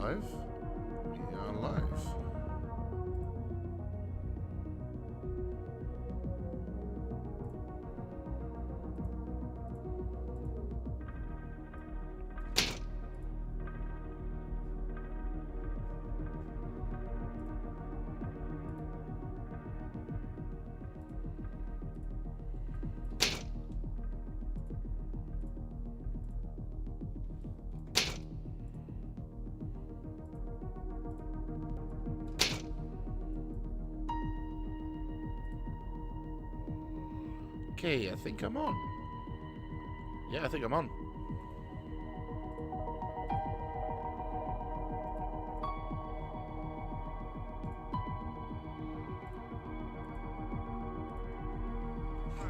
live. We are live. Okay, I think I'm on. Yeah, I think I'm on.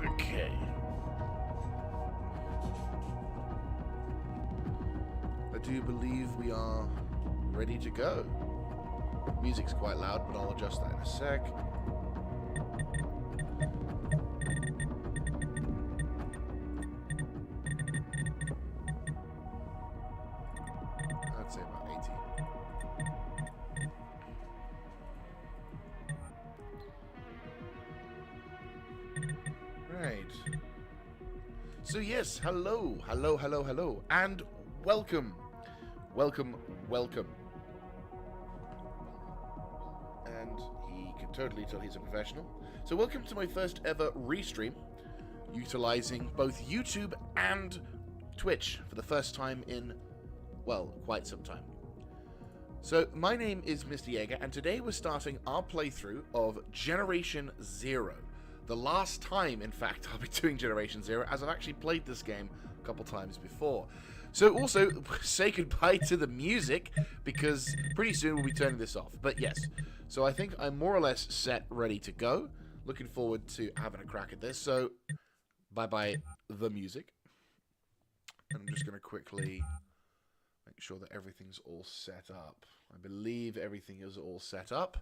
Okay. I do believe we are ready to go. Music's quite loud, but I'll adjust that in a sec. I'd say about 80. Right. So yes, hello, and welcome. Welcome. And he can totally tell he's a professional. So welcome to my first ever restream, utilizing both YouTube and Twitch for the first time in, well, quite some time. So my name is Mr. Jaeger, and today we're starting our playthrough of Generation Zero. The last time, in fact, I'll be doing Generation Zero, as I've actually played this game a couple times before. So also, say goodbye to the music, because pretty soon we'll be turning this off. But yes, so I think I'm more or less set, ready to go. Looking forward to having a crack at this. So, bye-bye the music. And I'm just going to quickly make sure that everything's all set up. I believe everything is all set up.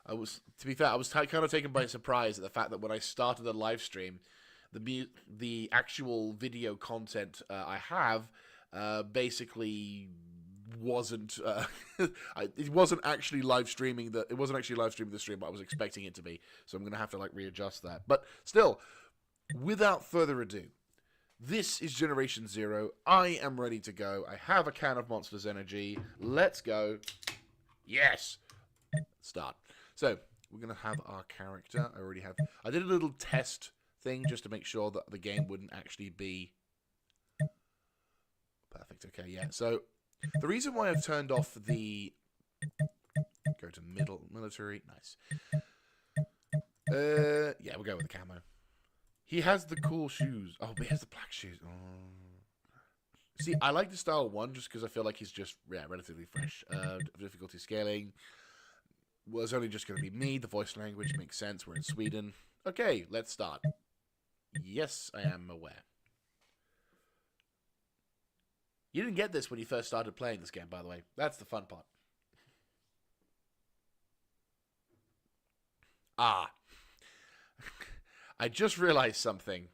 To be fair, I was kind of taken by surprise at the fact that when I started the live stream, the actual video content I have basically wasn't. It wasn't actually live streaming the stream, but I was expecting it to be. So I'm gonna have to like readjust that. But still, without further ado, this is Generation Zero. I am ready to go. I have a can of Monsters Energy. Let's go. Yes. Start. So, we're going to have our character. I did a little test thing just to make sure that the game wouldn't actually be perfect. Okay, yeah. So, the reason why I've turned off the go to military. Nice. Yeah, we'll go with the camo. He has the cool shoes. Oh, but he has the black shoes. Oh. See, I like the style 1 just because I feel like he's just, relatively fresh. Difficulty scaling. Well, it's only just going to be me. The voice language makes sense. We're in Sweden. Okay, let's start. Yes, I am aware. You didn't get this when you first started playing this game, by the way. That's the fun part. Ah. I just realized something.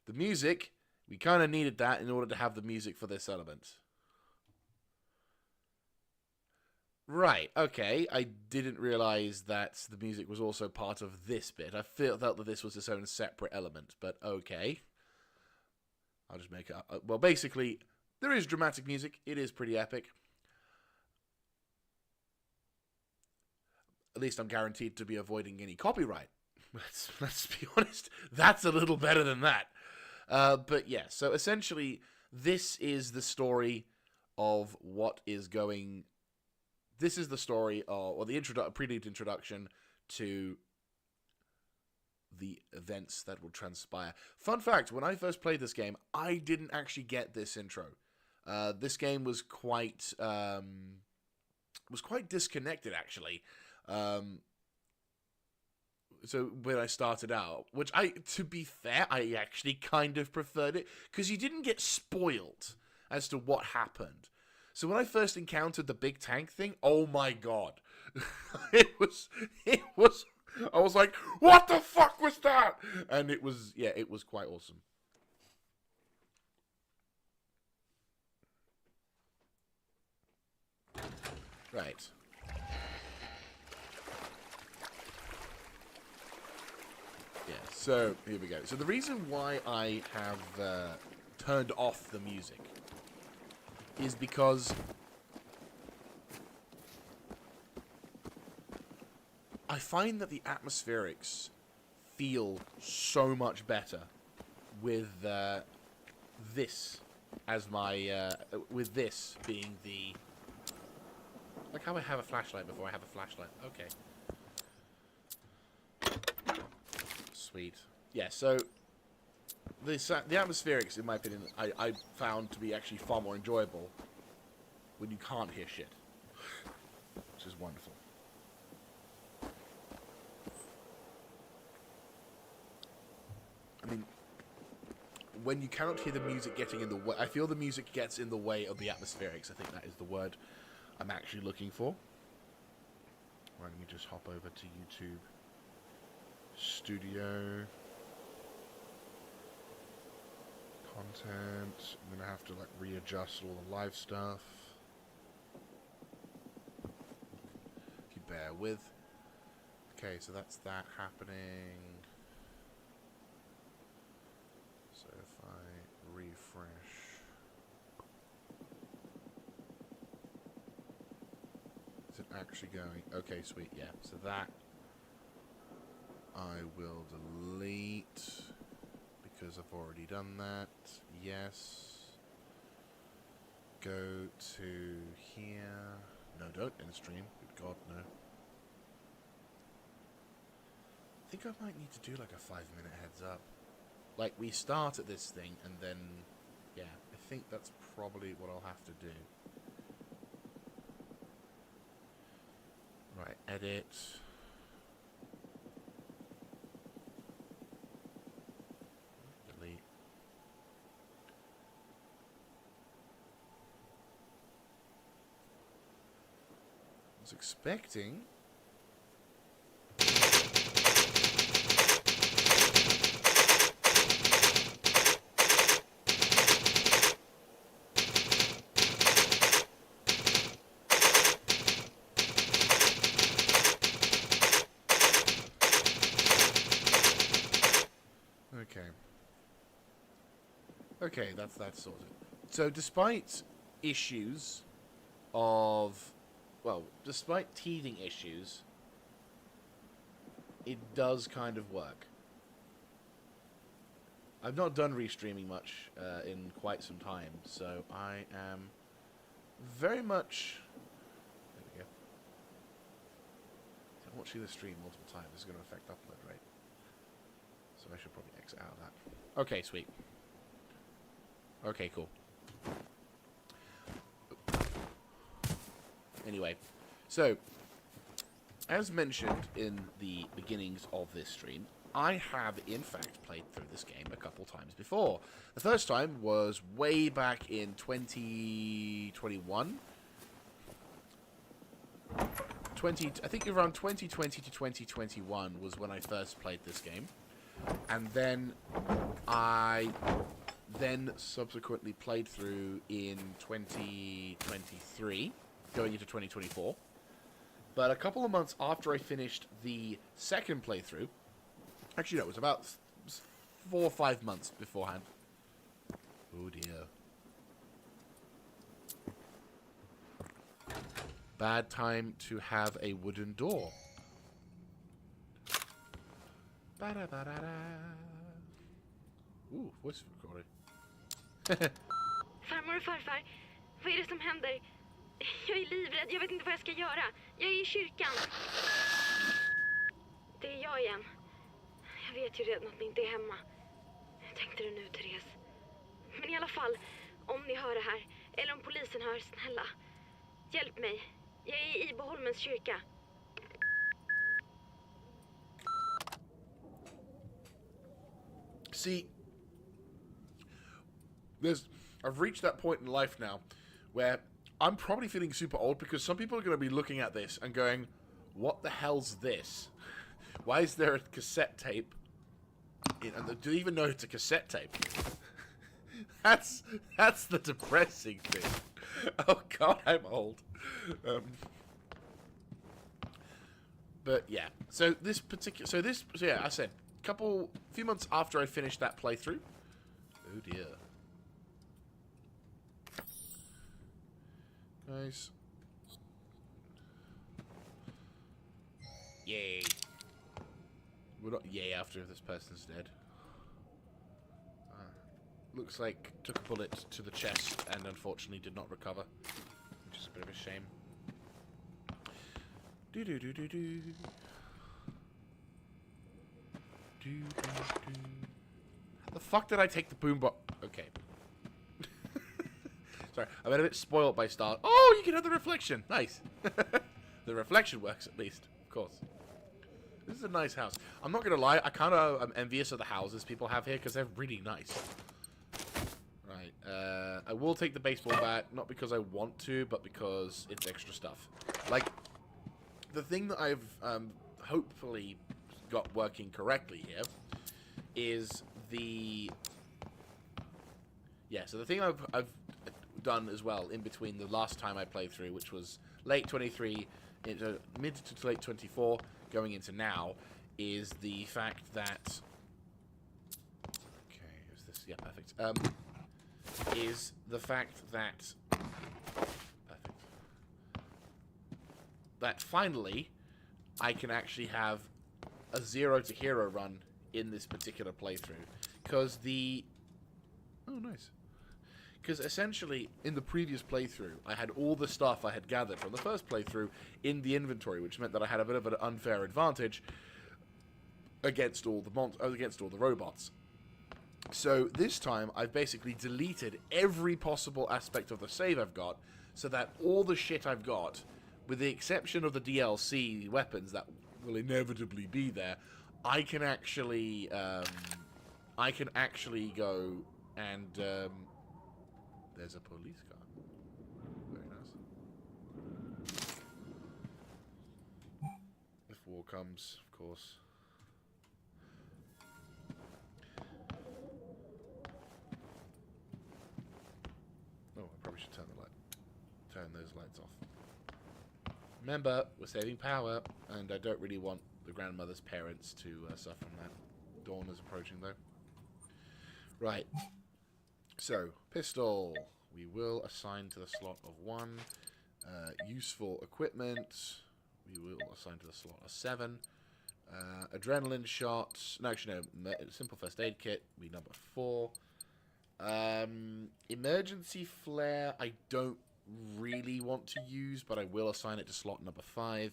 The music, we kind of needed that in order to have the music for this element. Right, okay. I didn't realize that the music was also part of this bit. I felt that this was its own separate element, but okay. I'll just make it up. Well, basically, there is dramatic music. It is pretty epic. At least I'm guaranteed to be avoiding any copyright. Let's be honest. That's a little better than that. But yeah, so essentially, this is the story of what is going. This is the story, or the prelude introduction to the events that will transpire. Fun fact: when I first played this game, I didn't actually get this intro. This game was quite disconnected, actually. So when I started out, which to be fair, I actually kind of preferred it because you didn't get spoiled as to what happened. So when I first encountered the big tank thing, oh my god. it was, I was like, what the fuck was that? And it was quite awesome. Right. Yeah, so here we go. So the reason why I have turned off the music is because I find that the atmospherics feel so much better with this as my with this being the, like how I have a flashlight before I have a flashlight. Okay. Sweet. Yeah, so the atmospherics, in my opinion, I found to be actually far more enjoyable when you can't hear shit, which is wonderful. I mean, when you cannot hear the music getting in the way, I feel the music gets in the way of the atmospherics. I think that is the word I'm actually looking for. Right, let me just hop over to YouTube Studio. Content. I'm gonna have to like readjust all the live stuff. If you bear with. Okay, so that's that happening. So if I refresh. Is it actually going? Okay, sweet, yeah. So that I will delete because I've already done that. Yes. Go to here. No, don't end stream. Good God, no. I think I might need to do like a 5-minute heads up. Like, we start at this thing and then, yeah, I think that's probably what I'll have to do. Right, edit. Delete. I was expecting. Okay, that's sorted. So despite issues of, well, despite teething issues, it does kind of work. I've not done restreaming much in quite some time, so I am very much... There we go. I'm watching the stream multiple times. This is going to affect upload rate. So I should probably exit out of that. Okay, sweet. Okay, cool. Anyway, so, as mentioned in the beginnings of this stream, I have, in fact, played through this game a couple times before. The first time was way back in 2021. I think around 2020 to 2021 was when I first played this game. And then I subsequently played through in 2023, going into 2024. But a couple of months after I finished the second playthrough, actually no, it was about 4 or 5 months beforehand. Oh dear. Bad time to have a wooden door. Ba-da-ba-da-da. Ooh, voice recording. Farmor och farfar, vad är det som händer? Jag är livrädd, jag vet inte vad jag ska göra. Jag är i kyrkan. Det är jag igen. Jag vet ju redan att ni inte är hemma. Hur tänkte du nu, Therese? Men i alla fall, om ni hör det här, eller om polisen hör, snälla. Hjälp mig. Jag är i Boholmens kyrka. See, I've reached that point in life now where I'm probably feeling super old because some people are going to be looking at this and going, what the hell's this? Why is there a cassette tape? And do they even know it's a cassette tape? That's the depressing thing. Oh god, I'm old. But yeah, so yeah, I said few months after I finished that playthrough. Oh dear. Nice. Yay. We're not yay after this person's dead. Looks like took a bullet to the chest and unfortunately did not recover, which is a bit of a shame. Do do do do do. Do do do. How the fuck did I take the boombox? Okay. Sorry, I'm a bit spoiled by Star. Oh, you can have the reflection. Nice. The reflection works at least, of course. This is a nice house. I'm not gonna lie, I kind of am envious of the houses people have here because they're really nice. Right, I will take the baseball bat, not because I want to, but because it's extra stuff. Like, the thing that I've hopefully got working correctly here is the... Yeah, so the thing I've done as well in between the last time I played through, which was late 23 into mid to late 24 going into now, is the fact that... Okay, is this... Yeah, perfect. Is the fact that... Perfect. That finally I can actually have a 0 to hero run in this particular playthrough. Because the... Oh, nice. Because essentially, in the previous playthrough, I had all the stuff I had gathered from the first playthrough in the inventory, which meant that I had a bit of an unfair advantage against all the robots. So this time, I've basically deleted every possible aspect of the save I've got, so that all the shit I've got, with the exception of the DLC weapons that will inevitably be there, I can actually go and there's a police car. Very nice. If war comes, of course. Oh, I probably should turn those lights off. Remember, we're saving power, and I don't really want the grandmother's parents to suffer from that. Dawn is approaching, though. Right. So, pistol. We will assign to the slot of 1. Useful equipment. We will assign to the slot of 7. Adrenaline shots. No, actually, no. Simple first aid kit. We number 4. Emergency flare. I don't really want to use, but I will assign it to slot number 5.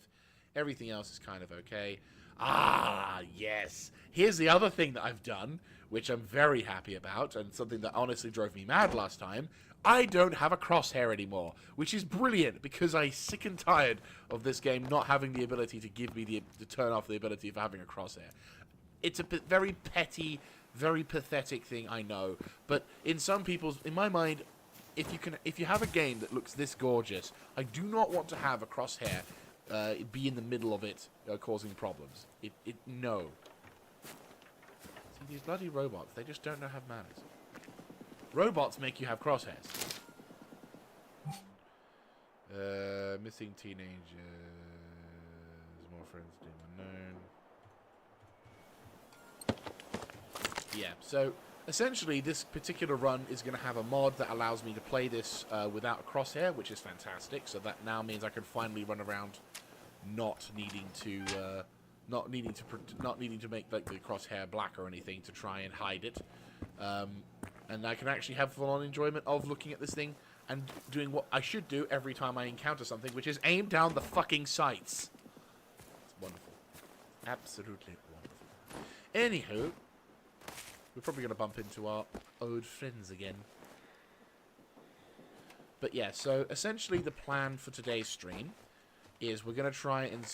Everything else is kind of okay. Ah, yes. Here's the other thing that I've done, which I'm very happy about, and something that honestly drove me mad last time. I don't have a crosshair anymore, which is brilliant, because I'm sick and tired of this game not having the ability to give me to turn off the ability of having a crosshair. It's a very petty, very pathetic thing, I know, but in my mind, if you have a game that looks this gorgeous, I do not want to have a crosshair be in the middle of it, causing problems. No. See, these bloody robots, they just don't know how manners. Robots make you have crosshairs. Missing teenagers. More friends deemed unknown. Yeah, so essentially this particular run is going to have a mod that allows me to play this without a crosshair, which is fantastic. So that now means I can finally run around not needing to make like the crosshair black or anything to try and hide it. And I can actually have full-on enjoyment of looking at this thing and doing what I should do every time I encounter something, which is aim down the fucking sights. It's wonderful. Absolutely wonderful. Anywho, we're probably going to bump into our old friends again. But yeah, so essentially the plan for today's stream is we're going to try and...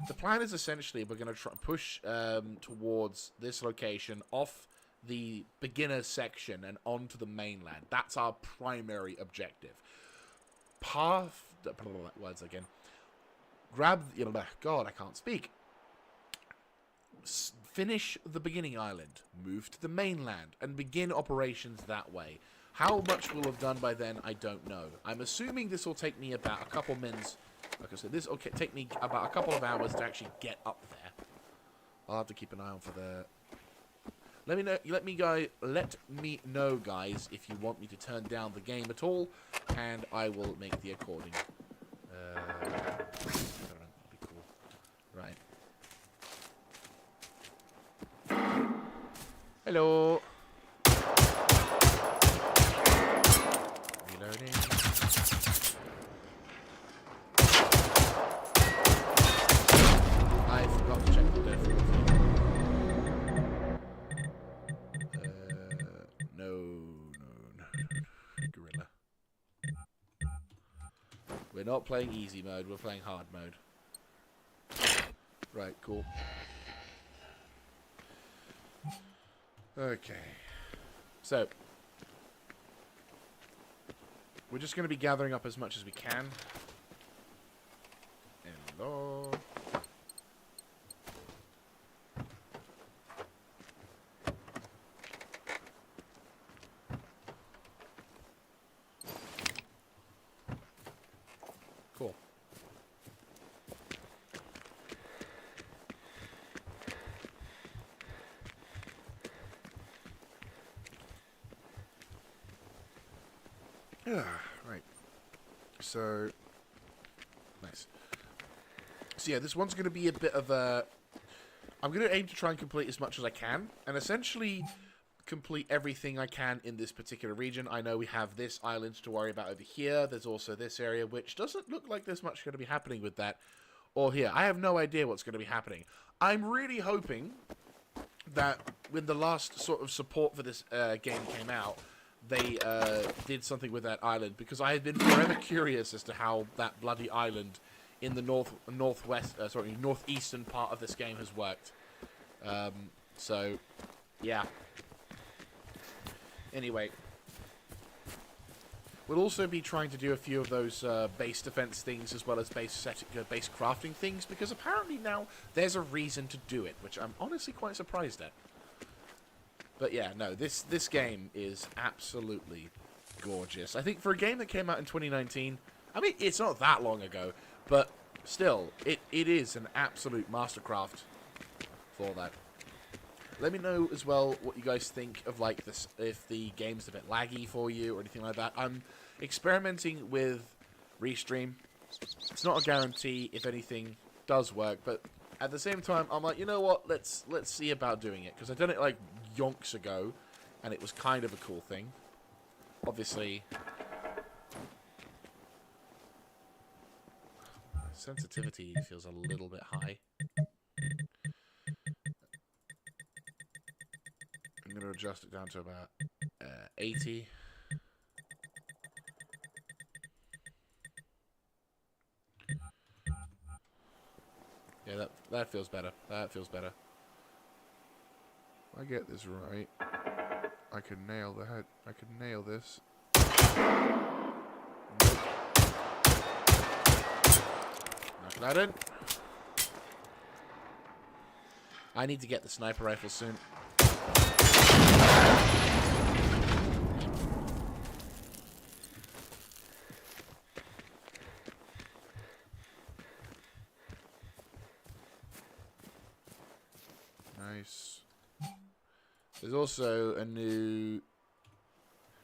The plan is essentially we're going to push towards this location off the beginner section and onto the mainland. That's our primary objective. Words again. God, I can't speak. Finish the beginning island, move to the mainland, and begin operations that way. How much we'll have done by then, I don't know. I'm assuming this will take me about a couple mins Like I said, this will take me about a couple of hours to actually get up there. I'll have to keep an eye on for the... Let me know, guys, if you want me to turn down the game at all, and I will make the recording. I don't know, that'll be cool. Right. Hello. Reloading. I forgot to check the difficulty. No. Gorilla. We're not playing easy mode, we're playing hard mode. Right, cool. Okay. So, we're just going to be gathering up as much as we can. Hello. Cool. Right. So, nice. So yeah, this one's going to be a bit of a... I'm going to aim to try and complete as much as I can, and essentially complete everything I can in this particular region. I know we have this island to worry about over here. There's also this area, which doesn't look like there's much going to be happening with that. Or here. I have no idea what's going to be happening. I'm really hoping that when the last sort of support for this game came out, they did something with that island, because I had been forever curious as to how that bloody island in the northeastern part of this game has worked. So, yeah. Anyway, we'll also be trying to do a few of those base defense things as well as base crafting things, because apparently now there's a reason to do it, which I'm honestly quite surprised at. But yeah, no, this game is absolutely gorgeous. I think for a game that came out in 2019, I mean, it's not that long ago, but still, it is an absolute mastercraft for that. Let me know as well what you guys think of, like, this, if the game's a bit laggy for you or anything like that. I'm experimenting with Restream. It's not a guarantee if anything does work, but at the same time, I'm like, you know what? Let's see about doing it, because I done it like yonks ago, and it was kind of a cool thing. Obviously, sensitivity feels a little bit high. I'm going to adjust it down to about 80. Yeah, that feels better. That feels better. If I get this right, I can nail the head. I can nail this. Knock that in. I need to get the sniper rifle soon. Nice. There's also a new...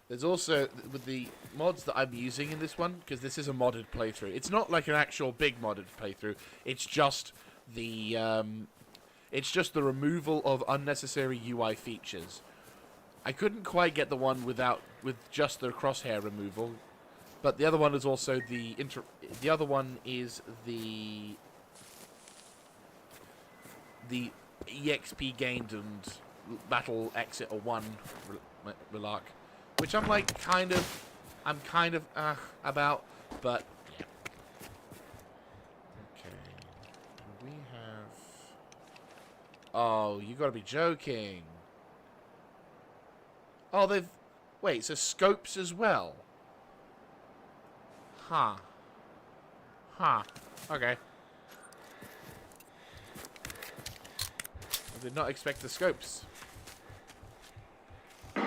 There's also, with the mods that I'm using in this one, because this is a modded playthrough. It's not like an actual big modded playthrough. It's just the removal of unnecessary UI features. I couldn't quite get the one with just the crosshair removal, but the other one is also the other one is the EXP gained and battle exit or one relark, which I'm like kind of about, but yeah. Okay, we have. Oh, you gotta be joking. Oh, they've... Wait, so scopes as well? Huh. Huh. Okay. I did not expect the scopes. You'd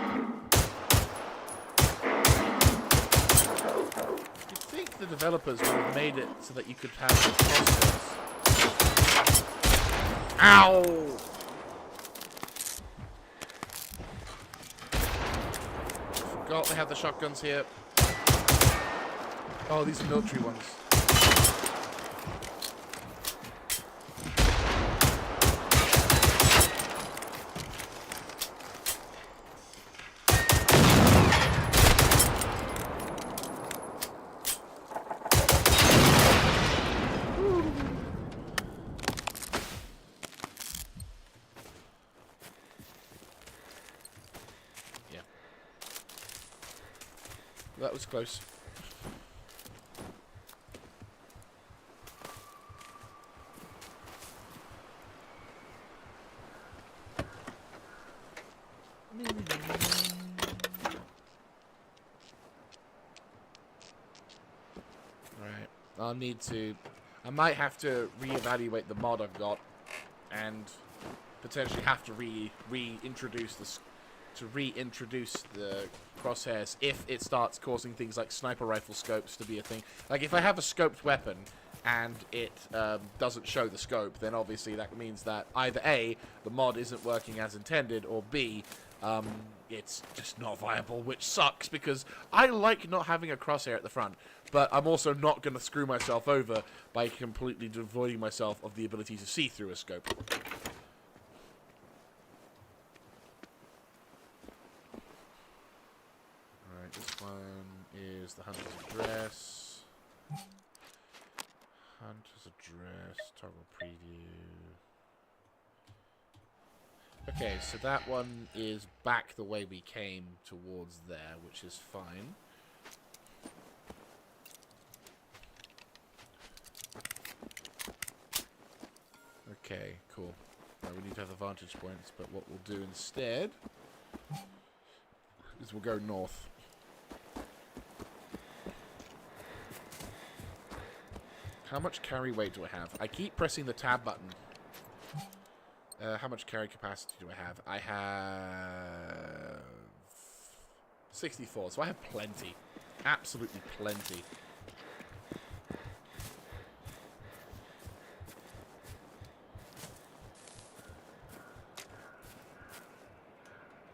think the developers would have made it so that you could have the crosshairs. Ow! Forgot they have the shotguns here. Oh, these are military ones. Yeah. That was close. Right. I'll need to... I might have to reevaluate the mod I've got and potentially have to reintroduce the crosshairs if it starts causing things like sniper rifle scopes to be a thing. Like, if I have a scoped weapon and it doesn't show the scope, then obviously that means that either A, the mod isn't working as intended, or B, it's just not viable, which sucks because I like not having a crosshair at the front, but I'm also not going to screw myself over by completely devoiding myself of the ability to see through a scope. Alright, this one is the Hunter's Address. Hunter's Address, toggle preview. Okay, so that one is back the way we came towards there, which is fine. Okay, cool. Right, we need to have the vantage points, but what we'll do instead is we'll go north. How much carry weight do I have? I keep pressing the tab button. How much carry capacity do I have? I have 64, so I have plenty. Absolutely plenty.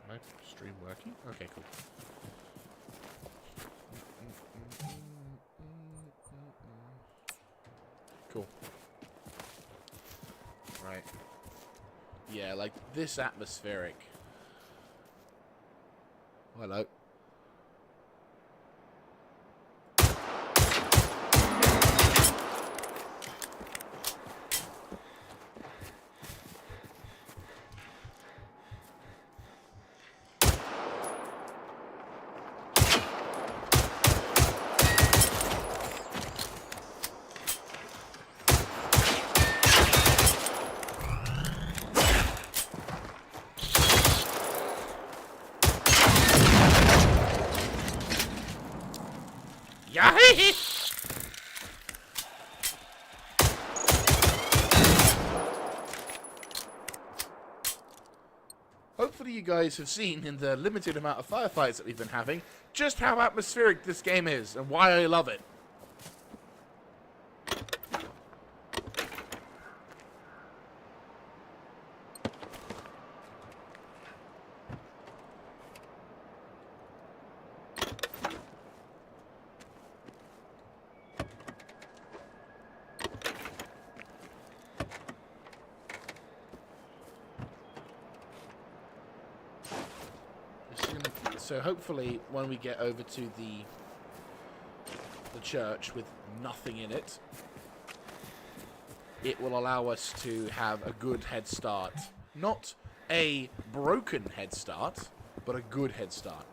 My stream working? Okay, cool. Cool. Right. Yeah, like this atmospheric. Hello. Hopefully you guys have seen in the limited amount of firefights that we've been having just how atmospheric this game is and why I love it. So hopefully when we get over to the church with nothing in it, it will allow us to have a good head start. Not a broken head start, but a good head start.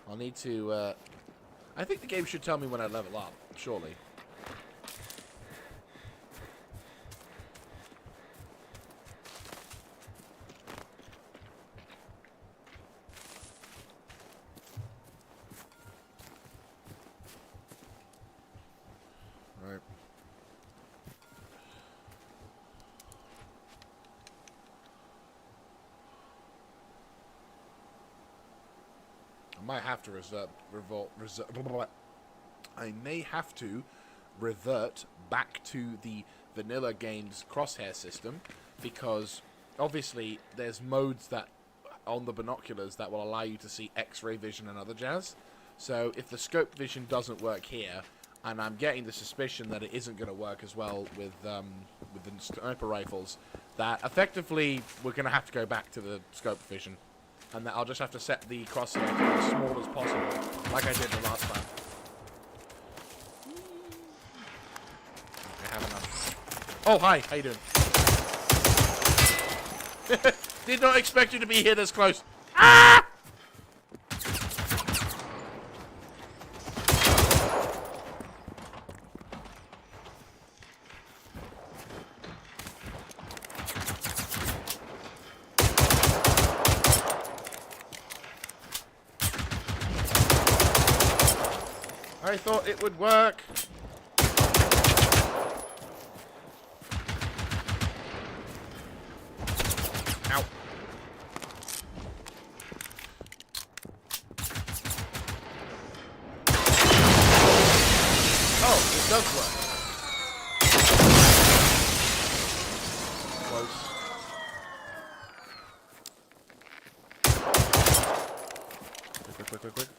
I'll need to, I think the game should tell me when I level up, surely. Right. I might have to I may have to revert back to the vanilla game's crosshair system, because obviously there's modes that on the binoculars that will allow you to see X-ray vision and other jazz. So if the scope vision doesn't work here, and I'm getting the suspicion that it isn't going to work as well with the sniper rifles, that effectively we're going to have to go back to the scope vision. And that I'll just have to set the crosshair to as small as possible, like I did the last time. I have enough. Oh, hi. How you doing? Did not expect you to be here this close. Ah! I thought it would work. Ow. Oh, it does work. Close. Quick.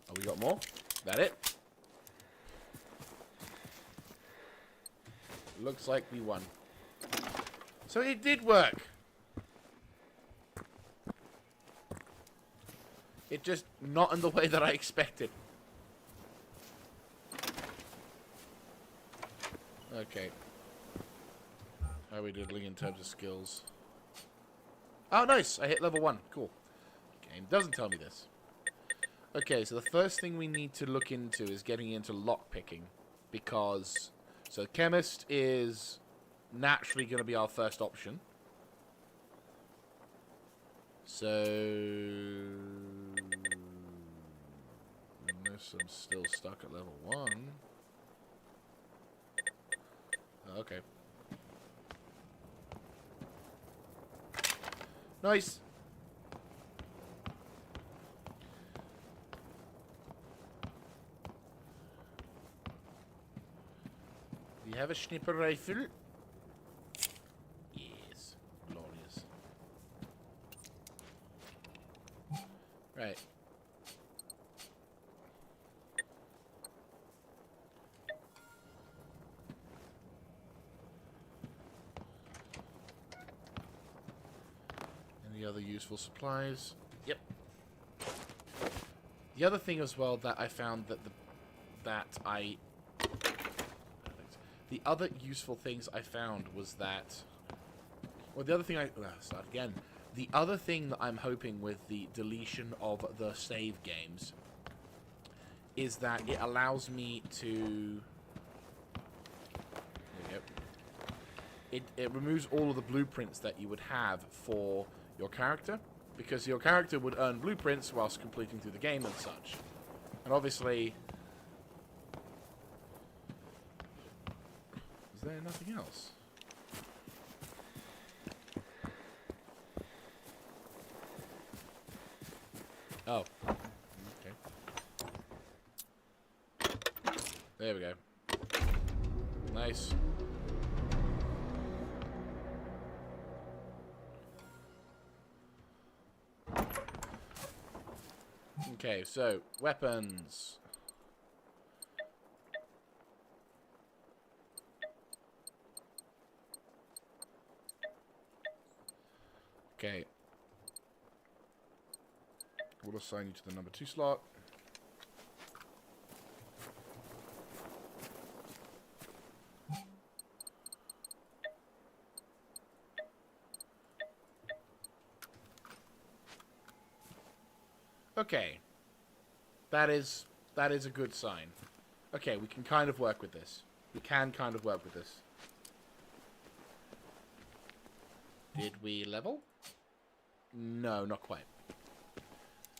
Oh, we got more? That it? Looks like we won. So it did work. It just not in the way that I expected. Okay. How are we doodling in terms of skills? Oh, nice! I hit level 1. Cool. Game doesn't tell me this. Okay, so the first thing we need to look into is getting into lockpicking. Because... So, chemist is naturally going to be our first option. So... Unless I'm still stuck at level 1. Okay. Nice! Do you have a sniper rifle? Yes. Glorious. Right. Any other useful supplies? Yep. The other thing as well that I found that the other useful things I found was that... Well, the other thing start again. The other thing that I'm hoping with the deletion of the save games is that it allows me to... There we go. It removes all of the blueprints that you would have for your character, because your character would earn blueprints whilst completing through the game and such. And obviously... Is there nothing else? Oh. Okay. There we go. Nice. Okay, so, weapons. Okay. We'll assign you to the number 2 slot. Okay. That is a good sign. Okay, we can kind of work with this. We can kind of work with this. Did we level? No, not quite.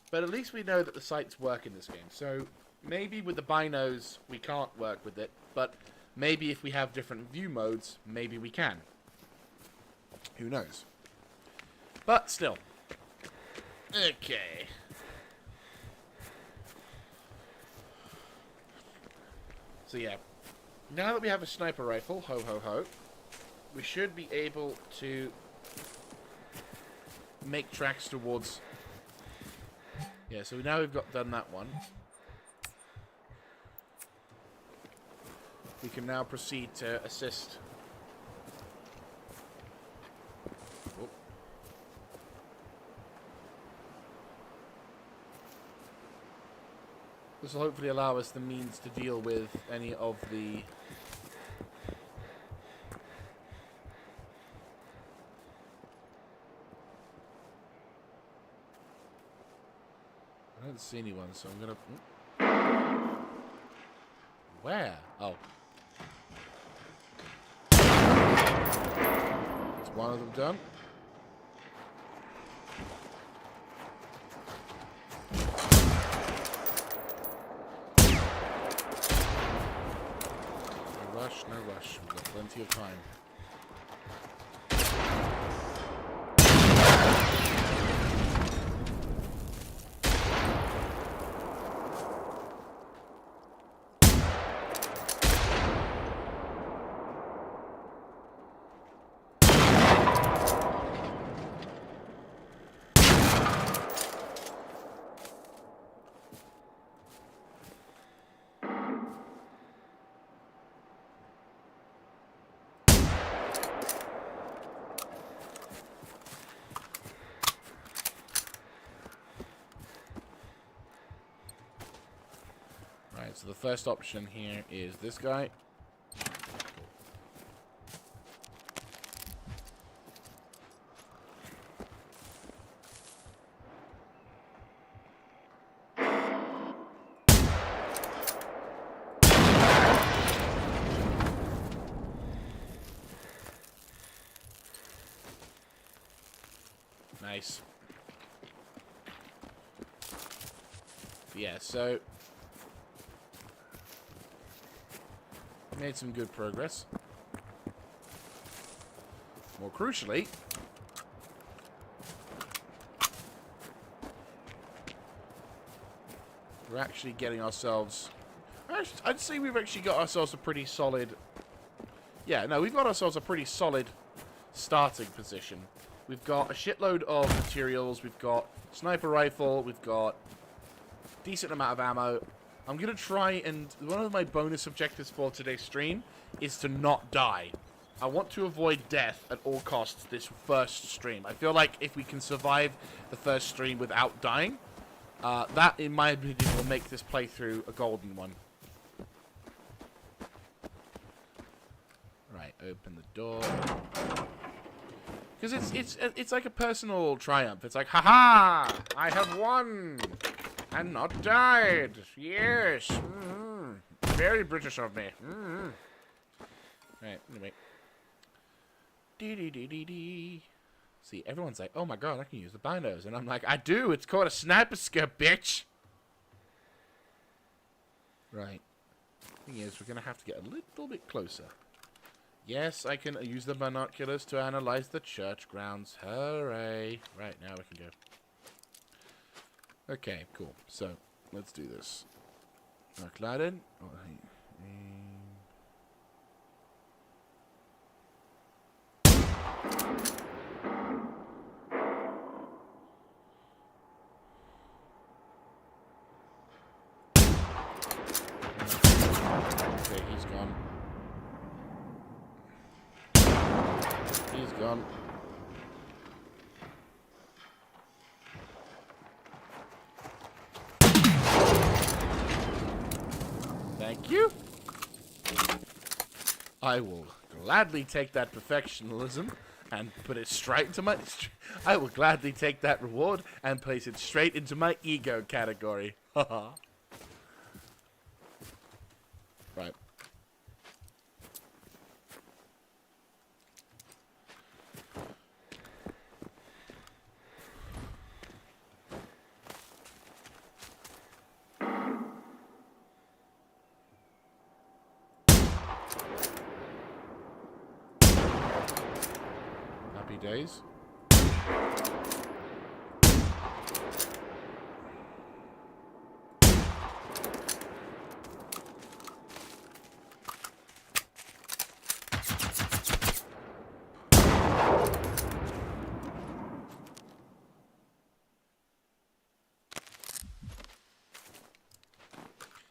But at least we know that the sights work in this game. So maybe with the binos we can't work with it, but maybe if we have different view modes, maybe we can. Who knows? But still. Okay. So yeah, now that we have a sniper rifle, ho ho ho, we should be able to make tracks towards... Yeah, so now we've done that one. We can now proceed to assist. Oh. This will hopefully allow us the means to deal with any of the... I don't see anyone, so I'm gonna... Where? Oh. Is one of them done? No rush, no rush. We've got plenty of time. Right, so the first option here is this guy. Nice. Yeah, so made some good progress. More crucially, we're actually getting ourselves... I'd say we've actually got ourselves a pretty solid... Yeah, no, we've got ourselves a pretty solid starting position. We've got a shitload of materials, we've got sniper rifle, we've got decent amount of ammo. I'm going to try and... One of my bonus objectives for today's stream is to not die. I want to avoid death at all costs this first stream. I feel like if we can survive the first stream without dying, that, in my opinion, will make this playthrough a golden one. Right, open the door. Because it's like a personal triumph. It's like, haha! I have won! And not died. Yes. Very British of me. Right, anyway. Dee. See, everyone's like, oh my god, I can use the binos. And I'm like, I do. It's called a sniper scope, bitch. Right. Thing is, we're going to have to get a little bit closer. Yes, I can use the binoculars to analyze the church grounds. Hooray. Right, now we can go. Okay, cool. So, let's do this. Kladen. Oh, okay, he's gone. He's gone. Thank you. I will gladly take that perfectionism. and put it straight into my... I will gladly take that reward and place it straight into my ego category. Haha. Right. Happy days.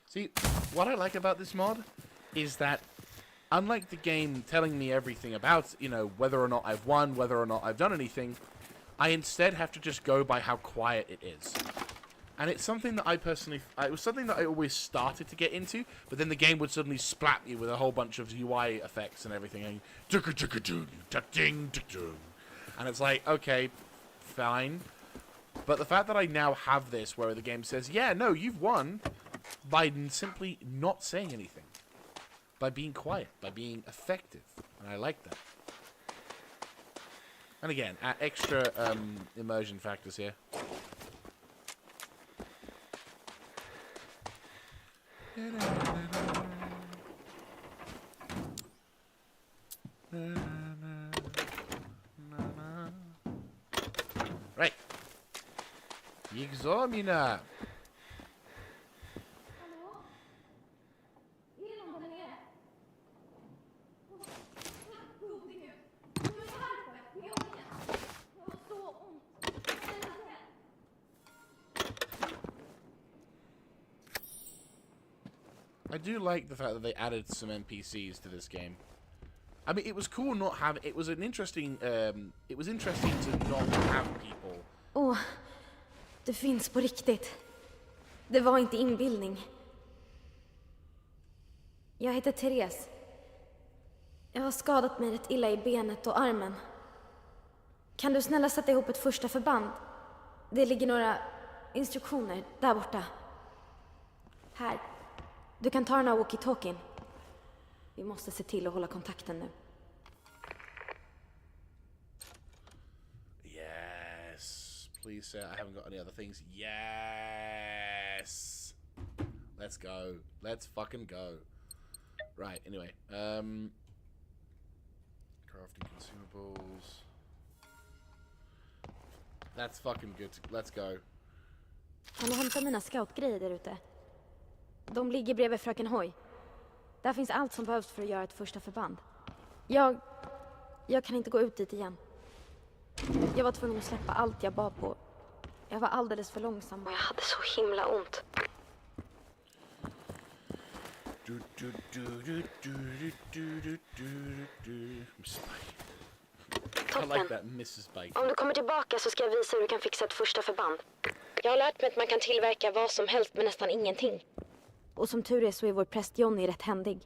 See, what I like about this mod is that unlike the game telling me everything about, you know, whether or not I've won, whether or not I've done anything, I instead have to just go by how quiet it is. And it's something that I personally... it was something that I always started to get into, but then the game would suddenly splat me with a whole bunch of UI effects and everything. And it's like, okay, fine. But the fact that I now have this where the game says, yeah, no, you've won, by simply not saying anything. By being quiet, by being effective. And I like that. And again, extra immersion factors here. Right. Examina. I do like the fact that they added some NPCs to this game. I mean, it was cool not having... It was an interesting... it was interesting to not have people. Åh, det finns på riktigt. Det var inte inbildning. Jag heter Therese. Jag har skadat mig rätt illa i benet och armen. Kan du snälla sätta ihop ett första förband? Det ligger några instruktioner där borta. Här. Du kan ta den här walkie-talkien. Vi måste se till att hålla kontakten nu. Yes. Please say I haven't got any other things. Yes. Let's go. Let's fucking go. Right, anyway. Crafting consumables. That's fucking good. Let's go. Kan du hämta mina scoutgrejer där ute? De ligger bredvid fröken Hoy. Där finns allt som behövs för att göra ett första förband. Jag kan inte gå ut dit igen. Jag var tvungen att släppa allt jag bar på. Jag var alldeles för långsam och jag hade så himla ont. Toppen. Om du kommer tillbaka så ska jag visa hur du kan fixa ett första förband. Jag har lärt mig att man kan tillverka vad som helst med nästan ingenting. Och som tur är så är vår präst Johnny rätt händig.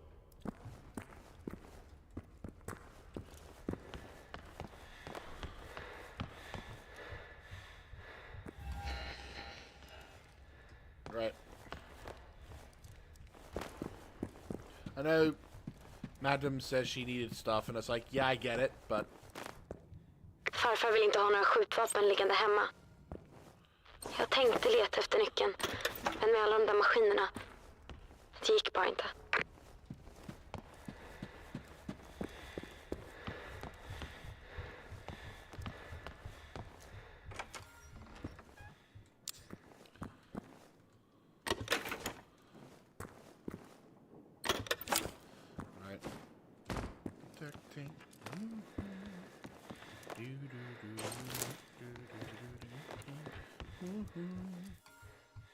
Right. I know Madam says she needed stuff and it's like, yeah, I get it, but... Farfar vill inte ha några skjutvapen liggande hemma. Jag tänkte leta efter nyckeln, men med alla de där maskinerna, det gick bara inte. Right. Protecting.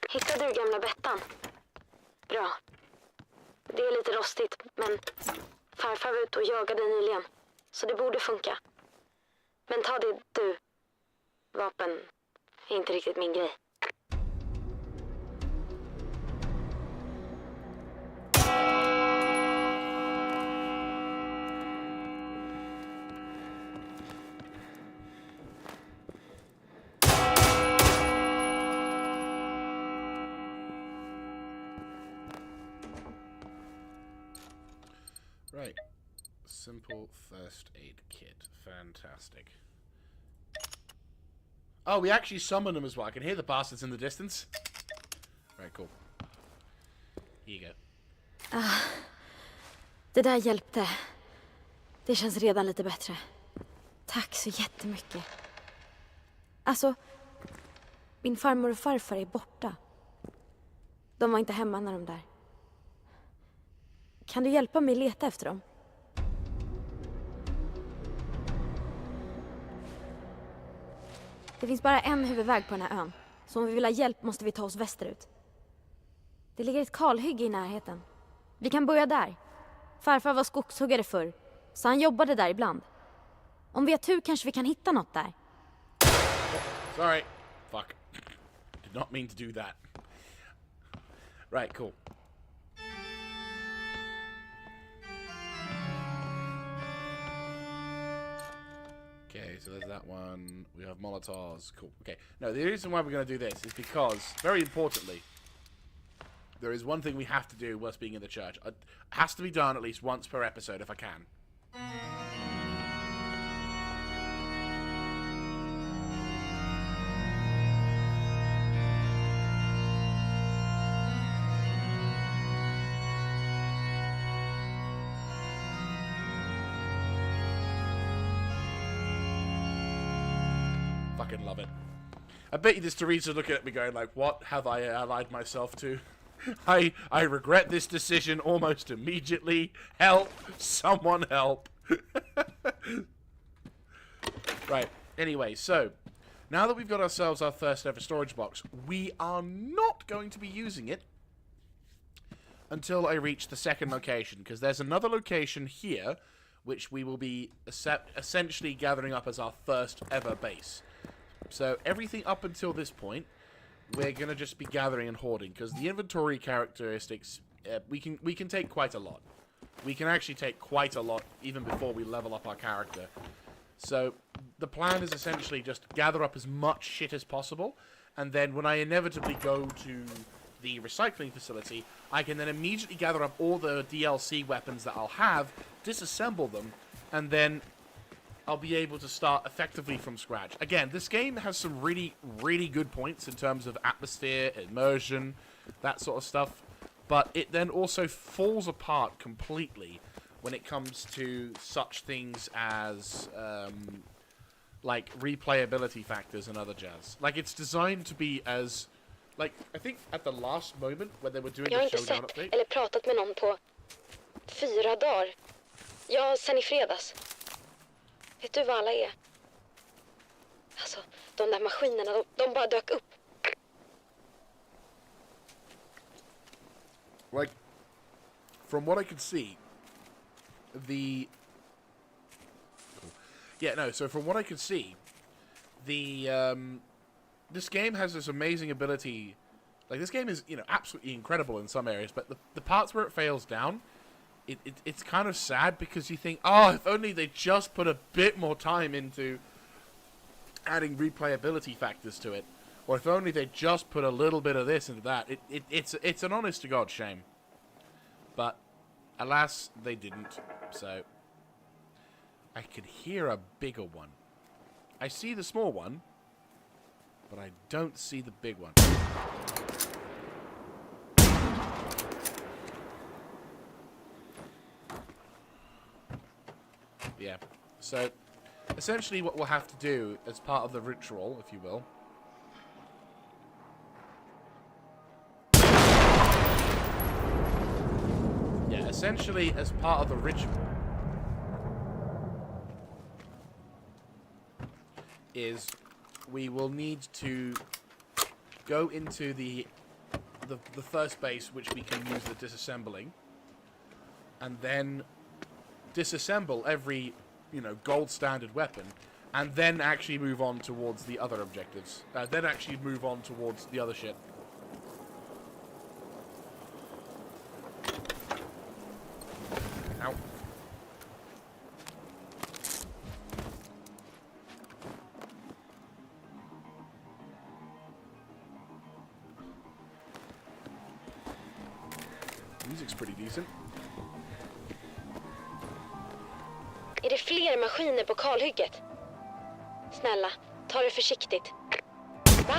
Hittade du gamla Bettan? Bra. Det är lite rostigt, men farfar var ute och jagade nyligen, så det borde funka. Men ta det du. Vapen är inte riktigt min grej. Simple first aid kit. Fantastic. Oh, we actually summon them as well. I can hear the bastards in the distance. Right, cool. Here you go. Det där hjälpte. Det känns redan lite bättre. Tack så jättemycket. Alltså, min farmor och farfar är borta. De var inte hemma när de där. Kan du hjälpa mig leta efter dem? Det finns bara en huvudväg på den här ön. Så om vi vill ha hjälp måste vi ta oss västerut. Det ligger ett kalhygge i närheten. Vi kan börja där. Farfar var skogshuggare förr, så han jobbade där ibland. Om vi har tur kanske vi kan hitta något där. Sorry. Fuck. Did not mean to do that. Right, cool. Okay, so there's that one. We have Molotovs. Cool. Okay. No, the reason why we're going to do this is because, very importantly, there is one thing we have to do whilst being in the church. It has to be done at least once per episode if I can. Fucking love it. I bet you this Teresa's looking at me going like, what have I allied myself to? I regret this decision almost immediately. Help! Someone help! Right, anyway, so, now that we've got ourselves our first ever storage box, we are not going to be using it until I reach the second location, because there's another location here, which we will be essentially gathering up as our first ever base. So everything up until this point, we're going to just be gathering and hoarding, because the inventory characteristics, we can take quite a lot. We can actually take quite a lot even before we level up our character. So the plan is essentially just gather up as much shit as possible, and then when I inevitably go to the recycling facility, I can then immediately gather up all the DLC weapons that I'll have, disassemble them, and then I'll be able to start effectively from scratch. Again, this game has some really, really good points in terms of atmosphere, immersion, that sort of stuff. But it then also falls apart completely when it comes to such things as, like, replayability factors and other jazz. Like, it's designed to be as... Like, I think at the last moment when they were doing the showdown update... eller pratat med någon på 4 dagar. Ja, sen i fredags. Vet du vad alla är? Alltså, de där maskinerna, de bara dök upp. Like, from what I could see, the... Cool. Yeah, no, so from what I could see, the, this game has this amazing ability... Like, this game is, you know, absolutely incredible in some areas, but the parts where it fails down... It's kind of sad because you think, oh, if only they just put a bit more time into adding replayability factors to it, or if only they just put a little bit of this into that. It's an honest to God shame, but alas, they didn't. So I could hear a bigger one. I see the small one, but I don't see the big one. Yeah, so essentially what we'll have to do as part of the ritual, if you will, yeah, essentially as part of the ritual is we will need to go into the first base, which we can use the disassembling, and then disassemble every, you know, gold standard weapon, and then actually move on towards the other objectives. Then actually move on towards the other shit. Ow. Music's pretty decent. Är det fler maskiner på kalhygget? Snälla, ta det försiktigt. Va?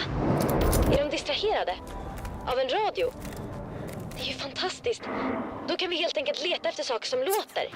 Är de distraherade? Av en radio? Det är ju fantastiskt. Då kan vi helt enkelt leta efter saker som låter.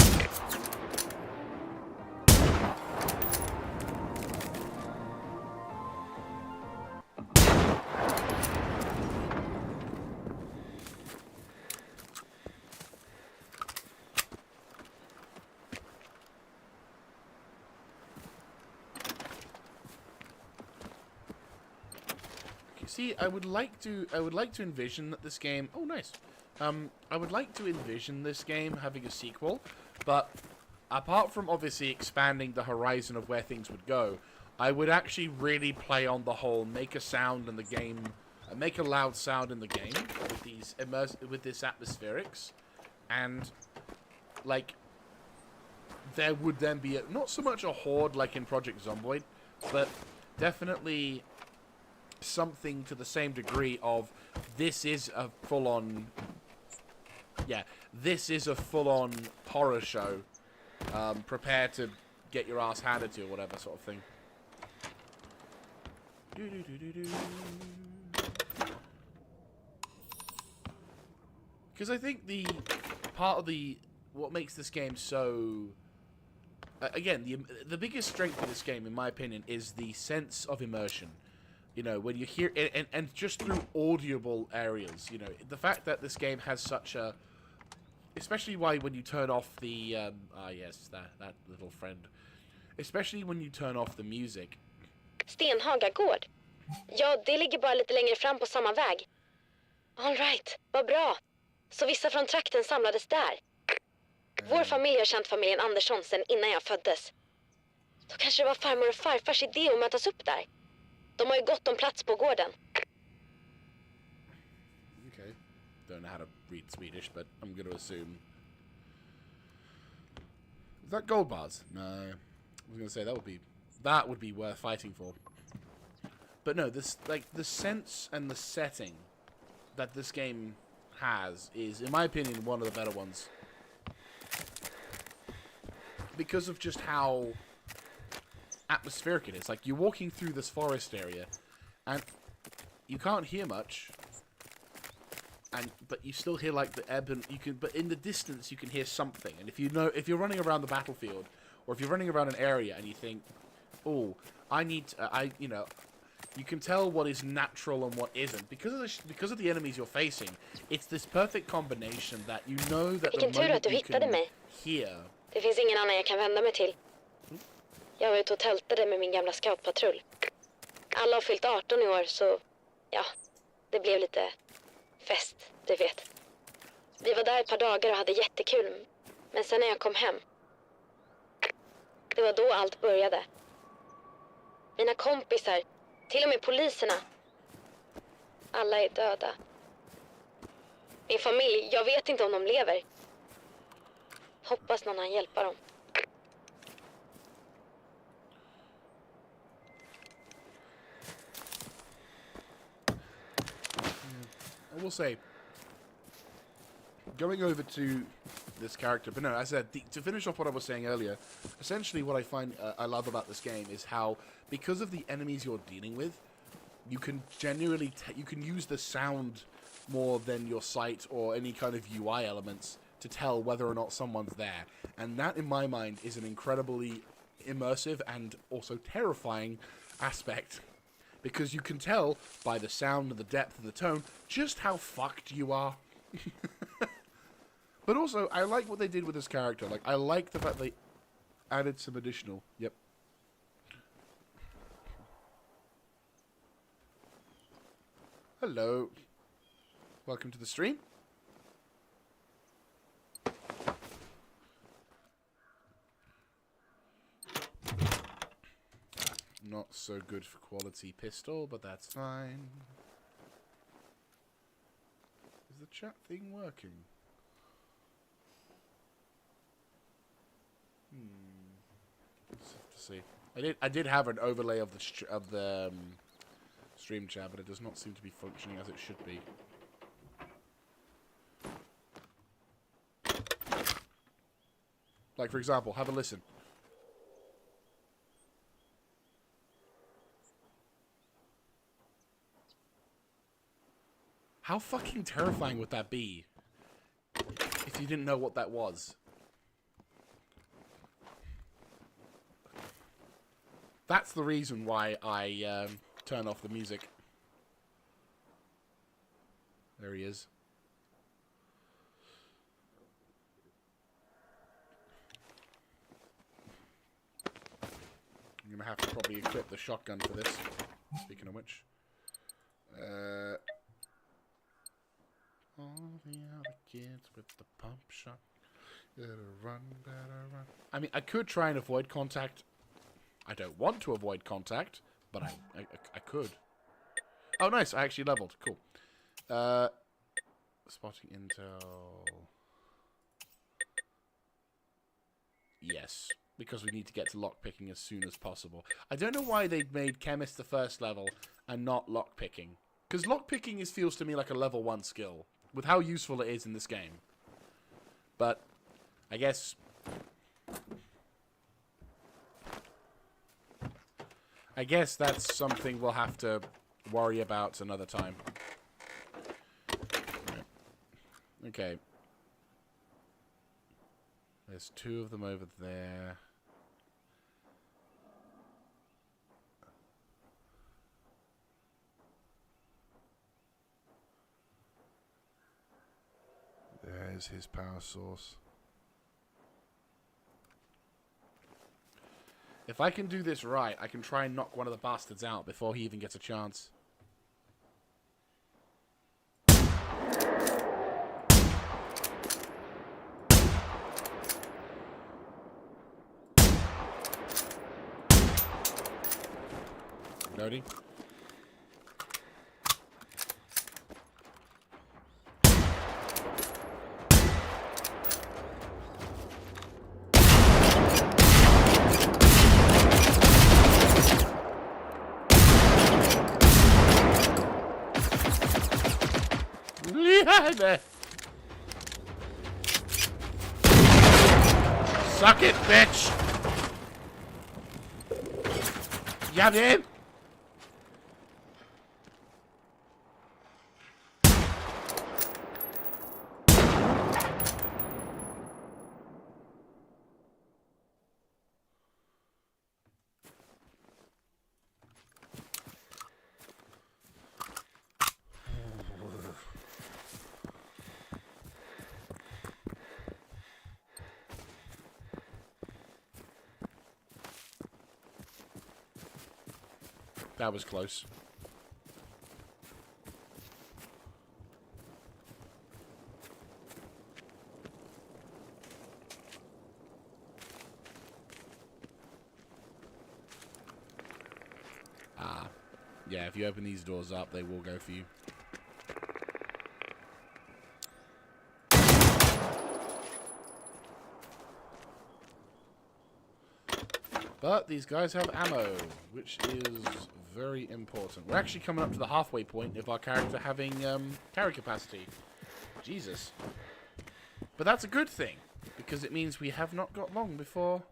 See, I would like to envision that this game. Oh, nice. I would like to envision this game having a sequel, but apart from obviously expanding the horizon of where things would go, I would actually really play on the whole make a sound in the game, make a loud sound in the game with these with this atmospherics, and like there would then be not so much a horde like in Project Zomboid, but definitely something to the same degree of this is a full-on horror show. Prepare to get your ass handed to you or whatever sort of thing. Because I think the part of what makes this game so again, the biggest strength of this game in my opinion is the sense of immersion. You know, when you hear it, and just through audible areas, you know, the fact that this game has such a, especially when you turn off the, yes, that little friend, especially when you turn off the music. Stenhaga gård. Ja, det ligger bara lite längre fram på samma väg. All right, vad bra. Så vissa från trakten samlades där. Vår familj har känt familjen Andersson sedan innan jag föddes. Då kanske det var farmor och farfars idé att mötas upp där. De har ju gott om plats på gården. Okay. Don't know how to read Swedish, but I'm going to assume. Is that gold bars? No. I was going to say that would be worth fighting for. But no, this the sense and the setting that this game has is, in my opinion, one of the better ones. Because of just how atmospheric it is. Like, you're walking through this forest area, and you can't hear much, but you still hear like the ebb, and but in the distance you can hear something. And if you're running around the battlefield, or if you're running around an area and you think, oh, you can tell what is natural and what isn't because of the enemies you're facing. It's this perfect combination that you know that the moment you can hear. Det finns ingen annan jag kan vända mig till. Jag var ute och tältade med min gamla scoutpatrull. Alla har fyllt 18 i år, så ja, det blev lite fest, du vet. Vi var där ett par dagar och hade jättekul, men sen när jag kom hem, det var då allt började. Mina kompisar, till och med poliserna, alla är döda. Min familj, jag vet inte om de lever. Hoppas någon kan hjälpa dem. I will say, going over to this character, but no, as I said, to finish off what I was saying earlier, essentially what I find I love about this game is how, because of the enemies you're dealing with, you can genuinely you can use the sound more than your sight or any kind of UI elements to tell whether or not someone's there. And that, in my mind, is an incredibly immersive and also terrifying aspect. Because you can tell by the sound and the depth of the tone just how fucked you are. But also, I like what they did with this character. Like, I like the fact they added some additional... Yep. Hello. Welcome to the stream. Not so good for quality pistol, but that's fine. Is the chat thing working? Let's have to see. I did have an overlay of the stream chat, but it does not seem to be functioning as it should be. Like, for example, have a listen. How fucking terrifying would that be? If you didn't know what that was. That's the reason why I turn off the music. There he is. I'm gonna have to probably equip the shotgun for this. Speaking of which. All the other kids with the pump shot. Better run, better run. I mean, I could try and avoid contact. I don't want to avoid contact, but I could. Oh, nice. I actually leveled. Cool. Spotting intel. Yes. Because we need to get to lockpicking as soon as possible. I don't know why they made Chemist the first level and not lockpicking. Because lockpicking feels to me like a level 1 skill. With how useful it is in this game. But, I guess... that's something we'll have to worry about another time. Okay. There's 2 of them over there. There's his power source. If I can do this right, I can try and knock one of the bastards out before he even gets a chance. Loading. Suck it, bitch! You him? That was close. Ah. Yeah, if you open these doors up, they will go for you. But these guys have ammo, which is very important. We're actually coming up to the halfway point of our character having carry capacity. Jesus. But that's a good thing, because it means we have not got long before...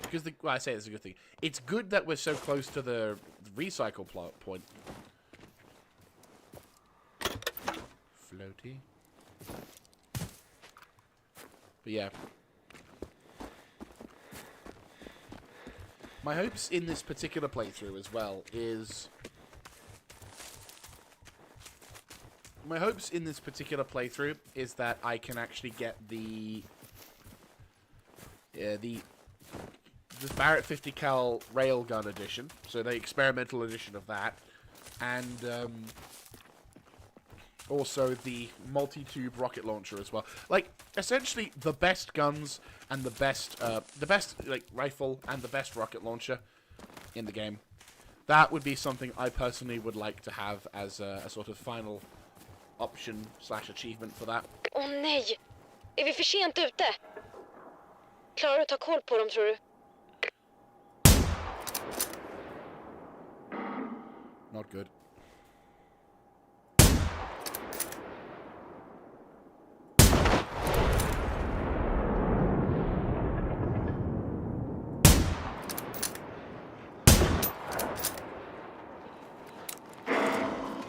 Because, well, I say it's a good thing. It's good that we're so close to the recycle plot point. Floaty. But yeah. My hopes in this particular playthrough as well is... My hopes in this particular playthrough is that I can actually get the Barrett 50 cal railgun edition, so the experimental edition of that, and also the multi-tube rocket launcher as well. Like, essentially the best guns and the best like rifle and the best rocket launcher in the game. That would be something I personally would like to have as a sort of final option / achievement for that. Åh nej! Är vi för sent ute? Klarar du att ta koll på dem, tror du? Not good.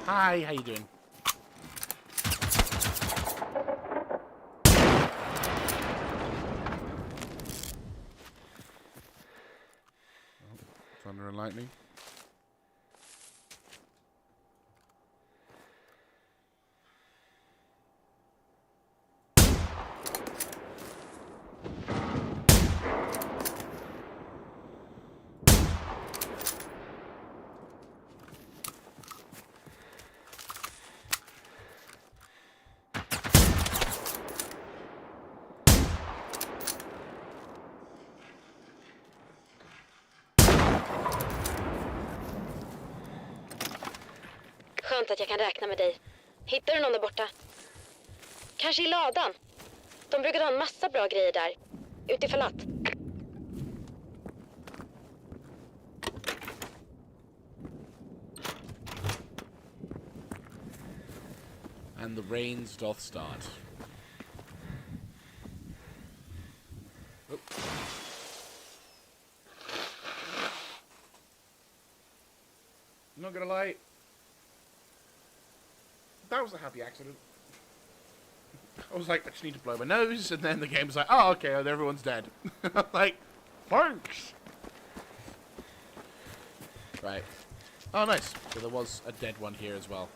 Hi, how you doing? Thunder and lightning. Skönt att jag kan räkna med dig. Hittar du någon där borta? Kanske i ladan. De brukar ha en massa bra grejer där. Utifall att. And the rains doth start. Oh. I'm not gonna lie. That was a happy accident. I was like, I just need to blow my nose, and then the game was like, oh, okay, everyone's dead. I'm like, thanks. Right. Oh, nice. So there was a dead one here as well.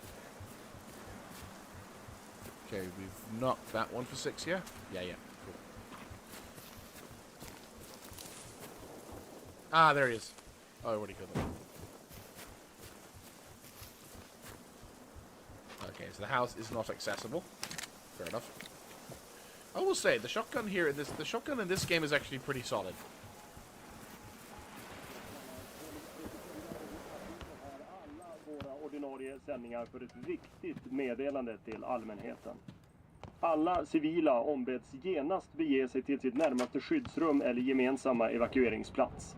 Okay, we've knocked that one for 6, yeah? Yeah, cool. Ah, there he is. Oh, I already killed him. Okay, so the house is not accessible. Fair enough. I will say, the shotgun here, the shotgun in this game is actually pretty solid. Ordinarie sändningar för ett viktigt meddelande till allmänheten. Alla civila ombeds genast bege sig till sitt närmaste skyddsrum eller gemensamma evakueringsplats.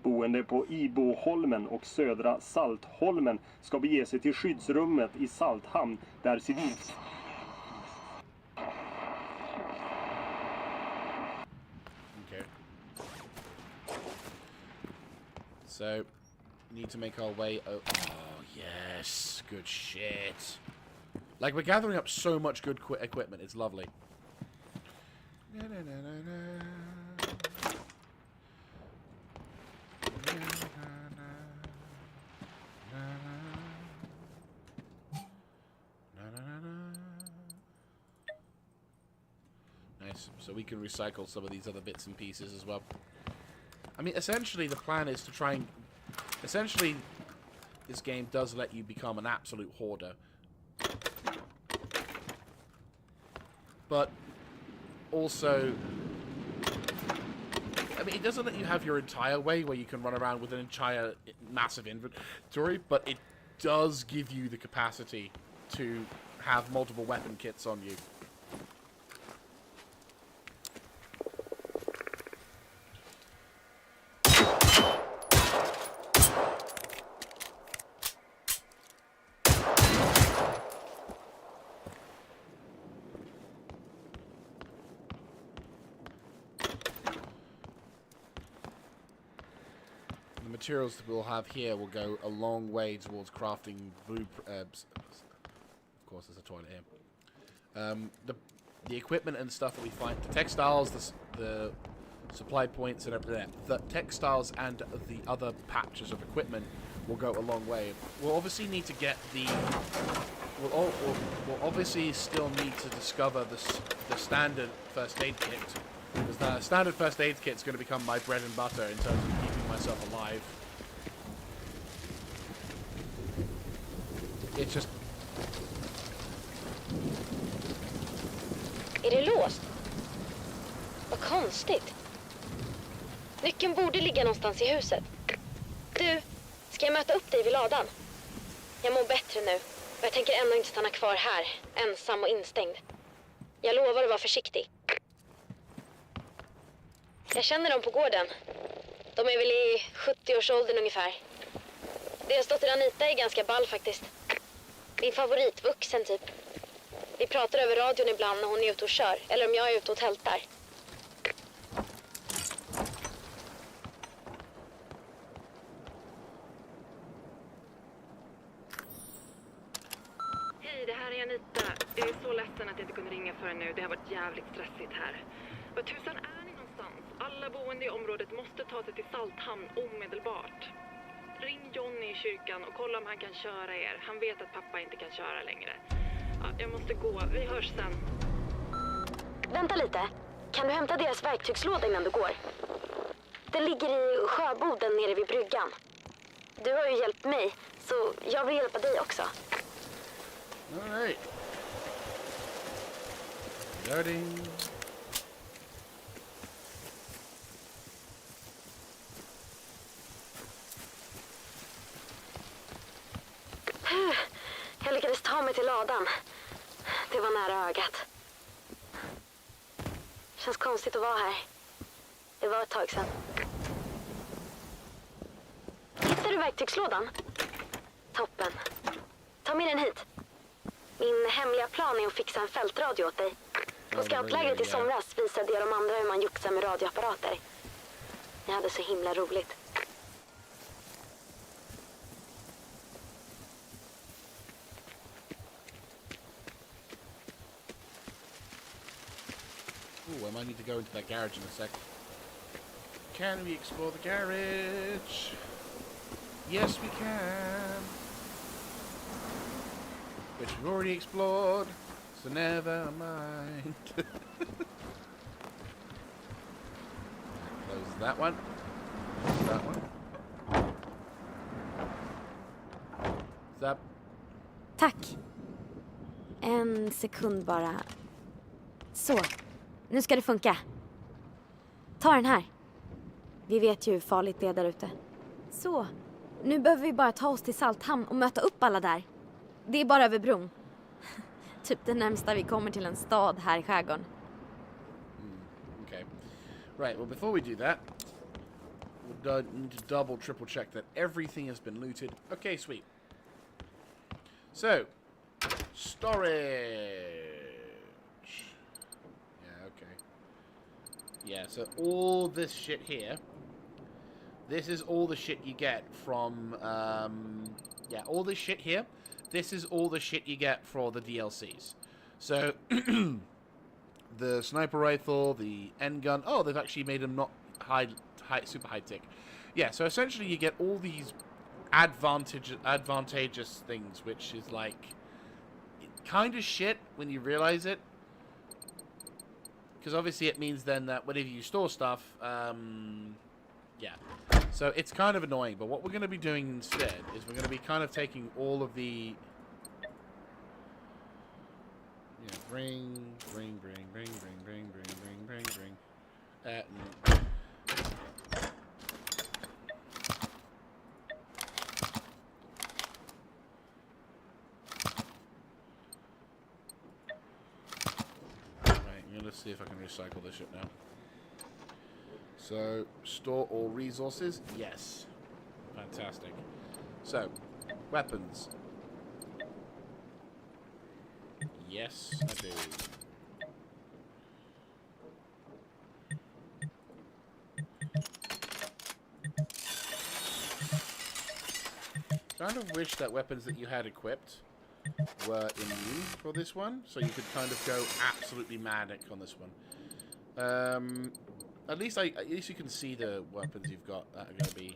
Boende på Iboholmen och södra Saltholmen ska bege sig till skyddsrummet i Salthamn där civils... Okay. So, we need to make our way... Oh, yes. Good shit. Like, we're gathering up so much good equipment. It's lovely. Na, na, na, na, na. Nice. So we can recycle some of these other bits and pieces as well. I mean, essentially the plan is to try and... Essentially, this game does let you become an absolute hoarder. But also... I mean, it doesn't let you have your entire way where you can run around with an entire massive inventory, but it does give you the capacity to have multiple weapon kits on you. Materials that we'll have here will go a long way towards crafting blueprints. Of course, there's a toilet here. The equipment and stuff that we find, the textiles, the supply points, and everything. The textiles and the other patches of equipment will go a long way. We'll obviously need to get the. We'll obviously still need to discover the standard first aid kit. Because the standard first aid kit is going to become my bread and butter in terms of keeping myself alive. It's just... Är det låst? Vad konstigt. Nyckeln borde ligga någonstans i huset. Du, ska jag möta upp dig vid ladan? Jag mår bättre nu. Och jag tänker ändå inte stanna kvar här, ensam och instängd. Jag lovar att vara försiktig. Jag känner dem på gården. De är väl i 70-årsåldern ungefär. Deras dotter Anita är ganska ball faktiskt. Min favoritvuxen typ. Vi pratar över radion ibland när hon är ute och kör. Eller om jag är ute och tältar. Hej, det här är Anita. Jag är så ledsen att jag inte kunde ringa förrän nu. Det har varit jävligt stressigt här. Vad tusan är ni någonstans? Alla boende i området måste ta sig till Salthamn omedelbart. ring Johnny i kyrkan och kolla om han kan köra er. Han vet att pappa inte kan köra längre. Ja, jag måste gå. Vi hörs sen. Vänta lite. Kan du hämta deras verktygslåda innan du går? Den ligger i sjöboden nere vid bryggan. Du har ju hjälpt mig, så jag vill hjälpa dig också. All right. Loading. Jag lyckades ta mig till ladan. Det var nära ögat. Känns konstigt att vara här. Det var ett tag sedan. Hittar du verktygslådan? Toppen. Ta med den hit. Min hemliga plan är att fixa en fältradio åt dig. På scoutlägret i somras visade jag de andra hur man joxar med radioapparater. Jag hade så himla roligt. Ooh, I might need to go into that garage in a sec. Can we explore the garage? Yes, we can. Which we've already explored, so never mind. Close that one. Close that one. Zap. Tack. En sekund bara. Så. Nu ska det funka. Ta den här. Vi vet ju hur farligt det är där ute. Så. Nu behöver vi bara ta oss till Salthamn och möta upp alla där. Det är bara över bron. Typ det närmsta vi kommer till en stad här i skärgården. Okay. Right, well, before we do that, we'll need to double, triple check that everything has been looted. Okay, sweet. So, storage. Yeah, okay. Yeah, so all this shit here, this is all the shit you get from, yeah, all this shit here, this is all the shit you get for the DLCs. So, the sniper rifle, the end gun, oh, they've actually made them not super high-tech. Yeah, so essentially you get all these advantageous things, which is like kind of shit when you realize it. Because obviously it means then that whenever you store stuff, yeah. So it's kind of annoying, but what we're going to be doing instead is we're going to be kind of taking all of the... Yeah, bring. Let's see if I can recycle this shit now. So, store all resources? Yes. Fantastic. So, weapons. Yes, I do. Kind of wish that weapons that you had equipped were immune for this one, so you could kind of go absolutely manic on this one. At least you can see the weapons you've got that are going to be.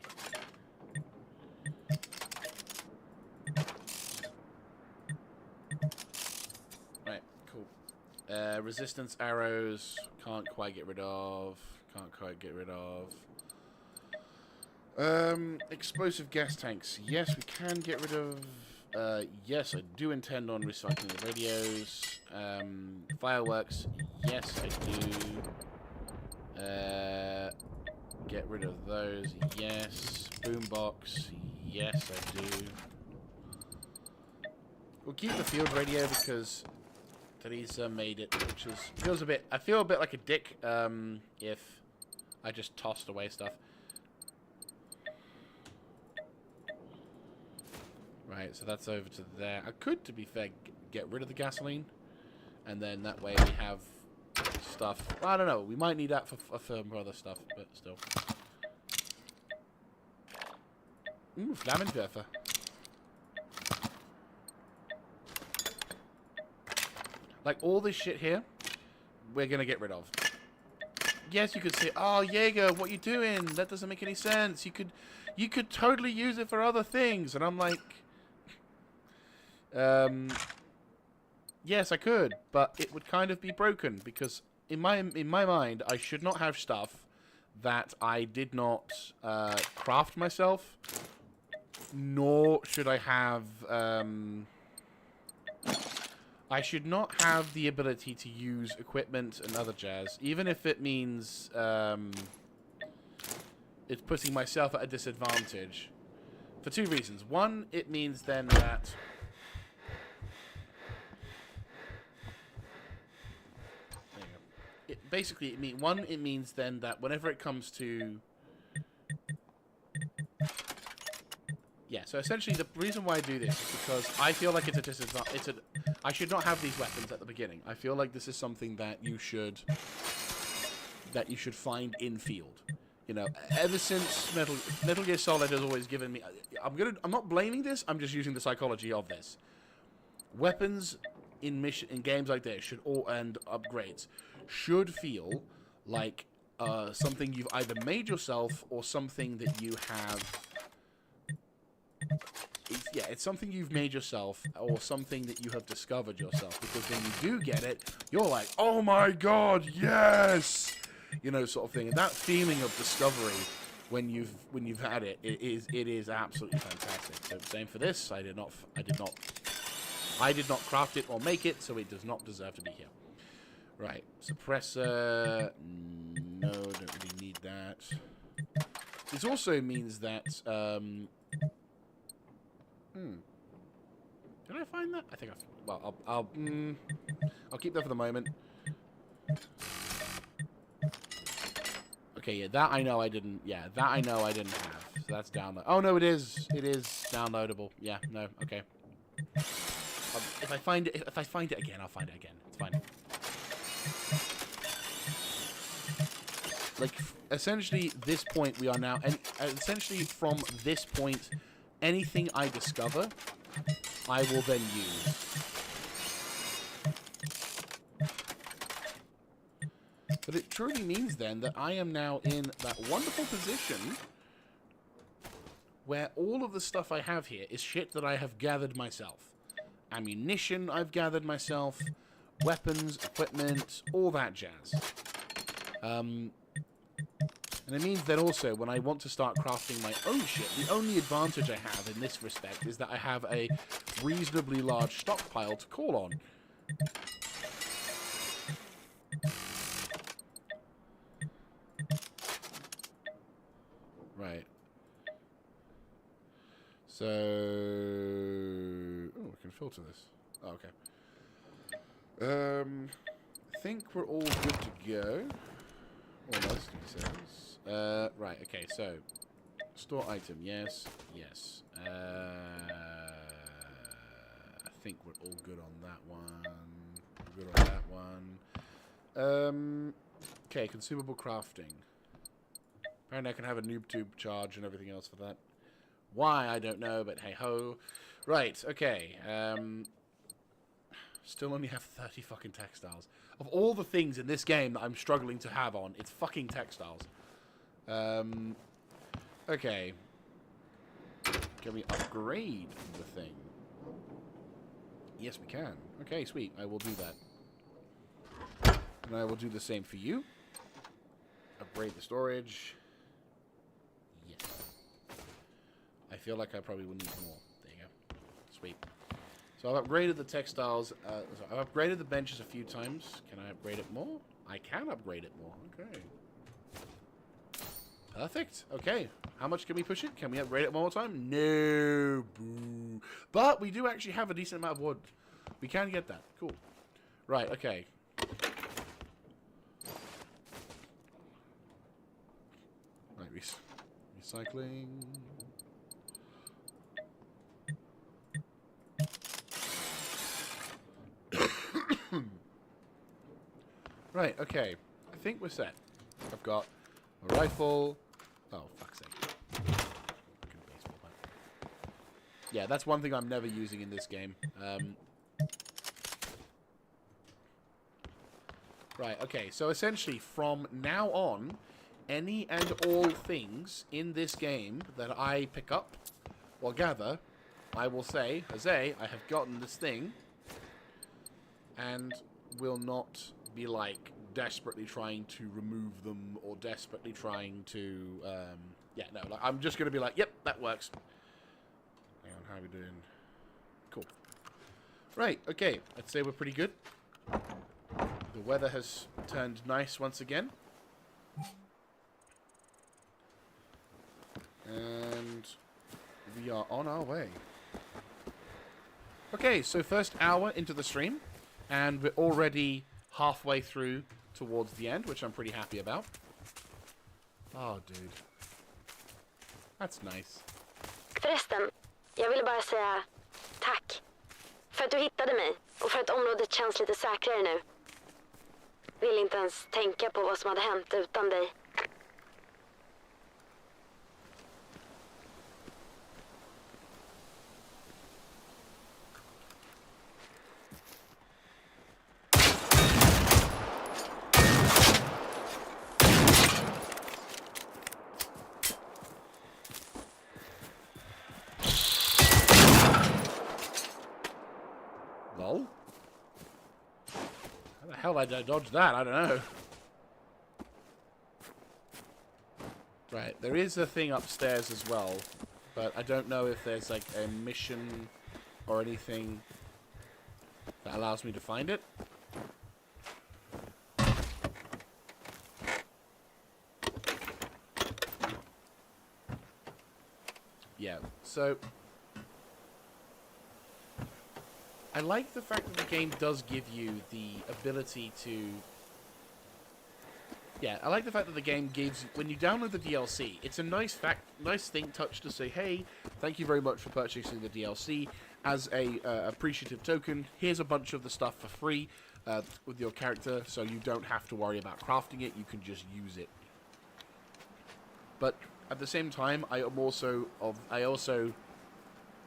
Right, cool. Resistance arrows, can't quite get rid of. Explosive gas tanks, yes, we can get rid of. Yes, I do intend on recycling the radios. Fireworks, yes, I do. Get rid of those, yes. Boombox, yes, I do. We'll keep the field radio because Teresa made it, which feels a bit. I feel a bit like a dick if I just tossed away stuff. Right, so that's over to there. I could, to be fair, get rid of the gasoline, and then that way we have stuff. Well, I don't know. We might need that for other stuff, but still. Ooh, Flammenwerfer. Like all this shit here, we're gonna get rid of. yes, you could say, "Oh, Jaeger, what you doing? That doesn't make any sense. You could totally use it for other things." And I'm like, yes, I could, but it would kind of be broken because in my mind, I should not have stuff that I did not craft myself, nor should I have. I should not have the ability to use equipment and other jazz, even if it means it's putting myself at a disadvantage. For two reasons. One, it means then that it means then that whenever it comes to so essentially the reason why I do this is because I feel like it's a disadvantage. I should not have these weapons at the beginning. I feel like this is something that you should find in field. You know, ever since Metal Gear Solid has always given me. I'm not blaming this. I'm just using the psychology of this. Weapons in games like this and upgrades should feel like something you've either made yourself or something that you have. It's something you've made yourself or something that you have discovered yourself. Because when you do get it, you're like, "Oh my god, yes!" You know, sort of thing. And that feeling of discovery when you've had it, it is absolutely fantastic. So same for this. I did not craft it or make it, so it does not deserve to be here. Right, suppressor. No, don't really need that. This also means that. Did I find that? I think I'll keep that for the moment. Okay, yeah, that I know I didn't. Yeah, that I know I didn't have. So that's download. Oh no, it is. It is downloadable. Yeah, no, okay. If I find it again, I'll find it again. It's fine. Like, essentially, this point we are now, and essentially from this point, anything I discover, I will then use. But it truly means then that I am now in that wonderful position where all of the stuff I have here is shit that I have gathered myself. Ammunition I've gathered myself, weapons, equipment, all that jazz. And it means that also, when I want to start crafting my own shit, the only advantage I have in this respect is that I have a reasonably large stockpile to call on. Right. So... Oh, we can filter this. Oh, okay. I think we're all good to go. Almost, he says. Right, okay, so store item, yes, yes. I think we're all good on that one. We're good on that one. Okay, consumable crafting. Apparently I can have a noob tube charge and everything else for that. Why, I don't know, but hey ho. Right, okay. Still only have 30 fucking textiles. Of all the things in this game that I'm struggling to have on, it's fucking textiles. Okay. Can we upgrade the thing? Yes, we can. Okay, sweet. I will do that. And I will do the same for you. Upgrade the storage. Yes. I feel like I probably will need more. There you go. Sweet. So I've upgraded the textiles. I've upgraded the benches a few times. Can I upgrade it more? I can upgrade it more. Okay. Perfect. Okay. How much can we push it? Can we upgrade it one more time? No. Boo. But we do actually have a decent amount of wood. We can get that. Cool. Right. Okay. Right. Recycling. Right, okay. I think we're set. I've got a rifle. Oh, fuck's sake. Fucking baseball bat. Yeah, that's one thing I'm never using in this game. Right, okay. So essentially, from now on, any and all things in this game that I pick up or gather, I will say, Jose, I have gotten this thing, and will not be, like, desperately trying to remove them or desperately trying to, yeah, no, like, I'm just going to be like, yep, that works. Hang on, how are we doing? Cool. Right, okay, I'd say we're pretty good. The weather has turned nice once again. And we are on our way. Okay, so first hour into the stream, and we're already halfway through towards the end, which I'm pretty happy about. Oh, dude. That's nice. Förresten, jag ville bara säga tack. För att du hittade mig och för att området känns lite säkrare nu. Vill inte ens tänka på vad som hade hänt utan dig. Lol. How the hell did I dodge that? I don't know. Right, there is a thing upstairs as well, but I don't know if there's like a mission or anything that allows me to find it. Yeah, so I like the fact that the game does give you the ability to... Yeah, I like the fact that the game gives... When you download the DLC, it's a nice touch to say, hey, thank you very much for purchasing the DLC. As a appreciative token, here's a bunch of the stuff for free with your character, so you don't have to worry about crafting it, you can just use it. But at the same time,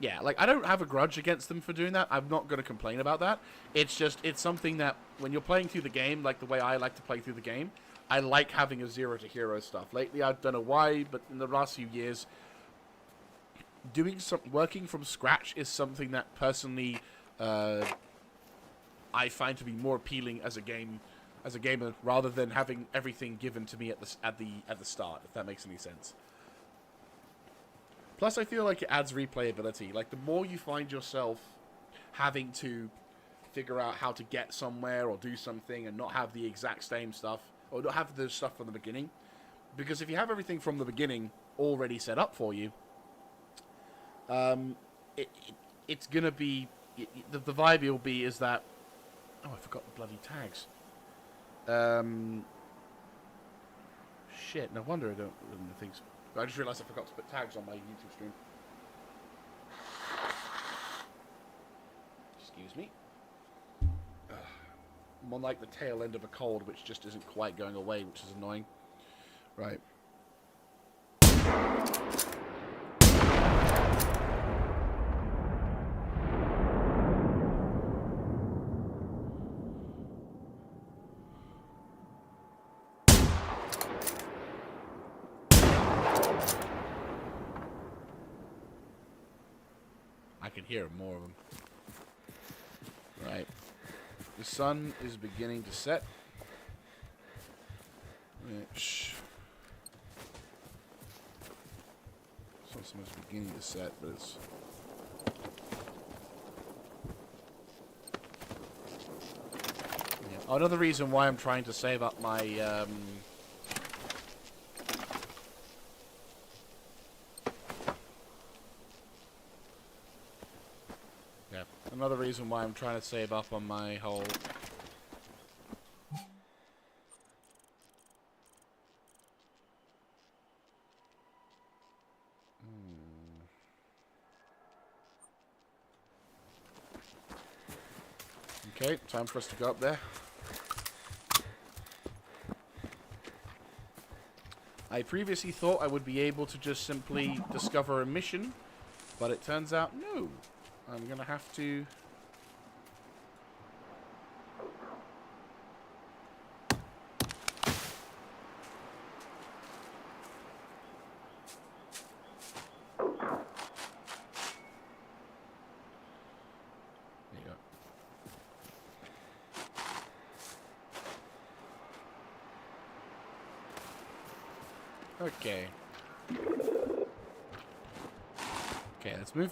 yeah, like, I don't have a grudge against them for doing that. I'm not going to complain about that. It's just, it's something that, when you're playing through the game, like the way I like to play through the game, I like having a zero-to-hero stuff. Lately, I don't know why, but in the last few years, working from scratch is something that, personally, I find to be more appealing as a gamer, rather than having everything given to me at the start, if that makes any sense. Plus, I feel like it adds replayability. Like, the more you find yourself having to figure out how to get somewhere or do something and not have the exact same stuff, or not have the stuff from the beginning. Because if you have everything from the beginning already set up for you, it's going to be... The vibe you'll be is that... Oh, I forgot the bloody tags. Shit, no wonder I don't... Things. I just realised I forgot to put tags on my YouTube stream. Excuse me. I'm on like the tail end of a cold, which just isn't quite going away, which is annoying. Right. I can hear more of them. Right. The sun is beginning to set. Which... It's not so much beginning to set, but it's... Yeah. Oh, another reason why I'm trying to save up my... Another reason why I'm trying to save up on my whole... Okay, time for us to go up there. I previously thought I would be able to just simply discover a mission, but it turns out no. I'm going to have to... Okay. Okay, let's move.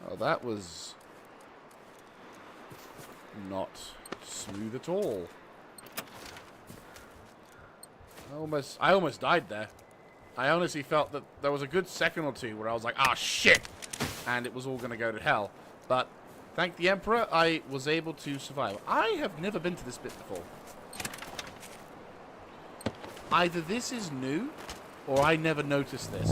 Oh, that was not smooth at all. I almost died there. I honestly felt that there was a good second or two where I was like, ah, shit! And it was all going to go to hell. But thank the Emperor, I was able to survive. I have never been to this bit before. Either this is new, or I never noticed this.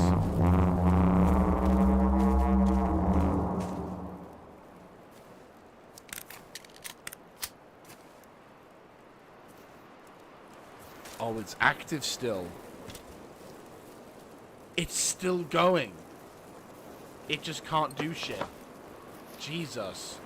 Oh, it's active still. It's still going. It just can't do shit. Jesus.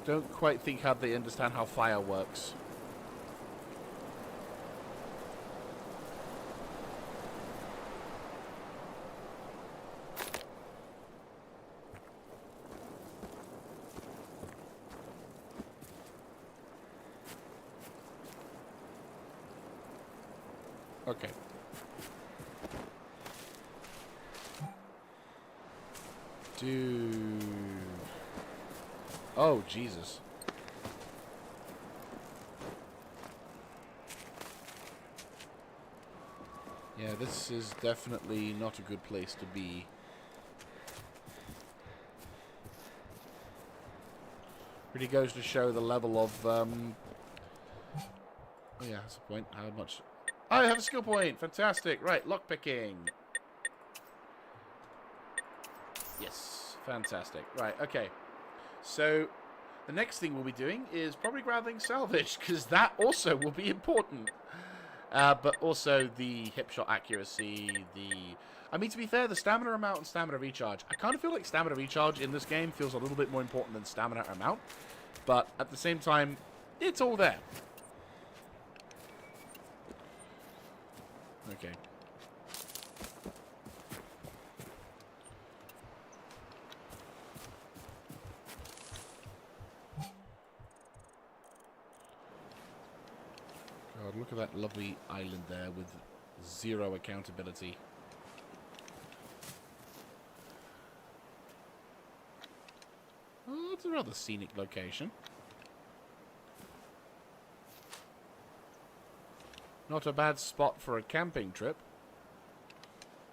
Don't quite think how they understand how fire works. Okay. Dude. Oh, Jesus. Yeah, this is definitely not a good place to be. Really goes to show the level of, oh yeah, that's a point. How much... I have a skill point! Fantastic! Right, lockpicking. Yes, fantastic. Right, okay. So, the next thing we'll be doing is probably grabbing salvage, because that also will be important. But also the hip shot accuracy, I mean, to be fair, the stamina amount and stamina recharge. I kind of feel like stamina recharge in this game feels a little bit more important than stamina amount. But at the same time, it's all there. Okay. God, look at that lovely island there with zero accountability. Oh, it's a rather scenic location. Not a bad spot for a camping trip.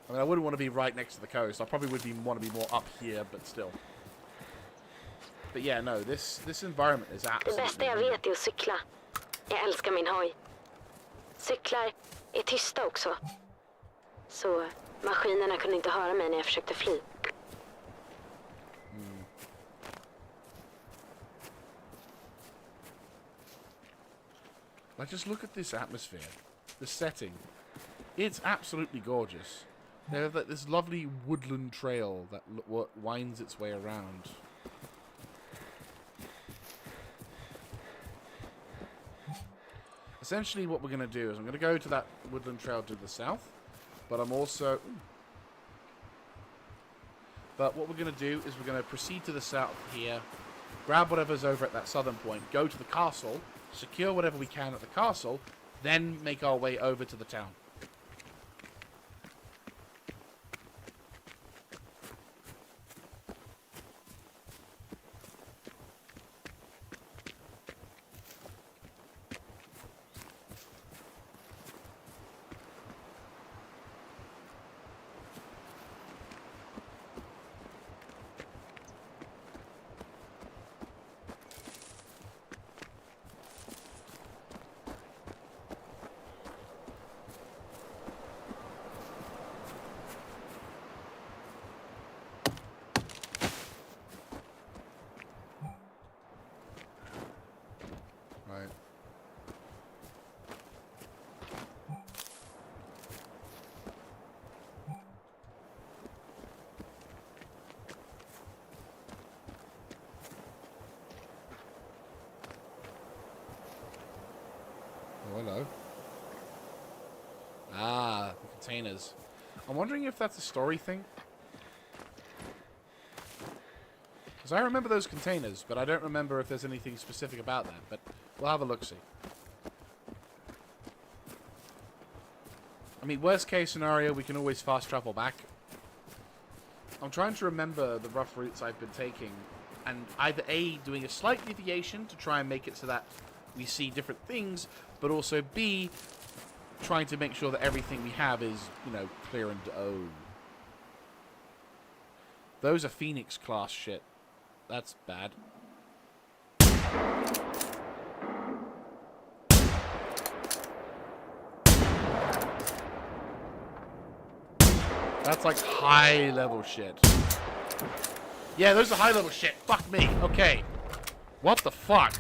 I mean, I wouldn't want to be right next to the coast. I probably would want to be more up here, but still. But yeah, no, this environment is absolutely... Det bästa jag vet är att cykla. Jag älskar min hoj. Cyklar är tysta också. Så maskinerna kunde inte höra mig när jag försökte fly. Like, just look at this atmosphere. The setting. It's absolutely gorgeous. They have this lovely woodland trail that winds its way around. Essentially what we're going to do is I'm going to go to that woodland trail to the south. But I'm also... But what we're going to do is we're going to proceed to the south here. Grab whatever's over at that southern point. Go to the castle. Secure whatever we can at the castle. Then make our way over to the town. Right. Oh, hello. Ah, the containers. I'm wondering if that's a story thing. Because I remember those containers, but I don't remember if there's anything specific about that. But we'll have a look-see. I mean, worst case scenario, we can always fast travel back. I'm trying to remember the rough routes I've been taking. And either A, doing a slight deviation to try and make it so that we see different things, but also B, trying to make sure that everything we have is, you know, clear and... Oh. Those are Phoenix class shit. That's bad. That's like high level shit. Yeah, those are high level shit. Fuck me. Okay. What the fuck?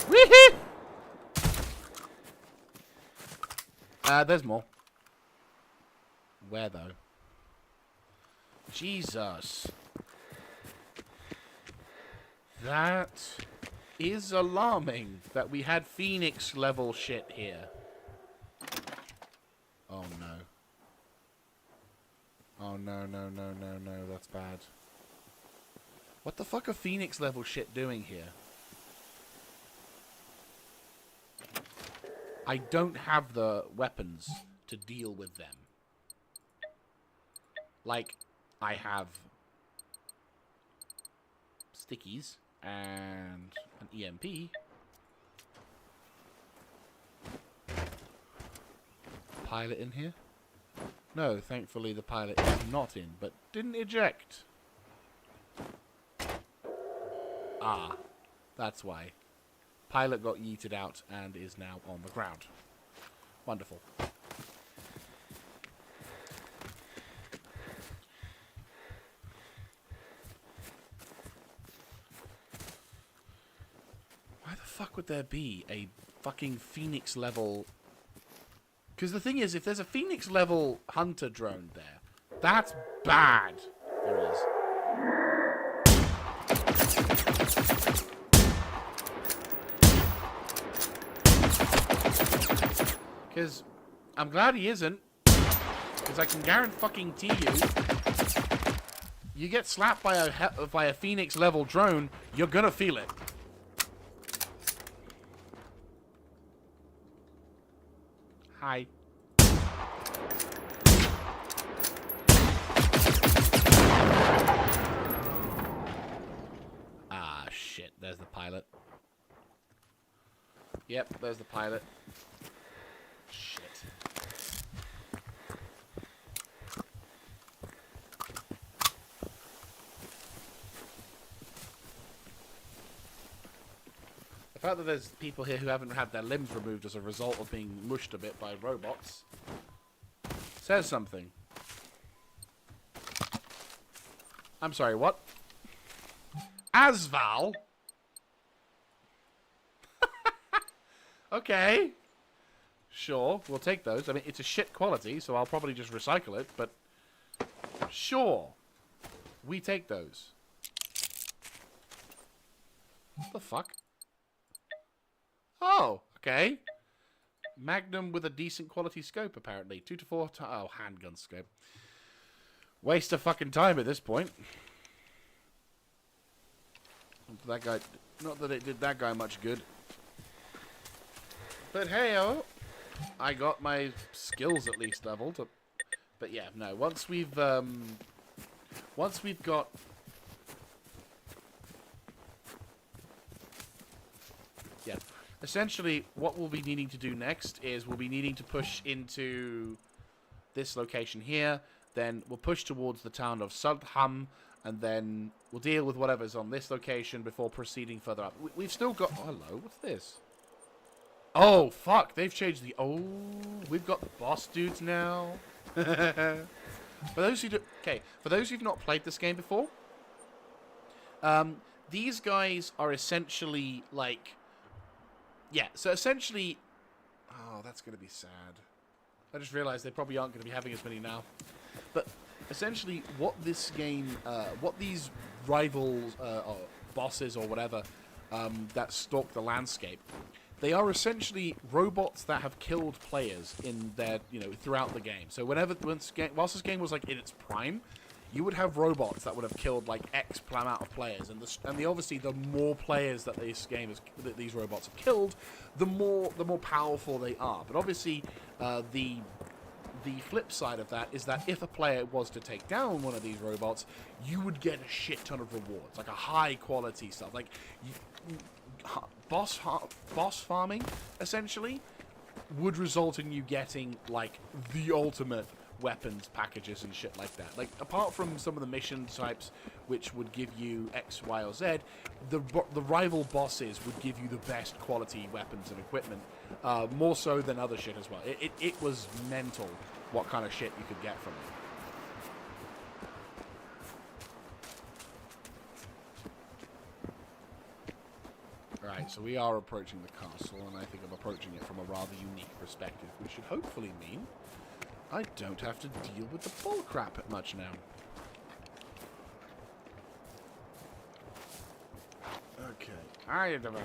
Wee-hee! There's more. Where though? Jesus. That is alarming that we had Phoenix level shit here. Oh no. Oh no, no, no, no, no, that's bad. What the fuck are Phoenix level shit doing here? I don't have the weapons to deal with them. Like, I have stickies and an EMP. Pilot in here? No, thankfully the pilot is not in, but didn't eject. Ah, that's why. Pilot got yeeted out and is now on the ground. Wonderful. Why the fuck would there be a fucking Phoenix level... Because the thing is, if there's a Phoenix level hunter drone there, that's bad. There is. Because I'm glad he isn't. Because I can guarantee you get slapped by a Phoenix level drone, you're gonna feel it. Hi. Ah, shit. There's the pilot. Yep, there's the pilot. Shit. The fact that there's people here who haven't had their limbs removed as a result of being mushed a bit by robots says something. I'm sorry, what? Asval? Okay. Sure, we'll take those. I mean, it's a shit quality, so I'll probably just recycle it, but... Sure. We take those. What the fuck? Oh, okay. Magnum with a decent quality scope, apparently. 2 to 4 oh, handgun scope. Waste of fucking time at this point. That guy... Not that it did that guy much good. But hey, oh, I got my skills at least leveled. But yeah, no. Once we've got... Yeah. Essentially, what we'll be needing to do next is we'll be needing to push into this location here. Then we'll push towards the town of Sudham, and then we'll deal with whatever's on this location before proceeding further up. We've still got... Oh, hello, what's this? Oh, fuck, they've changed the... Oh, we've got the boss dudes now. For those who do... Okay, for those who've not played this game before, these guys are essentially, like... Yeah, so essentially... Oh, that's going to be sad. I just realized they probably aren't going to be having as many now. But essentially, what this game... what these rivals, or bosses or whatever, that stalk the landscape... They are essentially robots that have killed players in their, throughout the game. So whilst this game was like in its prime, you would have robots that would have killed like X amount of players, and obviously the more players that that these robots have killed, the more powerful they are. But obviously, the flip side of that is that if a player was to take down one of these robots, you would get a shit ton of rewards, like a high quality stuff, like. Boss farming, essentially, would result in you getting, like, the ultimate weapons packages and shit like that. Like, apart from some of the mission types, which would give you X, Y, or Z, the rival bosses would give you the best quality weapons and equipment, more so than other shit as well. It was mental what kind of shit you could get from it. Right, so we are approaching the castle, and I think I'm approaching it from a rather unique perspective, which should hopefully mean I don't have to deal with the bullcrap much now. Okay. How you doing?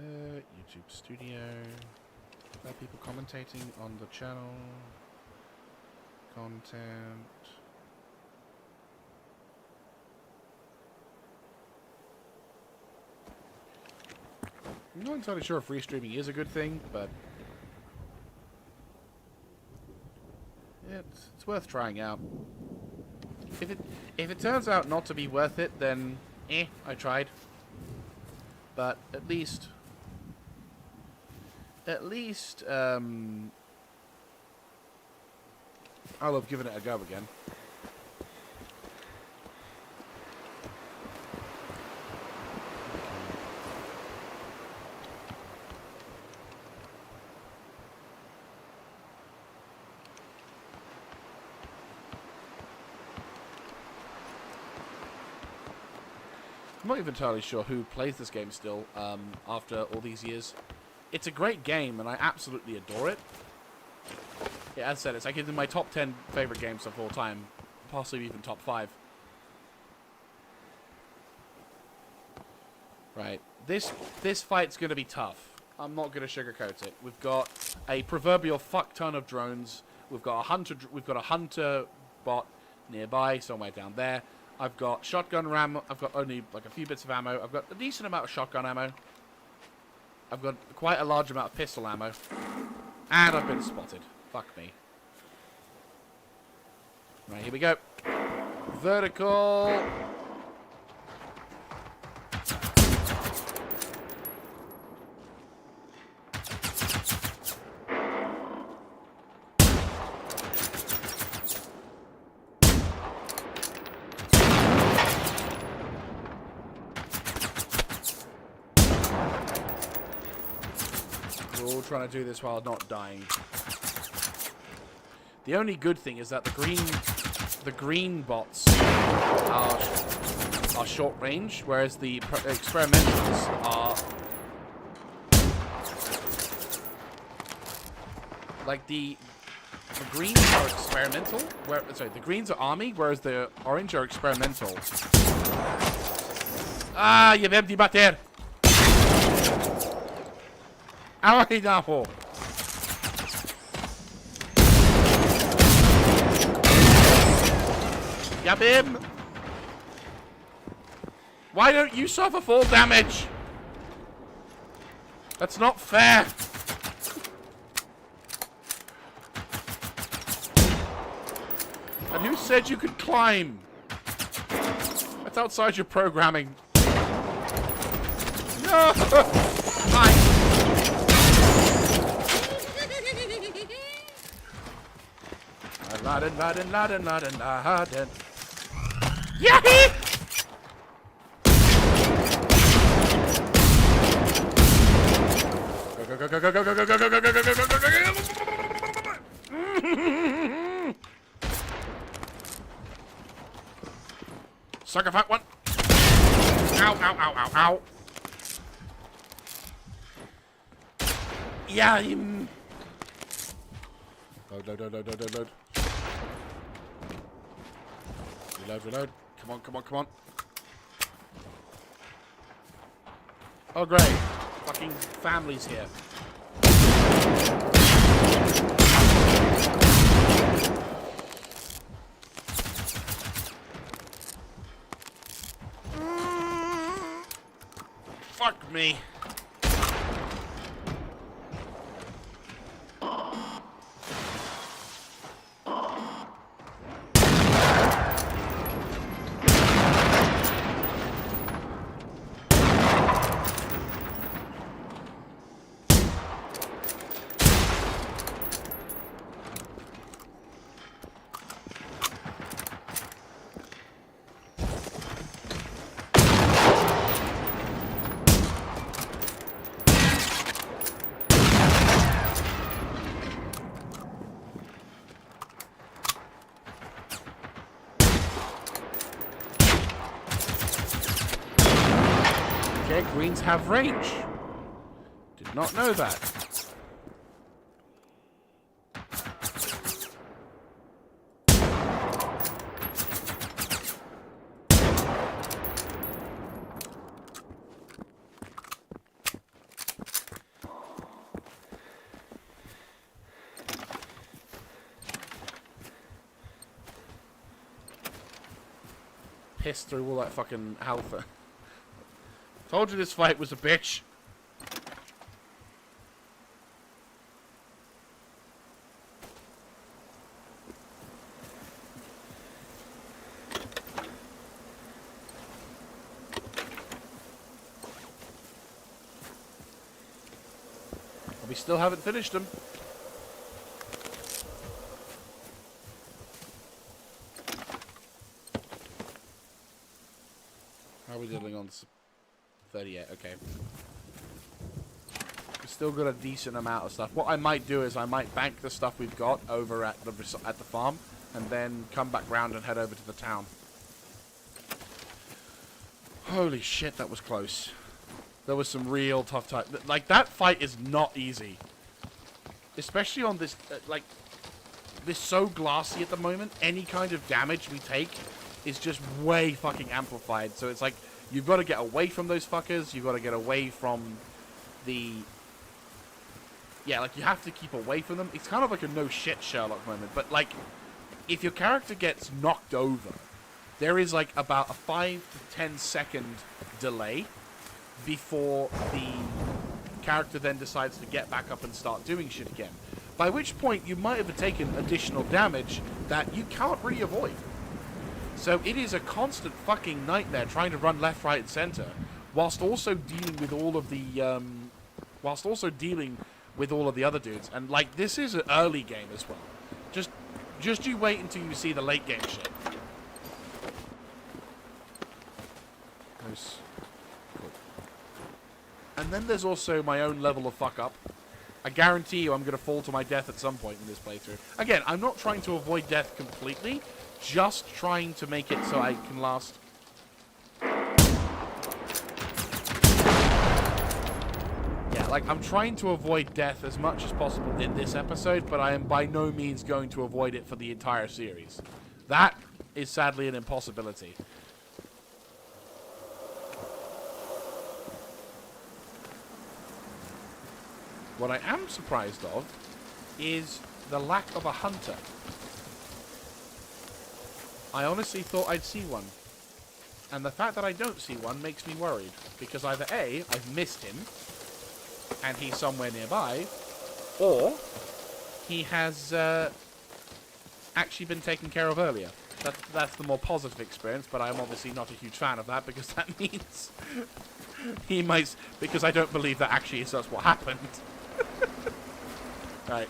YouTube Studio. Are people commentating on the channel? Content. I'm not entirely sure if free streaming is a good thing, but it's worth trying out. If it turns out not to be worth it, then I tried. But at least I'll have given it a go again. I'm not even entirely sure who plays this game still, after all these years. It's a great game, and I absolutely adore it. Yeah, as I said, it's like in my top 10 favorite games of all time, possibly even top 5. Right, this fight's gonna be tough. I'm not gonna sugarcoat it. We've got a proverbial fuck ton of drones. We've got a hunter bot nearby, somewhere down there. I've got shotgun ammo. I've got only like a few bits of ammo. I've got a decent amount of shotgun ammo. I've got quite a large amount of pistol ammo. And I've been spotted. Fuck me. Right, here we go. Vertical. We're all trying to do this while not dying. The only good thing is that the green bots are short range, whereas the experimentals are like the greens are experimental. The greens are army, whereas the orange are experimental. Ah, you empty bater! Ahoj, dávo! Yabim! Why don't you suffer fall damage? That's not fair! And who said you could climb? That's outside your programming. No! Fine. Laden. Yahee! Go. Sucker fat one. Ow. Yeah. Load. Reload. Come on. Oh, great. Fucking family's here. Fuck me. Okay, greens have range. Did not know that. Pissed through all that fucking alpha. Told you this fight was a bitch. We still haven't finished them. How are we dealing on 38? Okay. We've still got a decent amount of stuff. What I might do is I might bank the stuff we've got over at the farm, and then come back round and head over to the town. Holy shit, that was close. There was some real tough time. Like, that fight is not easy. Especially on this, like, this so glassy at the moment. Any kind of damage we take is just way fucking amplified. So it's like, you've got to get away from those fuckers. You've got to get away from the... Yeah, like, you have to keep away from them. It's kind of like a no-shit Sherlock moment. But, like, if your character gets knocked over, there is, like, about a 5 to 10 second delay before the character then decides to get back up and start doing shit again. By which point, you might have taken additional damage that you can't really avoid. So it is a constant fucking nightmare trying to run left, right, and center, whilst also dealing with all of the, other dudes. And like, this is an early game as well. Just you wait until you see the late game shit. Nice. Cool. And then there's also my own level of fuck up, I guarantee you I'm going to fall to my death at some point in this playthrough. Again, I'm not trying to avoid death completely, just trying to make it so I can last. Yeah, like, I'm trying to avoid death as much as possible in this episode, but I am by no means going to avoid it for the entire series. That is sadly an impossibility. What I am surprised of is the lack of a hunter. I honestly thought I'd see one. And the fact that I don't see one makes me worried. Because either A, I've missed him, and he's somewhere nearby, or he has actually been taken care of earlier. That's the more positive experience, but I'm obviously not a huge fan of that, because that means he might... Because I don't believe that actually is that's what happened. Right.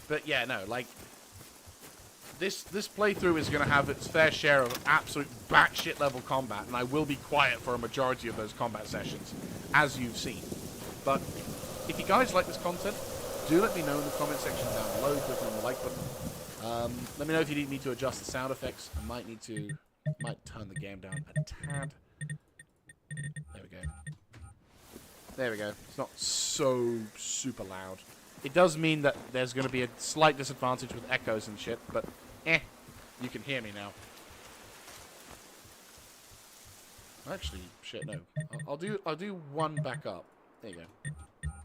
But yeah, no, like... This playthrough is going to have its fair share of absolute batshit level combat, and I will be quiet for a majority of those combat sessions, as you've seen. But if you guys like this content, do let me know in the comment section down below. Click on the like button. Let me know if you need me to adjust the sound effects. I might need to, might turn the game down a tad. There we go. There we go. It's not so super loud. It does mean that there's going to be a slight disadvantage with echoes and shit, but you can hear me now. Actually, shit, no. I'll do one back up. There you go.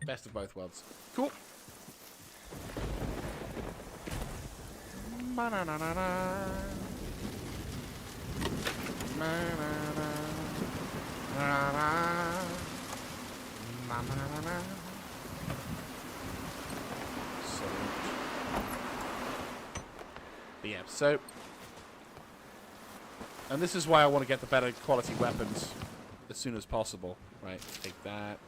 Best of both worlds. Cool. But yeah, so... And this is why I want to get the better quality weapons as soon as possible. Right, take that.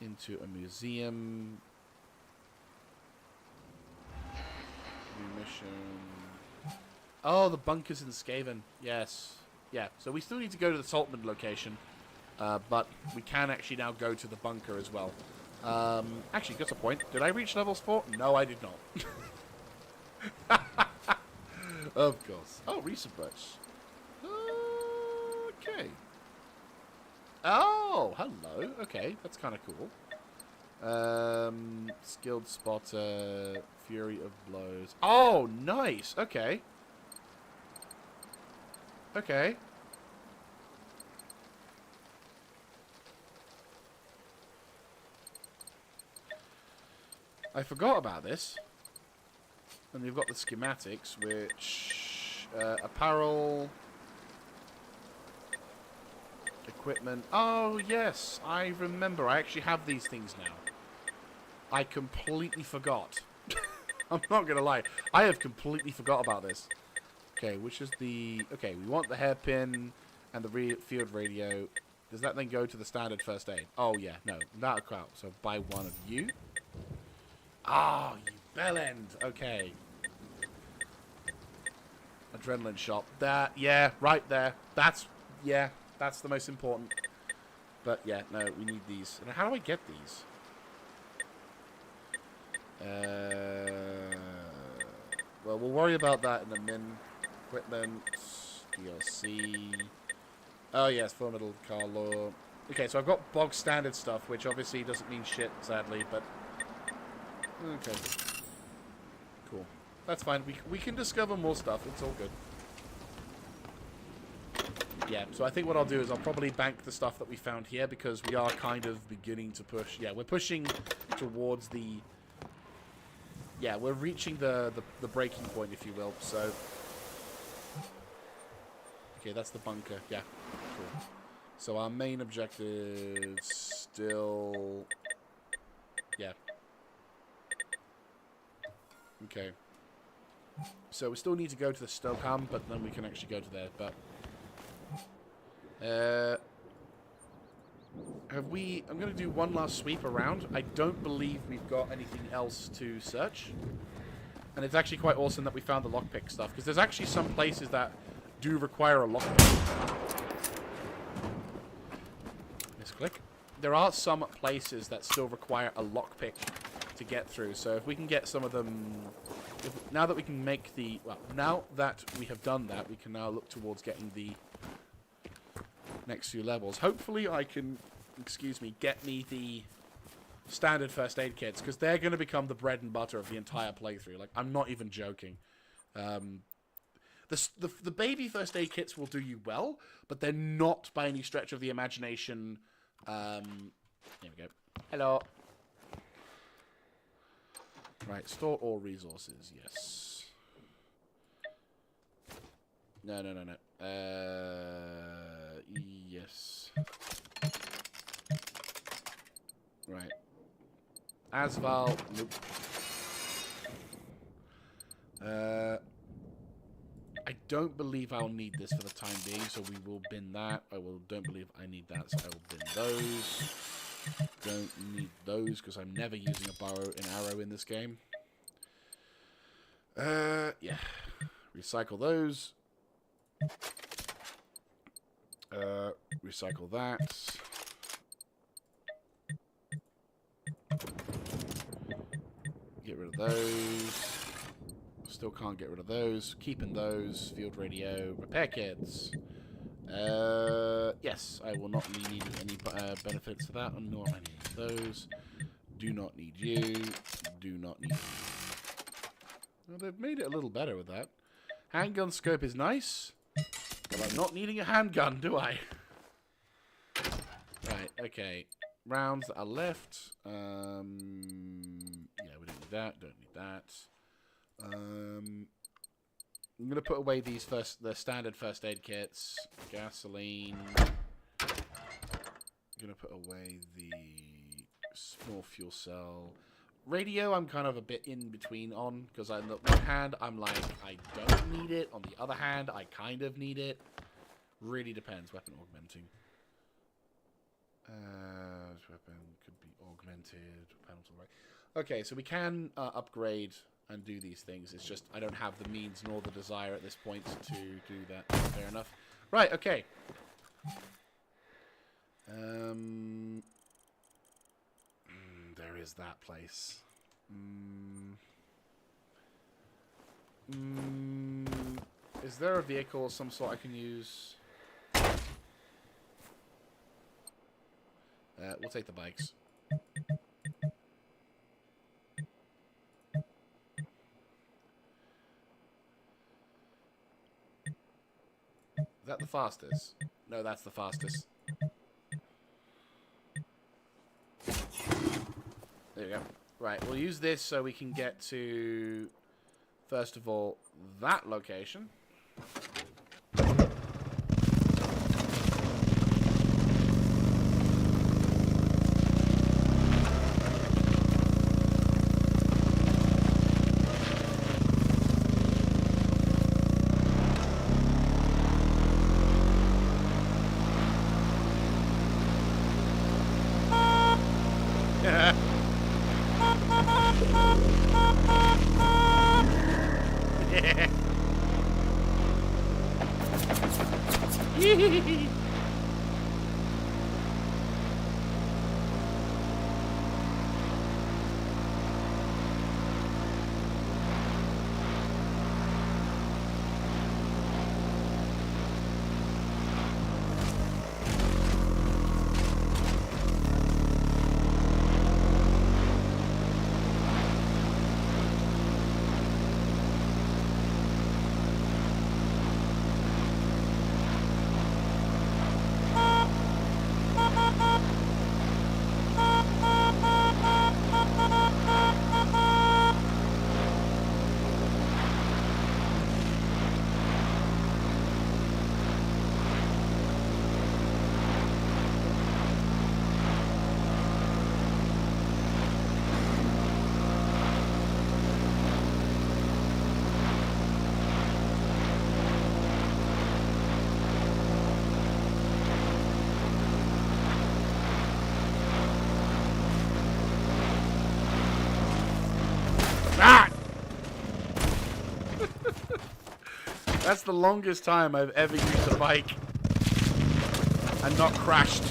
Into a museum. New mission. Oh, the bunkers in Skaven. Yes. Yeah, so we still need to go to the Saltman location. But we can actually now go to the bunker as well. Actually, that's a point. Did I reach level 4? No, I did not. Of course. Oh, recent books. Okay. Oh, hello. Okay, that's kind of cool. Skilled spotter, fury of blows. Oh, nice. Okay. Okay. I forgot about this. And we've got the schematics, which... apparel... Equipment... Oh, yes! I remember. I actually have these things now. I completely forgot. I'm not going to lie. I have completely forgot about this. Okay, which is the... Okay, we want the hairpin and the field radio. Does that then go to the standard first aid? Oh, yeah. No, that'll count. So buy one of you. Ah, you bellend. Okay. Adrenaline shot. That, yeah, right there. That's, yeah, that's the most important. But, yeah, no, we need these. And how do I get these? Well, we'll worry about that in a min. Equipment, DLC. Oh, yes, full metal car law. Okay, so I've got bog standard stuff, which obviously doesn't mean shit, sadly, but... Okay. Cool. That's fine. We can discover more stuff. It's all good. Yeah, so I think what I'll do is I'll probably bank the stuff that we found here because we are kind of beginning to push. Yeah, we're pushing towards the... Yeah, we're reaching the breaking point, if you will, so... Okay, that's the bunker. Yeah, cool. So our main objective still... Yeah. Okay. So we still need to go to the Stokeham, but then we can actually go to there, but... Have we... I'm going to do one last sweep around. I don't believe we've got anything else to search. And it's actually quite awesome that we found the lockpick stuff, because there's actually some places that do require a lockpick. click. There are some places that still require a lockpick to get through. So if we can get some of them... now that we can make the... well, now that we have done that, we can now look towards getting the next few levels. Hopefully I can, excuse me, get me the standard first aid kits, because they're going to become the bread and butter of the entire playthrough. Like, I'm not even joking. The baby first aid kits will do you well, but they're not by any stretch of the imagination... here we go. Hello. Right, store all resources, yes. No. Yes. Right. Asval, nope. I don't believe I'll need this for the time being, so we will bin that. Don't believe I need that, so I will bin those. Don't need those, because I'm never using an arrow in this game. Yeah. Recycle those. Recycle that. Get rid of those. Still can't get rid of those. Keeping those. Field radio. Repair kits. Yes, I will not be needing any benefits of that, nor am I needing those. Do not need you. Do not need you. Well, they've made it a little better with that. Handgun scope is nice, but I'm not needing a handgun, do I? Right, okay. Rounds that are left. Yeah, we don't need that. Don't need that. I'm gonna put away the standard first aid kits. Gasoline. I'm gonna put away the small fuel cell. Radio, I'm kind of a bit in between on, because on the one hand, I'm like, I don't need it. On the other hand, I kind of need it. Really depends. Weapon augmenting. Weapon could be augmented. Panel to the right. Okay, so we can upgrade and do these things. It's just I don't have the means nor the desire at this point to do that. Fair enough. Right, okay. There is that place. Is there a vehicle of some sort I can use? We'll take the bikes. Is that the fastest? No, that's the fastest. There you go. Right, we'll use this so we can get to, first of all, that location. That's the longest time I've ever used a bike and not crashed.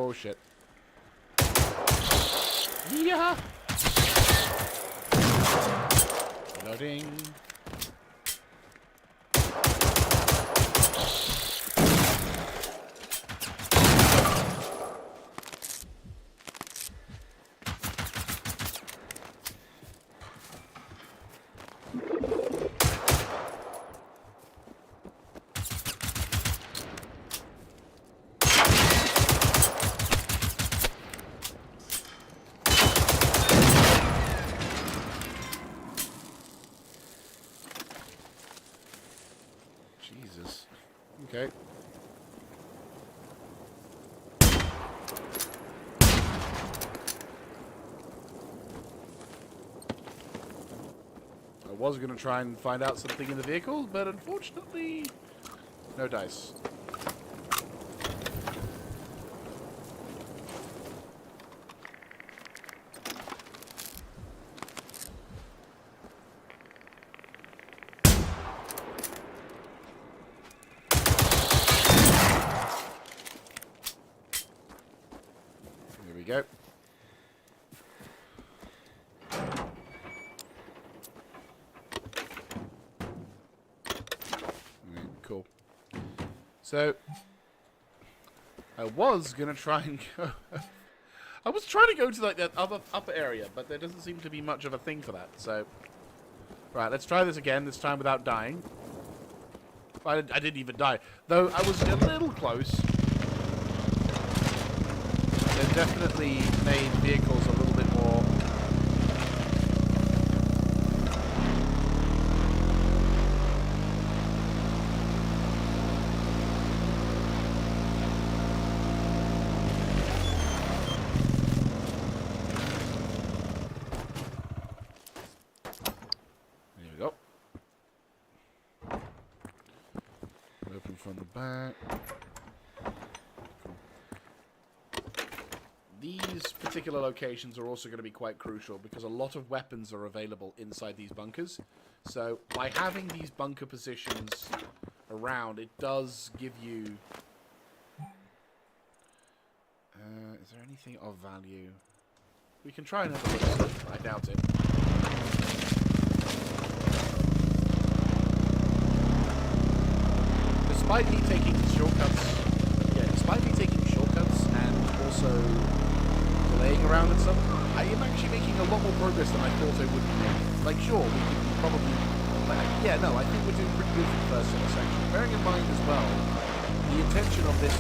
Oh, shit. Yeah. Loading. Jesus. Okay. I was going to try and find out something in the vehicle, but unfortunately, no dice. Here we go. Cool. So, I was gonna try and go. I was trying to go to like that other upper area, but there doesn't seem to be much of a thing for that. So, right, let's try this again. This time without dying. I didn't even die, though. I was a little close. They've definitely made vehicles a little bit more. There we go. Open from the back. These particular locations are also going to be quite crucial because a lot of weapons are available inside these bunkers. So by having these bunker positions around, it does give you... is there anything of value? We can try and have a look. I doubt it. Despite me taking shortcuts... Yeah, despite me taking shortcuts and also laying around and stuff, I am actually making a lot more progress than I thought I would be making. Like, sure, we could probably... Like, yeah, no, I think we're doing pretty good for the first sort of section. Bearing in mind as well, the intention of this...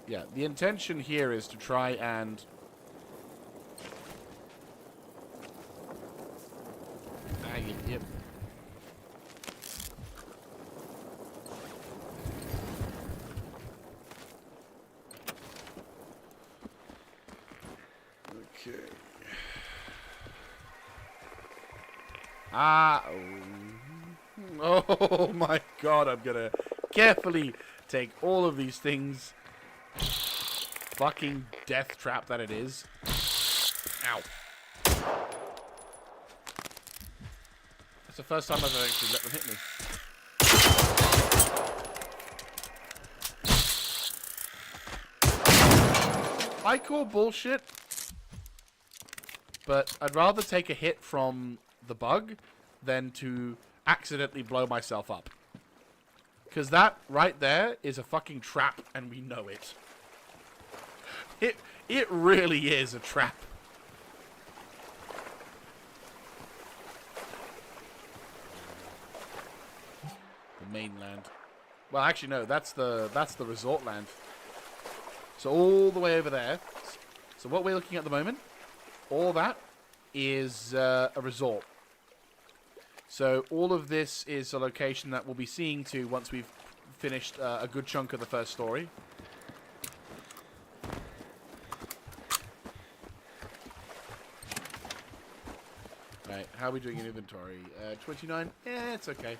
Yeah, the intention here is to try and... Yep. Okay. Oh my god, I'm gonna carefully take all of these things. Fucking death trap that it is. Ow. It's the first time I've actually let them hit me. I call bullshit, but I'd rather take a hit from the bug than to accidentally blow myself up. Because that right there is a fucking trap, and we know it. It really is a trap. The mainland. Well, actually, no. That's the resort land. So all the way over there. So what we're looking at the moment, all that is a resort. So all of this is a location that we'll be seeing to once we've finished a good chunk of the first story. Right, how are we doing in inventory? 29? Yeah, it's okay.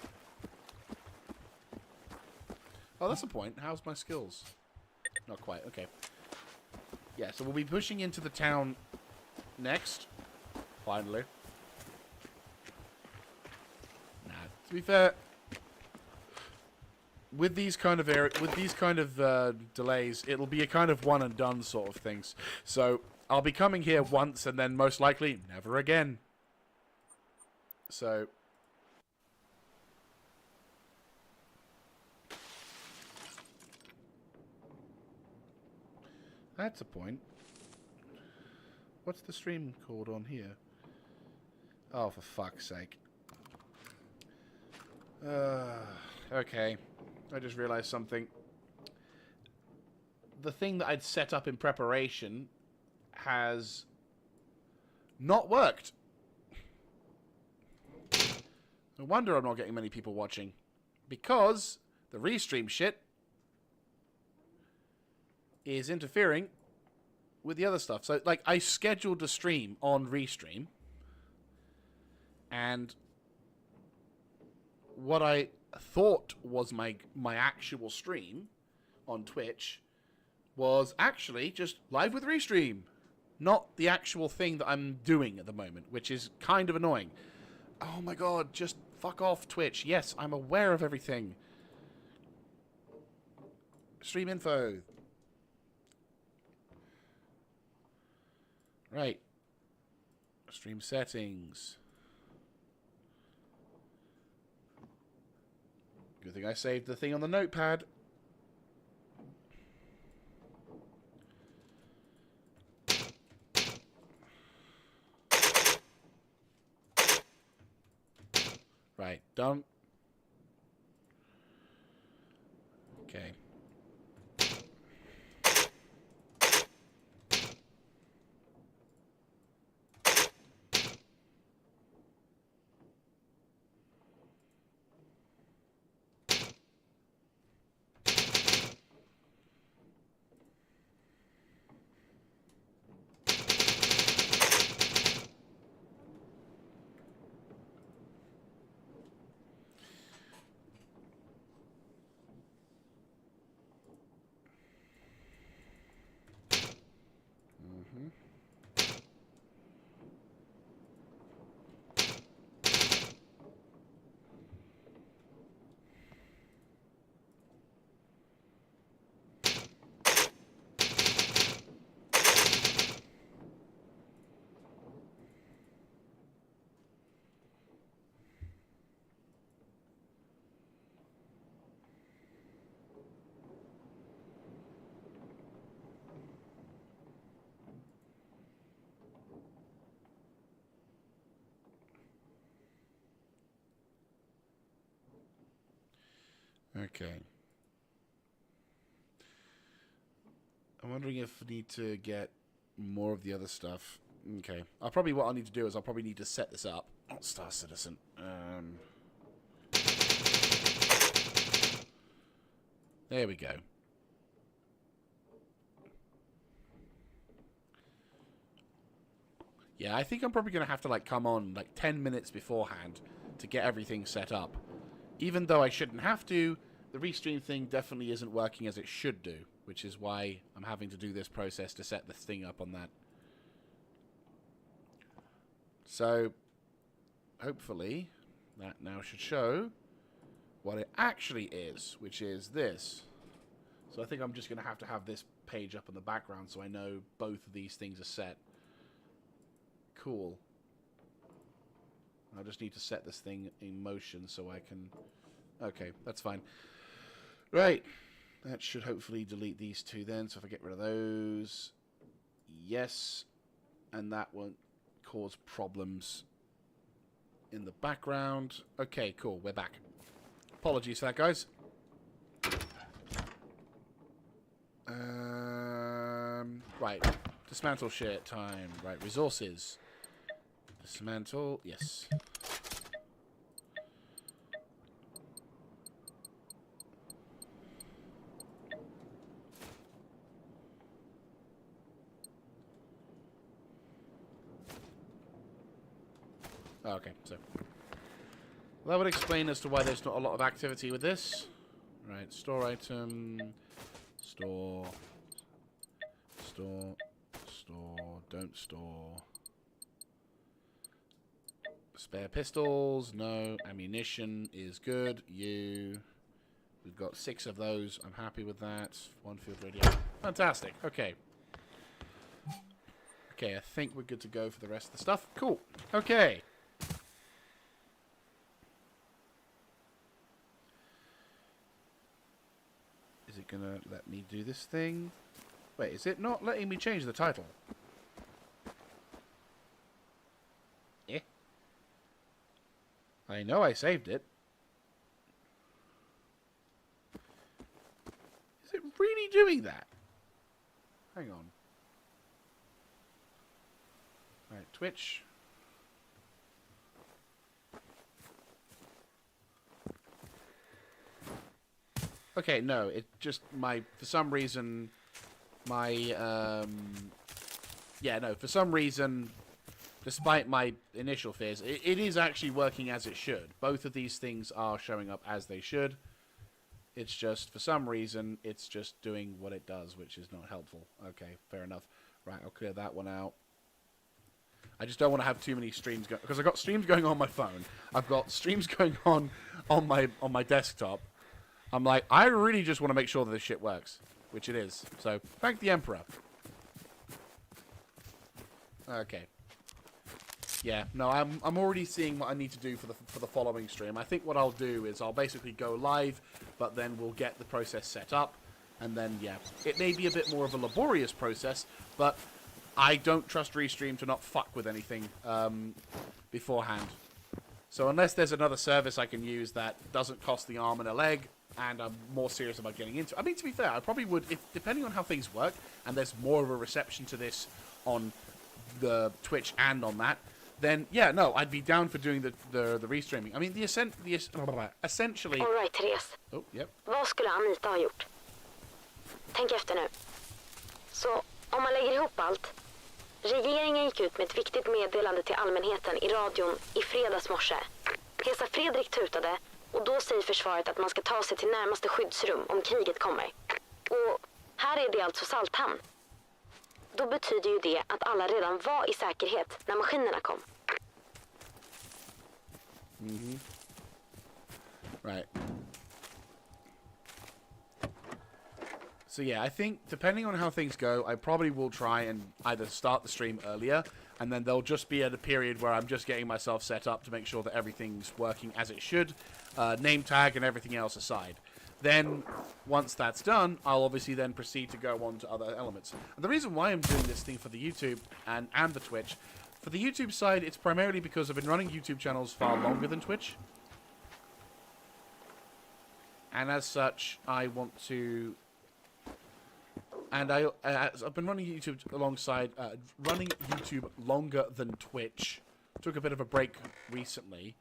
Oh, that's the point. How's my skills? Not quite, okay. Yeah, so we'll be pushing into the town next. Finally. Nah, to be fair, with these kind of delays, it'll be a kind of one and done sort of things. So I'll be coming here once and then most likely never again. So that's a point. What's the stream called on here? Oh, for fuck's sake. Okay. I just realized something. The thing that I'd set up in preparation has not worked. No wonder I'm not getting many people watching. Because the restream shit is interfering with the other stuff. So, like, I scheduled a stream on Restream, and what I thought was my actual stream on Twitch was actually just live with Restream, not the actual thing that I'm doing at the moment, which is kind of annoying. Oh my god, just fuck off, Twitch. Yes, I'm aware of everything. Stream info. Right. Stream settings. Good thing I saved the thing on the notepad. Right, done. Okay. Okay. I'm wondering if I need to get more of the other stuff. Okay. What I'll need to do is I'll probably need to set this up. Not Star Citizen. There we go. Yeah, I think I'm probably going to have to, like, come on, like, 10 minutes beforehand to get everything set up. Even though I shouldn't have to, the restream thing definitely isn't working as it should do, which is why I'm having to do this process to set this thing up on that. So, hopefully, that now should show what it actually is, which is this. So I think I'm just going to have this page up in the background so I know both of these things are set. Cool. I just need to set this thing in motion so I can... Okay, that's fine. Right. That should hopefully delete these two then. So if I get rid of those... Yes. And that won't cause problems in the background. Okay, cool. We're back. Apologies for that, guys. Right. Dismantle share time. Right, resources. Dismantle. Yes. Oh, okay, so well, that would explain as to why there's not a lot of activity with this. Right, store item, store, don't store. Spare pistols, no. Ammunition is good. You. We've got 6 of those. I'm happy with that. 1 field radio. Fantastic. Okay. Okay, I think we're good to go for the rest of the stuff. Cool. Okay. Is it gonna let me do this thing? Wait, is it not letting me change the title? Eh? I know I saved it. Is it really doing that? Hang on. Alright, Twitch. Okay, no, it just, for some reason, for some reason, despite my initial fears, it is actually working as it should. Both of these things are showing up as they should. It's just, for some reason, it's just doing what it does, which is not helpful. Okay, fair enough. Right, I'll clear that one out. I just don't want to have too many streams going, because I've got streams going on my phone. I've got streams going on my desktop. I'm like, I really just want to make sure that this shit works, which it is. So, thank the Emperor. Okay. Yeah, no, I'm already seeing what I need to do for the following stream. I think what I'll do is I'll basically go live, but then we'll get the process set up, and then yeah, it may be a bit more of a laborious process, but I don't trust Restream to not fuck with anything beforehand. So unless there's another service I can use that doesn't cost the arm and a leg, and I'm more serious about getting into it. I mean, to be fair, I probably would, if depending on how things work, and there's more of a reception to this on the Twitch and on that, then yeah, no, I'd be down for doing the restreaming. I mean, essentially... All right, Therese. Oh, yep. Vad skulle Anita ha gjort? Tänk efter nu. Så, om man lägger ihop allt. Regeringen gick ut med ett viktigt meddelande till allmänheten i radion i fredags morse. Kejsar Fredrik tutade, och då säger försvaret att man ska ta sig till närmaste skyddsrum om kriget kommer. Och här är det alltså Salthamn. Då betyder ju det att alla redan var i säkerhet när maskinerna kom. Mm-hmm. Right. So yeah, I think depending on how things go, I probably will try and either start the stream earlier, and then there'll just be at a period where I'm just getting myself set up to make sure that everything's working as it should, name tag and everything else aside. Then, once that's done, I'll obviously then proceed to go on to other elements. And the reason why I'm doing this thing for the YouTube and the Twitch, for the YouTube side, it's primarily because I've been running YouTube channels far longer than Twitch. And as such, I want to... And I've been running YouTube alongside... running YouTube longer than Twitch. Took a bit of a break recently.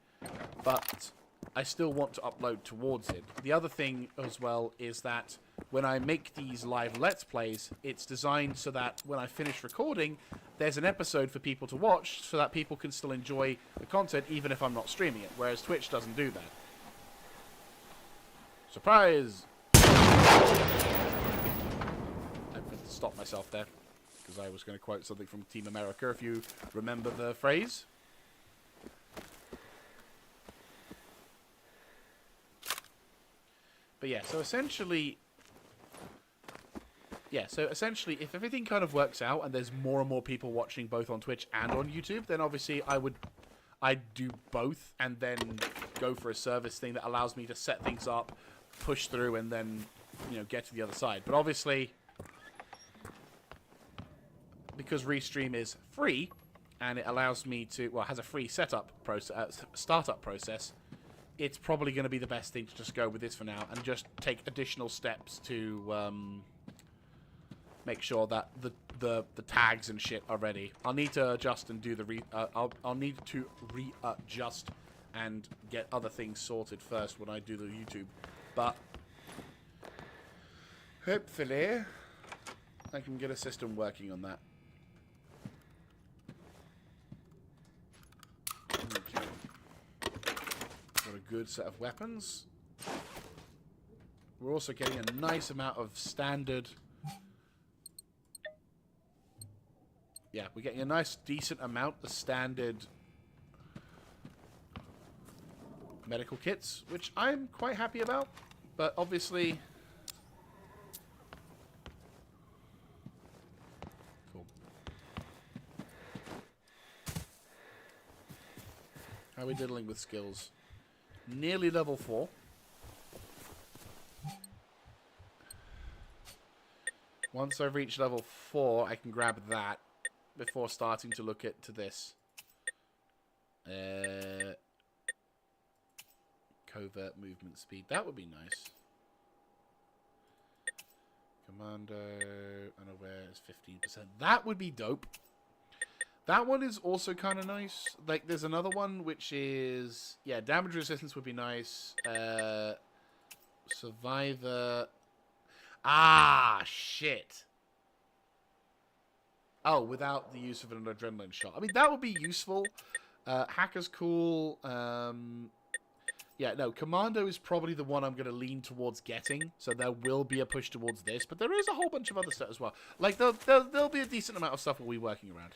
But I still want to upload towards it. The other thing as well is that when I make these live Let's Plays, it's designed so that when I finish recording, there's an episode for people to watch so that people can still enjoy the content even if I'm not streaming it, whereas Twitch doesn't do that. Surprise! I had to stop myself there, because I was going to quote something from Team America, if you remember the phrase. But yeah, so essentially, if everything kind of works out and there's more and more people watching both on Twitch and on YouTube, then obviously I'd do both and then go for a service thing that allows me to set things up, push through, and then, you know, get to the other side. But obviously, because Restream is free and it allows me to, well, it has a free setup process, startup process, it's probably going to be the best thing to just go with this for now and just take additional steps to make sure that the tags and shit are ready. I'll need to adjust and do the I'll need to readjust and get other things sorted first when I do the YouTube. But hopefully I can get a system working on that. Okay. Got a good set of weapons. We're also getting a nice amount of standard... Yeah, we're getting a nice, decent amount of standard medical kits, which I'm quite happy about. But obviously... Cool. How are we diddling with skills? Nearly level 4. Once I've reached level 4, I can grab that before starting to look at this. Covert movement speed. That would be nice. Commando, unaware is 15%. That would be dope. That one is also kind of nice. Like, there's another one which is... Yeah, damage resistance would be nice. Survivor... Ah, shit. Oh, without the use of an adrenaline shot. I mean, that would be useful. Hacker's cool. Yeah, no, Commando is probably the one I'm going to lean towards getting. So there will be a push towards this. But there is a whole bunch of other stuff as well. Like, there'll be a decent amount of stuff we'll be working around.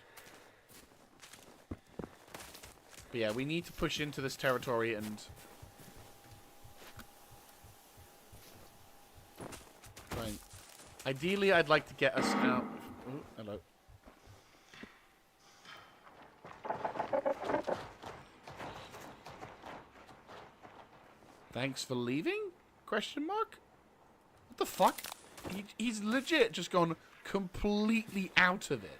But yeah, we need to push into this territory and... Fine. Ideally, I'd like to get us out... Ooh, hello. Thanks for leaving? Question mark? What the fuck? He's legit just gone completely out of it.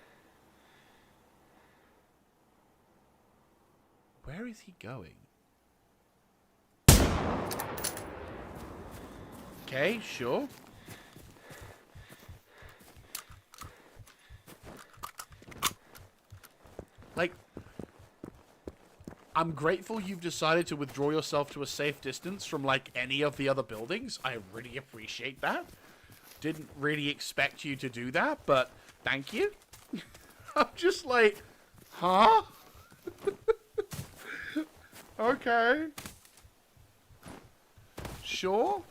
Where is he going? Okay, sure. Like, I'm grateful you've decided to withdraw yourself to a safe distance from, like, any of the other buildings. I really appreciate that. Didn't really expect you to do that, but thank you. I'm just like, huh? Okay. Sure.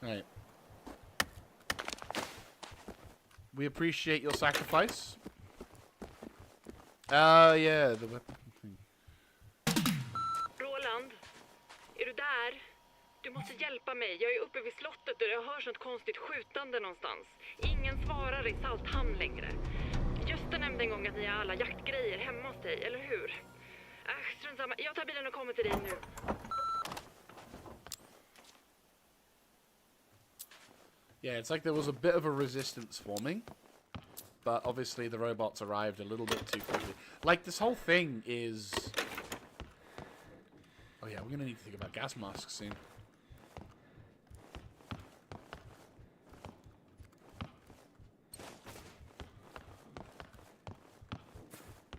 Right. We appreciate your sacrifice. Yeah, the weapon thing. Roland, är du där? Du måste hjälpa mig. Jag är uppe vid slottet och jag hör sånt konstigt skjutande någonstans. Ingen svarar i Salthamn längre. Gösta nämnde en gång att ni har alla jaktgrejer hemma hos dig, eller hur? Strunt samma. Jag tar bilen och kommer till dig nu. Yeah, it's like there was a bit of a resistance forming. But obviously the robots arrived a little bit too quickly. Like, this whole thing is... Oh yeah, we're going to need to think about gas masks soon.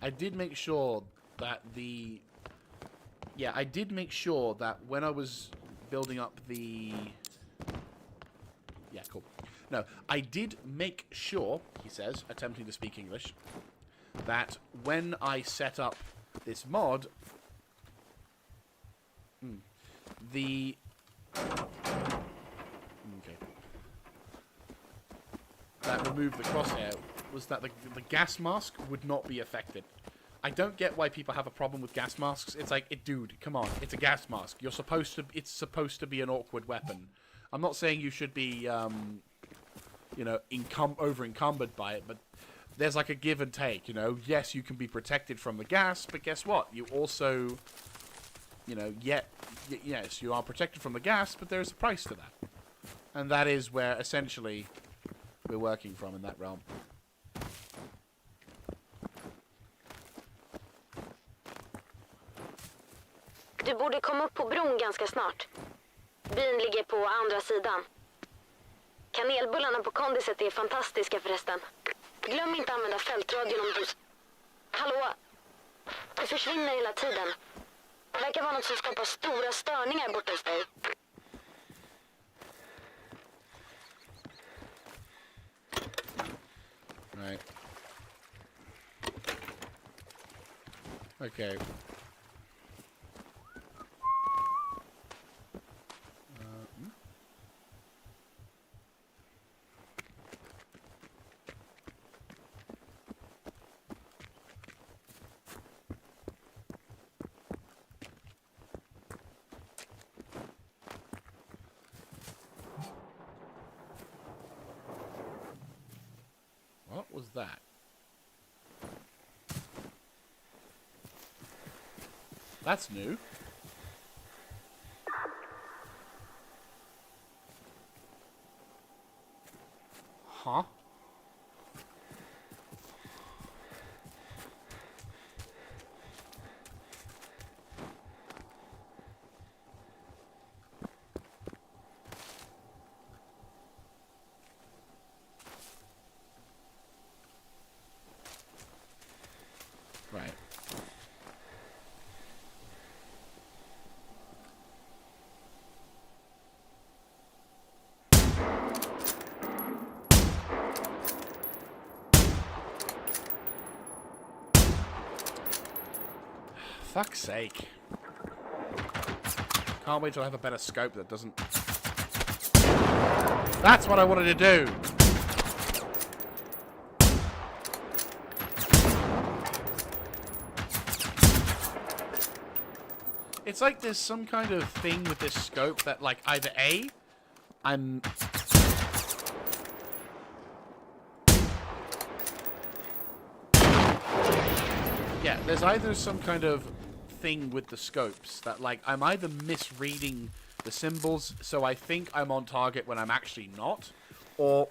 I did make sure that the... Yeah, I did make sure that when I was building up the... Yeah, cool. No, I did make sure, he says, attempting to speak English, that when I set up this mod, the... Okay. That removed the crosshair was that the gas mask would not be affected. I don't get why people have a problem with gas masks. It's like, dude, come on, it's a gas mask. You're supposed to, it's supposed to be an awkward weapon. I'm not saying you should be, you know, over-encumbered by it, but there's like a give and take, you know. Yes, you can be protected from the gas, but guess what? You also, you know, yes, you are protected from the gas, but there's a price to that. And that is where, essentially, we're working from in that realm. Du borde komma upp på bron ganska snart. Byn ligger på andra sidan. Kanelbullarna på kondiset är fantastiska förresten. Glöm inte att använda fältradion om du... Hallå? Du försvinner hela tiden. Det verkar vara något som skapar stora störningar borta hos dig. Right. Okay. What was that? That's new. Huh? Right. Fuck's sake. Can't wait till I have a better scope that doesn't... That's what I wanted to do! It's like there's some kind of thing with this scope that, like, either A, I'm... Yeah, there's either some kind of thing with the scopes that, like, I'm either misreading the symbols, so I think I'm on target when I'm actually not, or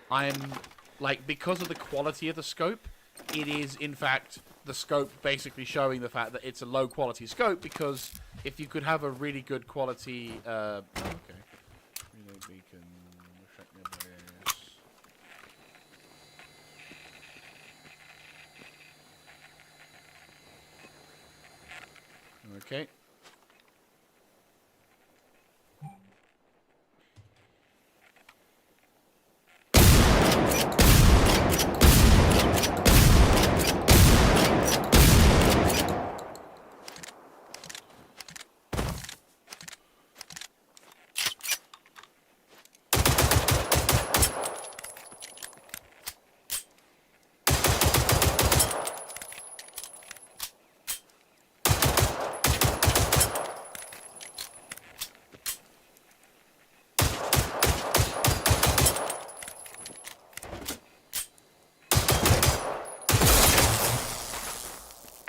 I'm, like, because of the quality of the scope, it is, in fact, the scope basically showing the fact that it's a low-quality scope, because if you could have a really good quality, oh, okay. Reload beacon, effect numbers. Okay.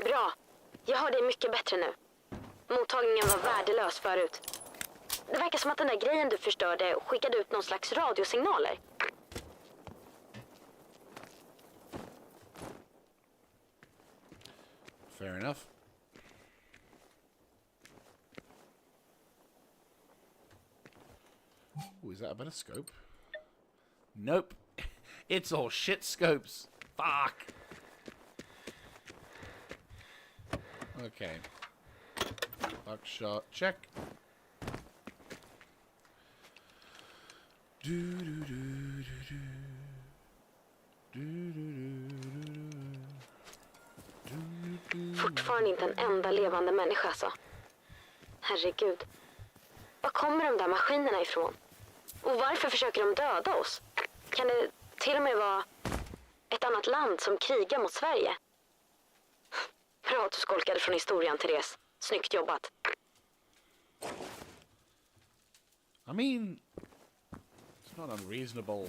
Bra. Jag hör dig mycket bättre nu. Mottagningen var värdelös förut. Det verkar som att den där grejen du förstörde skickade ut någon slags radiosignaler. Fair enough. Ooh, is that a better scope? Nope. It's all shit scopes. Fuck. Okay. Buckshot check. Do do do do do. Do do do do do. Fortfarande inte en enda levande människa, så. Herregud. Var kommer de där maskinerna ifrån? Och varför försöker de döda oss? Kan det till och med vara ett annat land som krigar mot Sverige? Bra att du skolkade från historien, Therese. Snyggt jobbat. I mean, it's not unreasonable.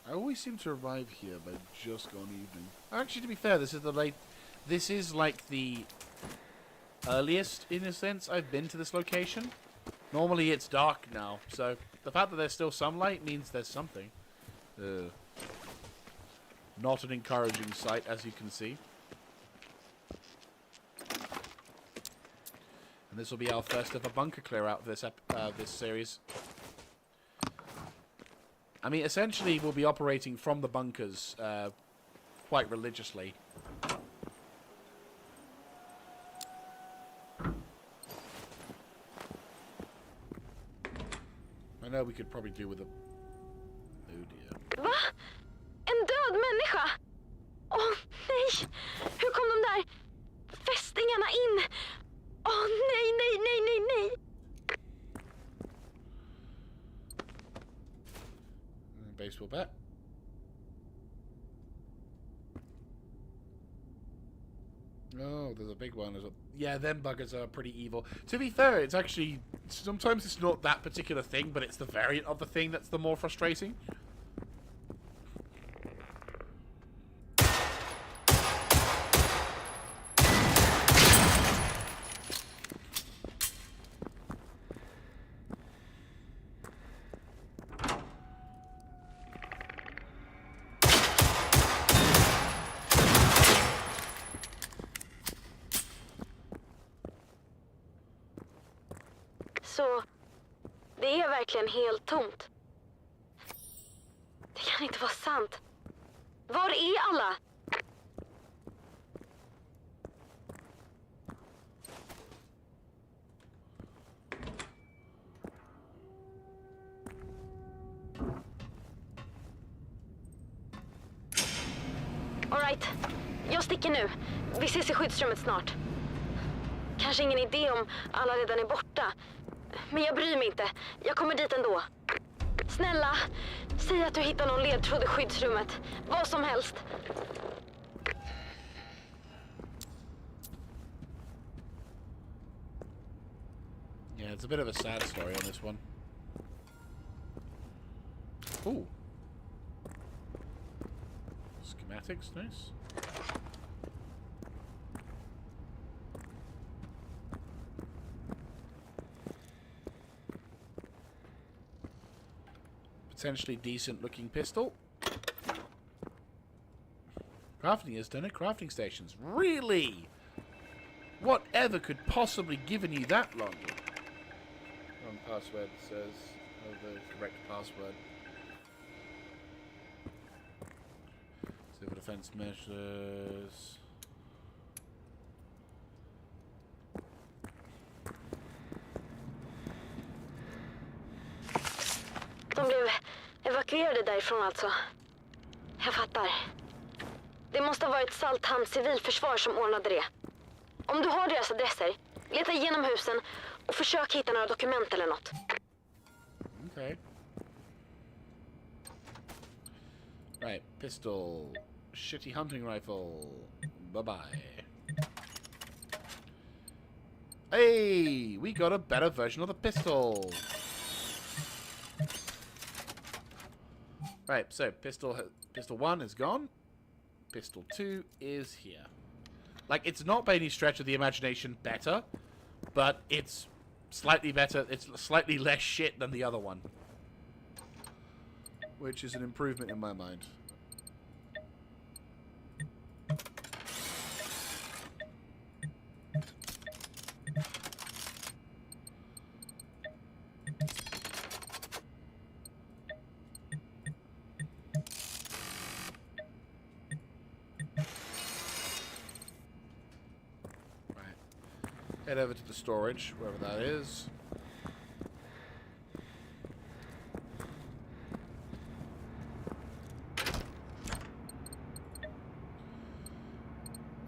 I always seem to arrive here by just gone evening. Actually, to be fair, this is like the earliest, in a sense, I've been to this location. Normally it's dark now, so the fact that there's still some light means there's something. Not an encouraging sight, as you can see. And this will be our first ever bunker clear out this this series. I mean, essentially, we'll be operating from the bunkers quite religiously. I know we could probably do with a... Oh dear. Va? En död människa? Åh, nej! Hur kom de där fästingarna in? Åh, nej, nej, nej, nej, nej! Baseball bat. Oh, there's a big one. Yeah, them buggers are pretty evil. To be fair, it's actually Sometimes it's not that particular thing, but it's the variant of the thing that's the more frustrating. Så det är verkligen helt tomt. Det kan inte vara sant. Var är alla? All right. Jag sticker nu. Vi ses i skyddsrummet snart. Kanske ingen idé om alla redan är borta. Men jag bryr mig inte. Jag kommer dit ändå. Snälla, säg att du hittar någon ledtråd i skyddsrummet. Vad som helst. Yeah, it's a bit of a sad story on this one. Ooh. Schematics, nice. Potentially decent looking pistol. Crafting is done at crafting stations. Really? Whatever could possibly given you that long? Wrong password says the correct password. Civil defense measures. De blev evakuerade därifrån alltså. Jag fattar. Det måste ha varit Salthamn civilförsvar som ordnade det. Om du har deras adresser, leta igenom husen och försök hitta några dokument eller något. Okay. Right, pistol. Shitty hunting rifle. Bye-bye. Hey! We got a better version of the pistol! Right, so pistol 1 is gone. Pistol 2 is here. Like, it's not by any stretch of the imagination better, but it's slightly better. It's slightly less shit than the other one. Which is an improvement in my mind. Head over to the storage, wherever that is.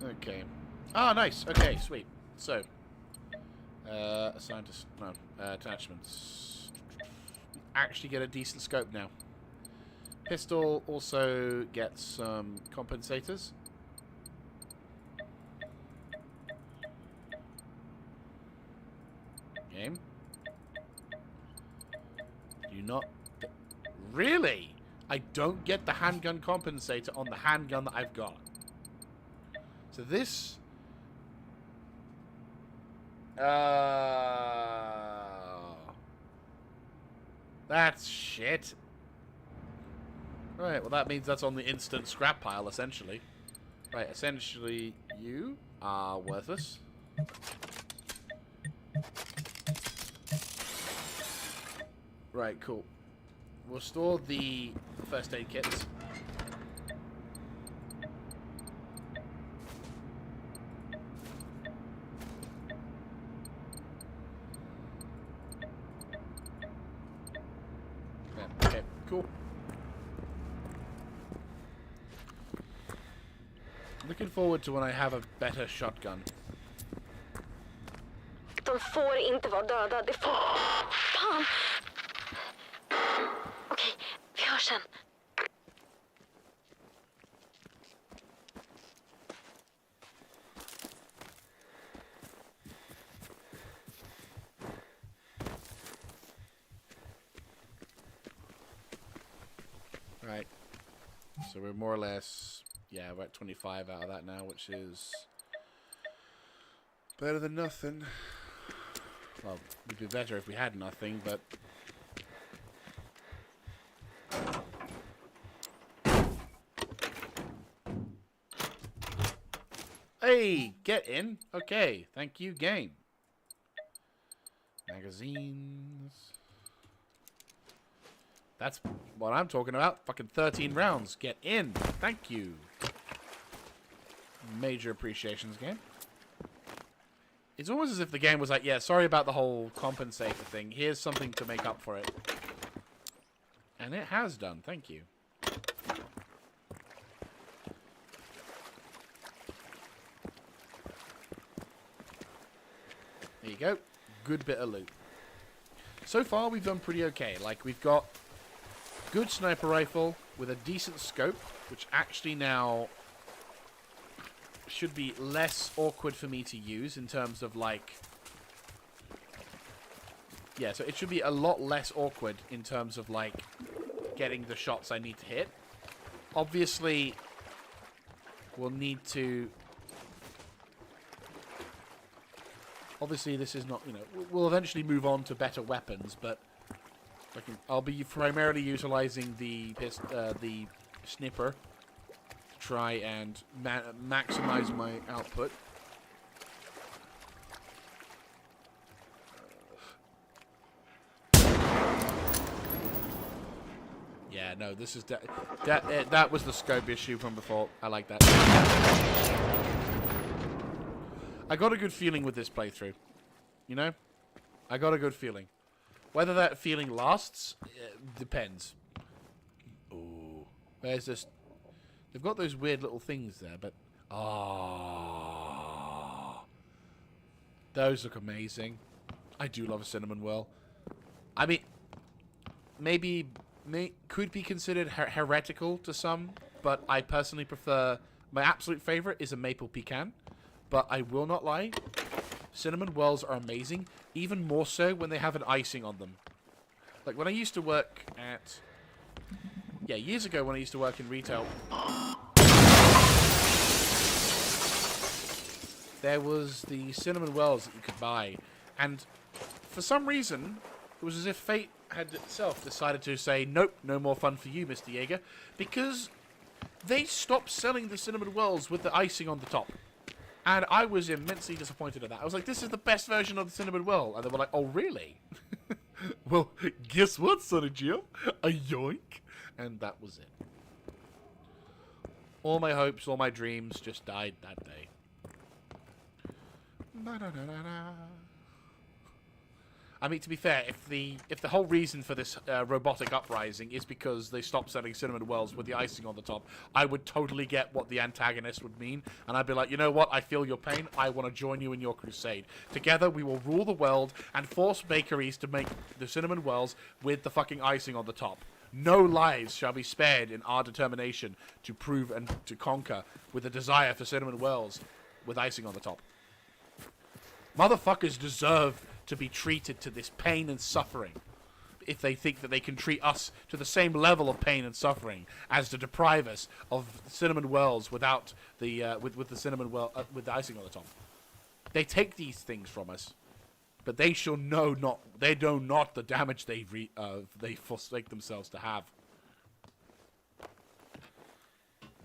Okay. Ah, nice. Okay, sweet. So, assigned to no attachments. Actually, get a decent scope now. Pistol also gets some compensators. Game. You not really? I don't get the handgun compensator on the handgun that I've got. So this. That's shit. Right, well that means that's on the instant scrap pile, essentially. Right, essentially you are worthless. Right, cool. We'll store the first aid kits. Yeah, okay, cool. Looking forward to when I have a better shotgun. De får inte vara döda. Det får... Fan! Okej, vi hörs sen. Right. So we're more or less... Yeah, we're at 25 out of that now, which is... better than nothing. Well, it'd be better if we had nothing, but... Hey, get in. Okay, thank you, game. Magazines. That's what I'm talking about. Fucking 13 rounds. Get in. Thank you. Major appreciations, game. It's almost as if the game was like, yeah, sorry about the whole compensator thing. Here's something to make up for it. And it has done. Thank you. There you go. Good bit of loot. So far, we've done pretty okay. Like, we've got good sniper rifle with a decent scope, which actually now should be less awkward for me to use in terms of, like... Yeah, so it should be a lot less awkward in terms of, like, getting the shots I need to hit. Obviously, we'll need to... Obviously, this is not, you know... We'll eventually move on to better weapons, but... I'll be primarily utilizing the snipper to try and maximize my output. Yeah, no, this is that was the scope issue from before. I like that. I got a good feeling with this playthrough. You know? I got a good feeling. Whether that feeling lasts, depends. Ooh. There's this... They've got those weird little things there, but... Oh. Those look amazing. I do love a cinnamon whirl. I mean... Maybe... could be considered heretical to some, but I personally prefer... My absolute favorite is a maple pecan. But I will not lie. Cinnamon whirls are amazing. Even more so when they have an icing on them. Like, when I used to work at... Yeah, years ago when I used to work in retail... There was the cinnamon whirls that you could buy. And for some reason, it was as if fate had itself decided to say, nope, no more fun for you, Mr. Jaeger. Because they stopped selling the cinnamon whirls with the icing on the top. And I was immensely disappointed at that. I was like, this is the best version of the cinnamon whirl. And they were like, oh, really? Well, guess what, Sonny Jim? A yoink. And that was it. All my hopes, all my dreams just died that day. I mean, to be fair, if the whole reason for this robotic uprising is because they stopped selling cinnamon whirls with the icing on the top, I would totally get what the antagonist would mean, and I'd be like, you know what, I feel your pain, I want to join you in your crusade. Together, we will rule the world and force bakeries to make the cinnamon whirls with the fucking icing on the top. No lives shall be spared in our determination to prove and to conquer with a desire for cinnamon whirls with icing on the top. Motherfuckers deserve to be treated to this pain and suffering if they think that they can treat us to the same level of pain and suffering as to deprive us of cinnamon whirls without the with the cinnamon whirl with the icing on the top. They take these things from us, but they shall know not the damage they forsake themselves to have.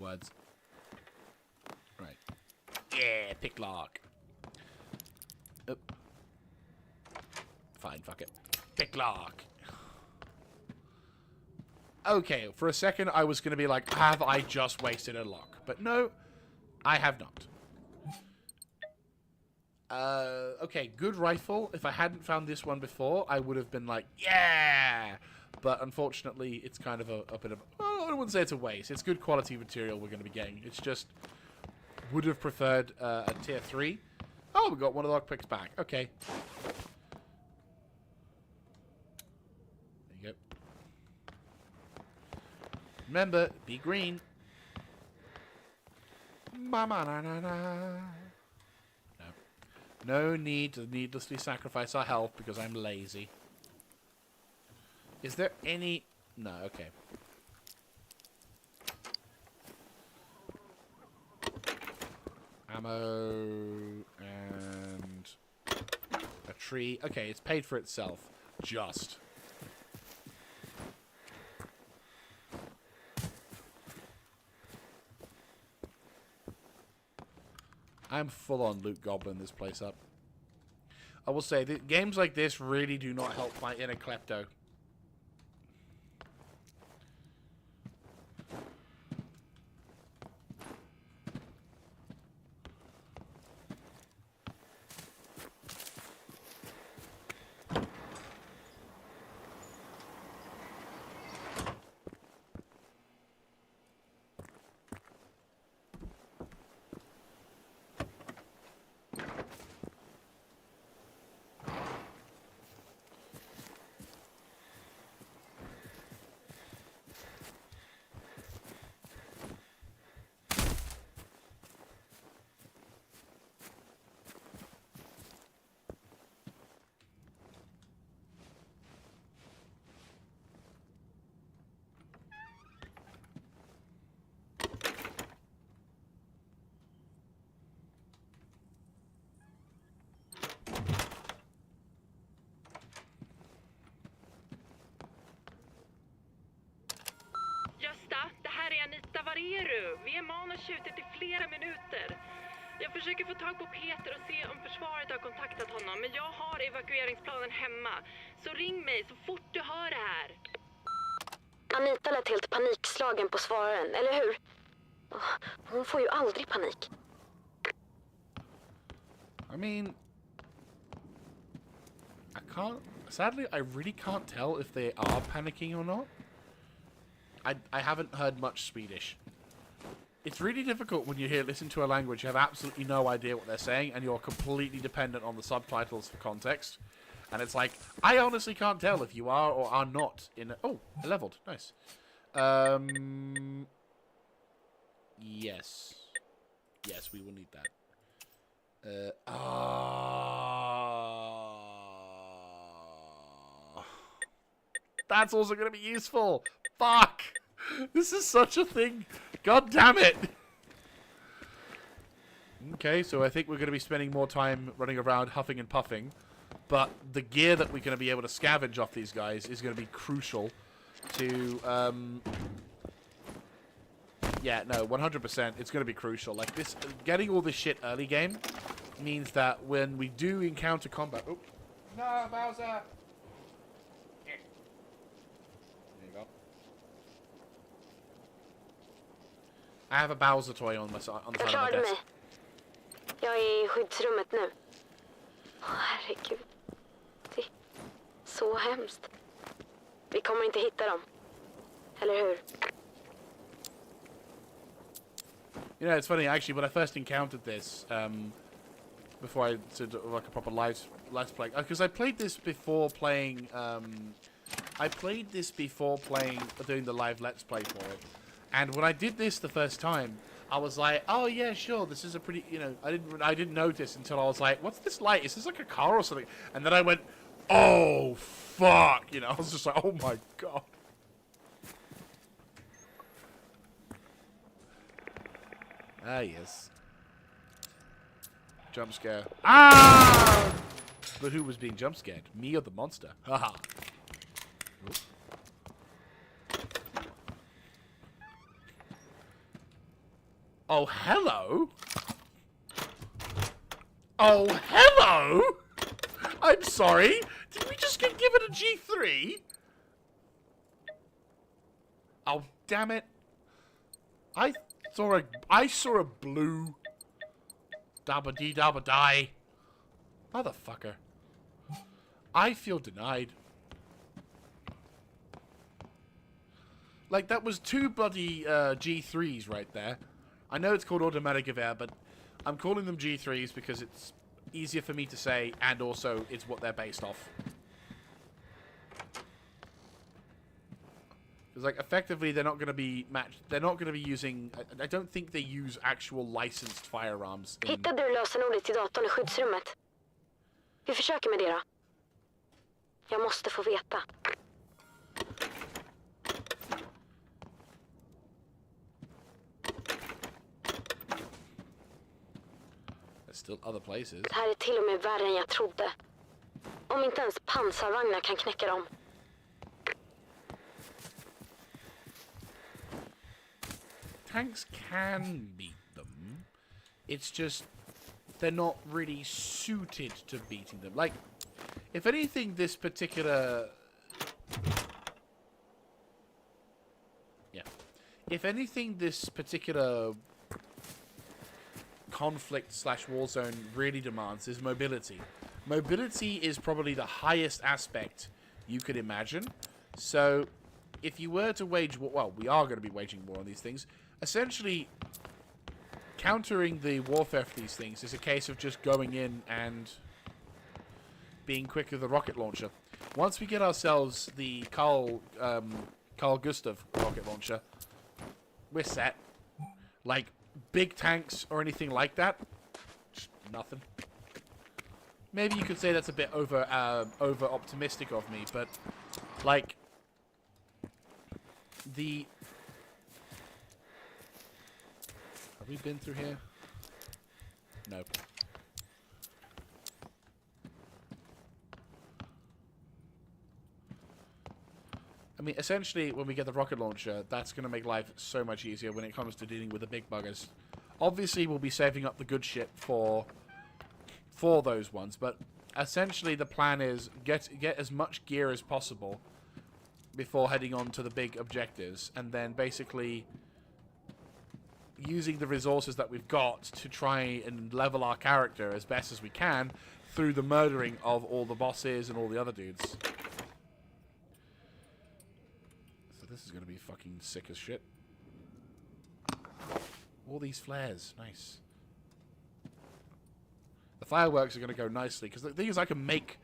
Words. Right. Yeah, picklock. Oh. Fine, fuck it. Picklock. Okay, for a second I was going to be like, have I just wasted a lock? But no, I have not. Okay, good rifle. If I hadn't found this one before, I would have been like, yeah! But unfortunately, it's kind of a bit of... Oh, I wouldn't say it's a waste. It's good quality material we're going to be getting. It's just... Would have preferred a tier 3. Oh, we got one of the lockpicks back. Okay. There you go. Remember, be green. No. No need to needlessly sacrifice our health because I'm lazy. Is there any... No, okay. Ammo and a tree. Okay, it's paid for itself. Just. I'm full on loot goblin this place up. I will say that games like this really do not help my inner klepto. Gösta, det här är Anita. Var är du? Vi är man och tjutit i flera minuter. Jag försöker få tag på Peter och se om försvaret har kontaktat honom. Men jag har evakueringsplanen hemma. Så ring mig så fort du hör det här. Anita lät helt panikslagen på svararen, eller hur? Hon får ju aldrig panik. I mean, sadly, I really can't tell if they are panicking or not. I haven't heard much Swedish. It's really difficult when you listen to a language, you have absolutely no idea what they're saying, and you're completely dependent on the subtitles for context. And it's like, I honestly can't tell if you are or are not in a... Oh, I leveled. Nice. Yes. Yes, we will need that. That's also going to be useful. Fuck! This is such a thing. God damn it! Okay, so I think we're going to be spending more time running around huffing and puffing. But the gear that we're going to be able to scavenge off these guys is going to be crucial to... Yeah, no, 100%. It's going to be crucial. Like, this, getting all this shit early game means that when we do encounter combat... Oh, no, Bowser! There you go. I have a Bowser toy on the side of my desk. Jag är i skyddsrummet nu. Herregud. Det är så hemskt. Vi kommer inte hitta dem. Eller hur? You know, it's funny, actually, when I first encountered this, before I did like a proper let's play, because I played this before playing, doing the live let's play for it, and when I did this the first time, I was like, oh yeah, sure, this is a pretty, you know, I didn't notice until I was like, what's this light? Is this like a car or something? And then I went, oh fuck, you know, I was just like, oh my god. Ah, yes. Jump scare. Ah! But who was being jump scared? Me or the monster? Haha. Oh, hello? Oh, hello? I'm sorry. Did we just get given a G3? Oh, damn it. I saw a blue dabba-dee-dabba-die. Motherfucker. I feel denied. Like, that was two bloody G3s right there. I know it's called automatic of air, but I'm calling them G3s because it's easier for me to say, and also it's what they're based off. Because, like, effectively, they're not going to be matched. They're not going to be using... I don't think they use actual licensed firearms. Hittade du lösenordet till datorn i skyddsrummet? Vi försöker med det då. Jag måste få veta. still other places. Det här är till och med värre än jag trodde. Om inte ens pansarvagnar kan knäcka dem. Tanks can beat them. It's just they're not really suited to beating them. Like, if anything, this particular... Yeah. If anything, this particular conflict / war zone really demands is mobility. Mobility is probably the highest aspect you could imagine. So, if you were to wage war... Well, we are going to be waging war on these things. Essentially, countering the warfare for these things is a case of just going in and being quick with the rocket launcher. Once we get ourselves the Carl Gustav rocket launcher, we're set. Like, big tanks or anything like that, just nothing. Maybe you could say that's a bit over optimistic of me, but like the... Have we been through here? Nope. I mean, essentially, when we get the rocket launcher, that's going to make life so much easier when it comes to dealing with the big buggers. Obviously, we'll be saving up the good shit for those ones, but essentially the plan is get as much gear as possible before heading on to the big objectives, and then basically using the resources that we've got to try and level our character as best as we can through the murdering of all the bosses and all the other dudes. So this is going to be fucking sick as shit. All these flares. Nice. The fireworks are going to go nicely, because the thing is I can make...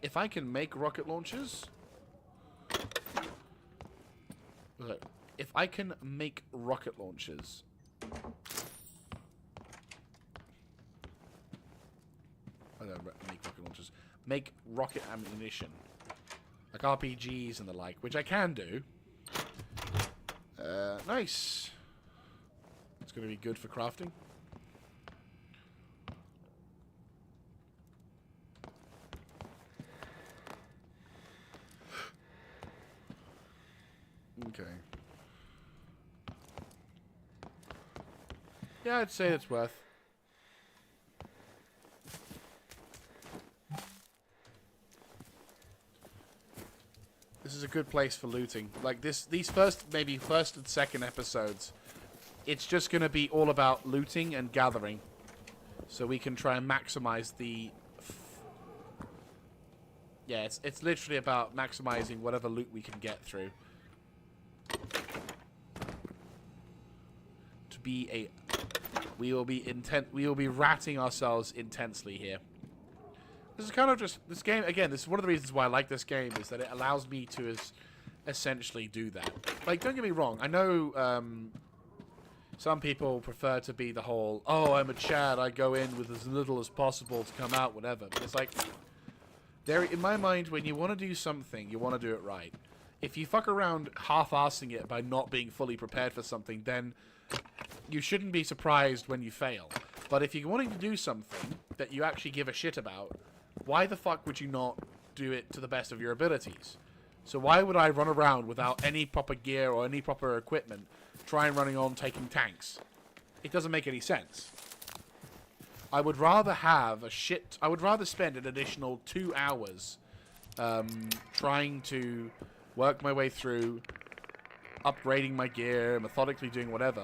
If I can make rocket launchers... Look. If I can make rocket launchers... I don't make rocket launchers. Make rocket ammunition. Like RPGs and the like, which I can do. Nice. It's going to be good for crafting. Okay. Yeah, I'd say it's worth. This is a good place for looting. Like these maybe first and second episodes, it's just going to be all about looting and gathering, so we can try and maximize the. Yeah, it's literally about maximizing whatever loot we can get through. To be a, we will be ratting ourselves intensely here. This is kind of just, this game, again, this is one of the reasons why I like this game, is that it allows me to essentially do that. Like, don't get me wrong, I know some people prefer to be the whole, oh, I'm a Chad, I go in with as little as possible to come out, whatever. But it's like, in my mind, when you want to do something, you want to do it right. If you fuck around half-assing it by not being fully prepared for something, then you shouldn't be surprised when you fail. But if you're wanting to do something that you actually give a shit about, why the fuck would you not do it to the best of your abilities? So why would I run around without any proper gear or any proper equipment, trying running on taking tanks? It doesn't make any sense. I would rather I would rather spend an additional 2 hours trying to work my way through, upgrading my gear, methodically doing whatever,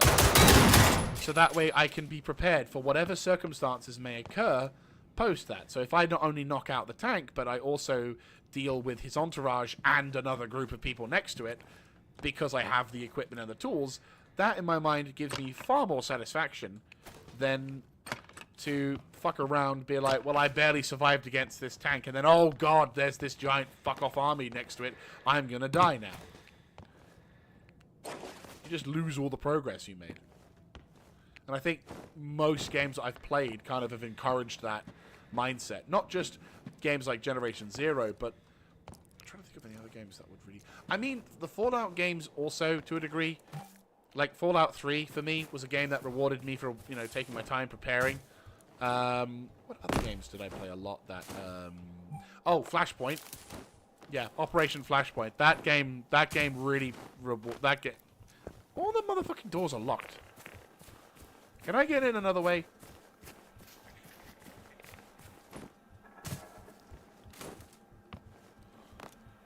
so that way I can be prepared for whatever circumstances may occur post that. So if I not only knock out the tank, but I also deal with his entourage and another group of people next to it, because I have the equipment and the tools, that in my mind gives me far more satisfaction than to fuck around and be like, well, I barely survived against this tank, and then, oh god, there's this giant fuck-off army next to it, I'm gonna die now. You just lose all the progress you made. And I think most games that I've played kind of have encouraged that mindset. Not just games like Generation Zero, but I'm trying to think of any other games that would really... I mean, the Fallout games also, to a degree. Like, Fallout 3, for me, was a game that rewarded me for, you know, taking my time preparing. What other games did I play a lot that... Oh, Flashpoint. Yeah, Operation Flashpoint. That game really... That game... All the motherfucking doors are locked. Can I get in another way?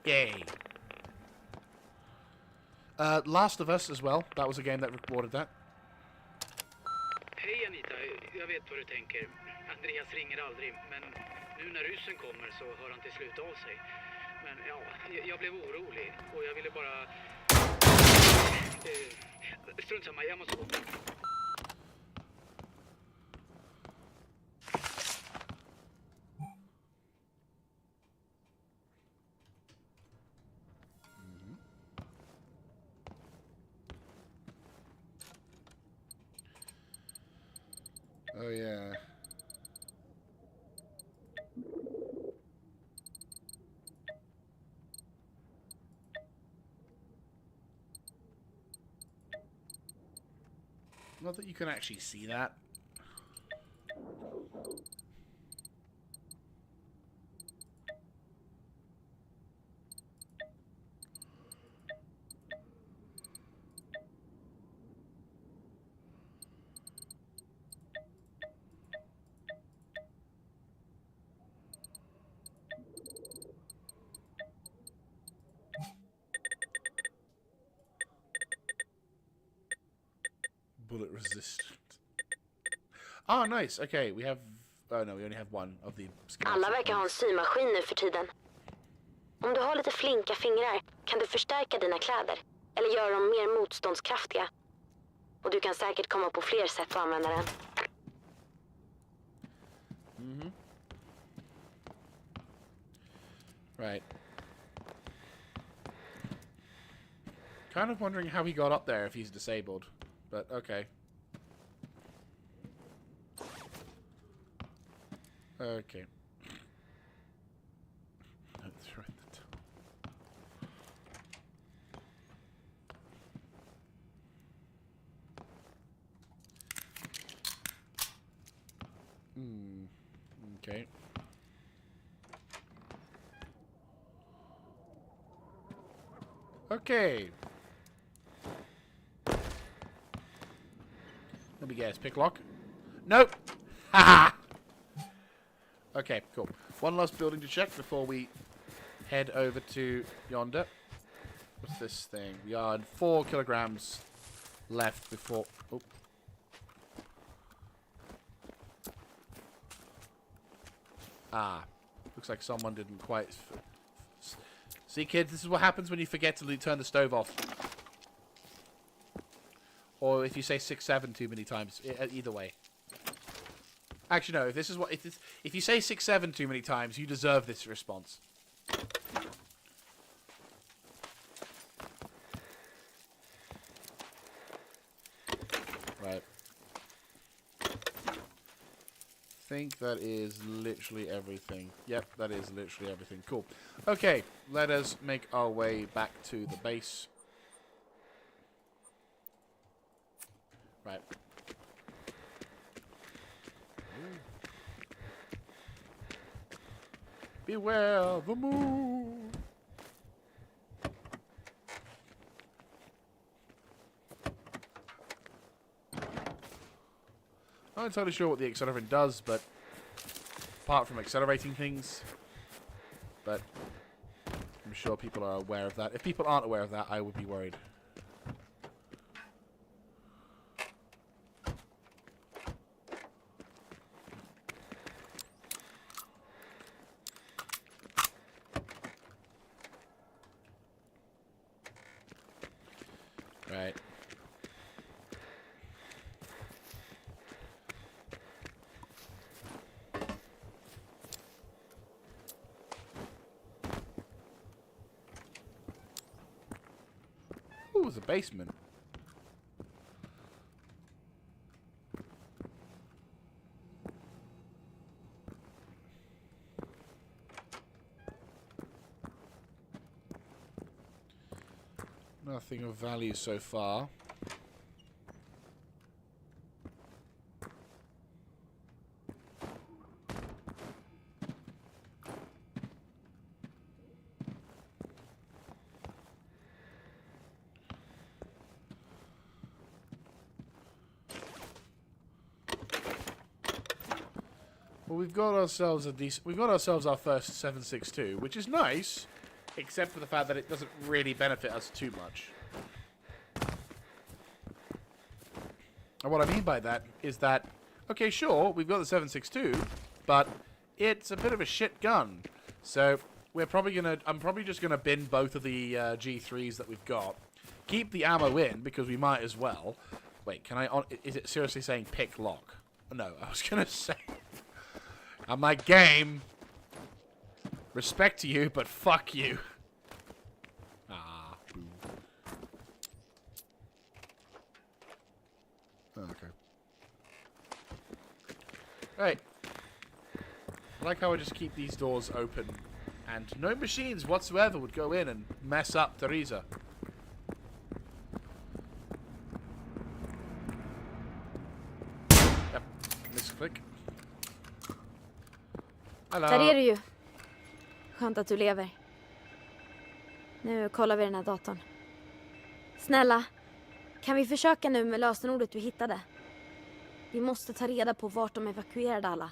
Yay. Last of Us as well. That was a game that recorded that. Hej Anita, jag vet vad du tänker. Andreas ringer aldrig, men nu när ryssen kommer så hör han till slut av sig. Men ja, jag blev orolig och jag ville bara... strunt samma, jag måste gå. Oh yeah. Not that you can actually see that. Bullet resistant. Oh, nice. Okay, we have... Oh, no, we only have one of the... Alla verkar ha en symaskin nu för tiden. Om du har lite flinka fingrar kan du förstärka dina kläder. Eller göra dem mer motståndskraftiga. Och du kan säkert komma på fler sätt att använda den. Mm-hmm. Right. Kind of wondering how he got up there if he's disabled. But, okay. Okay. That's right. Okay. Okay. Let me guess. Pick lock? Nope. Haha. Okay, cool. One last building to check before we head over to yonder. What's this thing? We are 4 kilograms left before... Oh. Ah. Looks like someone didn't quite... See, kids, this is what happens when you forget to turn the stove off. Or if you say 6-7 too many times. Either way. Actually, no. If this is what... If you say 6-7 too many times, you deserve this response. Right. I think that is literally everything. Yep, that is literally everything. Cool. Okay, let us make our way back to the base. Right. Beware the moon. I'm not entirely sure what the accelerator does, but apart from accelerating things, but I'm sure people are aware of that. If people aren't aware of that, I would be worried. Right. Ooh, it's a basement. Nothing of value so far. Well, we've got ourselves our first 762, which is nice, except for the fact that it doesn't really benefit us too much. And what I mean by that is that, okay, sure, we've got the 762, but it's a bit of a shit gun. So I'm probably just gonna bin both of the G3s that we've got, keep the ammo in because we might as well. Wait, is it seriously saying pick lock? No, I was gonna say. I'm like, game. Respect to you, but fuck you. Ah, boo. Oh, okay. Right. I like how I just keep these doors open and no machines whatsoever would go in and mess up Teresa. Yep. Misclick. Hallå. Där är du ju. Skönt att du lever. Nu kollar vi den här datorn. Snälla, kan vi försöka nu med lösenordet du hittade? Vi måste ta reda på vart de evakuerade alla.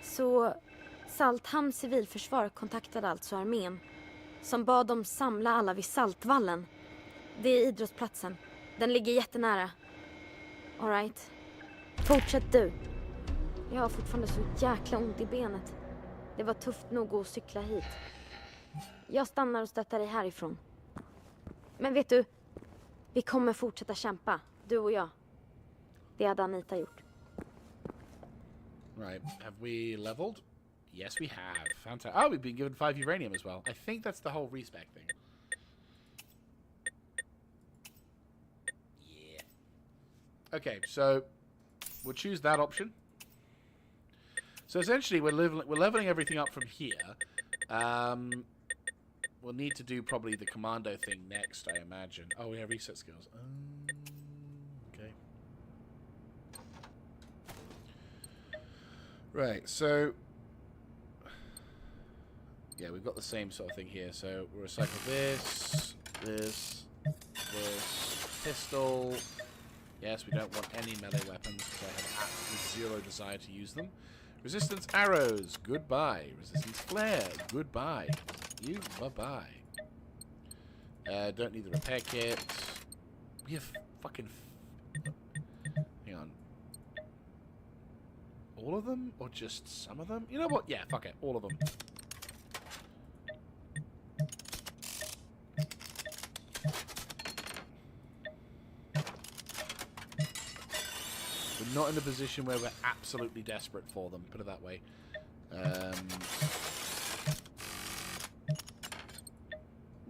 Så Salthamns civilförsvar kontaktade alltså armén som bad dem samla alla vid Saltvallen. Det är idrottsplatsen. Den ligger jättenära. All right. Fortsätt du. Jag har fortfarande så jäkla ont i benet. Det var tufft nog att cykla hit. Jag stannar och stöttar dig härifrån. Men vet du, vi kommer fortsätta kämpa, du och jag. Det hade Anita gjort. Right, have we leveled? Yes, we have. Fantastic. Oh, we've been given 5 uranium as well. I think that's the whole respec thing. Yeah. Okay, so we'll choose that option. So essentially, we're leveling everything up from here. We'll need to do probably the commando thing next, I imagine. Oh, yeah, reset skills. Okay. Right, so... yeah, we've got the same sort of thing here. So we'll recycle this, pistol. Yes, we don't want any melee weapons because I have absolutely zero desire to use them. Resistance arrows, goodbye. Resistance flare, goodbye. You, bye-bye. Don't need the repair kit. We have fucking... hang on. All of them? Or just some of them? You know what? Yeah, fuck it. All of them. We're not in a position where we're absolutely desperate for them, put it that way.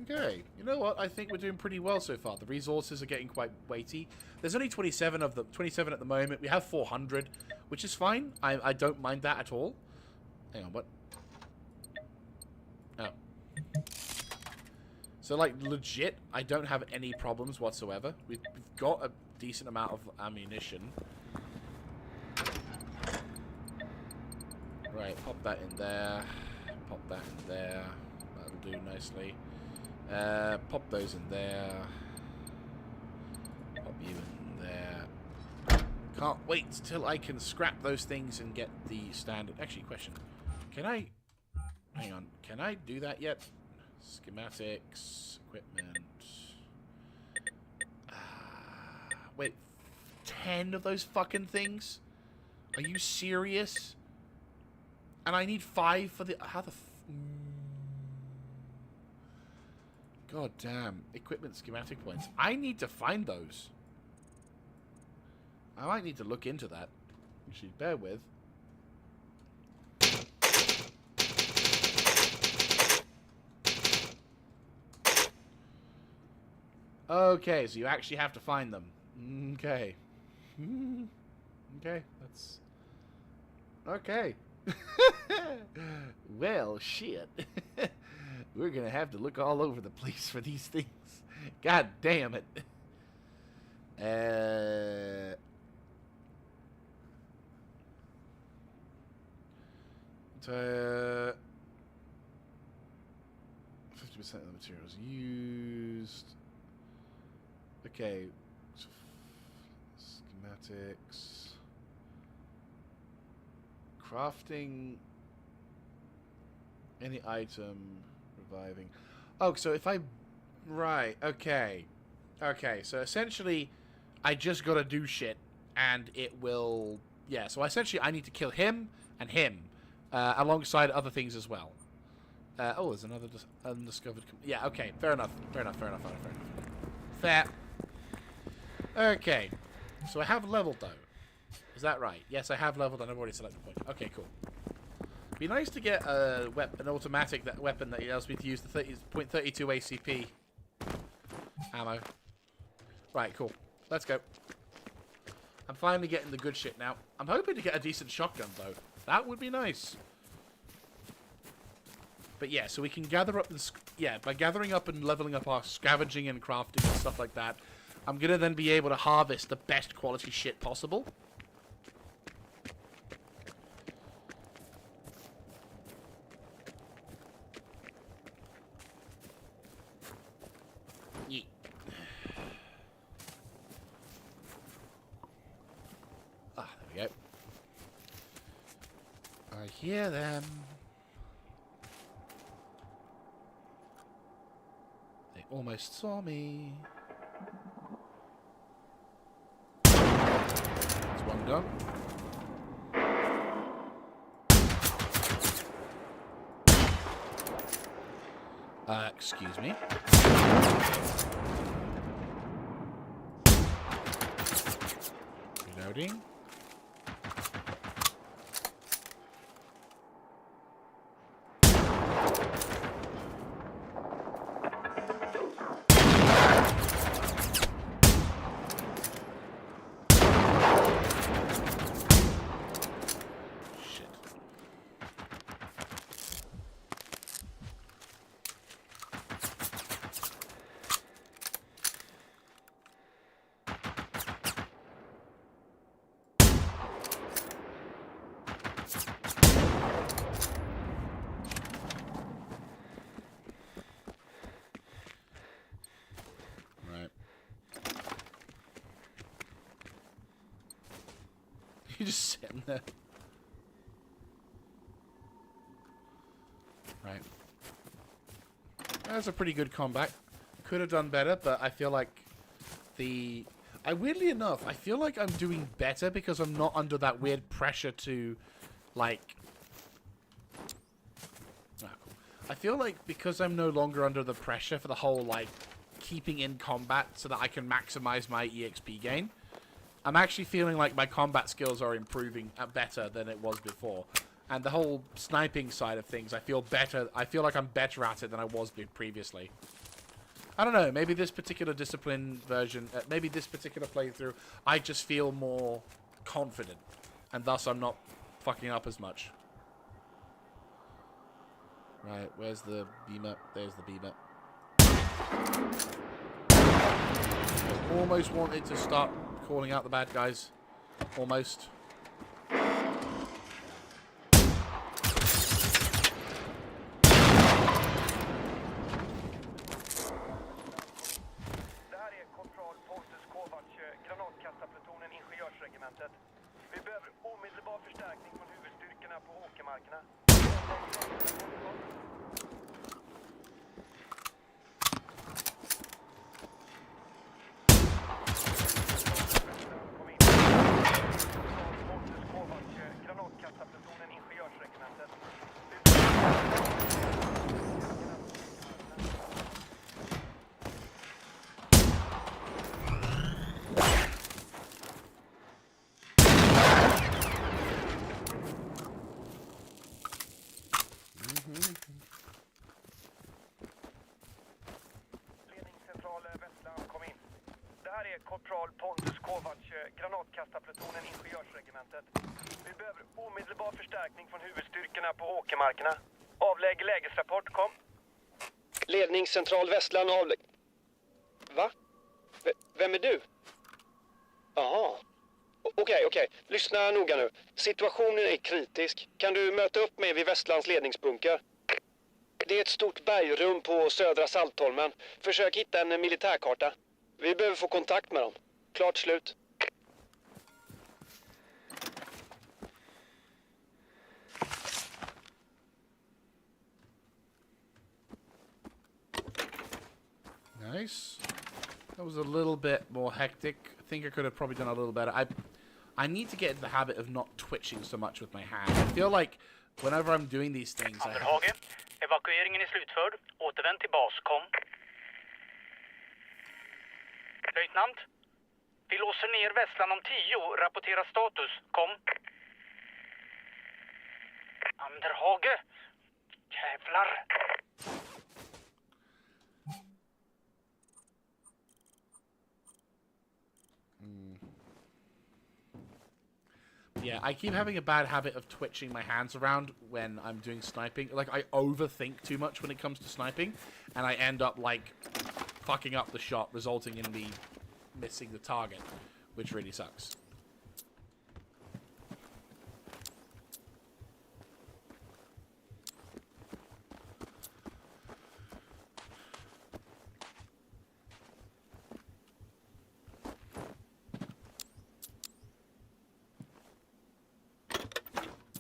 Okay, you know what? I think we're doing pretty well so far. The resources are getting quite weighty. There's only 27 of them, 27 at the moment. We have 400, which is fine. I don't mind that at all. Hang on, what? Oh. So, like, legit, I don't have any problems whatsoever. We've got a decent amount of ammunition. Right, pop that in there. Pop that in there. That'll do nicely. Pop those in there. Pop you in there. Can't wait till I can scrap those things and get the standard... actually, question. Can I... hang on. Can I do that yet? Schematics. Equipment. Wait. 10 of those fucking things? Are you serious? And I need 5 for the... how the... God damn. Equipment schematic points. I need to find those. I might need to look into that. Actually, bear with. Okay, so you actually have to find them. Okay. Okay, that's... okay. Well, shit. We're gonna have to look all over the place for these things. God damn it. So 50% of the materials used. Okay. Schematics. Crafting any item, reviving. Oh, so if I... Right, okay. Okay, so essentially, I just gotta do shit, and it will... Yeah, so essentially I need to kill him and him, alongside other things as well. Oh, there's another undiscovered... Yeah, okay, fair enough. Fair enough. Fair. Okay, so I have leveled, though. Is that right? Yes, I have leveled, and I've already selected point. Okay, cool. Be nice to get a an automatic weapon that allows me to use the 0.32 ACP ammo. Right, cool. Let's go. I'm finally getting the good shit now. I'm hoping to get a decent shotgun, though. That would be nice. But yeah, so we can gather up the... Yeah, by gathering up and leveling up our scavenging and crafting and stuff like that, I'm going to then be able to harvest the best quality shit possible. Yeah. Ah, there we go. I hear them. They almost saw me. That's one done. Excuse me. Reloading. You're just sitting there. Right. That's a pretty good combat. Could have done better, but I feel like the... weirdly enough, I feel like I'm doing better because I'm not under that weird pressure to, like... Ah, cool. I feel like because I'm no longer under the pressure for the whole, like, keeping in combat so that I can maximize my EXP gain, I'm actually feeling like my combat skills are improving better than it was before. And the whole sniping side of things, I feel better. I feel like I'm better at it than I was previously. I don't know, maybe this particular discipline version, maybe this particular playthrough, I just feel more confident. And thus I'm not fucking up as much. Right, where's the beamer? There's the beamer. I almost wanted to start calling out the bad guys. Almost. Vi behöver omedelbar förstärkning från huvudstyrkorna på åkermarkerna. Granatkastarplutonen ingenjörsregementet. Ledningscentral Västland, kom in. Det här är korpral Pontus Kovac, granatkastarplutonen ingenjörsregementet. Vi behöver omedelbar förstärkning från huvudstyrkorna på åkermarkerna. Avlägg lägesrapport, kom. Ledningscentral Västland avlägg... Va? Vem är du? Jaha. Okej. Lyssna noga nu. Situationen är kritisk. Kan du möta upp mig vid Västlands ledningsbunker? Det är ett stort bergrum på södra Saltholmen. Försök hitta en militärkarta. Vi behöver få kontakt med dem. Klart slut. Nice. That was a little bit more hectic. I think I could have probably done a little better. I need to get into the habit of not twitching so much with my hand. I feel like whenever I'm doing these things... Hage, evakueringen är slutförd. Återvänd till bas, kom. Löjtnant, vi låser ner Västland om 10. Rapportera status, kom. Hage, jävlar. Yeah, I keep having a bad habit of twitching my hands around when I'm doing sniping. Like, I overthink too much when it comes to sniping, and I end up, like, fucking up the shot, resulting in me missing the target, which really sucks.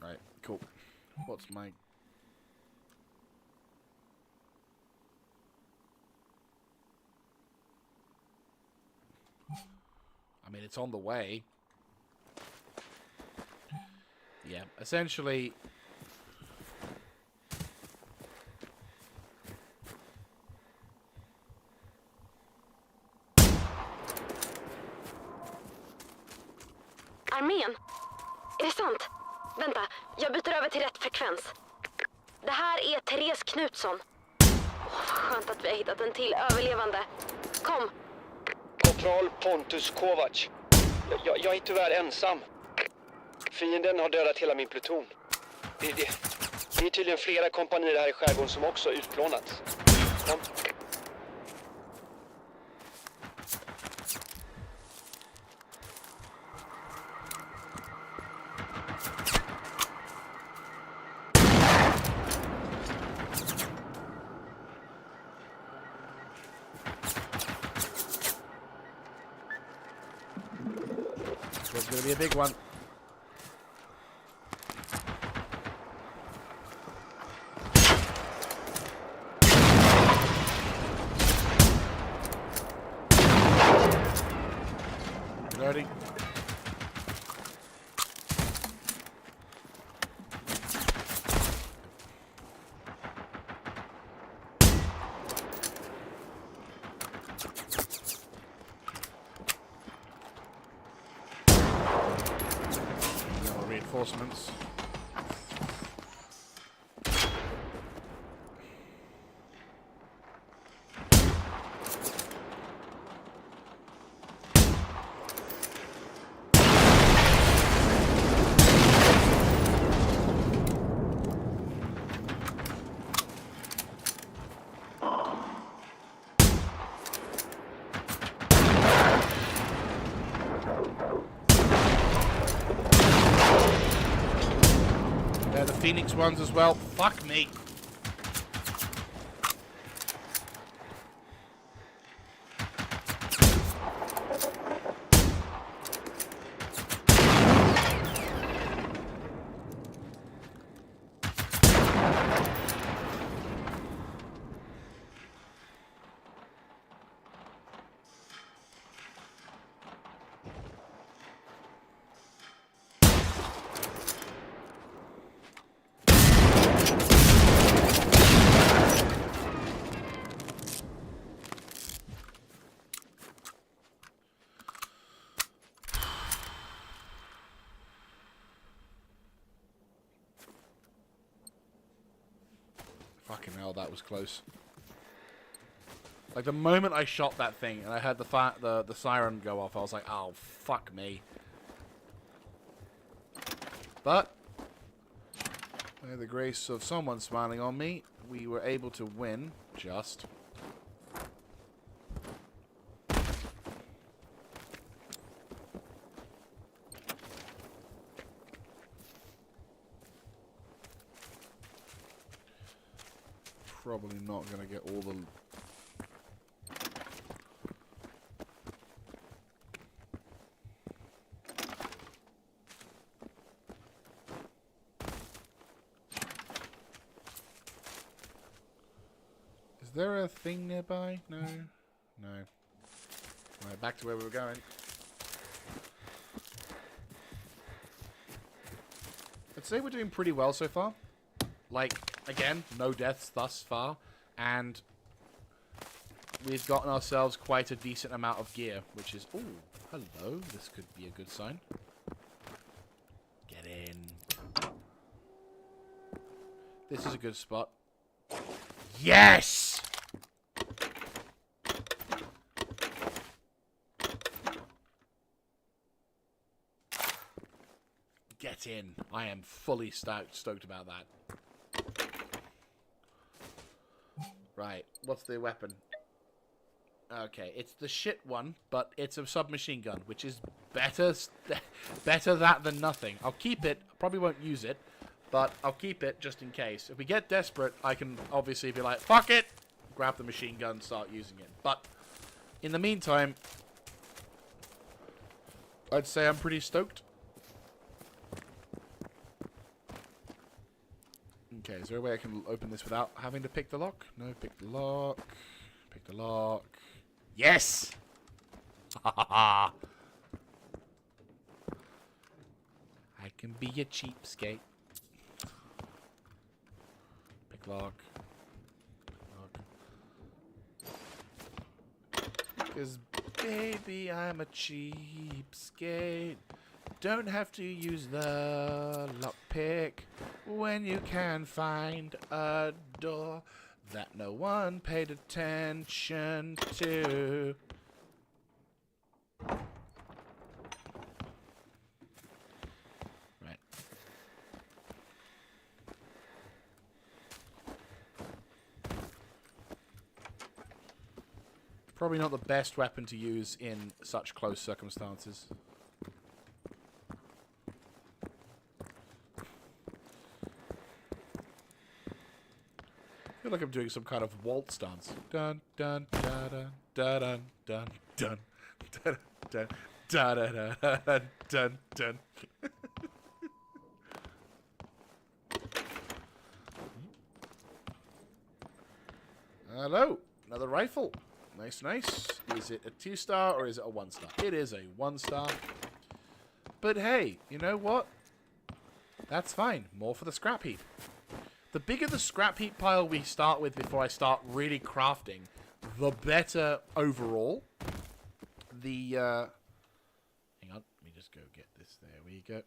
Right, cool. What's my... I mean, it's on the way. Yeah, essentially... Armén? Är det sant? Vänta, jag byter över till rätt frekvens. Det här är Therese Knutsson. Vad skönt att vi har hittat en till överlevande. Kom! Korpral Pontus Kovac. Jag är tyvärr ensam. Fienden har dödat hela min pluton. Det är tydligen flera kompanier här i skärgården som också utplånats. Kom. There's going to be a big one. Reloading. Reinforcements. The Phoenix ones as well. Fuck me. Fucking hell, that was close. Like, the moment I shot that thing and I heard the siren go off, I was like, oh, fuck me. But, by the grace of someone smiling on me, we were able to win, just. Probably not going to get all the... Is there a thing nearby? No. No. Right, back to where we were going. I'd say we're doing pretty well so far. Like, again, no deaths thus far. And we've gotten ourselves quite a decent amount of gear, which is... Ooh, hello. This could be a good sign. Get in. This is a good spot. Yes! Get in. I am fully stoked about that. Right. What's the weapon? Okay, it's the shit one, but it's a submachine gun, which is better that than nothing. I'll keep it. Probably won't use it, but I'll keep it just in case. If we get desperate, I can obviously be like, fuck it! Grab the machine gun and start using it. But in the meantime, I'd say I'm pretty stoked. Okay, is there a way I can open this without having to pick the lock? No, pick the lock. Pick the lock. Yes! Ha ha ha! I can be a cheapskate. Pick lock. Because, baby, I'm a cheapskate. Don't have to use the lockpick when you can find a door that no one paid attention to. Right. Probably not the best weapon to use in such close circumstances. I feel like I'm doing some kind of waltz dance. Dun dun da dun da dun dun dun dun dun da da da dun dun. Hello, another rifle. Nice, nice. Is it a 2-star or is it a 1-star? It is a 1-star. But hey, you know what? That's fine. More for the scrap heap. The bigger the scrap heap pile we start with before I start really crafting, the better overall. The, hang on, let me just go get this. There we go.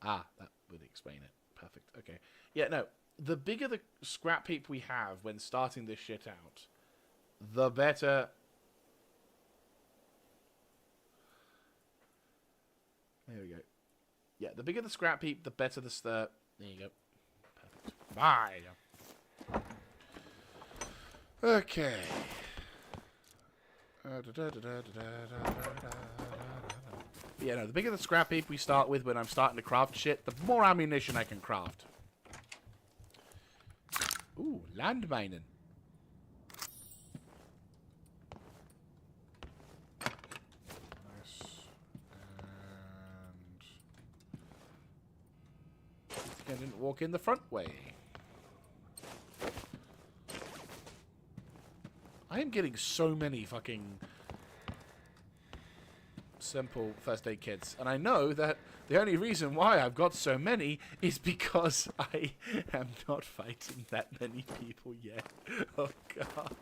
Ah, that would explain it. Perfect. Okay. Yeah, no. The bigger the scrap heap we have when starting this shit out, the better... There we go. Yeah, the bigger the scrap heap, the better the There you go. Perfect. Bye. Okay. Yeah, no, the bigger the scrap heap we start with when I'm starting to craft shit, the more ammunition I can craft. Ooh, land mining. Nice. And I didn't walk in the front way. I am getting so many fucking simple first aid kits, and I know that the only reason why I've got so many is because I am not fighting that many people yet. Oh god.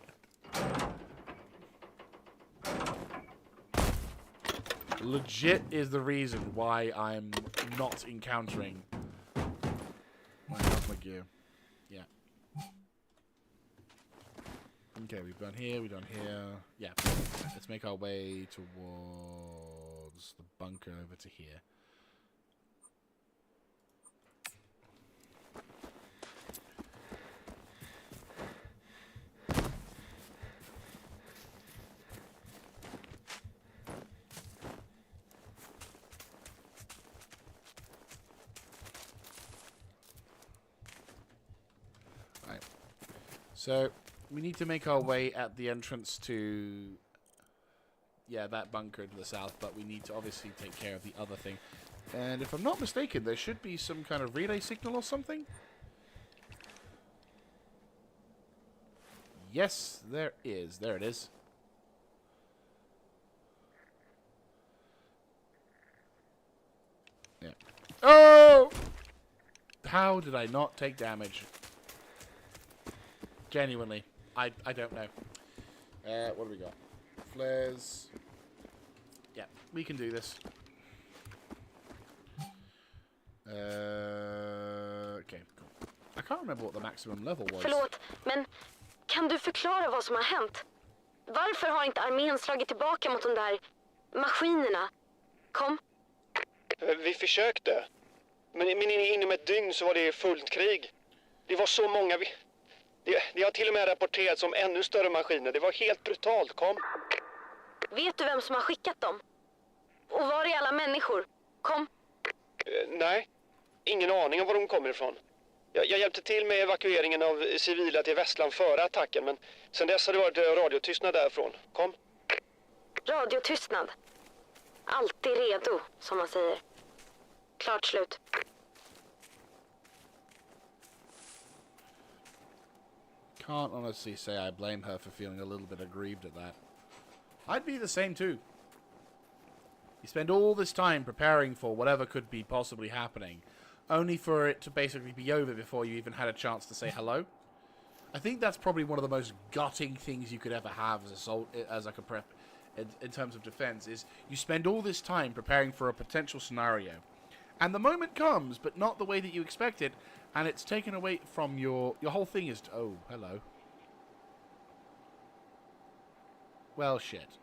Legit is the reason why I'm not encountering my gear. Yeah. Okay, we've done here, we've done here. Yeah. Let's make our way towards the bunker over to here. Right. So we need to make our way at the entrance to, yeah, that bunker to the south, but we need to obviously take care of the other thing. And if I'm not mistaken, there should be some kind of relay signal or something. Yes, there is. There it is. Yeah. Oh! How did I not take damage? Genuinely. I don't know. What do we got? Flares. Yeah, we can do this. Okay, cool. I can't remember what the maximum level was. Förlåt, men kan du förklara vad som har hänt? Varför har inte armén slagit tillbaka mot de där maskinerna? Kom. Vi försökte. Men inom ett dygn så var det fullt krig. Det var så många. Det har till och med rapporterats om ännu större maskiner. Det var helt brutalt. Kom. Vet du vem som har skickat dem? Och var är alla människor? Kom. Nej, ingen aning om var de kommer ifrån. Jag hjälpte till med evakueringen av civila till Västland före attacken, men sen dess har det varit radiotystnad därifrån. Kom. Radiotystnad. Alltid redo, som man säger. Klart slut. Can't honestly say I blame her for feeling a little bit aggrieved at that. I'd be the same too. You spend all this time preparing for whatever could be possibly happening, only for it to basically be over before you even had a chance to say hello. I think that's probably one of the most gutting things you could ever have as like a prep in terms of defense, is you spend all this time preparing for a potential scenario, and the moment comes, but not the way that you expect it, and it's taken away from your whole thing is, oh, hello. Well, shit.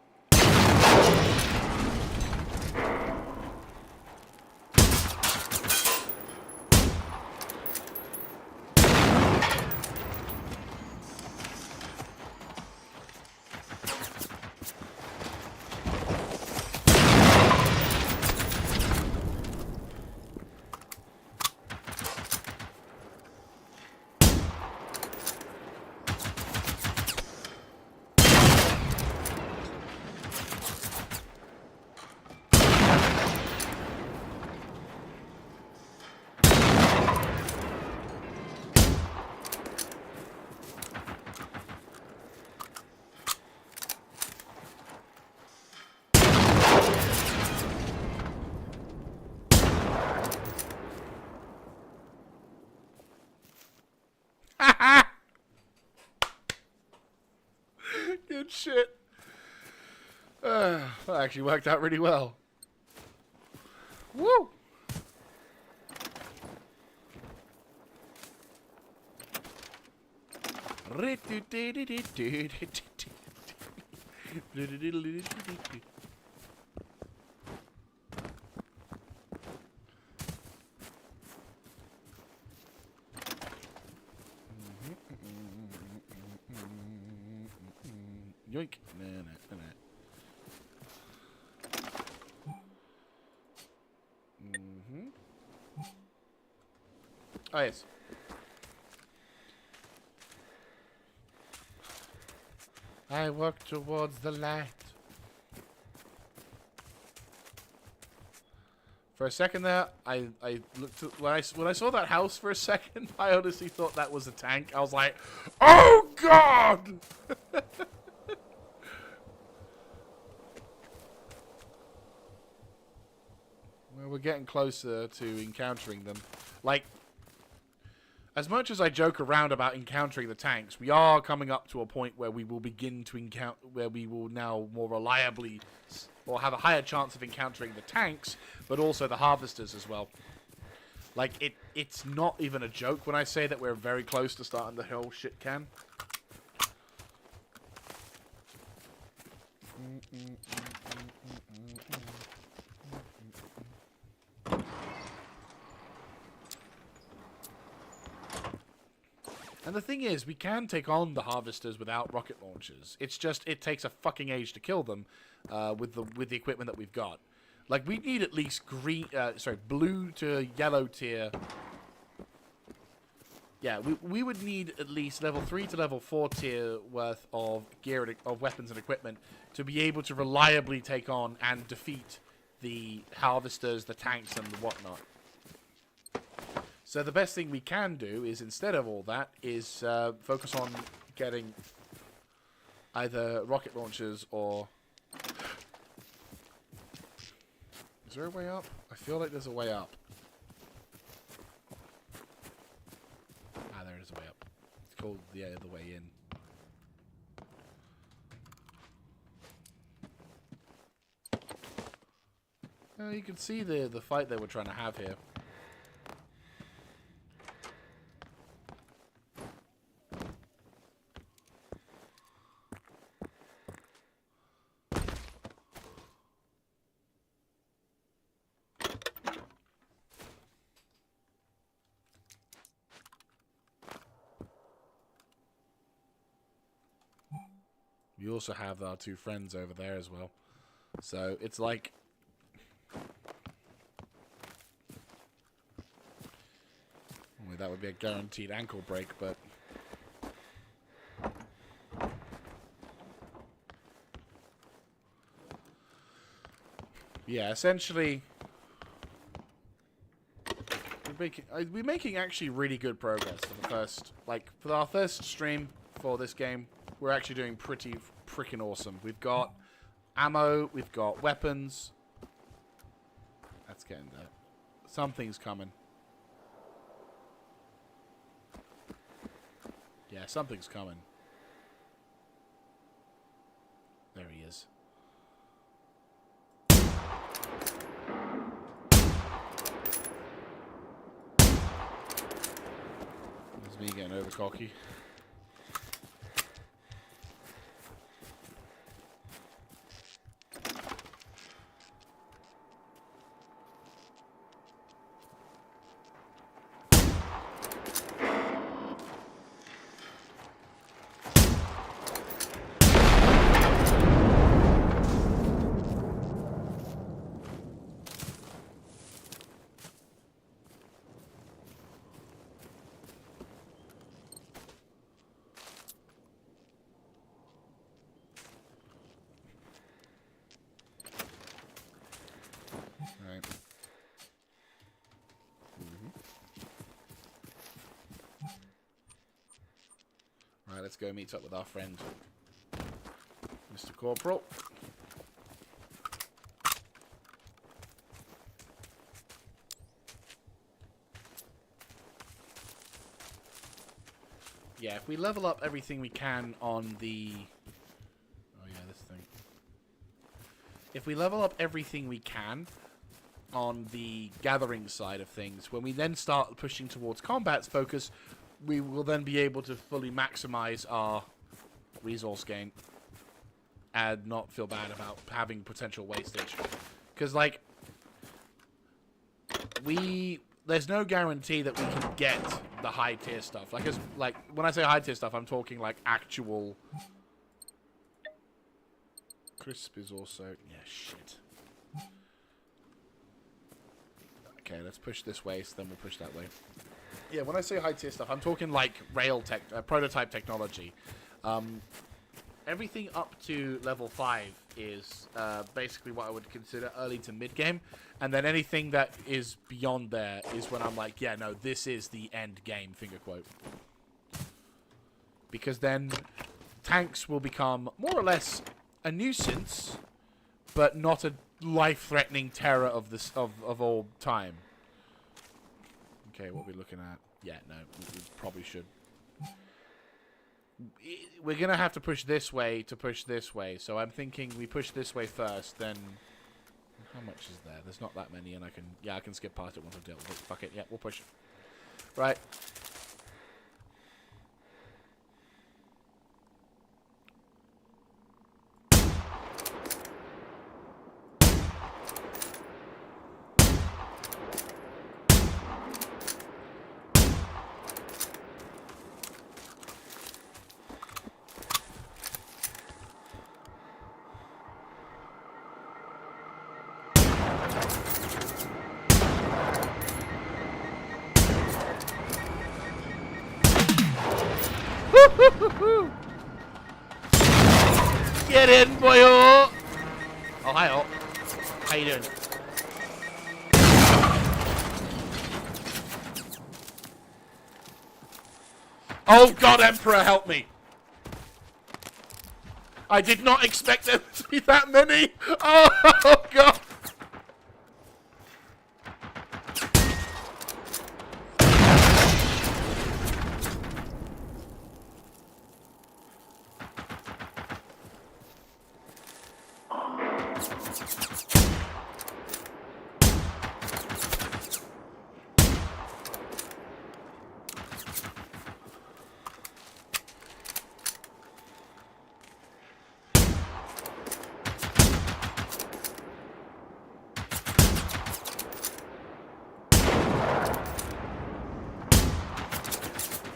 Good shit. That actually worked out really well. Woo! Yoink. No. Oh, yes. I walk towards the light. For a second there, I looked at, when I saw that house for a second, I honestly thought that was a tank. I was like, oh god! Well, we're getting closer to encountering them. Like, as much as I joke around about encountering the tanks, we are coming up to a point where we will begin to encounter, where we will now more reliably, or have a higher chance of encountering the tanks, but also the harvesters as well. Like, it's not even a joke when I say that we're very close to starting the whole shit can. And the thing is, we can take on the harvesters without rocket launchers. It's just, it takes a fucking age to kill them with the equipment that we've got. Like, we need at least blue to yellow tier. Yeah, we would need at least level 3 to level 4 tier worth of gear, of weapons and equipment to be able to reliably take on and defeat the harvesters, the tanks, and the whatnot. So the best thing we can do is, instead of all that, is focus on getting either rocket launchers or... Is there a way up? I feel like there's a way up. Ah, there is a way up. It's called the other way in. You can see the fight they were trying to have here. We also have our two friends over there as well. So it's like... Only that would be a guaranteed ankle break, but... Yeah, essentially... We're making actually really good progress for the first... Like, for our first stream for this game, we're actually doing pretty freaking awesome. We've got ammo, we've got weapons. That's getting there. Something's coming. Yeah, something's coming. There he is. That's me getting over cocky. Right. Right, let's go meet up with our friend, Mr. Corporal. Yeah, if we level up everything we can on the... Oh yeah, this thing. If we level up everything we can on the gathering side of things, when we then start pushing towards combat's focus, we will then be able to fully maximize our resource gain and not feel bad about having potential wastage. Because, like, there's no guarantee that we can get the high tier stuff. Like, when I say high tier stuff, I'm talking like actual... Crisp is also... Yeah, shit. Okay, let's push this way, so then we'll push that way. Yeah, when I say high tier stuff, I'm talking like rail tech, prototype technology. Everything up to level 5 is basically what I would consider early to mid game, and then anything that is beyond there is when I'm like, yeah, no, this is the end game, finger quote. Because then tanks will become more or less a nuisance, but not a life-threatening terror of this of all time. Okay, what are we looking at? Yeah, no, we probably should. We're gonna have to push this way to push this way, so I'm thinking we push this way first, then... How much is there? There's not that many, and I can skip past it once I've dealt with it. Fuck it, yeah, we'll push it. Right. Get in, boy! Oh, hi, all. How you doing? Oh, God, Emperor, help me! I did not expect there to be that many. Oh, God.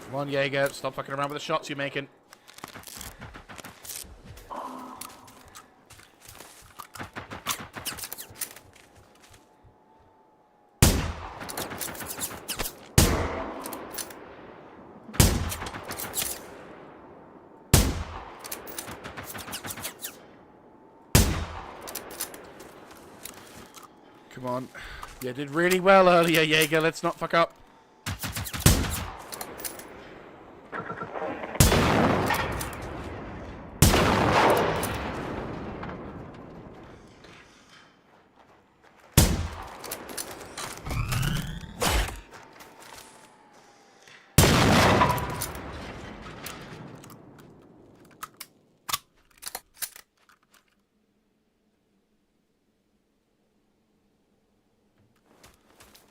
Come on, Jaeger. Stop fucking around with the shots you're making. Come on. You did really well earlier, Jaeger. Let's not fuck up.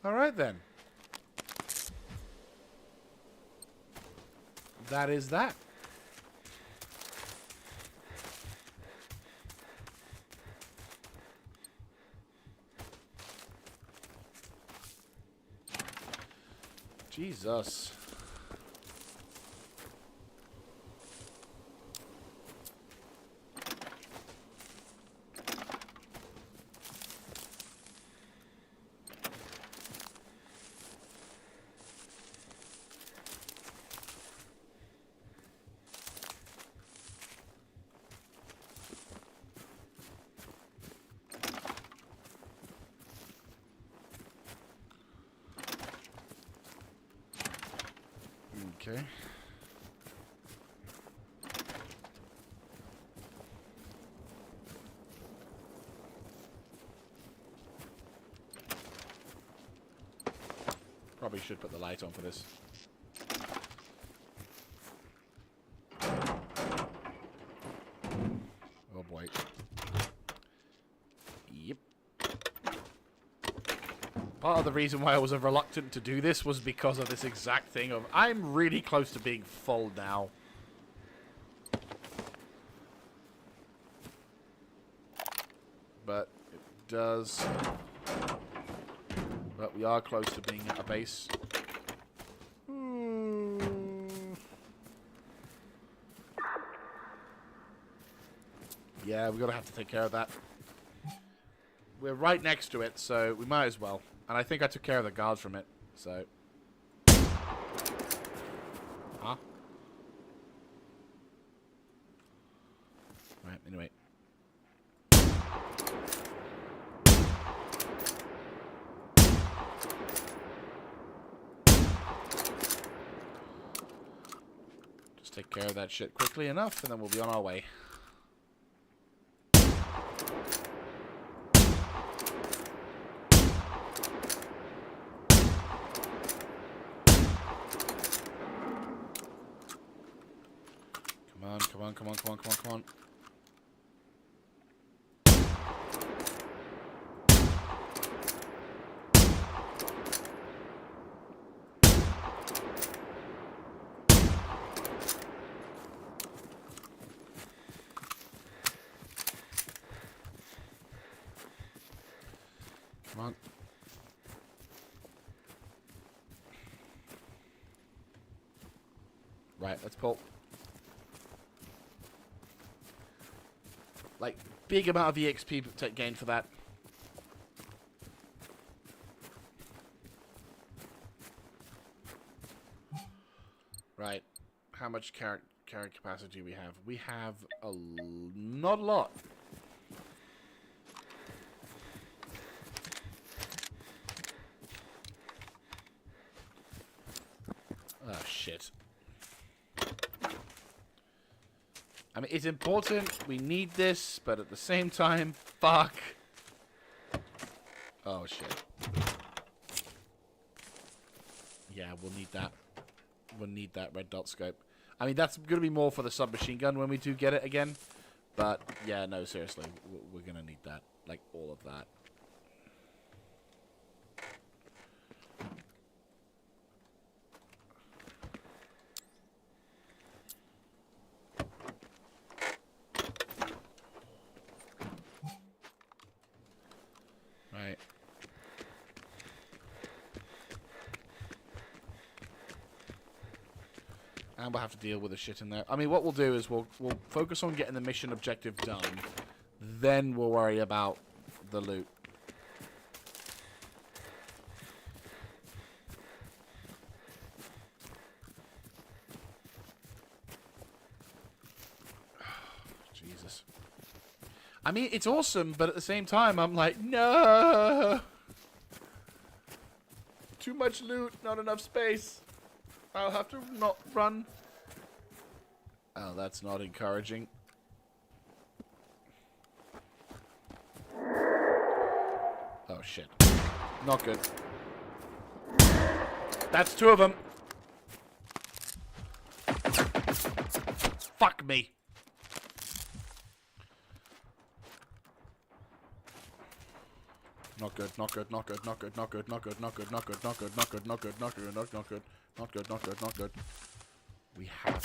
All right, then. That is that. Jesus. Okay. Probably should put the light on for this. Oh boy. Yep. Part of the reason why I was reluctant to do this was because of this exact thing of I'm really close to being full now. But it does. But we are close to being at a base. Yeah, we're gonna have to take care of that. We're right next to it, so we might as well. And I think I took care of the guards from it, so... Huh? Right, anyway. Just take care of that shit quickly enough, and then we'll be on our way. Come on, come on, come on, come on, come on. Come on. Right, let's pull. Like, big amount of EXP gained for that. Right. How much carrying capacity do we have? We have not a lot. Oh, shit. I mean, it's important. We need this, but at the same time, fuck. Oh, shit. Yeah, we'll need that. We'll need that red dot scope. I mean, that's going to be more for the submachine gun when we do get it again. But, yeah, no, seriously. We're going to need that. Like, all of that. Right. And we'll have to deal with the shit in there. I mean, what we'll do is we'll focus on getting the mission objective done. Then we'll worry about the loot. Jesus. I mean, it's awesome, but at the same time, I'm like, no! Too much loot, not enough space. I'll have to not run. Oh, that's not encouraging. Oh, shit. Not good. That's two of them. Fuck me. Not good, not good, not good, not good, not good, not good, not good, not good, not good, not good, not good, not good, not good, not good, not good, not good. We have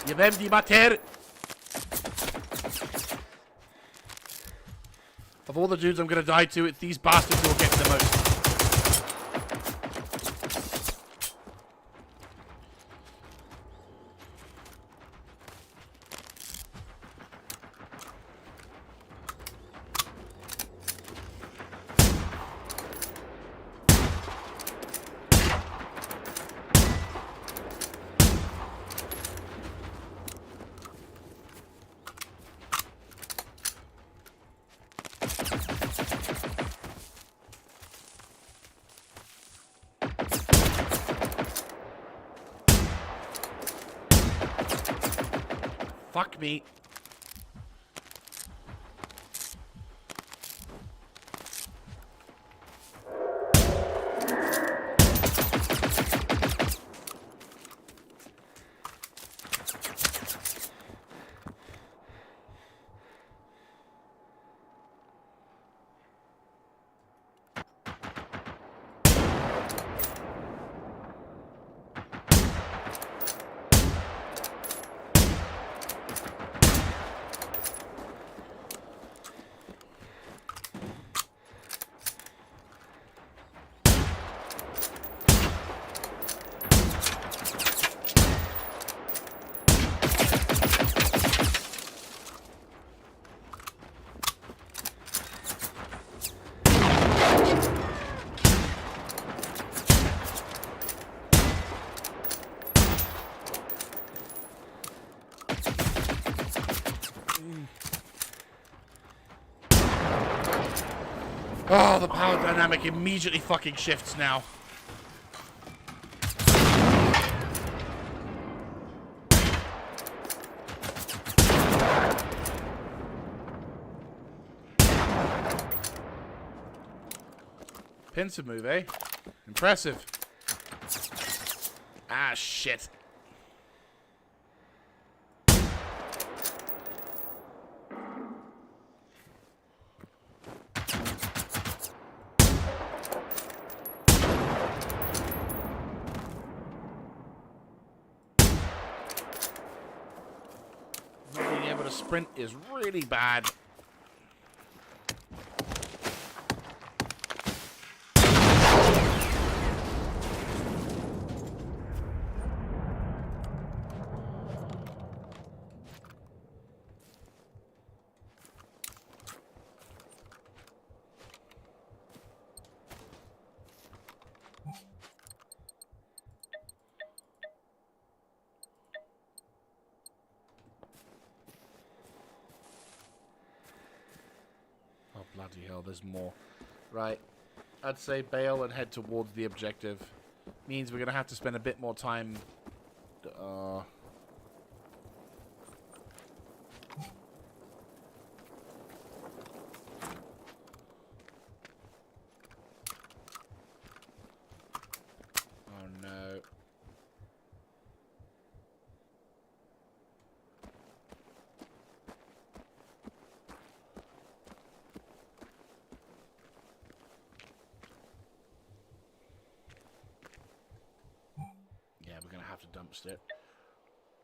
Je bent die mater. Of all the dudes I'm gonna die to, it's these bastards who will get the most. Fuck me. Oh, the power dynamic immediately fucking shifts now. Pincer move, eh? Impressive. Ah, shit. Not being able to sprint is really bad. Oh, bloody hell, there's more. Right. I'd say bail and head towards the objective. Means we're going to have to spend a bit more time... Oh no. Yeah, we're gonna have to dumpster it.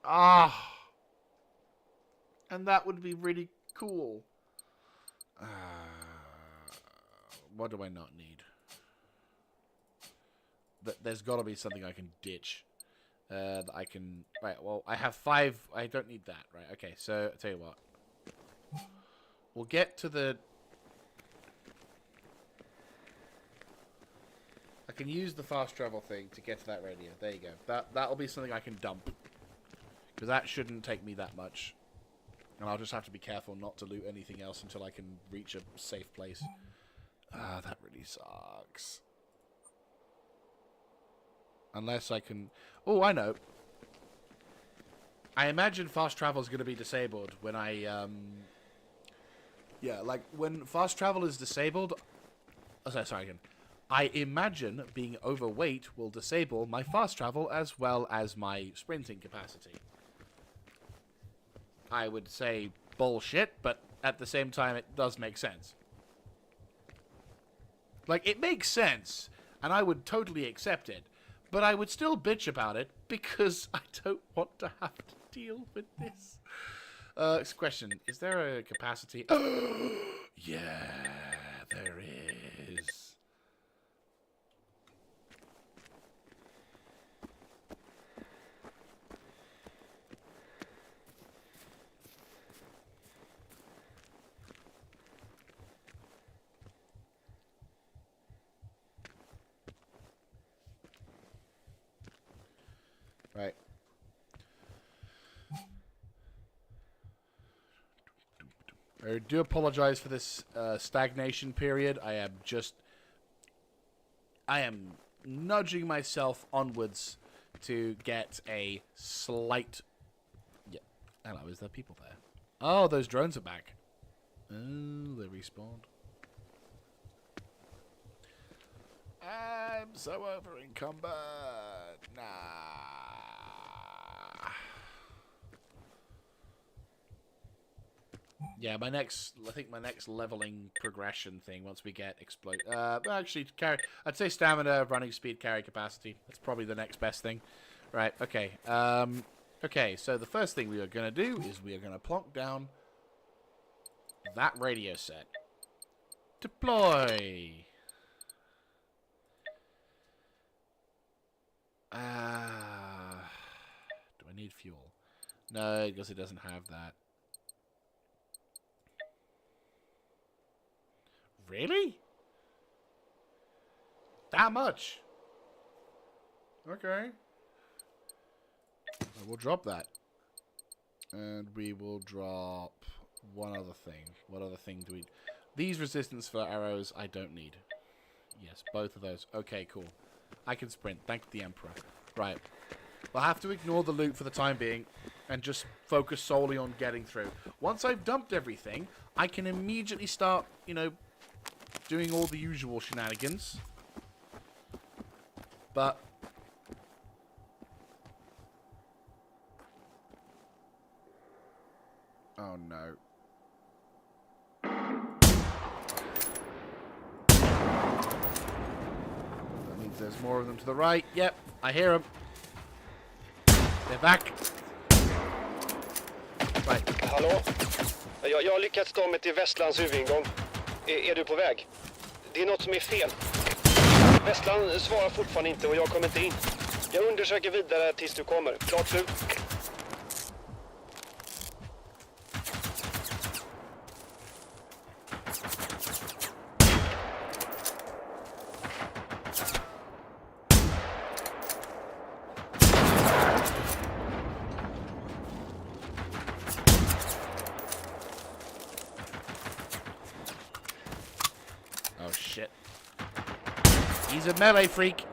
Ah! And that would be really cool. What do I not need? There's got to be something I can ditch. That I can... Right, well, I have 5... I don't need that. Right, okay, so, I'll tell you what. We'll get to the... I can use the fast travel thing to get to that radio. There you go. That'll be something I can dump. Because that shouldn't take me that much. And I'll just have to be careful not to loot anything else until I can reach a safe place. Ah, that really sucks. Unless I can... Oh, I know. I imagine fast travel is going to be disabled when I... Yeah, like, when fast travel is disabled... Oh, sorry again. I imagine being overweight will disable my fast travel as well as my sprinting capacity. I would say bullshit, but at the same time it does make sense. Like, it makes sense, and I would totally accept it, but I would still bitch about it because I don't want to have to deal with this. Question, is there a capacity? Yeah, there is. Right. I do apologize for this stagnation period. I am nudging myself onwards to get a slight... Yeah. Hello, is there people there? Oh, those drones are back. Oh, they respawned. I'm so over encumbered. Nah. Yeah, I think my next leveling progression thing once we get explode. Actually, I'd say stamina, running speed, carry capacity. That's probably the next best thing. Right. Okay. Okay. So the first thing we are gonna do is we are gonna plonk down that radio set. Deploy. Do I need fuel? No, because it doesn't have that. Really? That much? Okay. We'll drop that. And we will drop one other thing. What other thing do we... These resistance for arrows, I don't need. Yes, both of those. Okay, cool. I can sprint. Thank the Emperor. Right. We'll have to ignore the loot for the time being and just focus solely on getting through. Once I've dumped everything, I can immediately start, you know, doing all the usual shenanigans. But... Oh, no. That means there's more of them to the right. Yep, I hear them. They're back. Right. Hallå? Jag har lyckats ta mig till Västlands huvudingång. Är du på väg? Det är något som är fel. Västland svarar fortfarande inte och jag kommer inte in. Jag undersöker vidare tills du kommer. Klart slut. Oh, shit. He's a melee freak.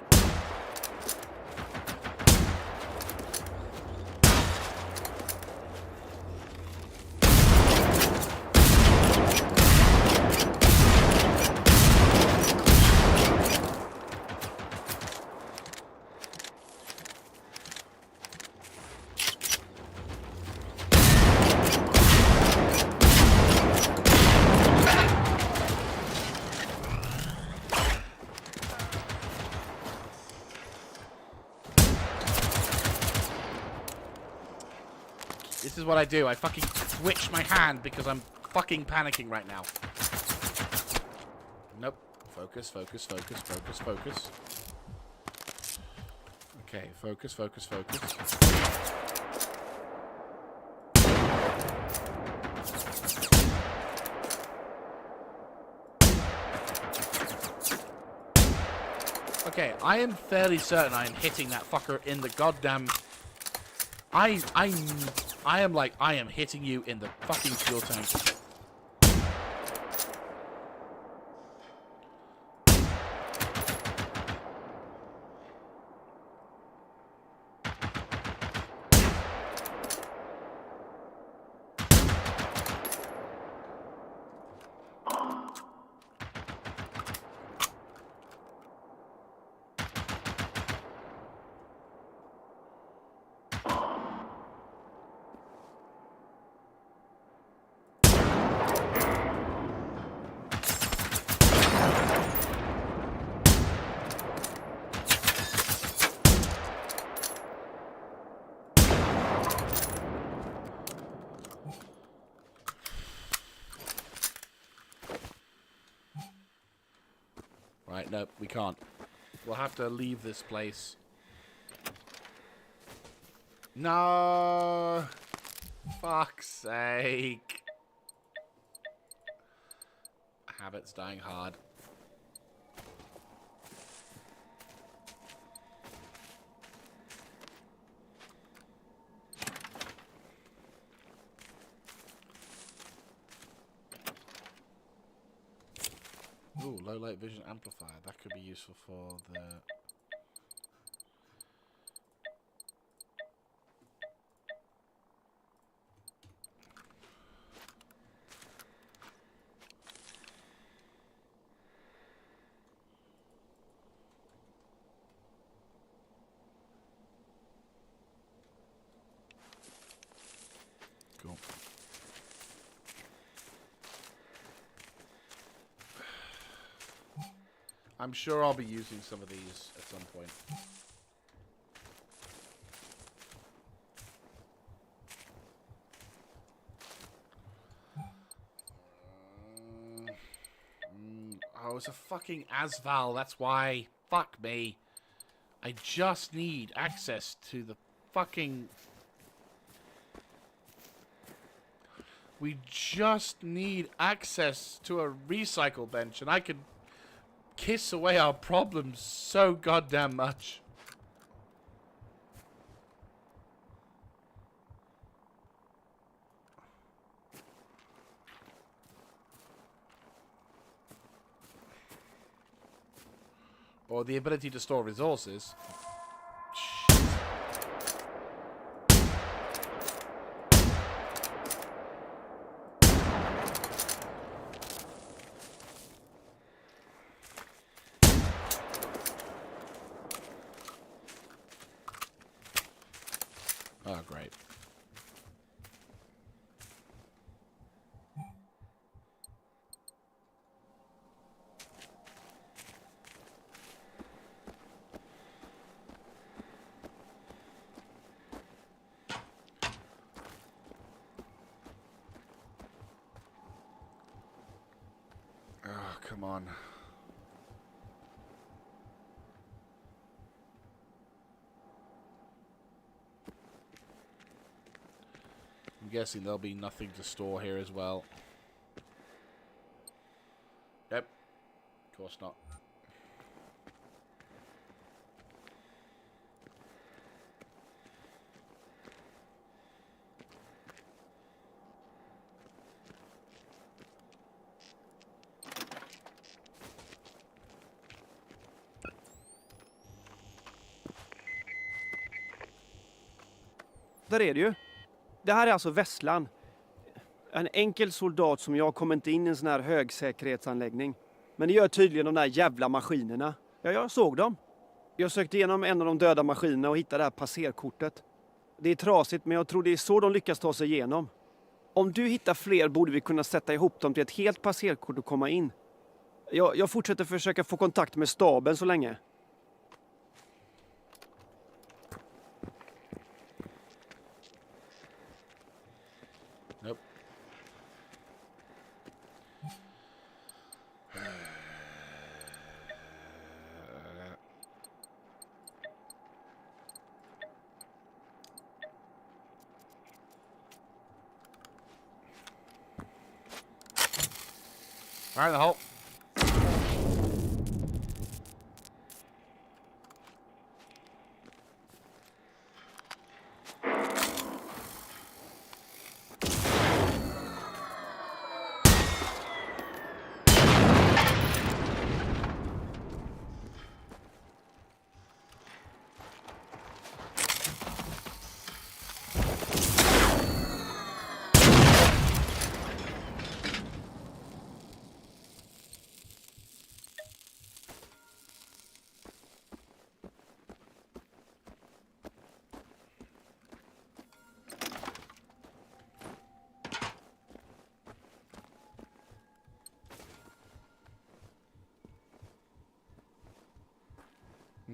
This is what I do. I fucking switch my hand because I'm fucking panicking right now. Nope. Focus, focus, focus, focus, focus. Okay, focus, focus, focus. Okay, I am fairly certain I am hitting that fucker in the goddamn... I am hitting you in the fucking fuel tank. Right, no, we can't. We'll have to leave this place. No! Fuck's sake. Habit's dying hard. Ooh, low light vision amplifier. That could be useful for the... Cool. I'm sure I'll be using some of these at some point. Oh, it's a fucking Asval, that's why. Fuck me. I just need access to the fucking... We just need access to a recycle bench, and I could kiss away our problems so goddamn much. Or the ability to store resources. Shit. Oh, great. Oh, come on. I'm guessing there'll be nothing to store here as well. Yep. Of course not. Där är det ju. Det här är alltså Vesslan. En enkel soldat som jag kommer inte in i en sån här högsäkerhetsanläggning. Men det gör tydligen de där jävla maskinerna. Ja, jag såg dem. Jag sökte igenom en av de döda maskinerna och hittade det här passerkortet. Det är trasigt, men jag tror det är så de lyckas ta sig igenom. Om du hittar fler borde vi kunna sätta ihop dem till ett helt passerkort och komma in. Jag fortsätter försöka få kontakt med staben så länge. Nope. Fire in the hole.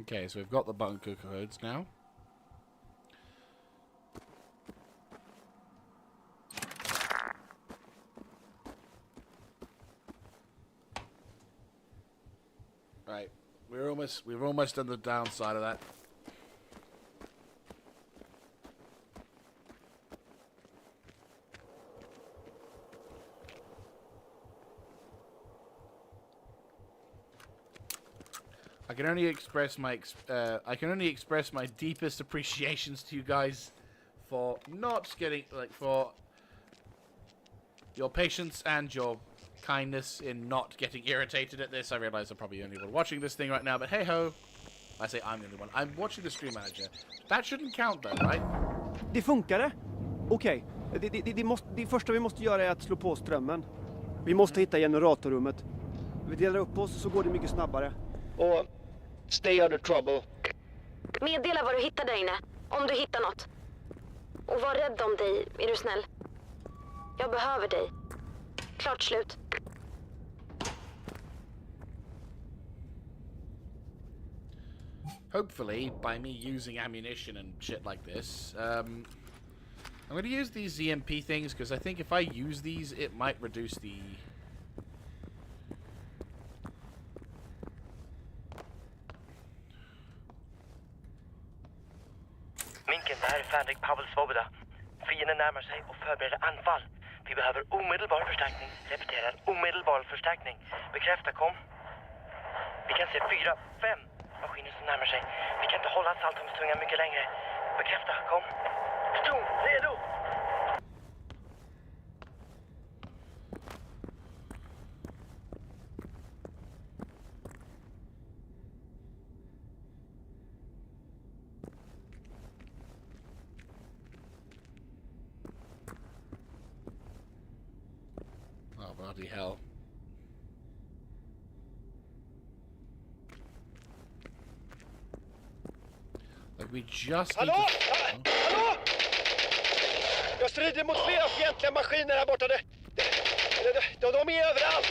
Okay, so we've got the bunker codes now. Right, we're almost on the downside of that. I can only express my deepest appreciations to you guys for not getting for your patience and your kindness in not getting irritated at this. I realize I'm probably the only one watching this thing right now, but hey ho. I say I'm the only one. I'm watching the stream manager. That shouldn't count though, right? Det funkade. Okej. Det första vi måste göra är att slå på strömmen. Vi måste hitta generatorrummet. Vi delar upp oss så går det mycket snabbare. Och stay out of trouble. Meddela vad du hittar där inne, om du hittar något. Och var rädd om dig, är du snäll. Jag behöver dig. Klart slut. Hopefully, by me using ammunition and shit like this, I'm going to use these EMP things, because I think if I use these, it might reduce the... Minken, det här är Fänrik Pavel Svoboda. Fienden närmar sig och förbereder anfall. Vi behöver omedelbar förstärkning. Repeterar, omedelbar förstärkning. Bekräfta, kom. Vi kan se 4, 5 maskiner som närmar sig. Vi kan inte hålla saltomstungan mycket längre. Bekräfta, kom. Ston, redo! Oh, bloody hell. Like, we just need Hallå? to... Hallå? Jag strider mot flera fientliga maskiner här borta. De är överallt.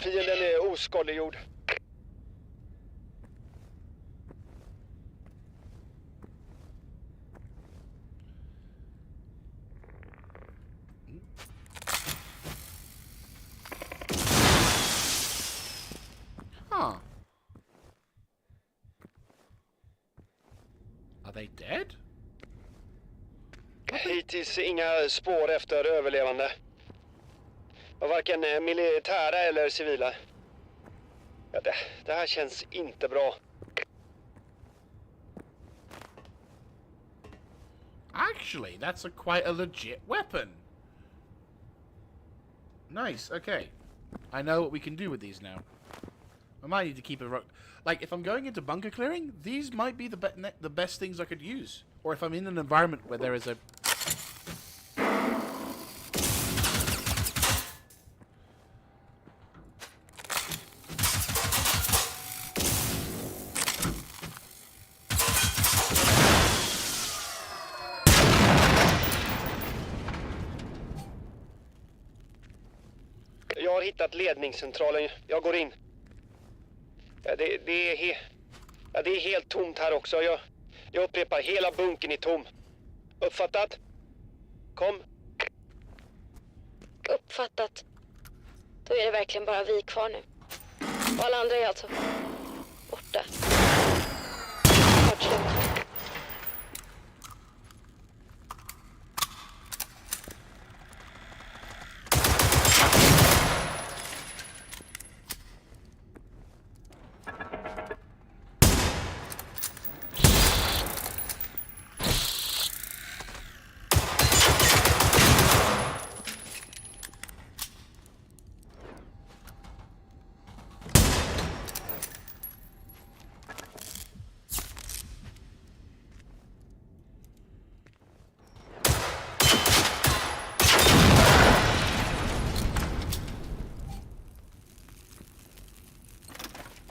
Fienden är oskadliggjord. Huh. Are they dead? Hittills inga spår efter överlevande. Och varken militära eller civila. Ja, det här känns inte bra. Actually, that's quite a legit weapon. Nice, okay. I know what we can do with these now. I might need to keep a like if I'm going into bunker clearing, these might be the best things I could use. Or if I'm in an environment where there is a Jag har hittat ledningscentralen. Jag går in. Ja, det är helt tomt här också. Jag upprepar, hela bunkern är tom. Uppfattat? Kom. Uppfattat. Då är det verkligen bara vi kvar nu. Och alla andra är alltså borta. Klart slut.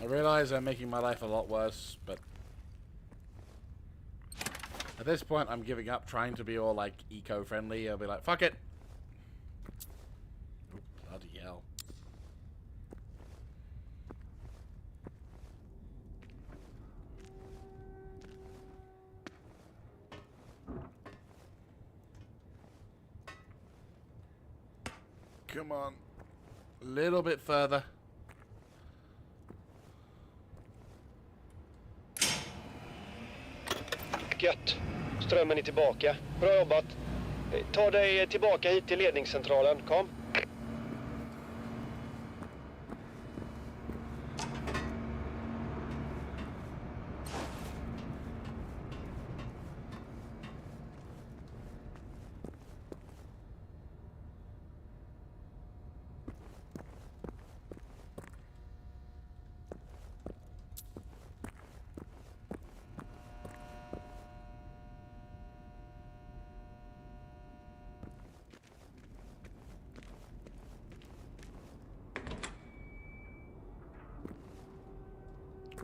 I realize I'm making my life a lot worse, but at this point I'm giving up trying to be all like eco-friendly. I'll be like, fuck it. Oh, bloody hell. Come on. A little bit further. Gött. Strömmen är tillbaka. Bra jobbat. Ta dig tillbaka hit till ledningscentralen. Kom.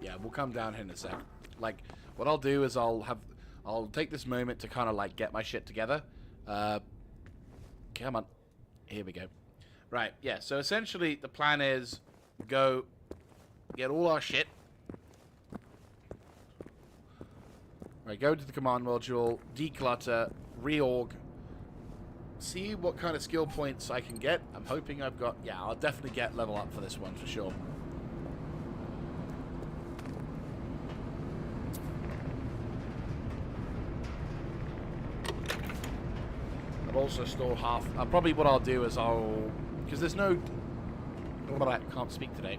Yeah, we'll come down here in a sec. Like, what I'll do is I'll take this moment to kind of like get my shit together. Come on. Here we go. Right, yeah, so essentially the plan is go get all our shit. Right, go to the command module, declutter, reorg, see what kind of skill points I can get. I'm hoping I've got, yeah, I'll definitely get level up for this one for sure. I'll also store half. Probably what I'll do is because there's no. I can't speak today.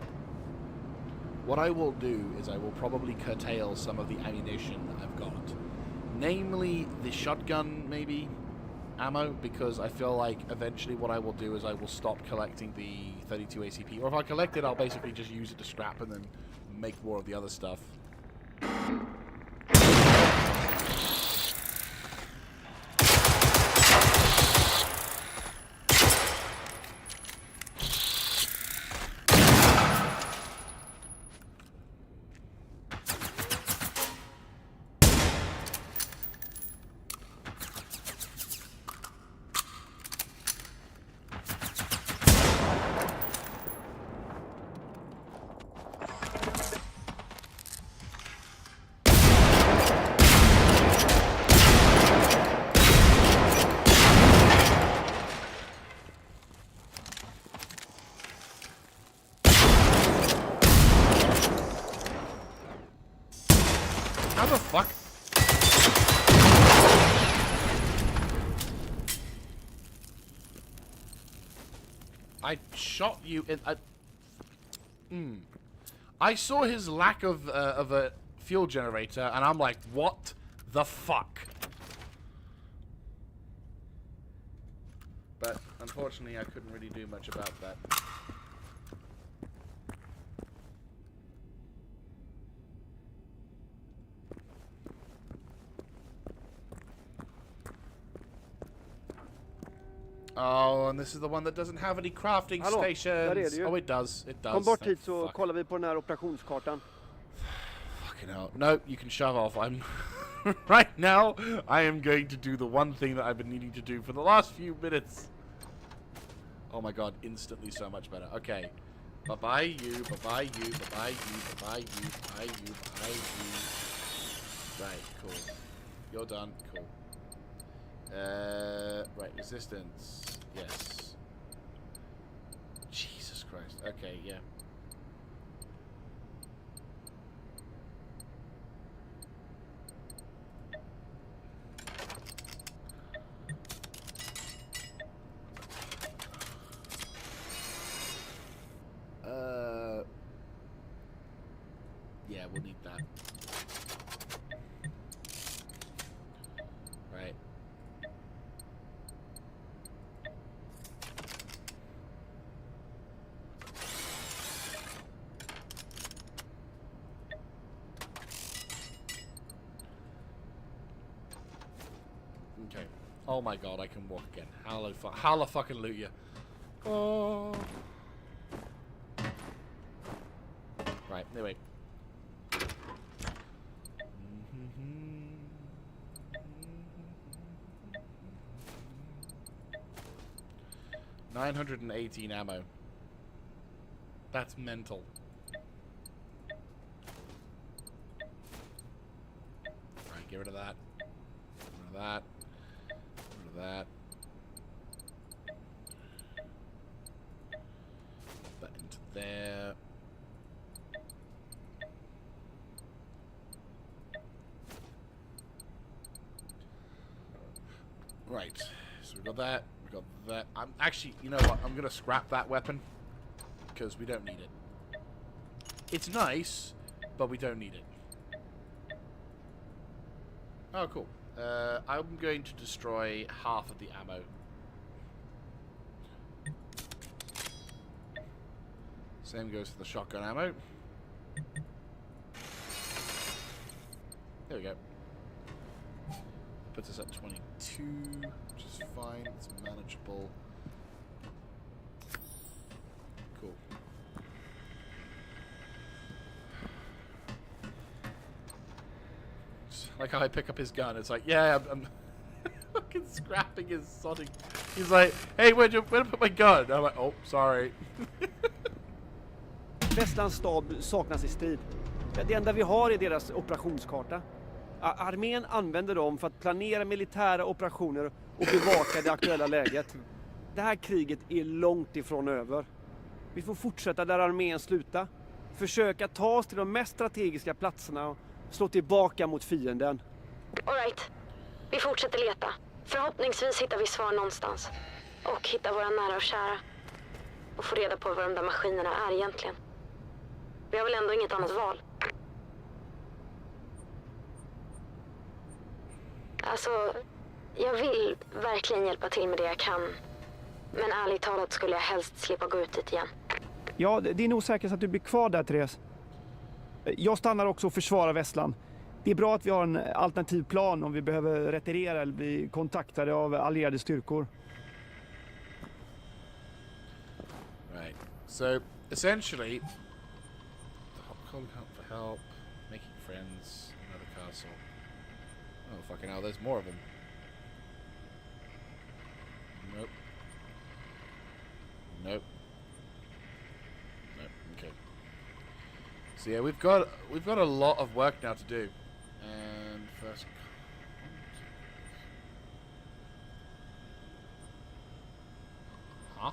What I will do is I will probably curtail some of the ammunition that I've got, namely the shotgun maybe ammo, because I feel like eventually what I will do is I will stop collecting the 32 ACP, or if I collect it, I'll basically just use it to scrap and then make more of the other stuff. How the fuck? I shot you in. I saw his lack of a fuel generator, and I'm like, what the fuck? But unfortunately, I couldn't really do much about that. Oh, and this is the one that doesn't have any crafting Hallå, där är stations. det ju. Oh, it does. It does. Kom bort Thank hit så fuck. kollar vi på den här operationskartan. Fucking hell. No, you can shove off. I'm... right now, I am going to do the one thing that I've been needing to do for the last few minutes. Oh my god, instantly so much better. Okay. Bye-bye you, bye-bye you, bye-bye you, bye-bye you, bye-bye you, bye-bye you. Right, cool. You're done. Cool. Right, resistance. Yes. Jesus Christ. Okay, yeah. Yeah, we'll need that. Right. Okay. Oh my god, I can walk again. Halla fucking loot you. Oh. Right, anyway. 918 ammo. That's mental. Right, get rid of that. Get rid of that. Get rid of that. Put that into there. Right. So we got that. We got that. I'm actually, you know what? I'm gonna scrap that weapon because we don't need it. It's nice, but we don't need it. Oh, cool. I'm going to destroy half of the ammo. Same goes for the shotgun ammo. There we go. Puts us at 22, which is fine. It's manageable. Cool. Just like how I pick up his gun. It's like, yeah, I'm fucking scrapping his sodding. He's like, hey, where'd I put my gun? I'm like, oh, sorry. Västlands stab saknas i strid. Det enda vi har är deras operationskarta. Armén använder dem för att planera militära operationer och bevaka det aktuella läget. Det här kriget är långt ifrån över. Vi får fortsätta där armén slutar. Försöka ta oss till de mest strategiska platserna och slå tillbaka mot fienden. All right. Vi fortsätter leta. Förhoppningsvis hittar vi svar någonstans. Och hittar våra nära och kära. Och få reda på vad de där maskinerna är egentligen. Vi har väl ändå inget annat val. Alltså, jag vill verkligen hjälpa till med det jag kan. Men ärligt talat skulle jag helst slippa gå ut dit igen. Ja, det är nog säkert att du blir kvar där, Therese. Jag stannar också och försvarar Västland. Det är bra att vi har en alternativ plan om vi behöver retirera eller bli kontaktade av allierade styrkor. Right. So, essentially, calling out for help, making friends, another castle. Oh, fucking hell, there's more of them. Nope. Nope. Nope. Okay. So yeah, we've got a lot of work now to do. And first, huh?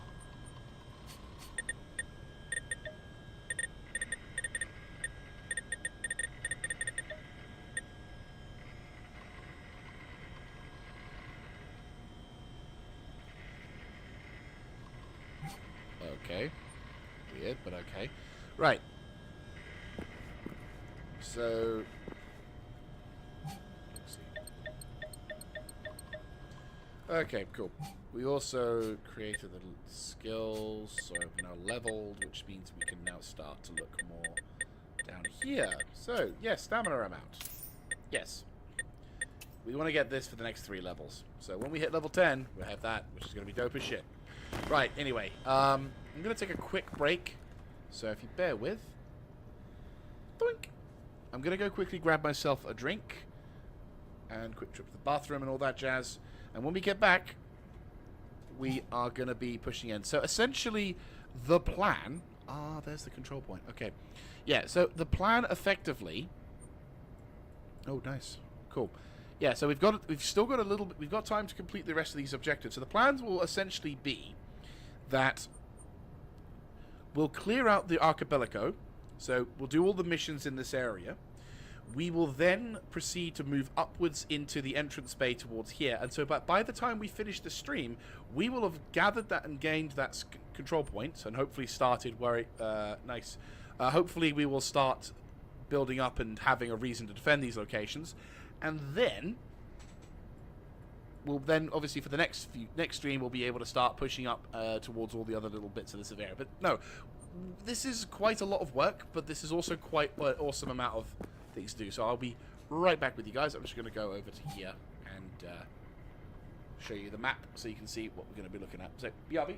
Okay. Weird, but okay. Right. So... let's see. Okay, cool. We also created the skills, so I've now leveled, which means we can now start to look more down here. So, yes, stamina amount. Yes. we want to get this for the next 3 levels. So when we hit level 10, we'll have that, which is going to be dope as shit. Right, anyway, I'm going to take a quick break. So if you bear with... Doink! I'm going to go quickly grab myself a drink. And quick trip to the bathroom and all that jazz. And when we get back, we are going to be pushing in. So essentially, the plan... Ah, there's the control point. Okay. Yeah, so the plan effectively... Oh, nice. Cool. Yeah, so we've still got a little bit... We've got time to complete the rest of these objectives. So the plans will essentially be that we'll clear out the Archipelago. So we'll do all the missions in this area. We will then proceed to move upwards into the entrance bay towards here. And so by the time we finish the stream, we will have gathered that and gained that control point and hopefully started where it... nice. Hopefully we will start building up and having a reason to defend these locations. And then... We'll then, obviously, for the next stream, we'll be able to start pushing up towards all the other little bits of this area. But no, this is quite a lot of work, but this is also quite an awesome amount of things to do. So I'll be right back with you guys. I'm just going to go over to here and show you the map so you can see what we're going to be looking at. So, BRB.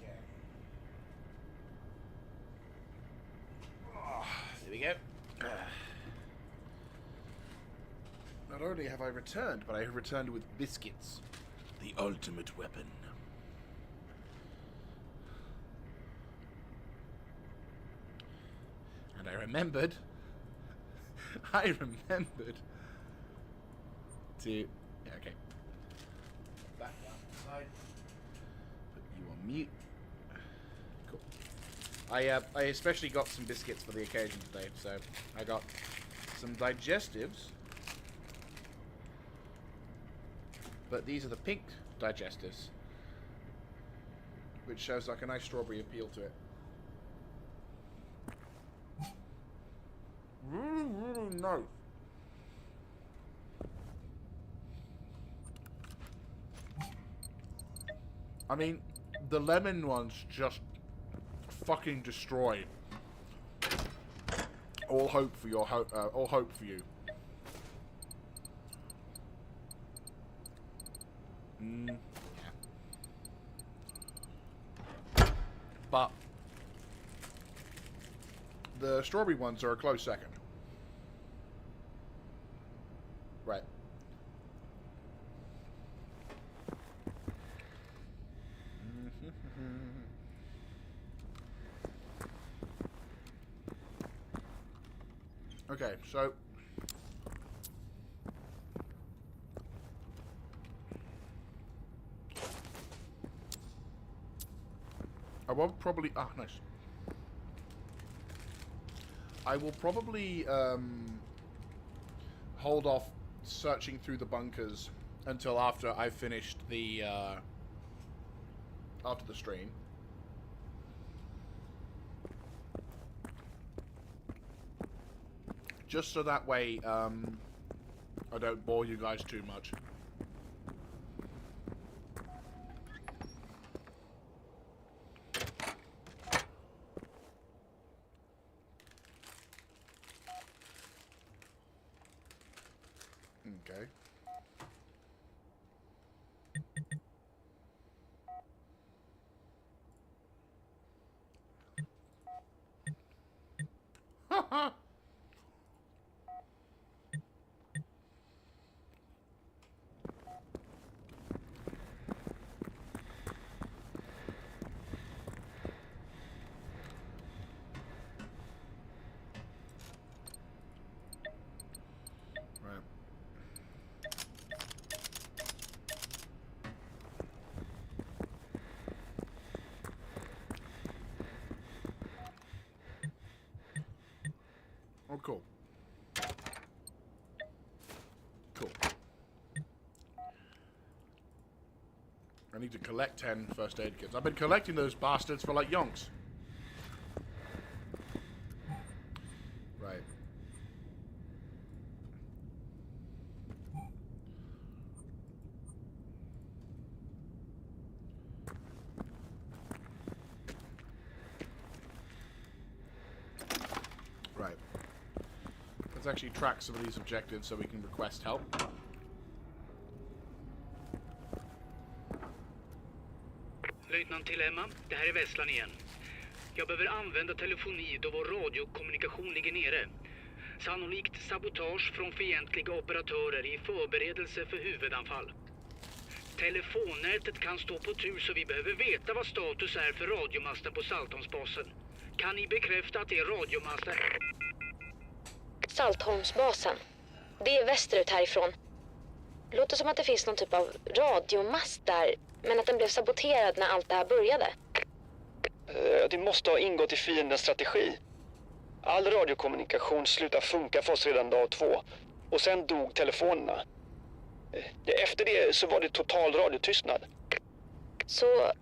Okay. Oh, there we go. Not only have I returned, but I have returned with biscuits. The ultimate weapon. And I remembered to... Yeah, okay. Back down the side. Put you on mute. Cool. I especially got some biscuits for the occasion today, so I got some digestives. But these are the pink digestives, which shows like a nice strawberry appeal to it. Really nice. I mean, the lemon ones just fucking destroy all hope for your all hope for you. Yeah. But the strawberry ones are a close second. Right. Okay, so I will probably nice. I will probably hold off searching through the bunkers until after I've finished the after the stream. Just so that way I don't bore you guys too much. Okay. Right. Oh, cool. Cool. I need to collect 10 first aid kits. I've been collecting those bastards for like yonks. Right. Right. Let's actually track some of these objectives so we can request help. Löjtnant till Emma, det här är Vesslan igen. Jag behöver använda telefoni då vår radiokommunikation ligger nere. Sannolikt sabotage från fientliga operatörer i förberedelse för huvudanfall. Telefonnätet kan stå på tur så vi behöver veta vad status är för radiomasten på Saltholmsbasen. Kan ni bekräfta att det är radiomasten? Saltholmsbasen. Det är västerut härifrån. Låter som att det finns någon typ av radiomast där, men att den blev saboterad när allt det här började. Det måste ha ingått i fiendens strategi. All radiokommunikation slutade funka för oss redan dag 2. Och sen dog telefonerna. Efter det så var det total radiotystnad. Så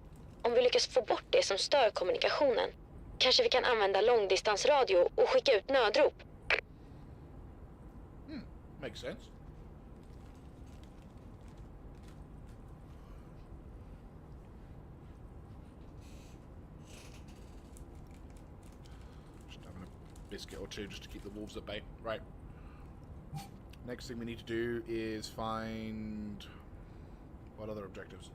om vi lyckas få bort det som stör kommunikationen, kanske vi kan använda långdistansradio och skicka ut nödrop. Makes sense. Just having a biscuit or two just to keep the wolves at bay. Right. Next thing we need to do is find... What other objectives?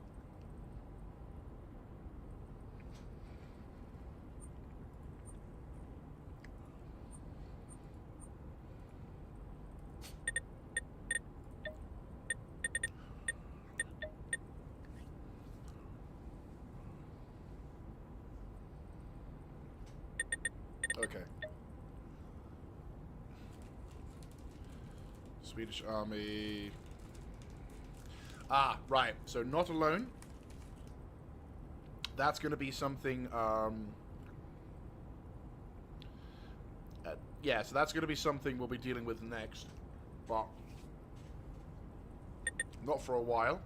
Okay. Swedish Army. Ah, right. So not alone. That's going to be something. Yeah, so that's going to be something we'll be dealing with next, but not for a while.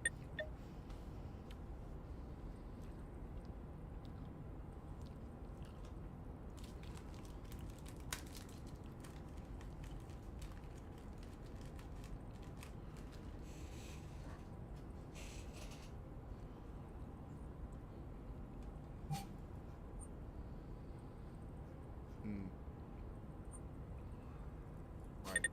Right.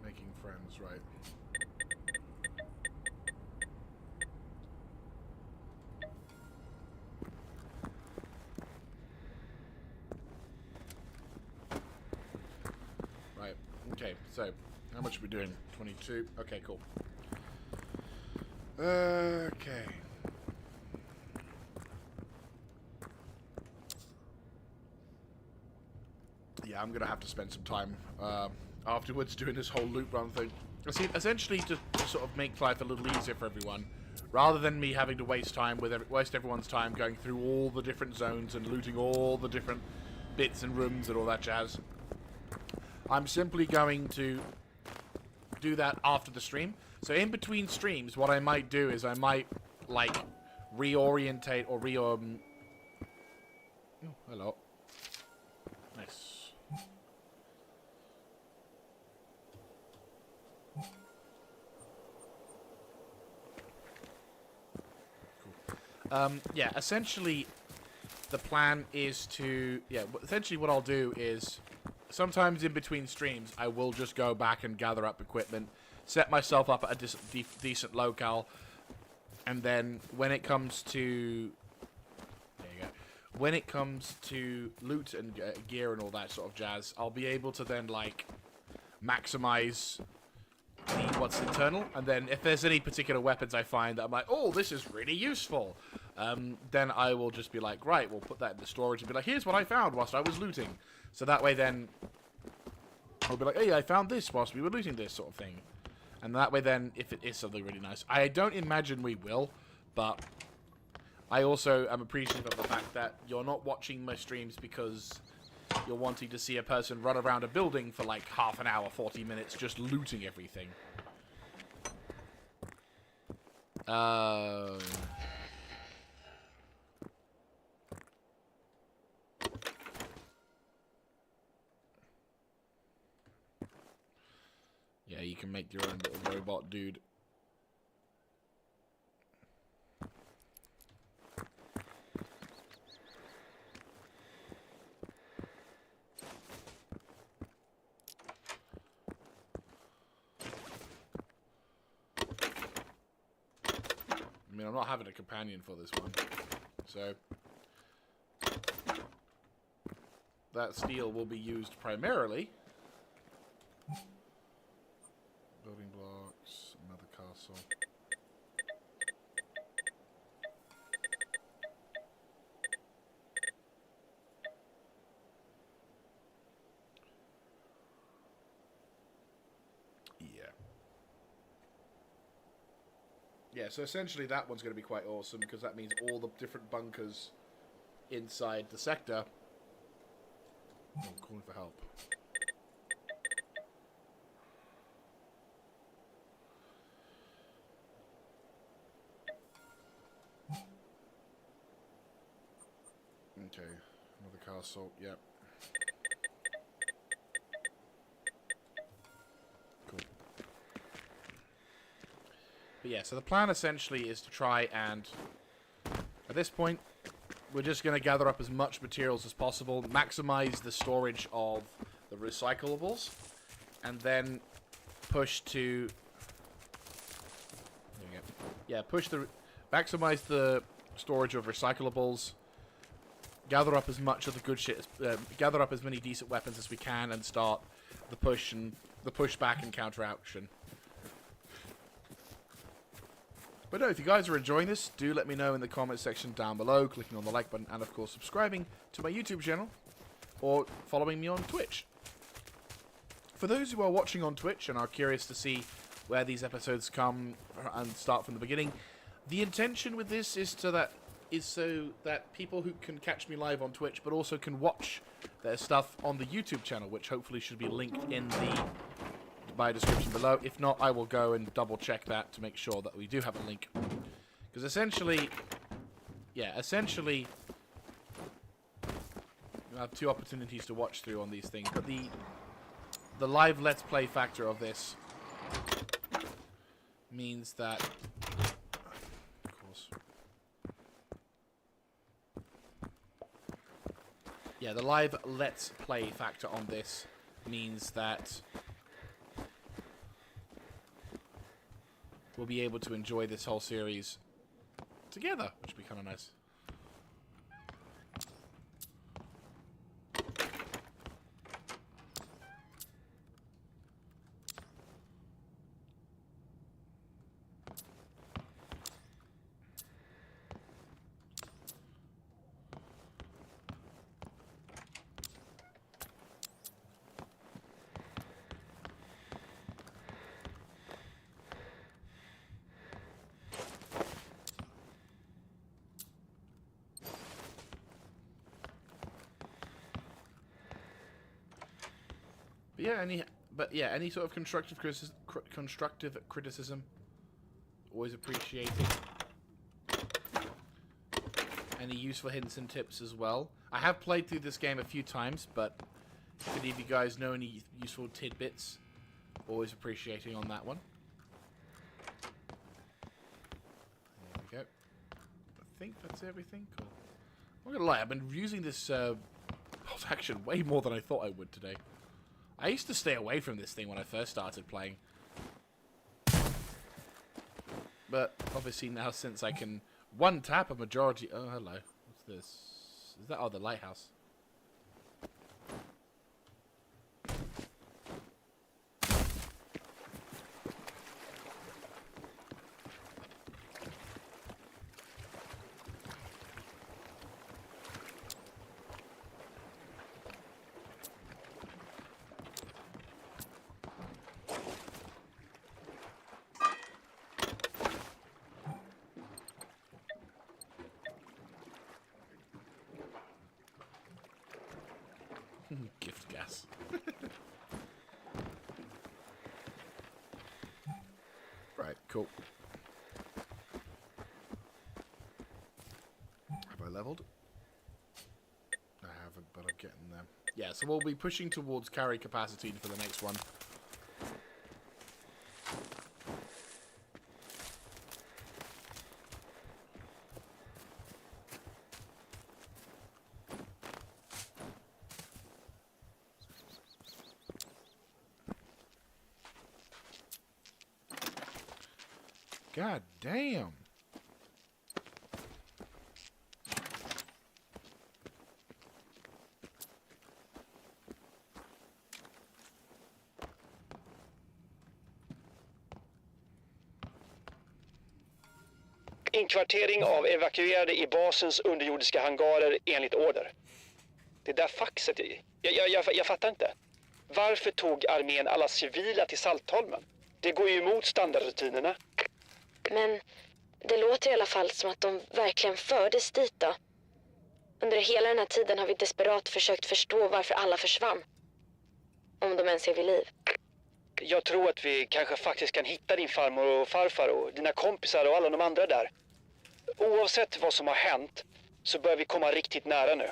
Making friends, right. Right. Okay, so how much are we doing? 22. Okay, cool. Okay. Yeah, I'm gonna have to spend some time afterwards doing this whole loop run thing. I see, essentially to sort of make life a little easier for everyone, rather than me having to waste everyone's time going through all the different zones and looting all the different bits and rooms and all that jazz. I'm simply going to do that after the stream. So in between streams, what I might do is I might, like, reorientate or oh, hello. Nice. Cool. Yeah, essentially, the plan is to... Yeah, essentially what I'll do is... Sometimes in between streams, I will just go back and gather up equipment, set myself up at a decent locale, and then when it comes to... There you go. When it comes to loot and gear and all that sort of jazz, I'll be able to then, like, maximize what's internal, and then if there's any particular weapons I find that I'm like, oh, this is really useful, then I will just be like, right, we'll put that in the storage and be like, here's what I found whilst I was looting. So that way then, I'll be like, hey, I found this whilst we were looting this sort of thing. And that way then, if it is something really nice, I don't imagine we will, but I also am appreciative of the fact that you're not watching my streams because you're wanting to see a person run around a building for like half an hour, 40 minutes, just looting everything. Yeah, you can make your own little robot dude. I mean, I'm not having a companion for this one, so that steel will be used primarily. Building blocks, another castle. Yeah, so essentially that one's going to be quite awesome because that means all the different bunkers inside the sector. Oh, I'm calling for help. Okay, another castle, yep. Cool. But yeah, so the plan essentially is to try and, at this point, we're just going to gather up as much materials as possible, maximize the storage of the recyclables, and then push to... There you go. Yeah, maximize the storage of recyclables, gather up as much of the good shit, gather up as many decent weapons as we can, and start the push back and counter action. But no, if you guys are enjoying this, do let me know in the comment section down below, clicking on the like button, and of course subscribing to my YouTube channel, or following me on Twitch. For those who are watching on Twitch and are curious to see where these episodes come and start from the beginning, the intention with this is so that people who can catch me live on Twitch, but also can watch their stuff on the YouTube channel, which hopefully should be linked in the bio description below. If not, I will go and double check that to make sure that we do have a link. Because essentially, you have two opportunities to watch through on these things. But the live Let's Play factor of this means that, of course, yeah, the live Let's Play factor on this means that we'll be able to enjoy this whole series together, which would be kind of nice. But yeah, any sort of constructive criticism, always appreciated. Any useful hints and tips as well. I have played through this game a few times, but if any of you guys know any useful tidbits, always appreciating on that one. There we go. I think that's everything. Cool. I'm not gonna lie, I've been using this bolt action way more than I thought I would today. I used to stay away from this thing when I first started playing. But obviously now, since I can one-tap a majority... Oh, hello. What's this? Is that... Oh, the lighthouse. Gift gas. Right, cool. Have I leveled? I haven't, but I'm getting there. Yeah, so we'll be pushing towards carry capacity for the next one. God damn. Inkvartering av evakuerade i basens underjordiska hangarer enligt order. Det där faxet, jag fattar inte. Varför tog armén alla civila till Saltholmen? Det går ju emot standardrutinerna. Men det låter i alla fall som att de verkligen fördes dit då. Under hela den här tiden har vi desperat försökt förstå varför alla försvann. Om de ens är vid liv. Jag tror att vi kanske faktiskt kan hitta din farmor och farfar och dina kompisar och alla de andra där. Oavsett vad som har hänt så börjar vi komma riktigt nära nu.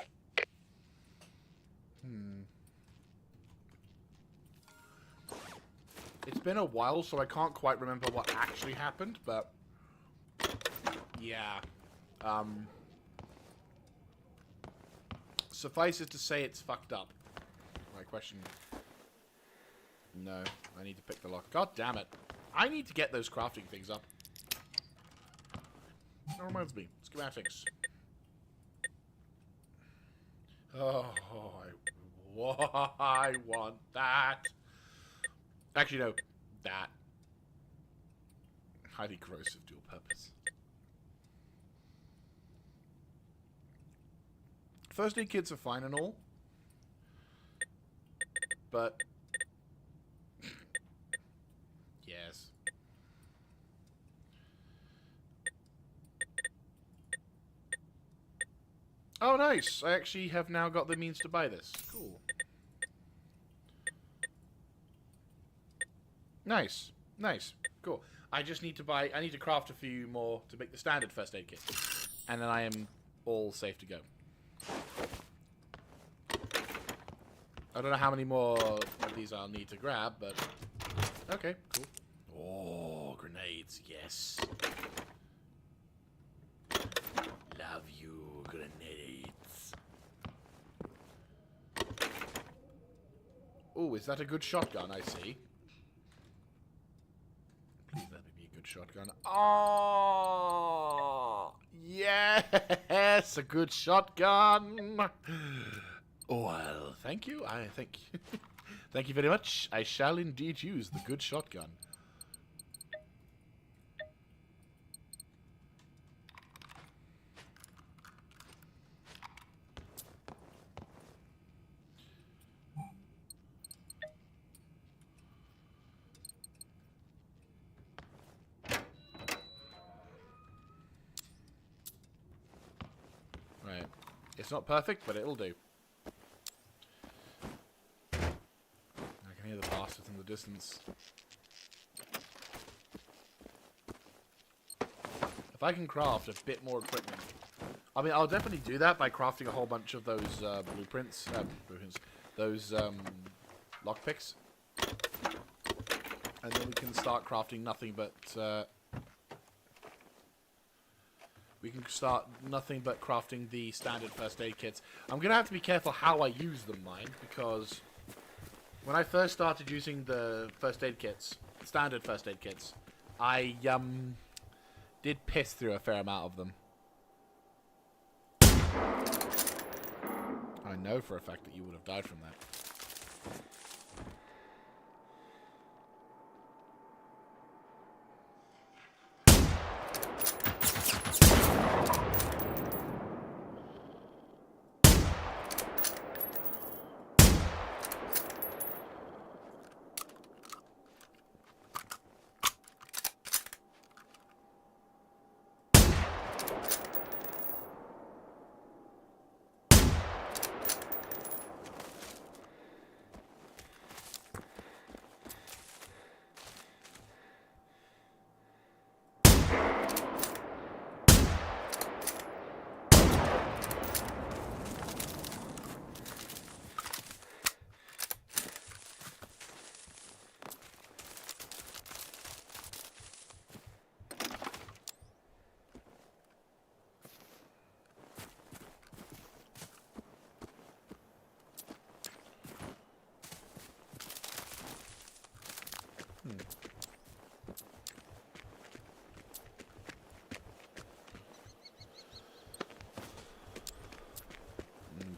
It's been a while, so I can't quite remember what actually happened, but yeah. Suffice it to say, it's fucked up. My question. No, I need to pick the lock. God damn it. I need to get those crafting things up. That reminds me. Schematics. Oh, I want that. Actually, no. That. Highly corrosive dual purpose. First aid kits are fine and all, but yes. Oh, nice! I actually have now got the means to buy this. Cool. Nice. Nice. Cool. I just need to buy... I need to craft a few more to make the standard first aid kit. And then I am all safe to go. I don't know how many more of these I'll need to grab, but... Okay, cool. Oh, grenades, yes. Love you, grenades. Oh, is that a good shotgun, I see? Please let me be a good shotgun. Oh, yes, a good shotgun. Oh, well, thank you. I thank you. Thank you very much. I shall indeed use the good shotgun. Right. It's not perfect, but it'll do. I can hear the bastards in the distance. If I can craft a bit more equipment... I mean, I'll definitely do that by crafting a whole bunch of those blueprints. Those lockpicks. And then we can start crafting nothing but... we can start nothing but crafting the standard first aid kits. I'm going to have to be careful how I use them, mind, because when I first started using the first aid kits, standard first aid kits, I did piss through a fair amount of them. I know for a fact that you would have died from that.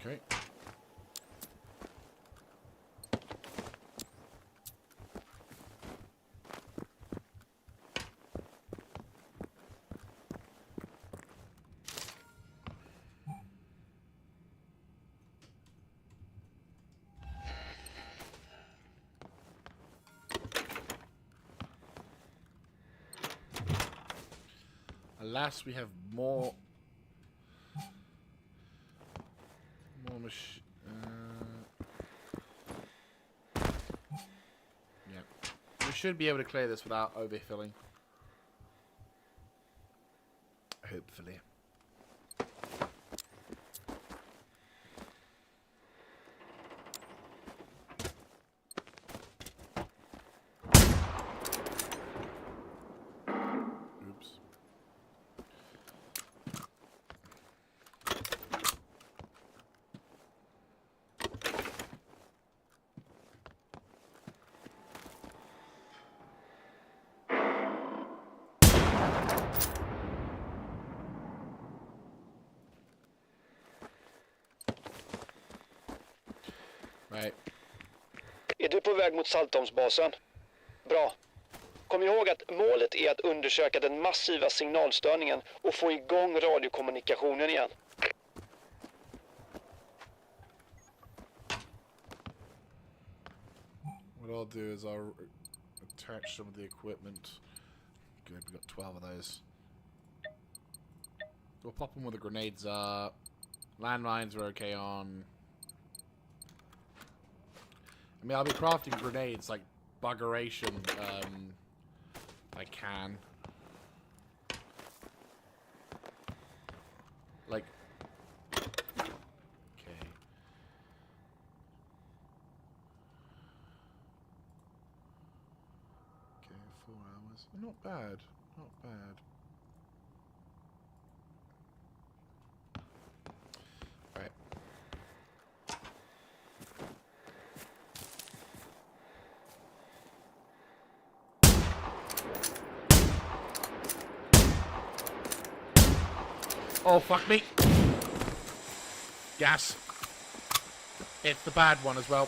Okay. Alas, we have more machine. Yeah, we should be able to clear this without overfilling. Hopefully. Oops. Right. Är du på väg mot Saltholmsbasen? Bra. Kom ihåg att målet är att undersöka den massiva signalstörningen och få igång radiokommunikationen igen. What I'll do is I'll attach some of the equipment. Good, we got 12 of those. We'll pop them where the grenades are. Landmines are okay on. I mean, I'll be crafting grenades like buggeration. I can. Like. Okay. Okay, 4 hours. Not bad. Not bad. Right. Oh, fuck me. Gas. It's the bad one as well.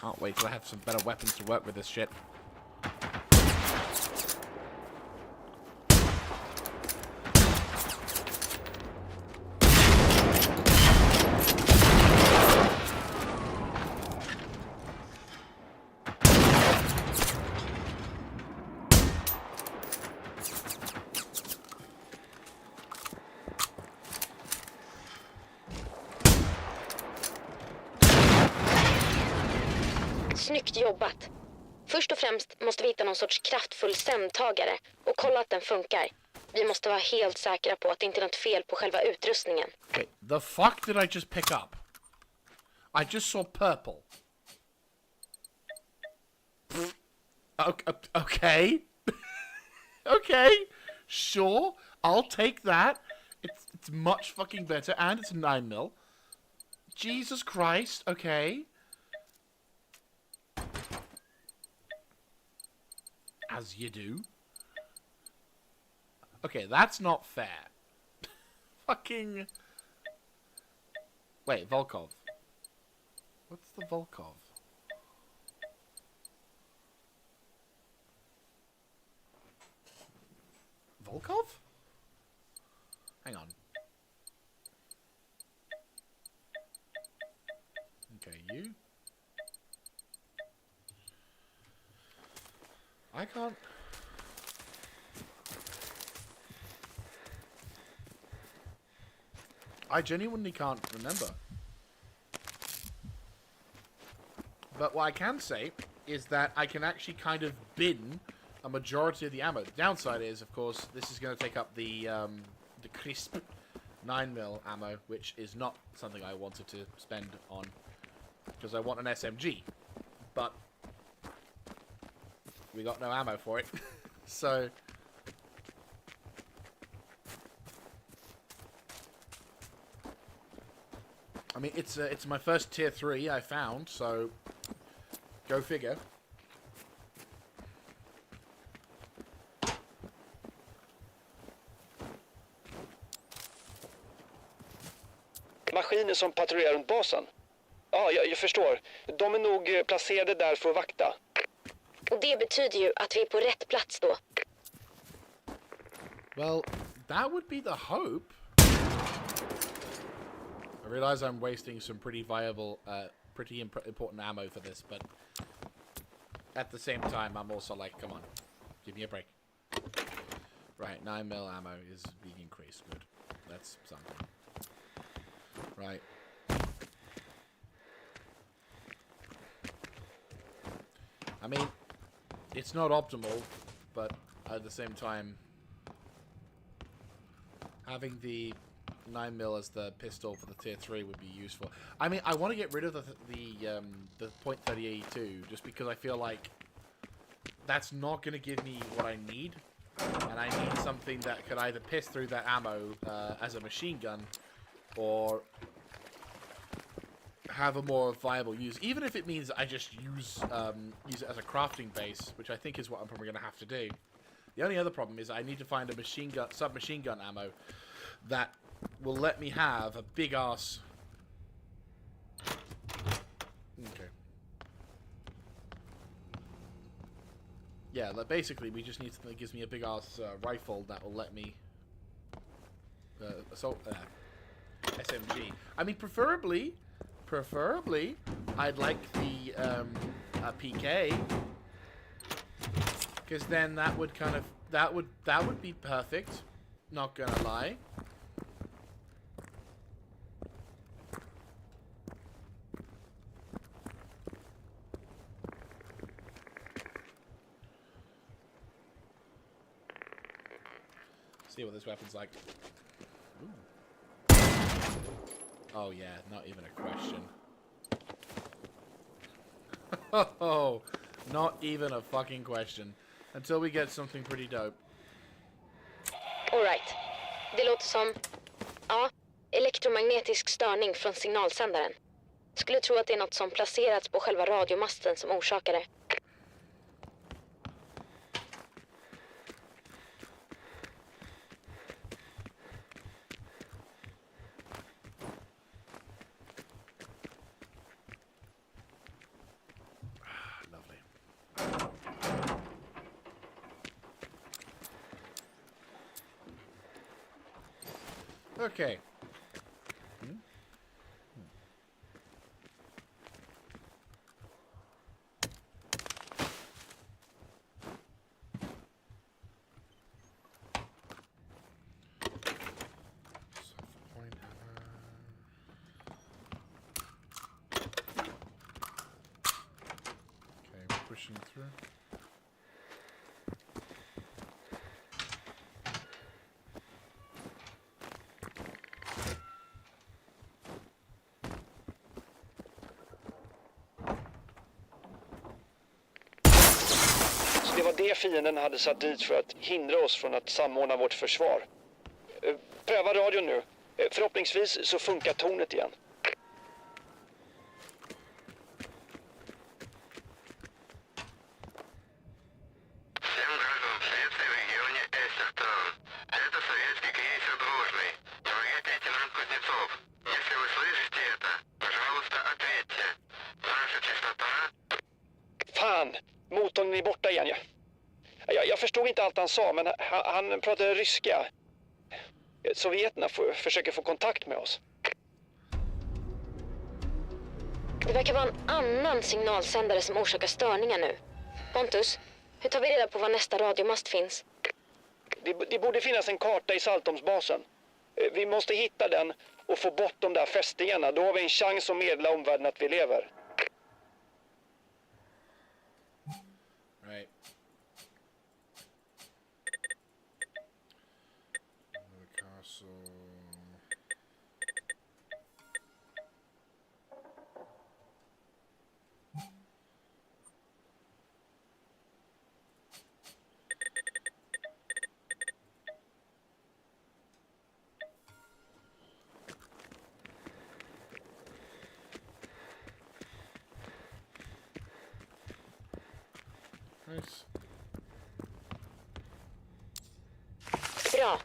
Can't wait till I have some better weapons to work with this shit. Snyggt jobbat. Först och främst måste vi hitta någon sorts kraftfull sändtagare och kolla att den funkar. Vi måste vara helt säkra på att det inte är något fel på själva utrustningen. Okay, the fuck did I just pick up? I just saw purple. Okay. Okay. Sure. I'll take that. It's much fucking better, and it's a 9mm. Jesus Christ. Okay. As you do. Okay, that's not fair. Fucking... Wait, Volkov. What's the Volkov? Volkov? Hang on. Okay, you. can't... I genuinely can't remember. But what I can say is that I can actually kind of bin a majority of the ammo. The downside is, of course, this is going to take up the crisp 9mm ammo, which is not something I wanted to spend on, because I want an SMG. But we got no ammo for it. So... I mean, it's my first tier 3 I found, so go figure. Maskiner som patrullerar runt basen. Ja, jag förstår. De är nog placerade där för att vakta. Och det betyder ju att vi är på rätt plats då. Well, that would be the hope. I realize I'm wasting some pretty viable, pretty important ammo for this, but at the same time, I'm also like, come on, give me a break. Right, 9mm ammo is being increased. Good. That's something. Right. I mean, it's not optimal, but at the same time, having the 9mm as the pistol for the tier 3 would be useful. I mean, I want to get rid of the .3082 just because I feel like that's not going to give me what I need, and I need something that could either piss through that ammo as a machine gun, or have a more viable use, even if it means I just use it as a crafting base, which I think is what I'm probably going to have to do. The only other problem is I need to find a submachine gun ammo that will let me have a big ass. Okay. Yeah, like basically we just need something that gives me a big ass rifle that will let me assault SMG. I mean, preferably, I'd like the a PK, because then that would kind of that would be perfect. Not gonna lie. See what this weapon's like. Ooh. Oh yeah, not even a question. Oh, not even a fucking question. Until we get something pretty dope. All right. Det låter som... Ja, elektromagnetisk störning från signalsändaren. Skulle tro att det är något som placerats på själva radiomasten som orsakar det. Okay. Okay, pushing through. Det var det fienden hade satt dit för att hindra oss från att samordna vårt försvar. Pröva radion nu. Förhoppningsvis så funkar tornet igen. Fan! Motorn är borta igen. Jag förstod inte allt han sa, men han pratade ryska. Sovjeterna försöker få kontakt med oss. Det verkar vara en annan signalsändare som orsakar störningar nu. Pontus, Hur tar vi reda på var nästa radiomast finns? Det borde finnas en karta i Saltholmsbasen. Vi måste hitta den och få bort de där fästingarna. Då har vi en chans att meddela omvärlden att vi lever. Right. The castle. Nice. Bra.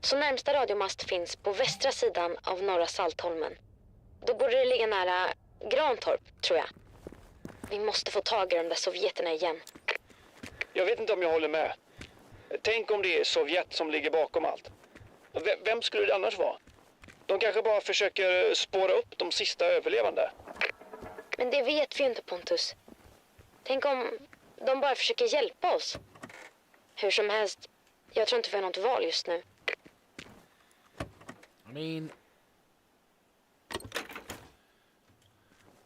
Så närmsta radiomast finns på västra sidan av norra Saltholmen. Då borde det ligga nära Grantorp, tror jag. Vi måste få tag i de där sovjeterna igen. Jag vet inte om jag håller med. Tänk om det är Sovjet som ligger bakom allt. Vem skulle det annars vara? De kanske bara försöker spåra upp de sista överlevande. Men det vet vi ju inte, Pontus. Tänk om de bara försöker hjälpa oss. Hur som helst, jag tror inte vi har något val just nu. I mean,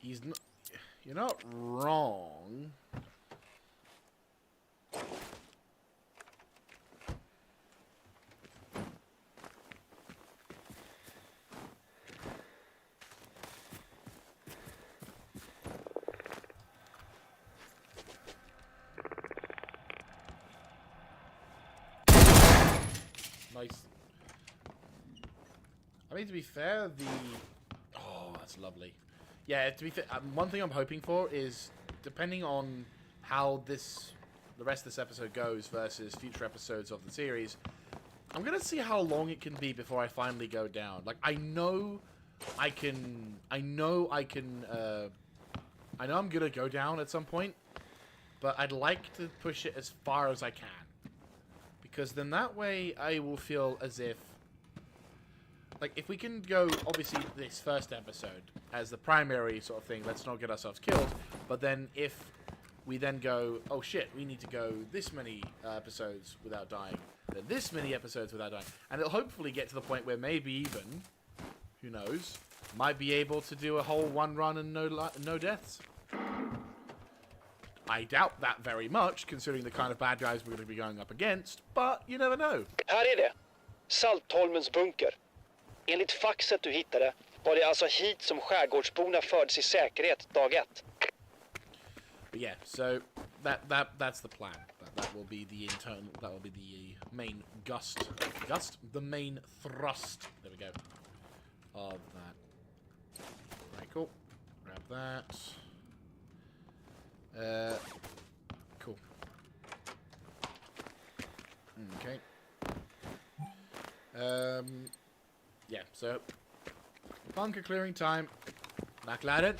you're not wrong. Nice. I mean, to be fair, oh, that's lovely. Yeah, to be fair, one thing I'm hoping for is, depending on how the rest of this episode goes versus future episodes of the series, I'm gonna see how long it can be before I finally go down. Like, I know I'm gonna go down at some point, but I'd like to push it as far as I can. Because then that way I will feel as if, like, if we can go, obviously, this first episode as the primary sort of thing, let's not get ourselves killed, but then if we then go, oh shit, we need to go this many episodes without dying, then this many episodes without dying, and it'll hopefully get to the point where maybe even, who knows, might be able to do a whole one run and no deaths. I doubt that very much, considering the kind of bad guys we're going to be going up against, but you never know. Här är det. Saltholmens bunker. Enligt faxet du hittade var det alltså hit som skärgårdsborna fördes i säkerhet dag 1. But yeah, so that's the plan. That will be the main the main thrust. There we go. Of that. Right, cool. Grab that. Cool. Okay. Yeah, so bunker clearing time. Backladder.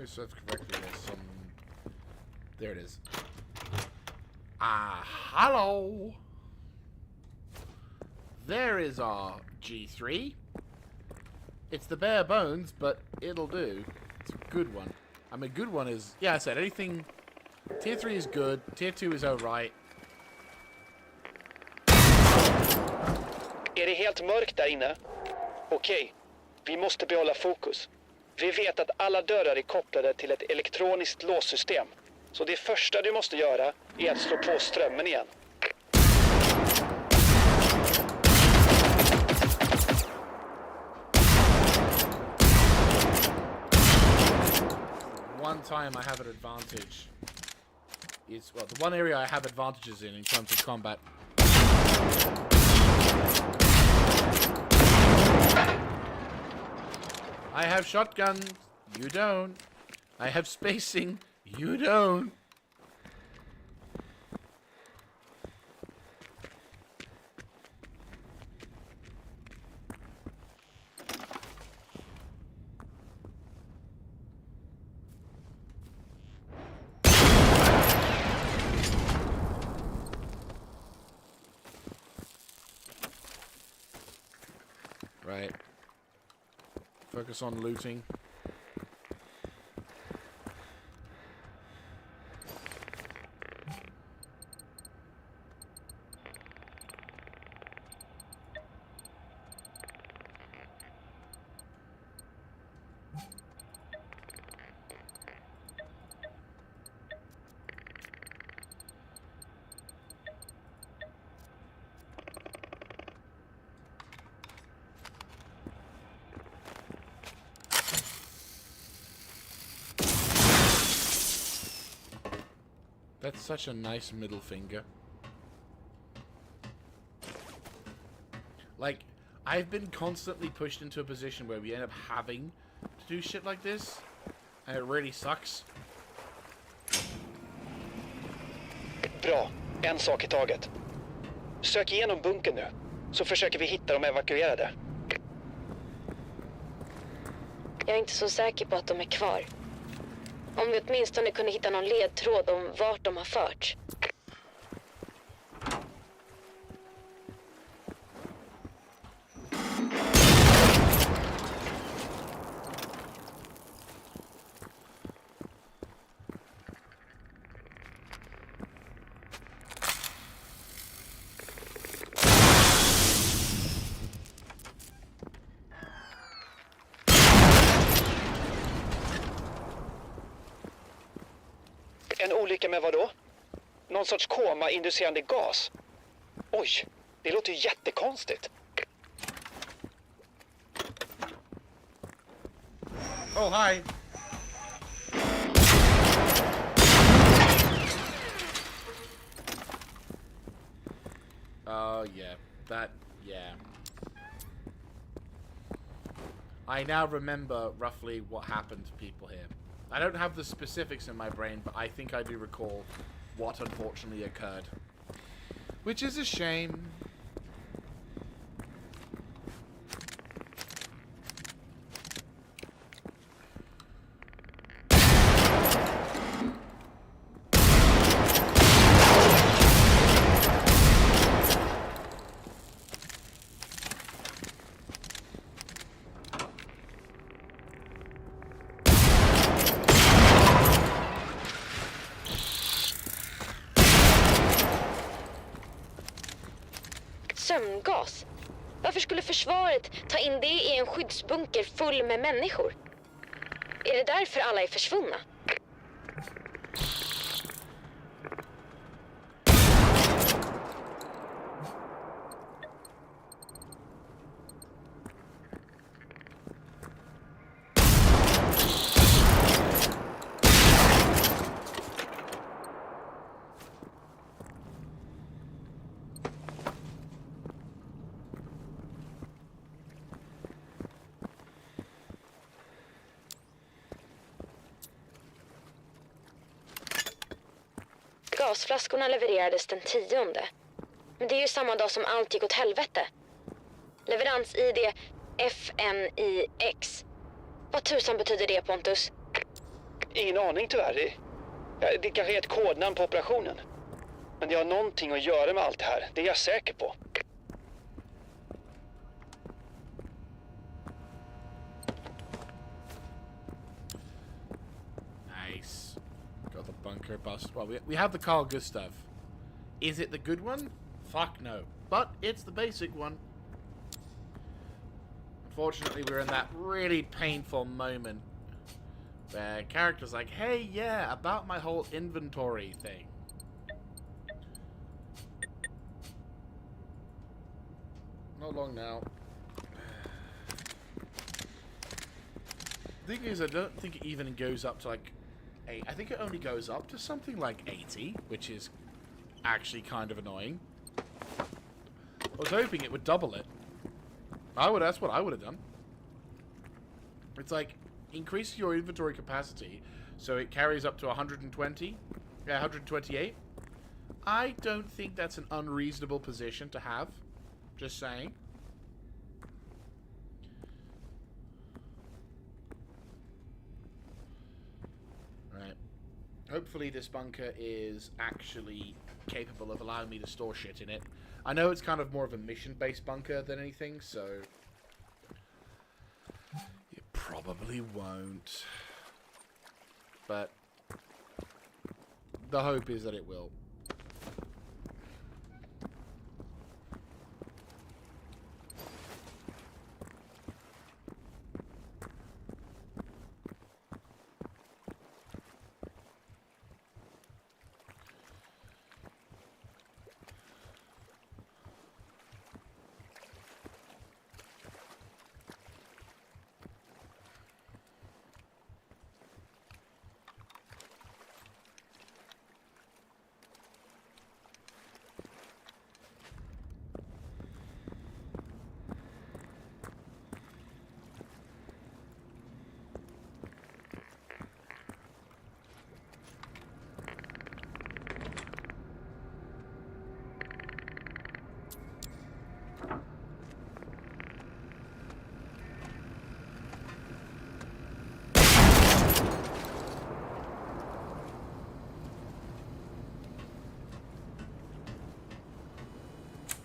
Search correctly, there's some... There it is. Ah, hello! There is our G3. It's the bare bones, but it'll do. It's a good one. I mean, good one is... Yeah, I said, anything... Tier 3 is good, Tier 2 is alright. Är det helt mörkt där inne? Okej, vi måste behålla fokus. Vi vet att alla dörrar är kopplade till ett elektroniskt låssystem. Så det första du måste göra är att slå på strömmen igen. One time I have an advantage is, well, the one area I have advantages in terms of combat. I have shotguns, you don't. I have spacing, you don't. Right. Focus on looting. That's such a nice middle finger. Like, I've been constantly pushed into a position where we end up having to do shit like this, and it really sucks. Bra, en sak i taget. Sök igenom bunkern nu, så försöker vi hitta de evakuerade. Jag är inte så säker på att de är kvar. Om vi åtminstone kunde hitta någon ledtråd om vart de har förts. En olycka med vad då? Någon sorts koma-inducerande gas? Oj, det låter ju jättekonstigt. Oh, hi. Oh, yeah. Yeah. I now remember roughly what happened to people here. I don't have the specifics in my brain, but I think I do recall what unfortunately occurred. Which is a shame. Sömngas? Varför skulle försvaret ta in det i en skyddsbunker full med människor? Är det därför alla är försvunna? Gasflaskorna levererades den 10:e. Men det är ju samma dag som allt gick åt helvete. Leverans-ID FNIX. Vad tusan betyder det, Pontus? Ingen aning tyvärr. Det kanske är ett kodnamn på operationen. Men det har någonting att göra med allt det här. Det är jag säker på. Nice. Got the bunker bust. Well, we have the Carl Gustav. Is it the good one? Fuck no. But it's the basic one. Unfortunately, we're in that really painful moment where characters like, hey, yeah, about my whole inventory thing. Not long now. The thing is, I don't think it even goes up to like 8. I think it only goes up to something like 80, which is actually kind of annoying. I was hoping it would double it. That's what I would have done. It's like, increase your inventory capacity so it carries up to 120. Yeah, 128. I don't think that's an unreasonable position to have. Just saying. Right. Hopefully this bunker is actually capable of allowing me to store shit in it. I know it's kind of more of a mission-based bunker than anything, so... it probably won't. But... the hope is that it will.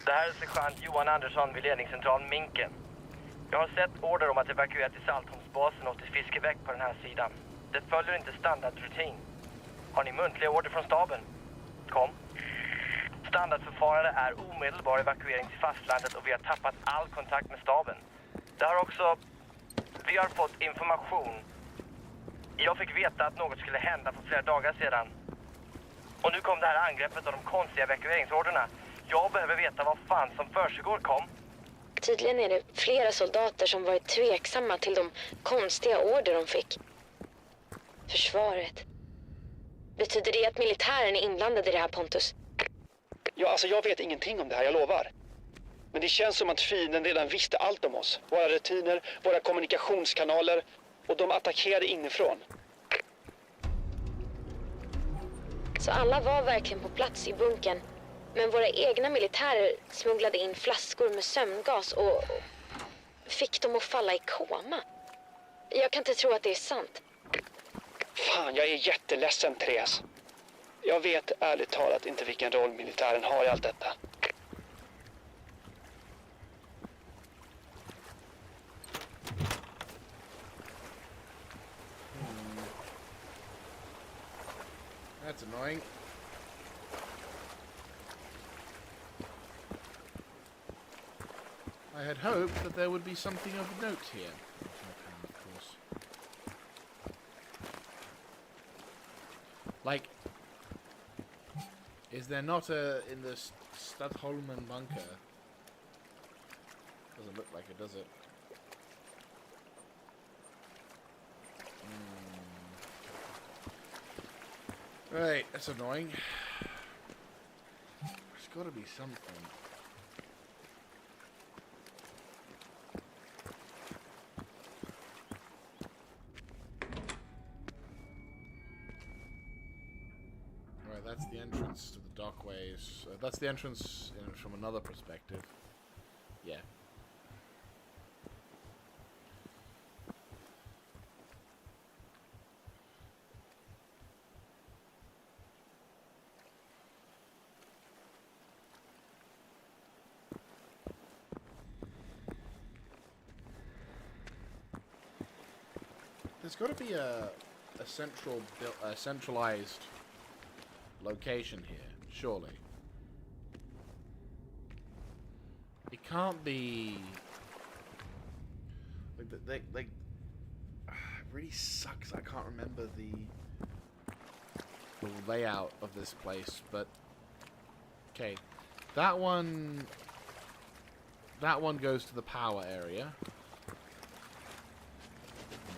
Det här är sergeant Johan Andersson vid ledningscentralen Minken. Jag har sett order om att evakuera till Saltholmsbasen och till Fiskebäck på den här sidan. Det följer inte standardrutin. Har ni muntliga order från staben? Kom. Standardförfarande är omedelbar evakuering till fastlandet och vi har tappat all kontakt med staben. Det har också... vi har fått information. Jag fick veta att något skulle hända för flera dagar sedan. Och nu kom det här angreppet och de konstiga evakueringsorderna. Jag behöver veta vad fan som försiggår, kom. Tydligen är det flera soldater som varit tveksamma till de konstiga order de fick. Försvaret. Betyder det att militären är inblandad i det här, Pontus? Ja, alltså jag vet ingenting om det här, jag lovar. Men det känns som att fienden redan visste allt om oss. Våra rutiner, våra kommunikationskanaler, och de attackerade inifrån. Så alla var verkligen på plats i bunkern. Men våra egna militärer smugglade in flaskor med sömngas och fick dem att falla i koma. Jag kan inte tro att det är sant. Fan, jag är jätteledsen, Therese. Jag vet ärligt talat inte vilken roll militären har i allt detta. That's annoying. I had hoped that there would be something of note here. Which I can, of course. Like, is there not a in the Stadholmen bunker? Doesn't look like it, does it? Right, that's annoying. There's got to be something. Right, that's the entrance to the dockways. That's the entrance from another perspective. Yeah. There's got to be a centralized location here, surely. It can't be like really sucks. I can't remember the layout of this place, but okay, that one goes to the power area. And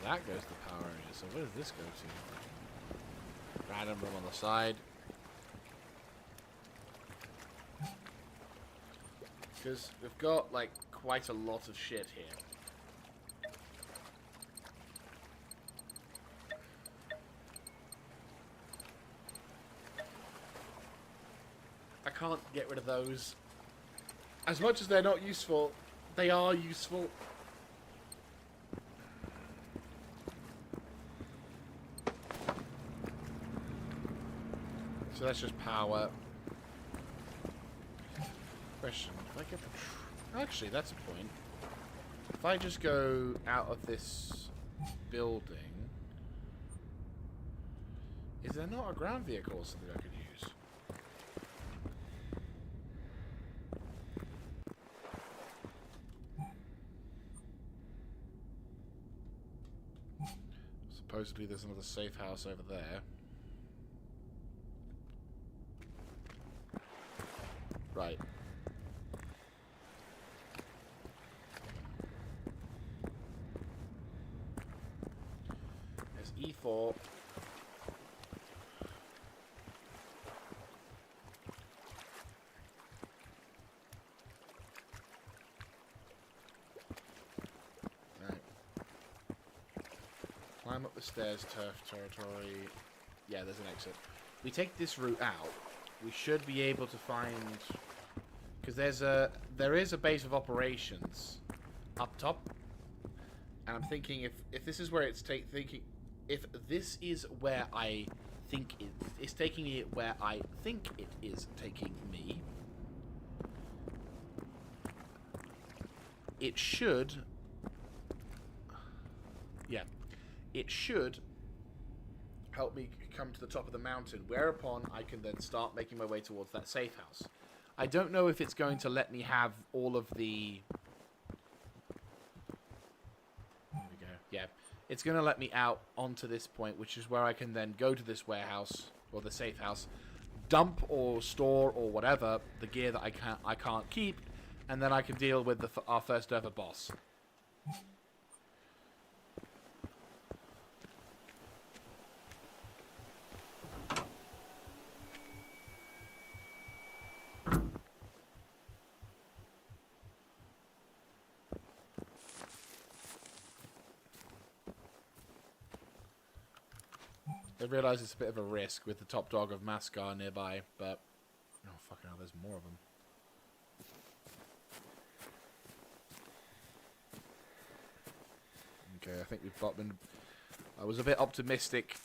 that goes to the power area. So where does this go to? Random room on the side. Because we've got like quite a lot of shit here. I can't get rid of those. As much as they're not useful, they are useful. So that's just power. Question, if I get the actually, that's a point. If I just go out of this building, is there not a ground vehicle or something I could use? Supposedly there's another safe house over there. Right. There's E4. Right. Climb up the stairs, turf territory. Yeah, there's an exit. We take this route out. We should be able to find, because there is a base of operations up top, and I'm thinking if this is where it's if this is where I think it's taking me where I think it is taking me, it should, yeah, it should help me come to the top of the mountain, whereupon I can then start making my way towards that safe house. I don't know if it's going to let me have all of the... There we go. Yeah. It's going to let me out onto this point, which is where I can then go to this warehouse, or the safe house, dump or store or whatever, the gear that I can't keep, and then I can deal with our first ever boss. I realise it's a bit of a risk with the top dog of Mascar nearby, but... Oh, fucking hell, there's more of them. Okay, I think we've been... I was a bit optimistic.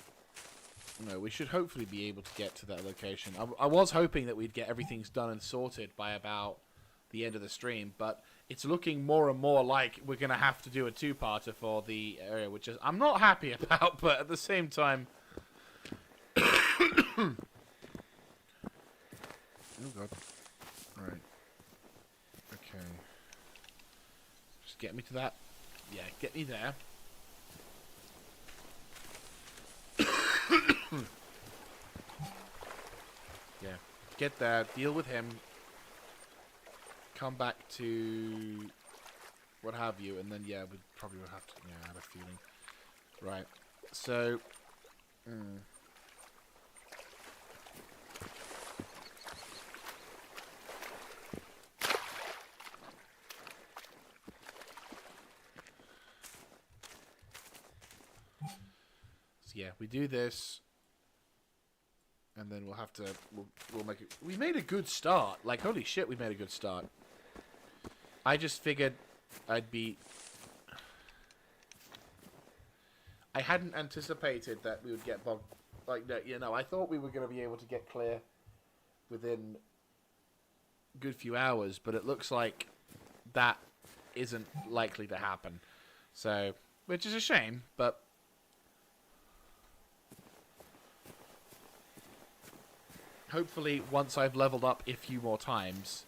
No, we should hopefully be able to get to that location. I was hoping that we'd get everything done and sorted by about the end of the stream, but it's looking more and more like we're going to have to do a two-parter for the area, which is I'm not happy about, but at the same time... Oh god. Right. Okay. Just get me to that. Yeah, get me there. Yeah. Get there, deal with him. Come back to what have you, and then yeah, we probably would have to, yeah, I have a feeling. Right. So yeah, we do this, and then we'll have to, we'll make it. We made a good start. Like, holy shit, we made a good start. I just figured I'd be... I hadn't anticipated that we would get bogged. Like, you know, I thought we were going to be able to get clear within a good few hours, but it looks like that isn't likely to happen. So, which is a shame, but... Hopefully, once I've leveled up a few more times,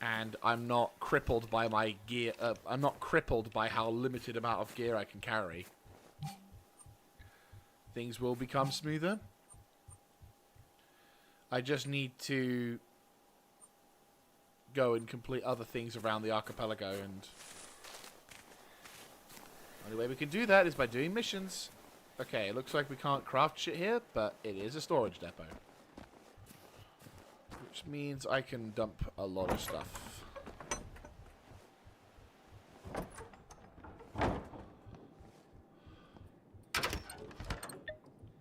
and I'm not crippled by my gear, I'm not crippled by how limited amount of gear I can carry, things will become smoother. I just need to go and complete other things around the archipelago, and the only way we can do that is by doing missions. Okay, it looks like we can't craft shit here, but it is a storage depot. Which means I can dump a lot of stuff.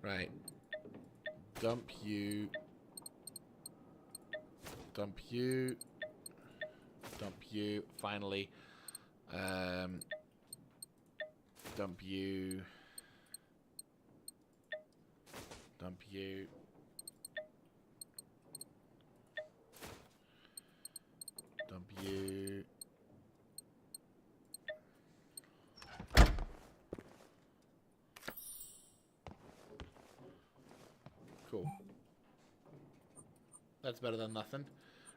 Right. Dump you. Dump you. Dump you. Finally. Dump you. Dump you. Dump you. Cool. That's better than nothing.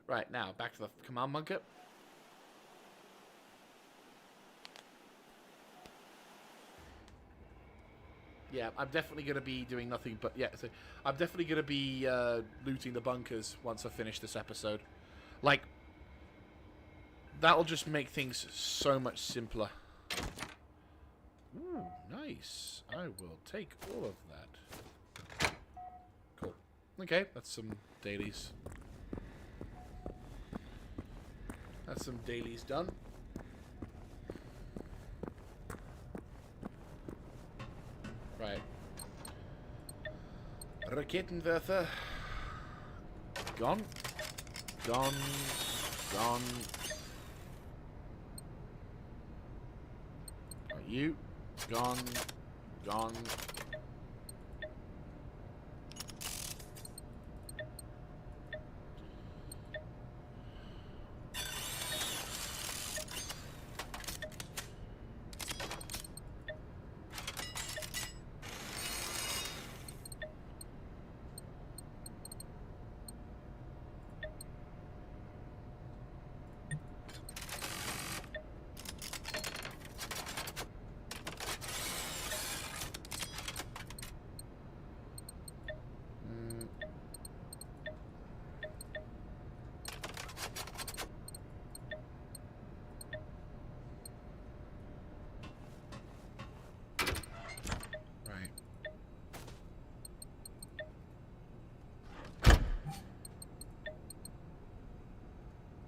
Right, now, back to the command bunker. Yeah, I'm definitely going to be doing nothing but... Yeah, so I'm definitely going to be looting the bunkers once I finish this episode. Like, that'll just make things so much simpler. Ooh, nice. I will take all of that. Cool. Okay, that's some dailies. That's some dailies done. Right. Raketenwerfer. Gone. Gone. Gone. Are you? Gone. Gone.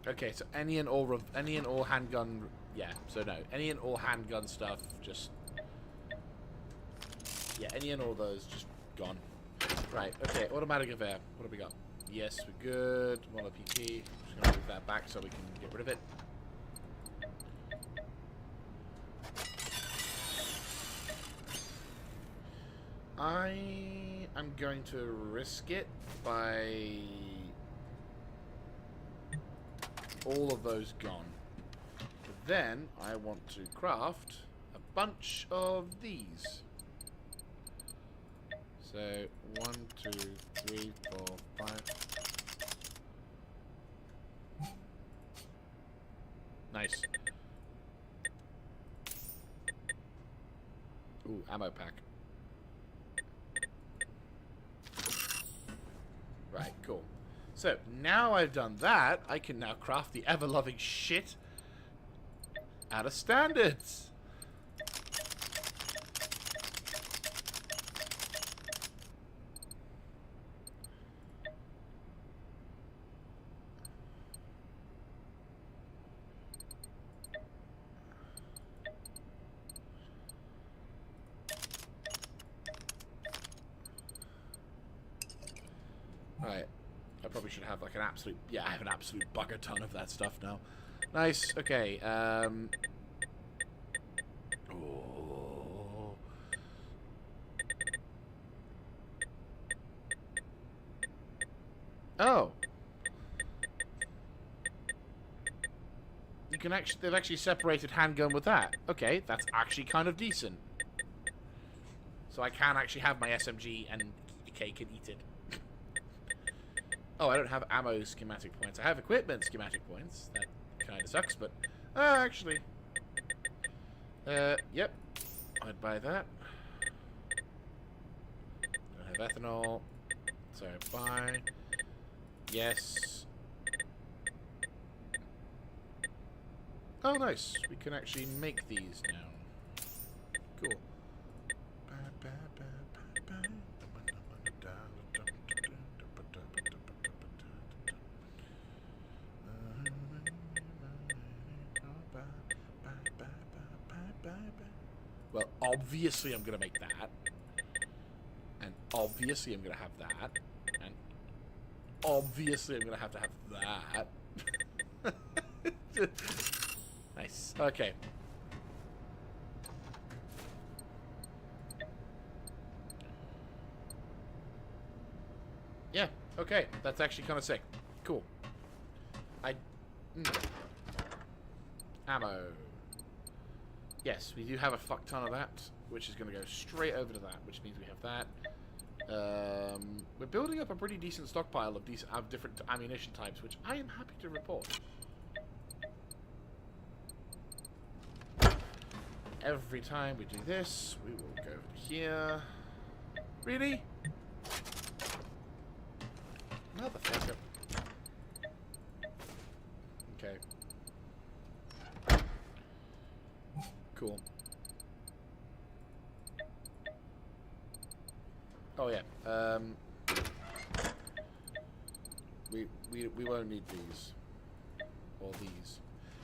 Okay, so any and all handgun, yeah. So no, any and all handgun stuff, just yeah, any and all those just gone. Right. Okay, automatic affair. What have we got? Yes, we're good. Mono PT. Just gonna move that back so we can get rid of it. I am going to risk it by all of those gone. But then I want to craft a bunch of these. So 1, 2, 3, 4, 5. Nice. Ooh, ammo pack. Right, cool. So, now I've done that, I can now craft the ever-loving shit out of standards. Right. I probably should have like an absolute... Yeah, I have an absolute bugger ton of that stuff now. Nice. Okay. Oh. Oh. You can actually... They've actually separated handgun with that. Okay, that's actually kind of decent. So I can actually have my SMG and eat a cake and eat it. Oh, I don't have ammo schematic points. I have equipment schematic points. That kind of sucks, but... actually... yep. I'd buy that. of ethanol. So buy. Yes. Oh, nice. We can actually make these now. Cool. Well, obviously I'm gonna make that. And obviously I'm gonna have that. And obviously I'm gonna have to have that. Nice. Okay. Yeah, okay. That's actually kind of sick. Cool. Ammo. Yes, we do have a fuck ton of that, which is going to go straight over to that, which means we have that. We're building up a pretty decent stockpile of different ammunition types, which I am happy to report. Every time we do this, we will go over here. Really? Motherfucker. Okay. Cool. Oh yeah. We won't need these. Or these.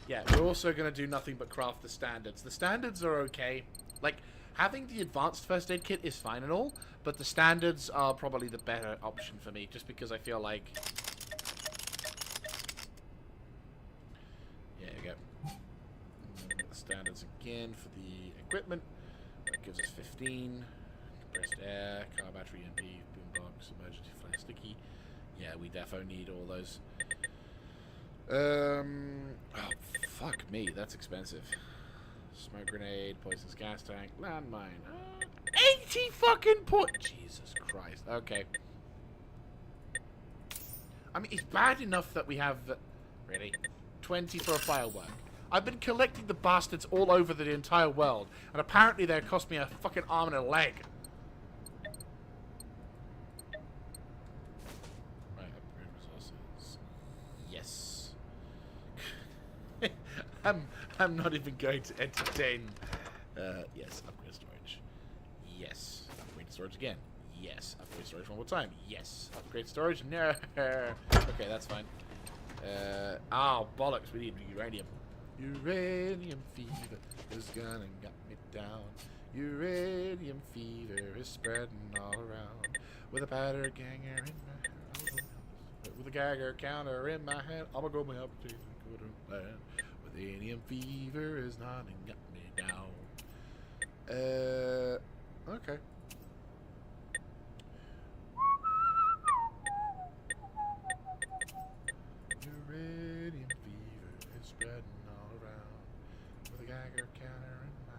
Yeah, we're also going to do nothing but craft the standards. The standards are okay. Like, having the advanced first aid kit is fine and all, but the standards are probably the better option for me, just because I feel like... Yeah, there you go. The standards again for the equipment. That gives us 15. Compressed air, car battery, MP, boombox, emergency flash sticky. Yeah, we defo need all those. Oh, fuck me, that's expensive. Smoke grenade, poisonous gas tank, landmine. 80 fucking Jesus Christ. Okay. I mean, it's bad enough that we have... Really? 20 for a firework. I've been collecting the bastards all over the entire world, and apparently they cost me a fucking arm and a leg. Right, upgrade resources. Yes. I'm not even going to entertain. Yes, upgrade storage. Yes, upgrade storage again. Yes, upgrade storage one more time. Yes, upgrade storage. No. Okay, that's fine. Oh bollocks! We need uranium. Uranium fever is gonna get me down. Uranium fever is spreading all around. With a powder ganger in my hand, with a gagger counter in my hand, I'm gonna go my opportunity to go to land. Uranium fever is not and got me down. Okay. Uranium fever is spreading all around. With a Geiger counter in my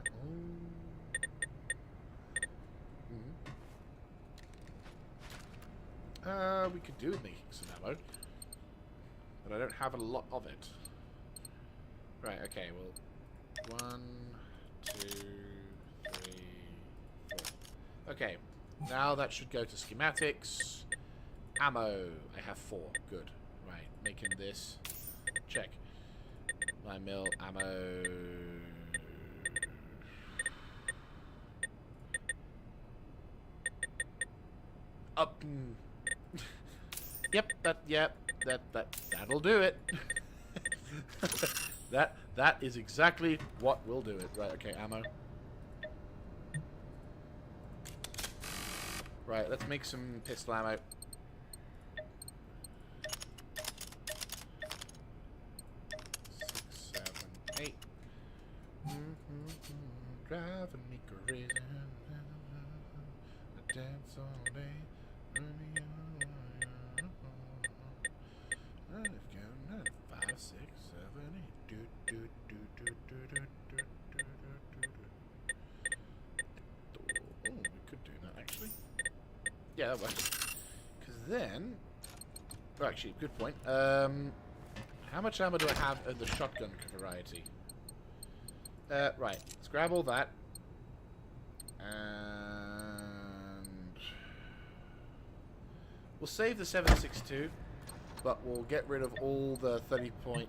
own. We could do with making some ammo. But I don't have a lot of it. Right, okay, well, 1, 2, 3, 4. Okay, now that should go to schematics. Ammo, I have 4, good. Right, making this, check. 9 mil, ammo. Up. Yep, that'll do it. That is exactly what will do it. Right, okay, ammo. Right, let's make some pistol ammo. Six, 7, 8. Driving me crazy. I dance all day. Five, 6, 7, 8. Oh, we could do that actually. Yeah, that works. Because then, oh, actually, good point. How much ammo do I have in the shotgun variety? Right. Let's grab all that. And We'll save the 762, but we'll get rid of all the 30.32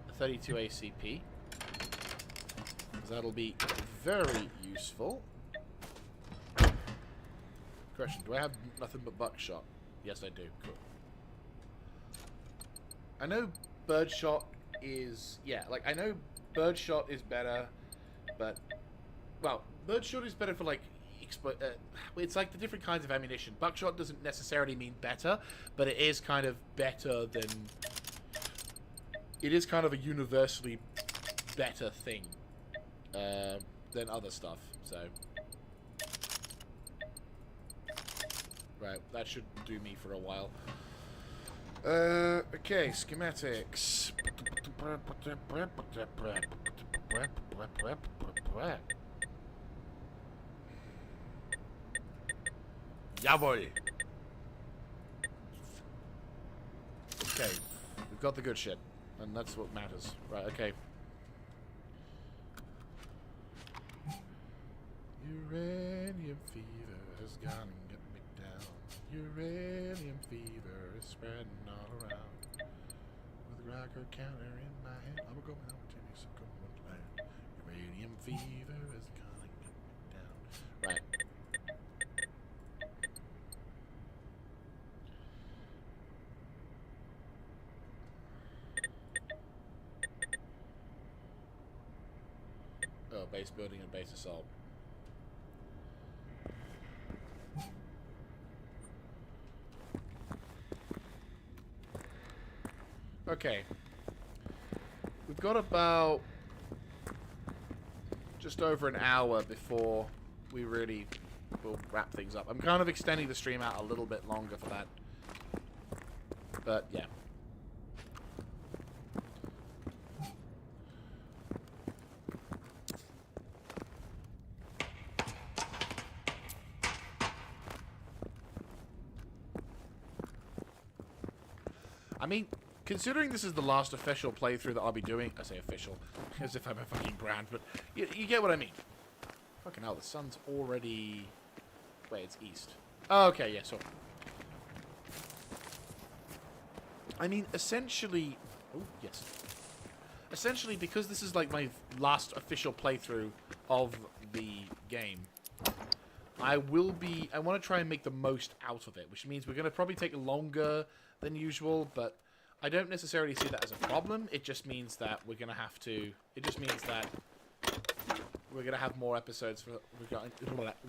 ACP. Because that'll be very useful. Question, do I have nothing but buckshot? Yes, I do. Cool. I know birdshot is... Yeah, like, I know birdshot is better, but... Well, birdshot is better for, like... it's like the different kinds of ammunition. Buckshot doesn't necessarily mean better, but it is kind of better than... It is kind of a universally better thing than other stuff, so... Right, that should do me for a while. Okay, schematics. Jawohl! Okay, we've got the good shit, and that's what matters. Right, okay. Uranium fever has gone and got me down. Uranium fever is spreading all around. With a rocker counter in my hand, I'm going out to me some cold land. Uranium fever has gone and got me down. Right. Oh, base building and base assault. Okay. We've got about just over an hour before we really will wrap things up. I'm kind of extending the stream out a little bit longer for that. But, yeah. I mean, considering this is the last official playthrough that I'll be doing... I say official, as if I'm a fucking brand, but you get what I mean. Fucking hell, the sun's already... Wait, it's east. Oh, okay, yeah, so... I mean, essentially... Oh, yes. Essentially, because this is like my last official playthrough of the game, I want to try and make the most out of it, which means we're going to probably take longer than usual, but I don't necessarily see that as a problem. It just means that we're going to have to... It just means that we're going to have more episodes. We're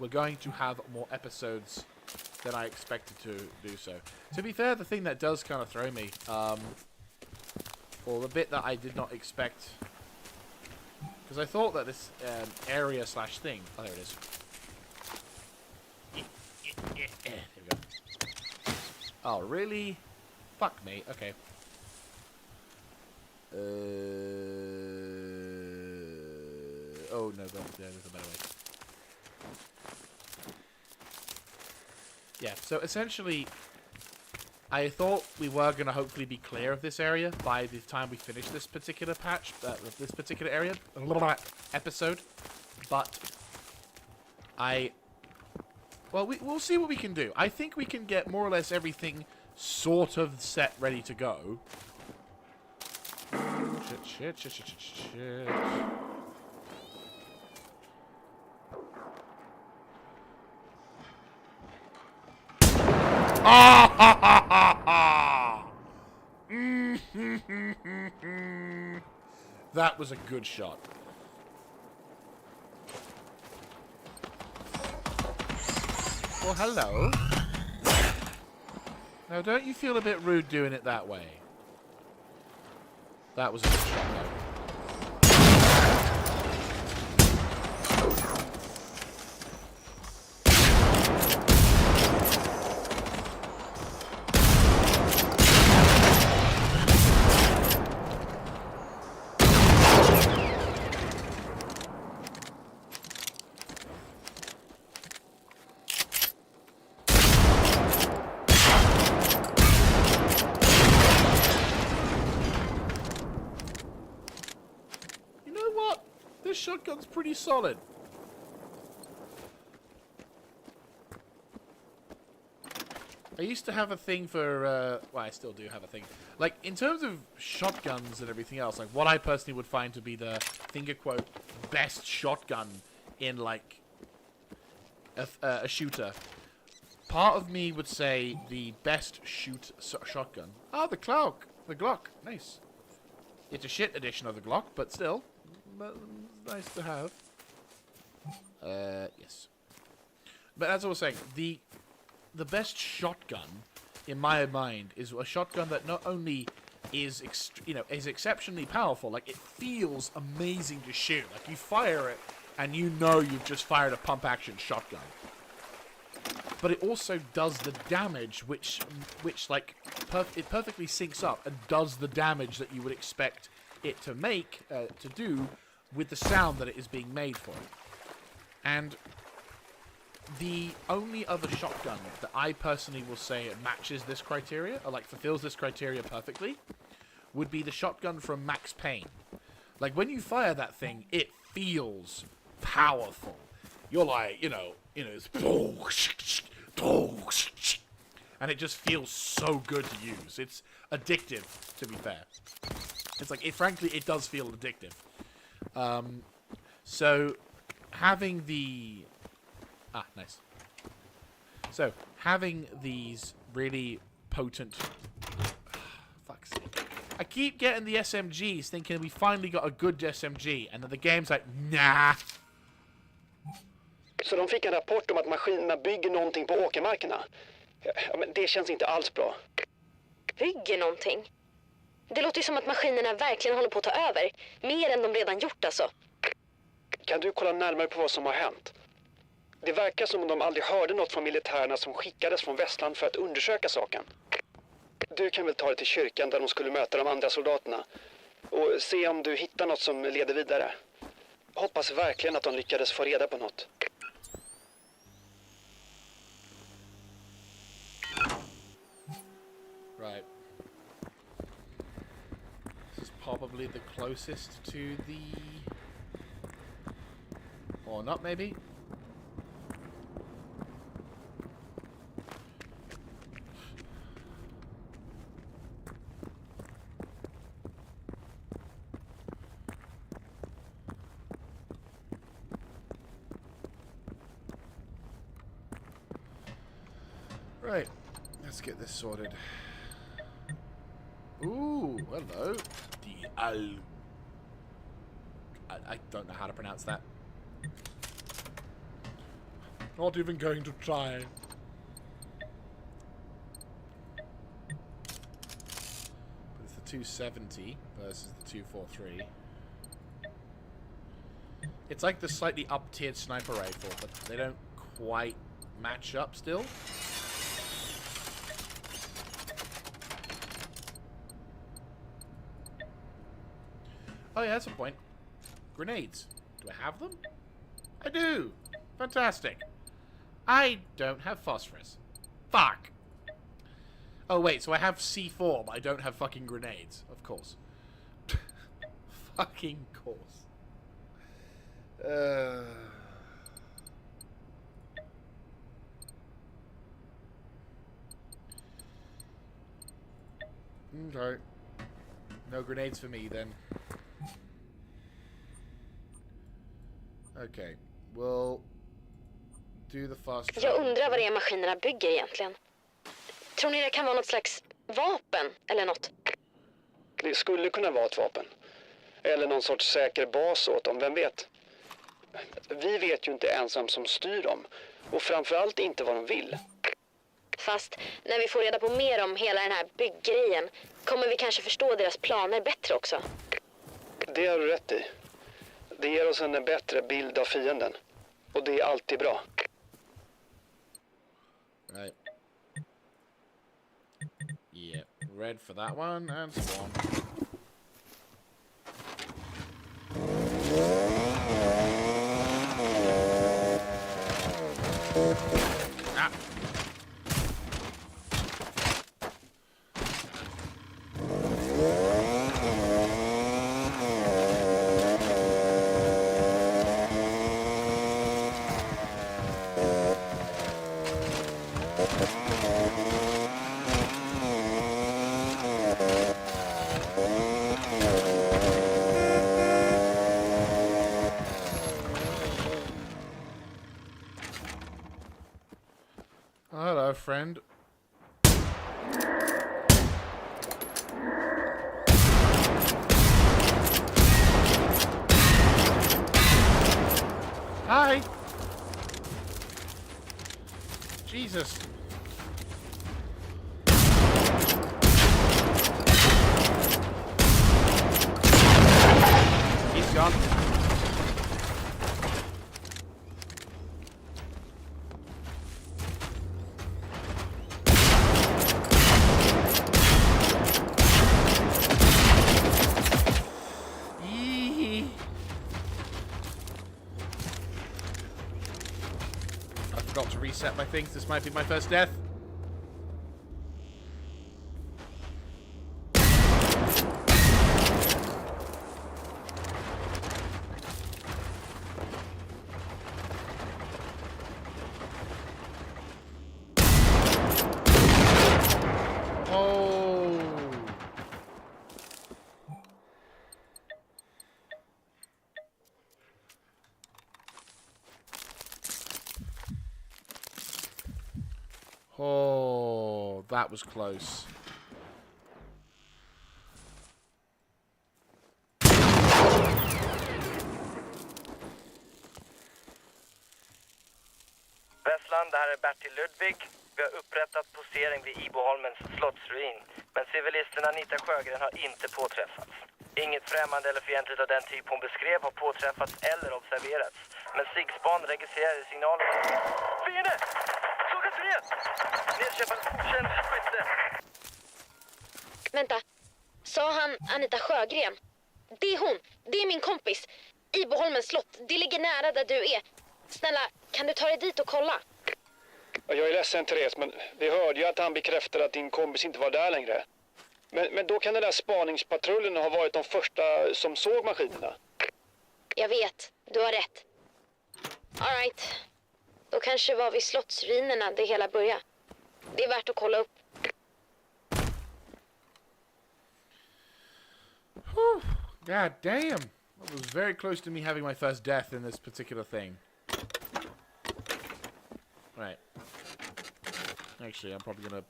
going to have more episodes than I expected to do so. To be fair, the thing that does kind of throw me, or the bit that I did not expect, because I thought that this area slash thing... Oh, there it is. There we go. Oh, really? Fuck me. Okay. Oh, no, there's a better way. Yeah, so essentially, I thought we were going to hopefully be clear of this area by the time we finish this particular patch, this particular area, episode, but well, we'll see what we can do. I think we can get more or less everything sort of set, ready to go. Shit. Ah ha ha ha ha! That was a good shot. Well, hello. Now, don't you feel a bit rude doing it that way? That was a good shot, though. Shotgun's pretty solid. I used to have a thing for, well, I still do have a thing. Like, in terms of shotguns and everything else, like, what I personally would find to be the, finger quote, best shotgun in, like, a shooter. Part of me would say the best shotgun. Ah, the Glock. Nice. It's a shit edition of the Glock, but still, nice to have. Yes. But as I was saying, the best shotgun, in my mind, is a shotgun that not only is is exceptionally powerful, like it feels amazing to shoot. Like you fire it, and you know you've just fired a pump-action shotgun. But it also does the damage, which like it perfectly syncs up and does the damage that you would expect it to make to do with the sound that it is being made for. And the only other shotgun that I personally will say matches this criteria, or like fulfills this criteria perfectly, would be the shotgun from Max Payne. Like when you fire that thing, it feels powerful. You're like, it's and it just feels so good to use. It's addictive, to be fair. It's like, frankly, it does feel addictive. So having the nice. So, having these really potent... fuck's sake. I keep getting the SMGs thinking we finally got a good SMG, and then the game's like, nah. Så de fick en rapport om att maskinerna bygger någonting på åkermarkerna. Ja, men det känns inte alls bra. Bygger någonting? Det låter ju som att maskinerna verkligen håller på att ta över. Mer än de redan gjort alltså. Kan du kolla närmare på vad som har hänt? Det verkar som om de aldrig hörde något från militärerna som skickades från Västland för att undersöka saken. Du kan väl ta det till kyrkan där de skulle möta de andra soldaterna. Och se om du hittar något som leder vidare. Hoppas verkligen att de lyckades få reda på något. Right. This is probably the closest to the... Or not, maybe? Right. Let's get this sorted. Ooh, hello. I don't know how to pronounce that. Not even going to try. But it's the 270 versus the 243. It's like the slightly up-tiered sniper rifle, but they don't quite match up still. Oh yeah, that's a point. Grenades. Do I have them? I do! Fantastic. I don't have phosphorus. Fuck! Oh wait, so I have C4, but I don't have fucking grenades. Of course. Fucking course. Okay. No grenades for me then. Okay, we'll do the fast travel. Jag undrar vad det är maskinerna bygger egentligen. Tror ni det kan vara något slags vapen eller något? Det skulle kunna vara ett vapen. Eller någon sorts säker bas åt dem, vem vet? Vi vet ju inte ens vem som styr dem. Och framförallt inte vad de vill. Fast när vi får reda på mer om hela den här bygggrejen kommer vi kanske förstå deras planer bättre också. Det har du rätt i. Det ger oss en bättre bild av fienden. Och det är alltid bra. Right. Yeah, red for that one and swan. Ah. friend. Hi! Jesus. He's gone. Yee. I forgot to reset my things. This might be my first death. Oh. Oh, that was close. Vesslan, det här är Bertil Ludvig. Vi har upprättat posering vid Iboholmens slottsruin. Men civilisterna Anita Sjögren har inte påträffats. Inget främmande eller fientligt av den typ hon beskrev har påträffats eller observerats. Men SIG-span registrerade signaler. Fiende! Klockan 3! Nedkämpad okänd skytte. Vänta. Sa han Anita Sjögren? Det är hon. Det är min kompis. Iboholmens slott. Det ligger nära där du är. Snälla, kan du ta dig dit och kolla? Jag är ledsen, Therese, men vi hörde ju att han bekräftade att din kompis inte var där längre. Men då kan den där spaningspatrullen ha varit de första som såg maskinerna. Jag vet. Du har rätt. All right. Då kanske var vid slottsruinerna det hela började. Det är värt att kolla upp. God damn. That was very close to me having my first death in this particular thing. Right. Actually, I'm probably gonna...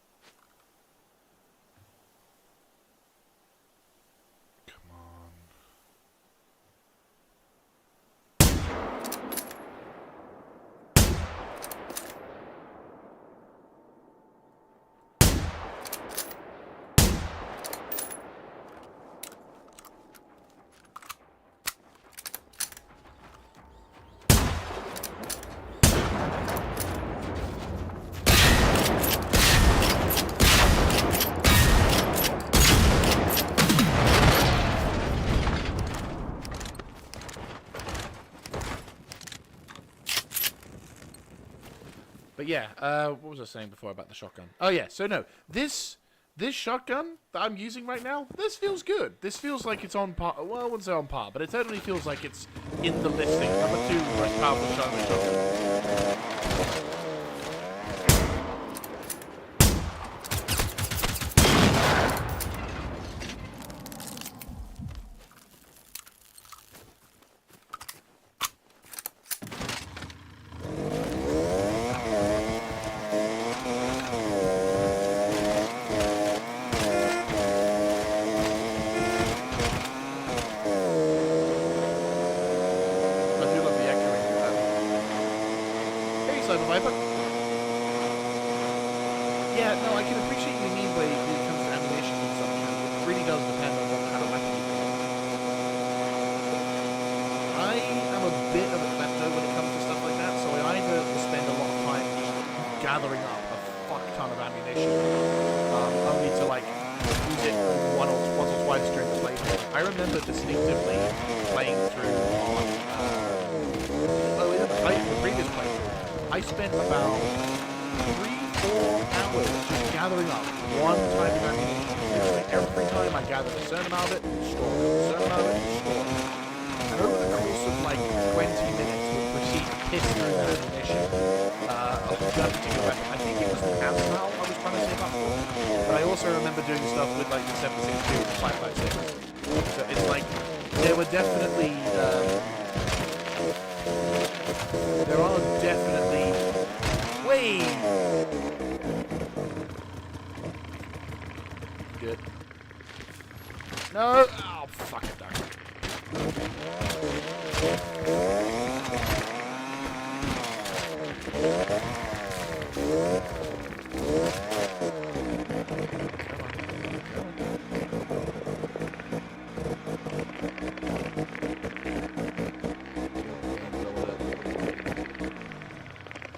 Come on. But yeah, what was I saying before about the shotgun? Oh yeah, so no, this shotgun that I'm using right now, this feels good. This feels like it's on par. Well, I wouldn't say on par, but it certainly feels like it's in the listing. Number 2 most powerful shotgun. Yeah, no, I can appreciate what you mean when it comes to ammunition consumption. It really does depend on what kind of weapon you got. I am a bit of a klepto when it comes to stuff like that, so I either will spend a lot of time just gathering up a fuck ton of ammunition, only to like use it once or twice during the playthrough. I remember distinctively playing through on, in the previous playthrough, I spent about 3-4 hours just gathering up one type of ammunition. Every time I gathered a certain amount of it, stored it. A certain amount of it, stored it. And over the course of like 20 minutes, would proceed to piss through that ammunition of that particular weapon. I think it was the Asmal I was trying to save up for. But I also remember doing stuff with like the 7.62 and 5.56. So it's like, there were definitely... there are definitely... Wait! shit. No! Oh, fuck it, dog.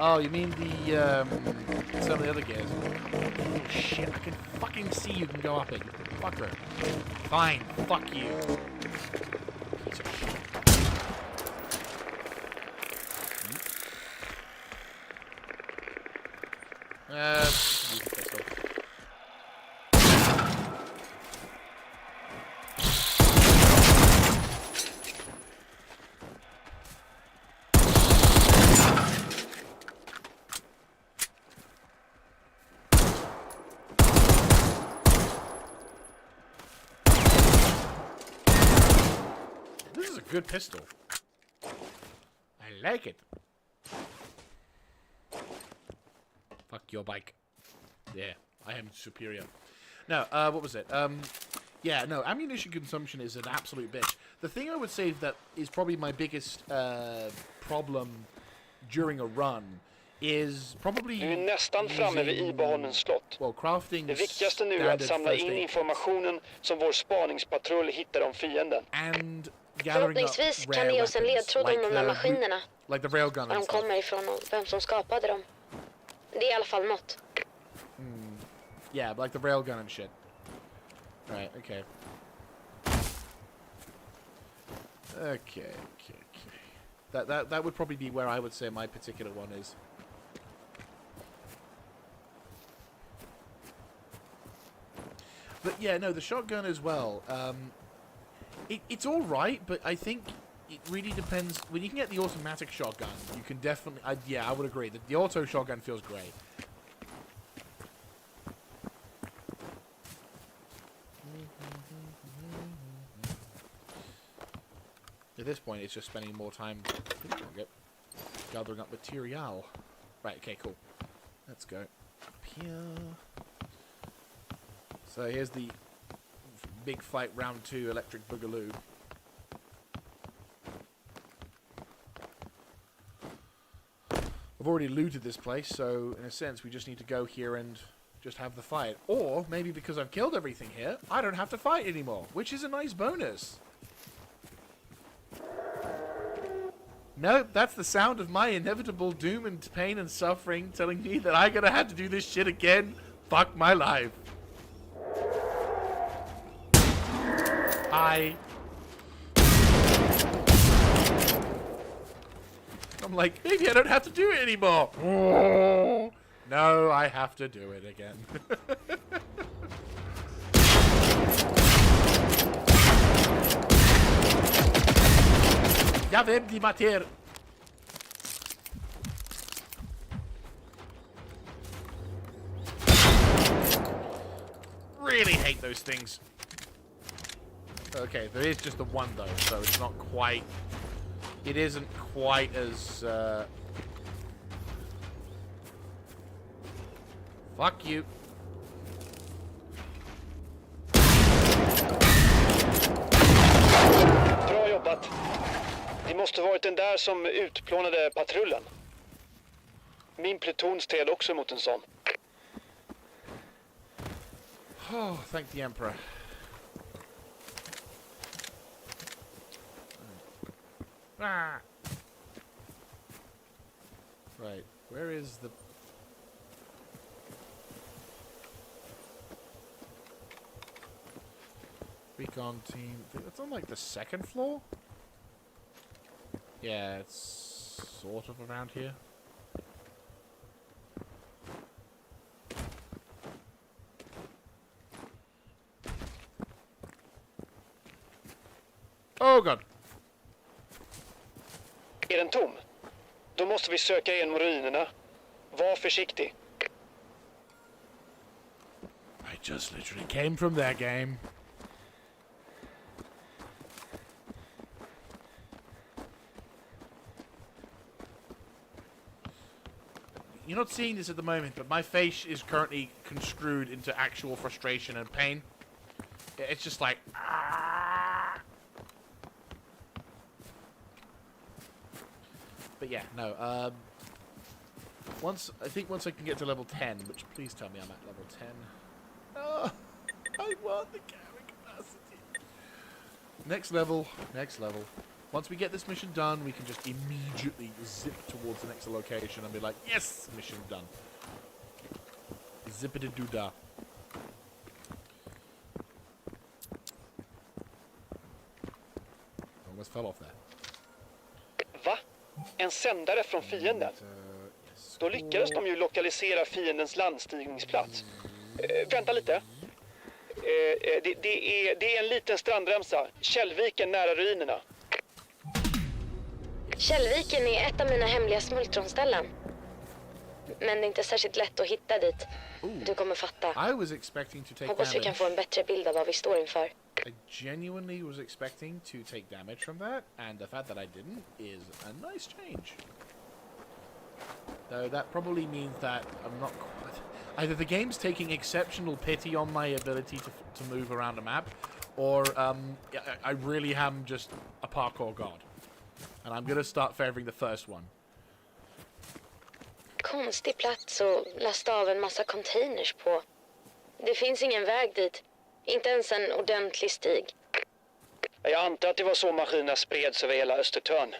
Oh, you mean the, some of the other gears? Oh, shit, I can fucking see you can go up it, you fucker. Fine, fuck you. Piece of shit. Use the pistol. This is a good pistol. I like it. Fuck your bike. Yeah, I am superior. No, what was it? Yeah, no, ammunition consumption is an absolute bitch. The thing I would say that is probably my biggest problem during a run is probably... Du är nästan framme vid Iberholmens slott. Well, crafting Det viktigaste nu är att samla in informationen som vår spaningspatrull hittar om fienden. And Förhoppningsvis kan det ge oss en ledtråd om de där maskinerna. Like the railgun Var de kommer ifrån och vem som skapade dem. Det är i alla fall något. Yeah, like the railgun and shit. Right, okay. Okay. That would probably be where I would say my particular one is. But yeah, no, the shotgun as well. It's all right, but I think it really depends. When you can get the automatic shotgun, you can definitely... yeah, I would agree. The auto shotgun feels great. At this point, it's just spending more time gathering up material. Right, okay, cool. Let's go up here. So here's the big fight round 2 electric boogaloo. I've already looted this place, so in a sense we just need to go here and just have the fight. Or maybe because I've killed everything here, I don't have to fight anymore, which is a nice bonus. Nope, that's the sound of my inevitable doom and pain and suffering telling me that I'm gonna have to do this shit again. Fuck my life. I'm like, maybe I don't have to do it anymore. Oh, no, I have to do it again. Jag vet die mater. Really hate those things. Okay, there is just the one though, so it's not quite... It isn't quite as... Fuck you. Bra jobbat. Det måste varit den där som utplånade patrullen. Min pluton stred också mot en sån. Oh, thank the Emperor. Ah. Right, where is the... Recon team... It's on like the second floor? Yeah, it's sort of around here. Oh god! Är den tom? Då måste vi söka igenom ruinerna. Var försiktig. I just literally came from their game. You're not seeing this at the moment, but my face is currently construed into actual frustration and pain. It's just like... But yeah, no. Once I can get to level 10, which please tell me I'm at level 10. Oh, I want the carrying capacity. Next level. Once we get this mission done, we can just immediately zip towards the next location and be like, yes, mission done. Zippity-doo-dah. Almost fell off there. Va? En sändare från fienden? Då lyckades de ju lokalisera fiendens landstigningsplats. Vänta lite. Det är en liten strandremsa. Källviken nära ruinerna. Källviken är ett av mina hemliga smultronställen. Men det är inte särskilt lätt att hitta dit. Du kommer fatta. I was expecting to take Hoppas vi kan få en bättre bild av vad vi står inför. I genuinely was expecting to take damage from that, and the fact that I didn't is a nice change. Though that probably means that I'm not quite... Either the game's taking exceptional pity on my ability to move around a map, or I really am just a parkour god. And I'm gonna start favoring the first one. Konstig plats att lasta av en massa containers på. Det finns ingen väg dit. Inte ens en ordentlig stig. Jag antar att det var så maskinerna spreds över hela Östertörn.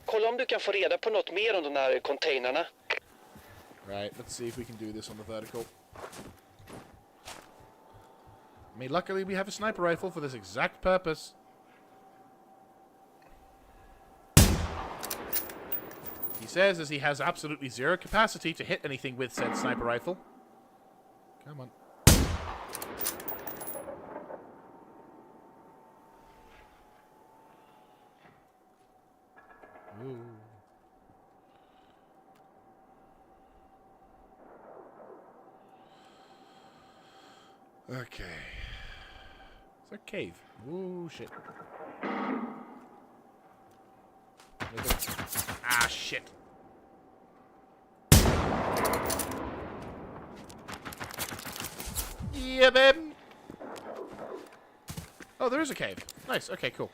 Kolla om du kan få reda på något mer om de här containrarna. Right, let's see if we can do this on the vertical. I mean, luckily we have a sniper rifle for this exact purpose. He says as he has absolutely zero capacity to hit anything with said sniper rifle. Come on. Ooh. Okay. It's a cave. Ooh, shit. Ah, shit. Yeah, babe. Oh, there is a cave. Nice. Okay, cool.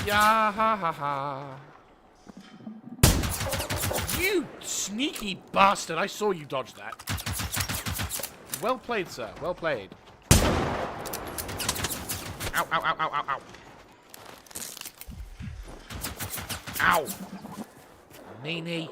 Yeah, ha ha ha. You sneaky bastard! I saw you dodge that. Well played, sir. Well played. Ow, ow, ow, ow, ow, ow. Ow! Meanie.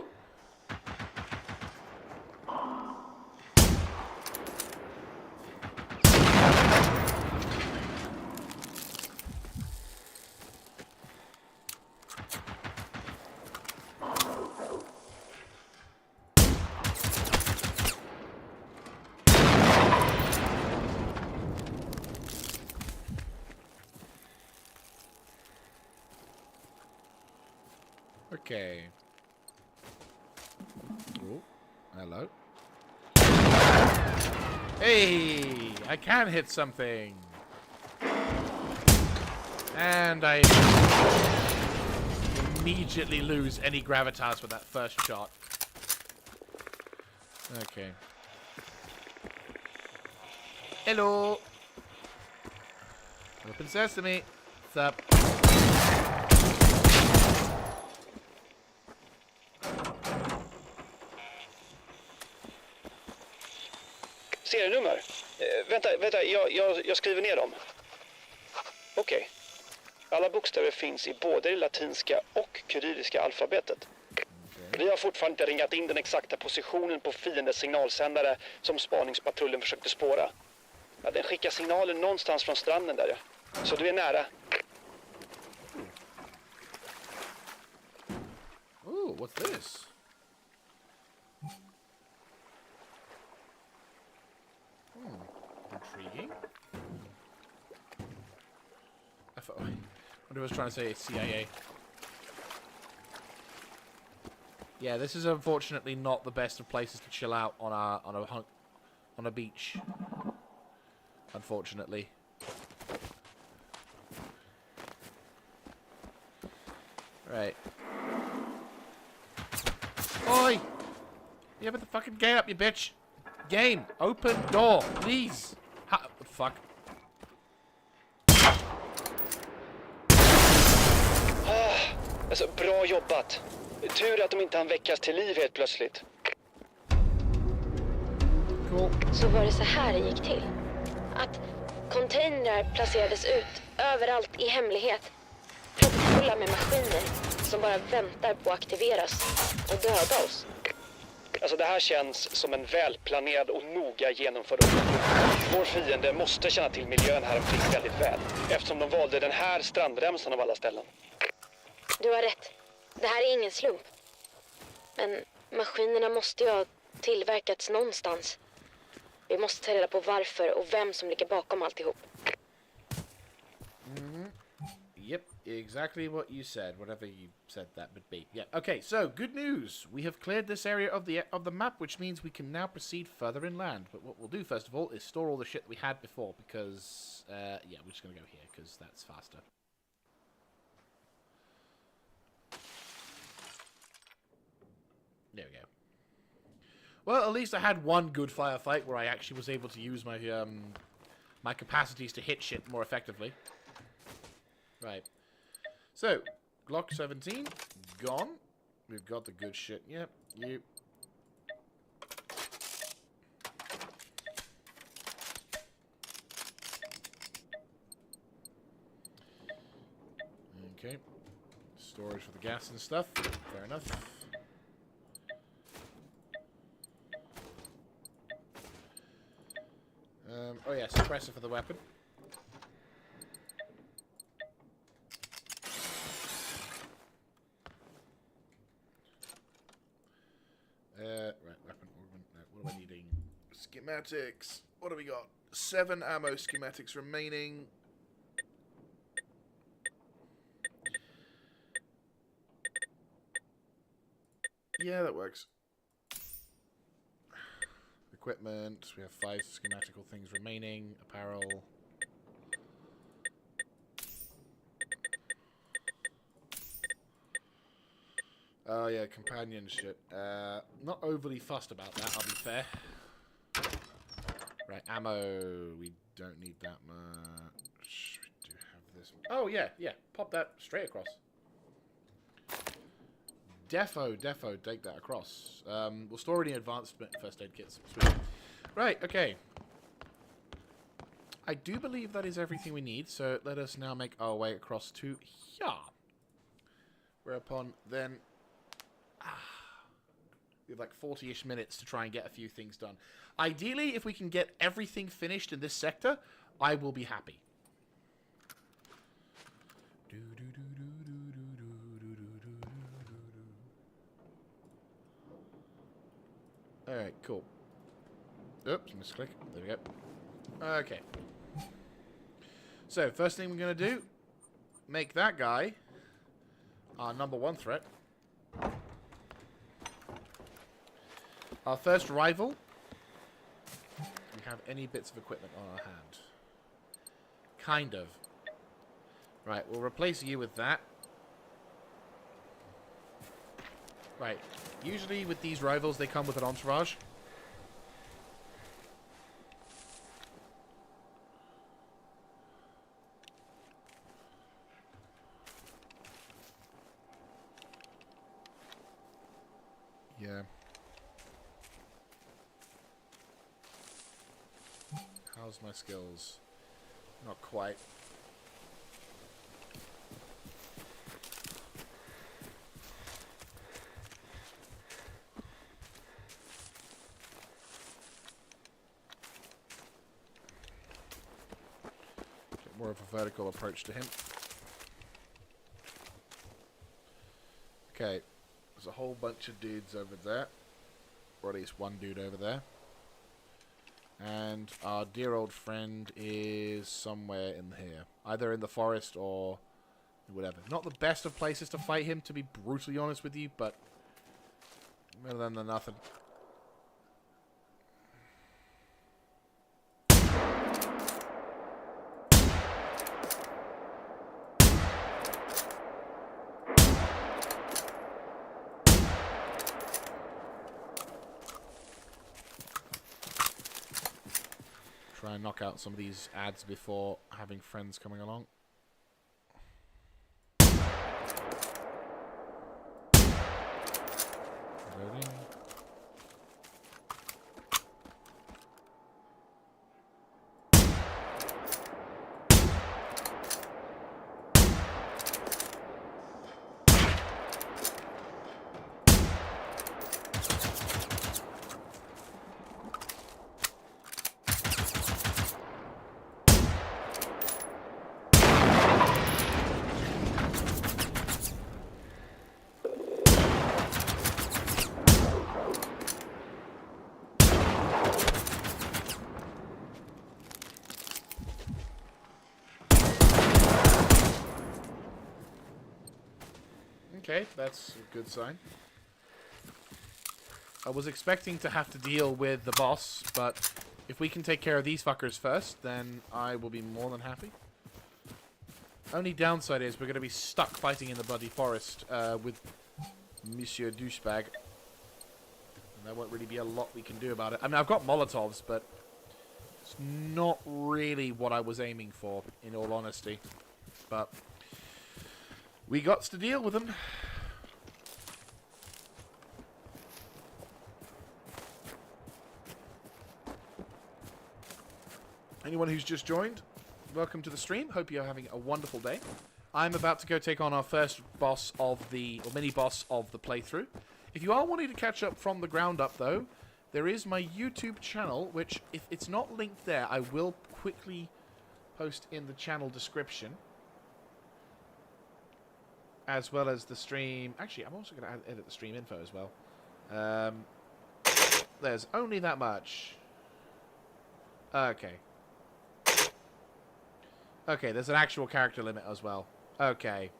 Okay. Oh, hello. Hey, I can hit something. And I immediately lose any gravitas with that first shot. Okay. Hello. Open sesame. What's up? Serienummer? Vänta, jag skriver ner dem. Okej. Alla bokstäver finns i både det latinska och kyrilliska alfabetet. Vi har fortfarande inte ringat in den exakta positionen på fiendens signalsändare som spaningspatrullen försökte spåra. Ja, den skickar signalen någonstans från stranden där. Så du är nära. Ooh, what's this? Intriguing. I wonder if I was trying to say CIA. Yeah, this is unfortunately not the best of places to chill out on a beach. Unfortunately. Right. Oi! You have the fucking gate up, you bitch! Game! Open door! Please! What the fuck? Alltså, bra jobbat. Tur att de inte hann väckas till liv helt plötsligt. Cool. Så var det så här det gick till. Att containrar placerades ut överallt i hemlighet. Proppfulla med maskiner som bara väntar på att aktiveras och döda oss. Alltså det här känns som en välplanerad och noga genomförd operation. Vår fiende måste känna till miljön här omkring väldigt väl. Eftersom de valde den här strandremsan av alla ställen. Du har rätt. Det här är ingen slump. Men maskinerna måste ju ha tillverkats någonstans. Vi måste ta reda på varför och vem som ligger bakom alltihop. Yep, exactly what you said, whatever you said that would be. Yeah. Okay, so good news. We have cleared this area of the map, which means we can now proceed further inland. But what we'll do first of all is store all the shit that we had before, because yeah, we're just gonna go here because that's faster. There we go. Well, at least I had one good firefight where I actually was able to use my my capacities to hit shit more effectively. Right. So, Glock 17, gone. We've got the good shit. Yep, you. Okay. Storage for the gas and stuff. Fair enough. Oh yeah, suppressor for the weapon. Right, weapon augment. What am I needing? Schematics. What have we got? 7 ammo schematics remaining. Yeah, that works. Equipment. We have 5 schematical things remaining. Apparel. Oh yeah, companion shit. Not overly fussed about that, I'll be fair. Right, ammo. We don't need that much. We do have this. Oh yeah, yeah. Pop that straight across. Defo, take that across. We'll store any advanced first aid kits. Sweet. Right, okay. I do believe that is everything we need, so let us now make our way across to here. Whereupon then we have like 40-ish minutes to try and get a few things done. Ideally, if we can get everything finished in this sector, I will be happy. Alright, cool. Oops, misclick. There we go. Okay. So, first thing we're going to do, make that guy our #1 threat. Our first rival. Do we have any bits of equipment on our hand? Kind of. Right, we'll replace you with that. Right. Usually with these rivals, they come with an entourage. Yeah. How's my skills? Not quite. Get more of a vertical approach to him. Okay. There's a whole bunch of dudes over there. Or at least one dude over there. And our dear old friend is somewhere in here. Either in the forest or whatever. Not the best of places to fight him, to be brutally honest with you, but better than nothing. Try and knock out some of these ads before having friends coming along. Loading. Okay, that's a good sign. I was expecting to have to deal with the boss, but if we can take care of these fuckers first, then I will be more than happy. Only downside is we're going to be stuck fighting in the bloody forest with Monsieur Douchebag. And there won't really be a lot we can do about it. I mean, I've got Molotovs, but it's not really what I was aiming for, in all honesty. But we got to deal with them. Anyone who's just joined, welcome to the stream. Hope you're having a wonderful day. I'm about to go take on our first boss of the, or mini-boss of the playthrough. If you are wanting to catch up from the ground up, though, there is my YouTube channel, which, if it's not linked there, I will quickly post in the channel description. As well as the stream. Actually, I'm also going to edit the stream info as well. There's only that much. Okay. Okay, there's an actual character limit as well. Okay.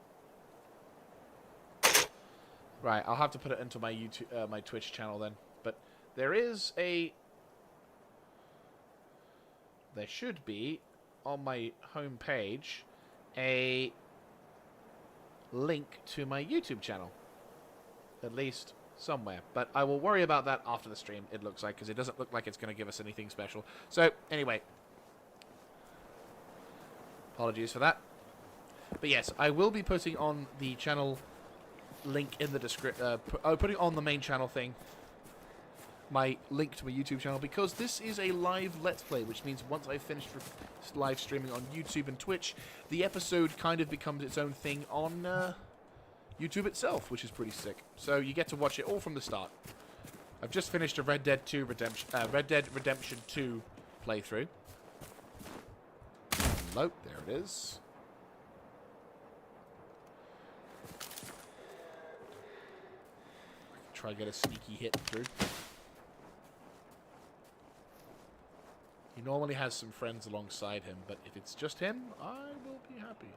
Right, I'll have to put it into my YouTube, my Twitch channel then. But there is a... There should be, on my home page, a link to my YouTube channel. At least somewhere. But I will worry about that after the stream, it looks like, because it doesn't look like it's going to give us anything special. So, anyway. Apologies for that. But yes, I will be putting on the channel link in the description. Putting on the main channel thing. My link to my YouTube channel, because this is a live Let's Play, which means once I've finished live streaming on YouTube and Twitch, the episode kind of becomes its own thing on YouTube itself, which is pretty sick. So you get to watch it all from the start. I've just finished a Red Dead Redemption 2 playthrough. Hello, there it is. I can try to get a sneaky hit through. He normally has some friends alongside him, but if it's just him, I will be happy.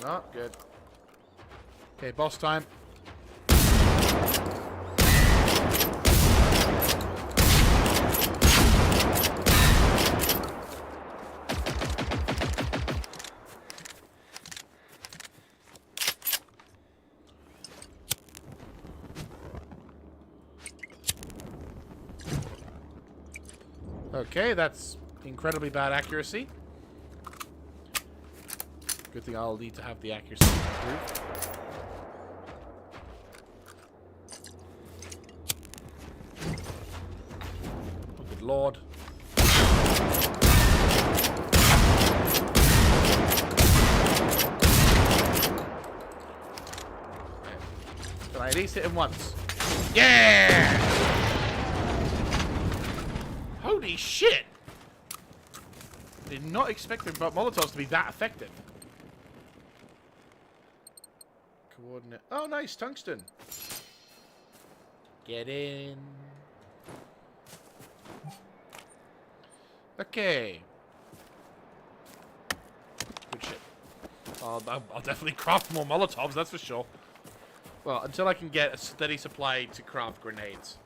Not good. Okay, boss time. Okay, that's incredibly bad accuracy. Good thing I'll need to have the accuracy improved. Oh, good lord. Can I at least hit him once? Yeah! Holy shit! Did not expect the Molotovs to be that effective. Coordinate. Oh, nice, tungsten. Get in. Okay. Good shit. I'll definitely craft more Molotovs, that's for sure. Well, until I can get a steady supply to craft grenades.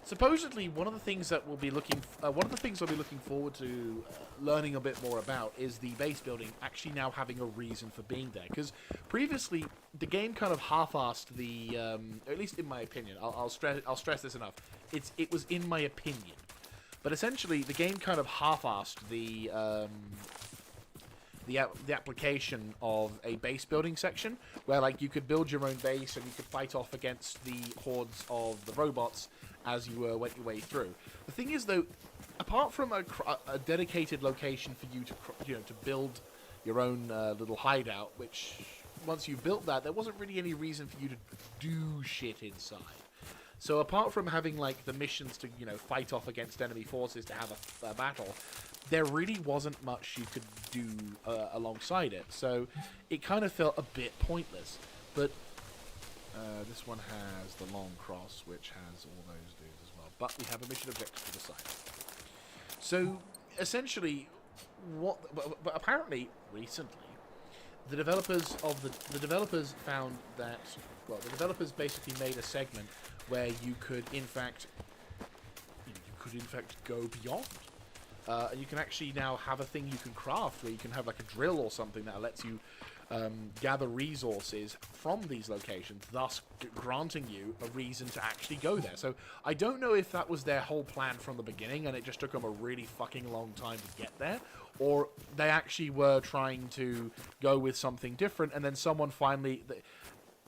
Supposedly, one of the things that we'll be looking, one of the things I'll be looking forward to learning a bit more about is the base building actually now having a reason for being there. Because previously, the game kind of half-assed the, at least in my opinion. I'll stress this enough. It was in my opinion, but essentially, the game kind of half-assed the application of a base building section where like you could build your own base and you could fight off against the hordes of the robots as you went your way through. The thing is though, apart from a dedicated location for you to to build your own little hideout, which once you built that, there wasn't really any reason for you to do shit inside. So apart from having like the missions to fight off against enemy forces to have a battle, there really wasn't much you could do alongside it. So it kind of felt a bit pointless. But this one has the long cross, which has all those dudes as well. But we have a mission objective to the side. So essentially, but apparently recently, the developers found that the developers basically made a segment where you could in fact go beyond. And you can actually now have a thing you can craft where you can have like a drill or something that lets you gather resources from these locations, thus granting you a reason to actually go there. So I don't know if that was their whole plan from the beginning and it just took them a really fucking long time to get there, or they actually were trying to go with something different and then someone finally...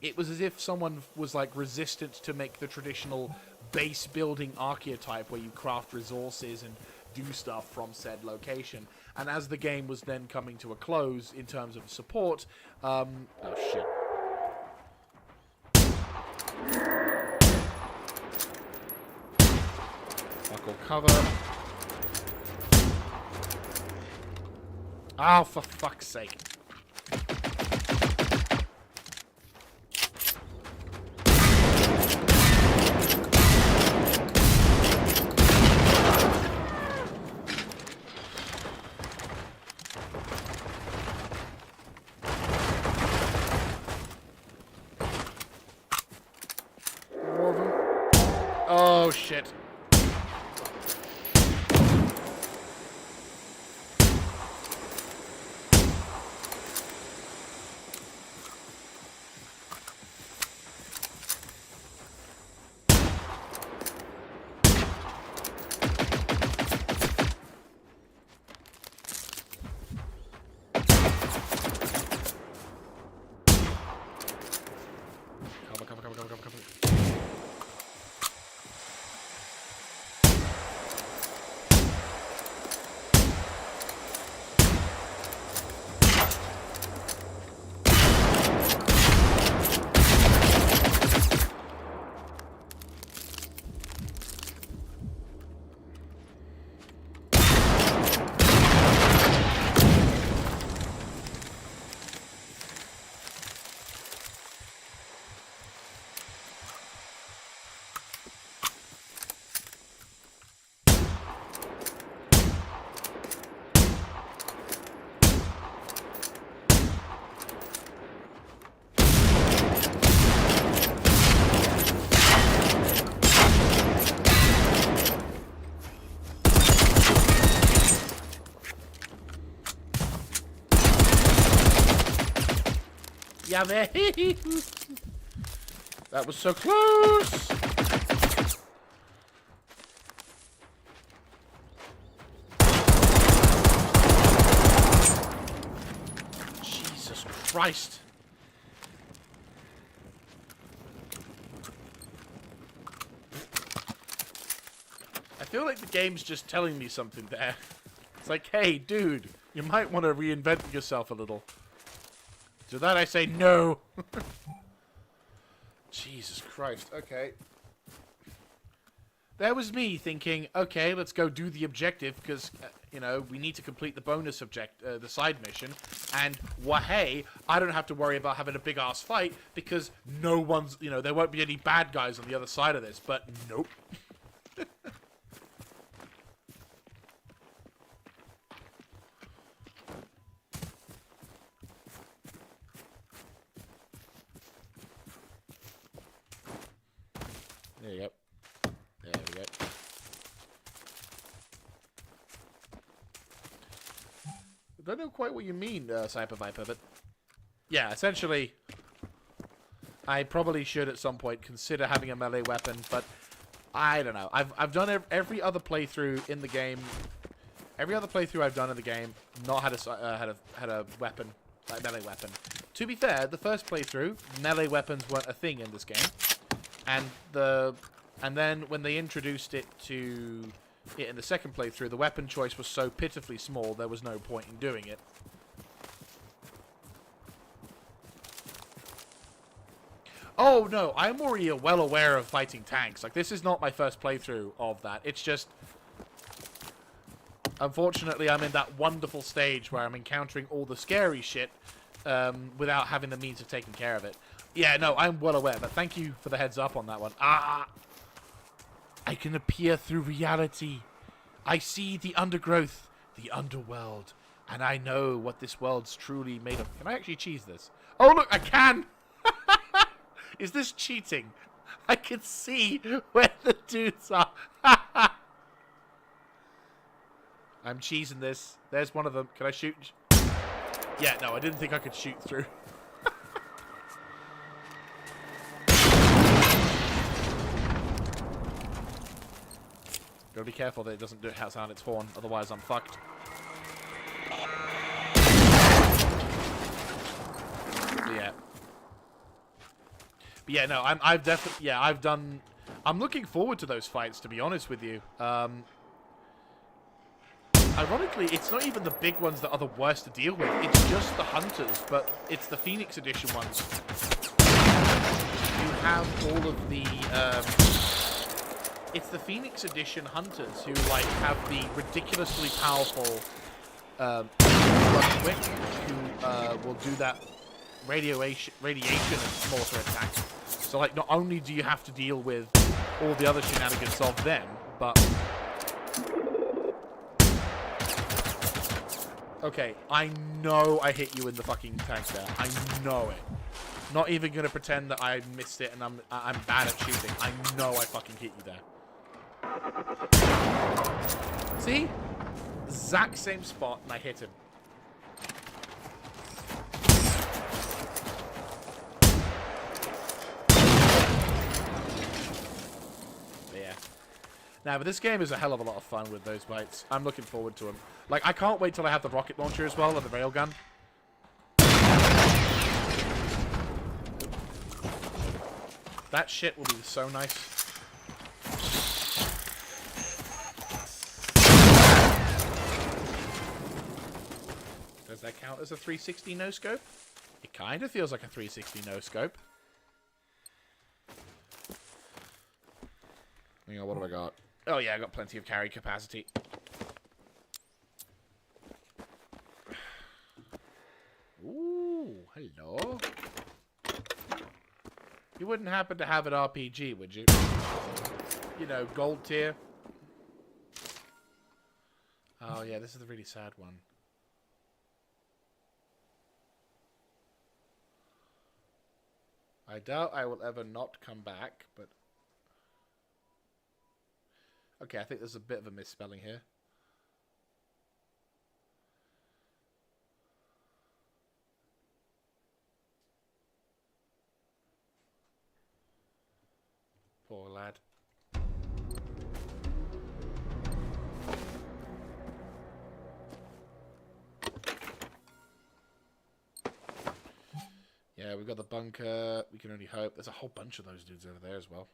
It was as if someone was like resistant to make the traditional base building archetype where you craft resources and do stuff from said location. And as the game was then coming to a close in terms of support, oh shit. Buckle cover. Oh, for fuck's sake. Oh, shit. Cover. Yeah, man. That was so close. Jesus Christ. I feel like the game's just telling me something there. It's like, hey, dude, you might want to reinvent yourself a little. To that I say no. Jesus Christ. Okay. There was me thinking, okay, let's go do the objective because, we need to complete the bonus the side mission. And, hey, I don't have to worry about having a big-ass fight because no one's, there won't be any bad guys on the other side of this. But, nope. There you go. There we go. I don't know quite what you mean, Cyber Viper, but yeah, essentially, I probably should at some point consider having a melee weapon, but I don't know. I've done every other playthrough in the game. Every other playthrough I've done in the game, not had a weapon, like melee weapon. To be fair, the first playthrough, melee weapons weren't a thing in this game, and then when they introduced it in the second playthrough, the weapon choice was so pitifully small, there was no point in doing it. Oh no, I'm already well aware of fighting tanks. Like, this is not my first playthrough of that. It's just, unfortunately, I'm in that wonderful stage where I'm encountering all the scary shit without having the means of taking care of it. Yeah, no, I'm well aware, but thank you for the heads up on that one. I can appear through reality. I see the undergrowth, the underworld, and I know what this world's truly made of. Can I actually cheese this? Oh, look, I can! Is this cheating? I can see where the dudes are. I'm cheesing this. There's one of them. Can I shoot? Yeah, no, I didn't think I could shoot through. Gotta be careful that it doesn't sound its horn, otherwise I'm fucked. But yeah, no, I've definitely, yeah, I'm looking forward to those fights, to be honest with you. Ironically, it's not even the big ones that are the worst to deal with, it's just the hunters, but it's the Phoenix Edition ones. You have all of the, it's the Phoenix Edition hunters who, like, have the ridiculously powerful, quick, who, will do that radiation and mortar attacks. So, like, not only do you have to deal with all the other shenanigans of them, but... Okay, I know I hit you in the fucking tank there. I know it. Not even gonna pretend that I missed it and I'm bad at shooting. I know I fucking hit you there. See? Exact same spot and I hit him. Now, but this game is a hell of a lot of fun with those fights. I'm looking forward to them. Like, I can't wait till I have the rocket launcher as well, or the railgun. That shit will be so nice. Does that count as a 360 no-scope? It kind of feels like a 360 no-scope. Hang on, what have I got? Oh yeah, I got plenty of carry capacity. Ooh, hello. You wouldn't happen to have an RPG, would you? You know, gold tier. Oh yeah, this is the really sad one. I doubt I will ever not come back, but... Okay, I think there's a bit of a misspelling here. Poor lad. Yeah, we've got the bunker. We can only hope. There's a whole bunch of those dudes over there as well.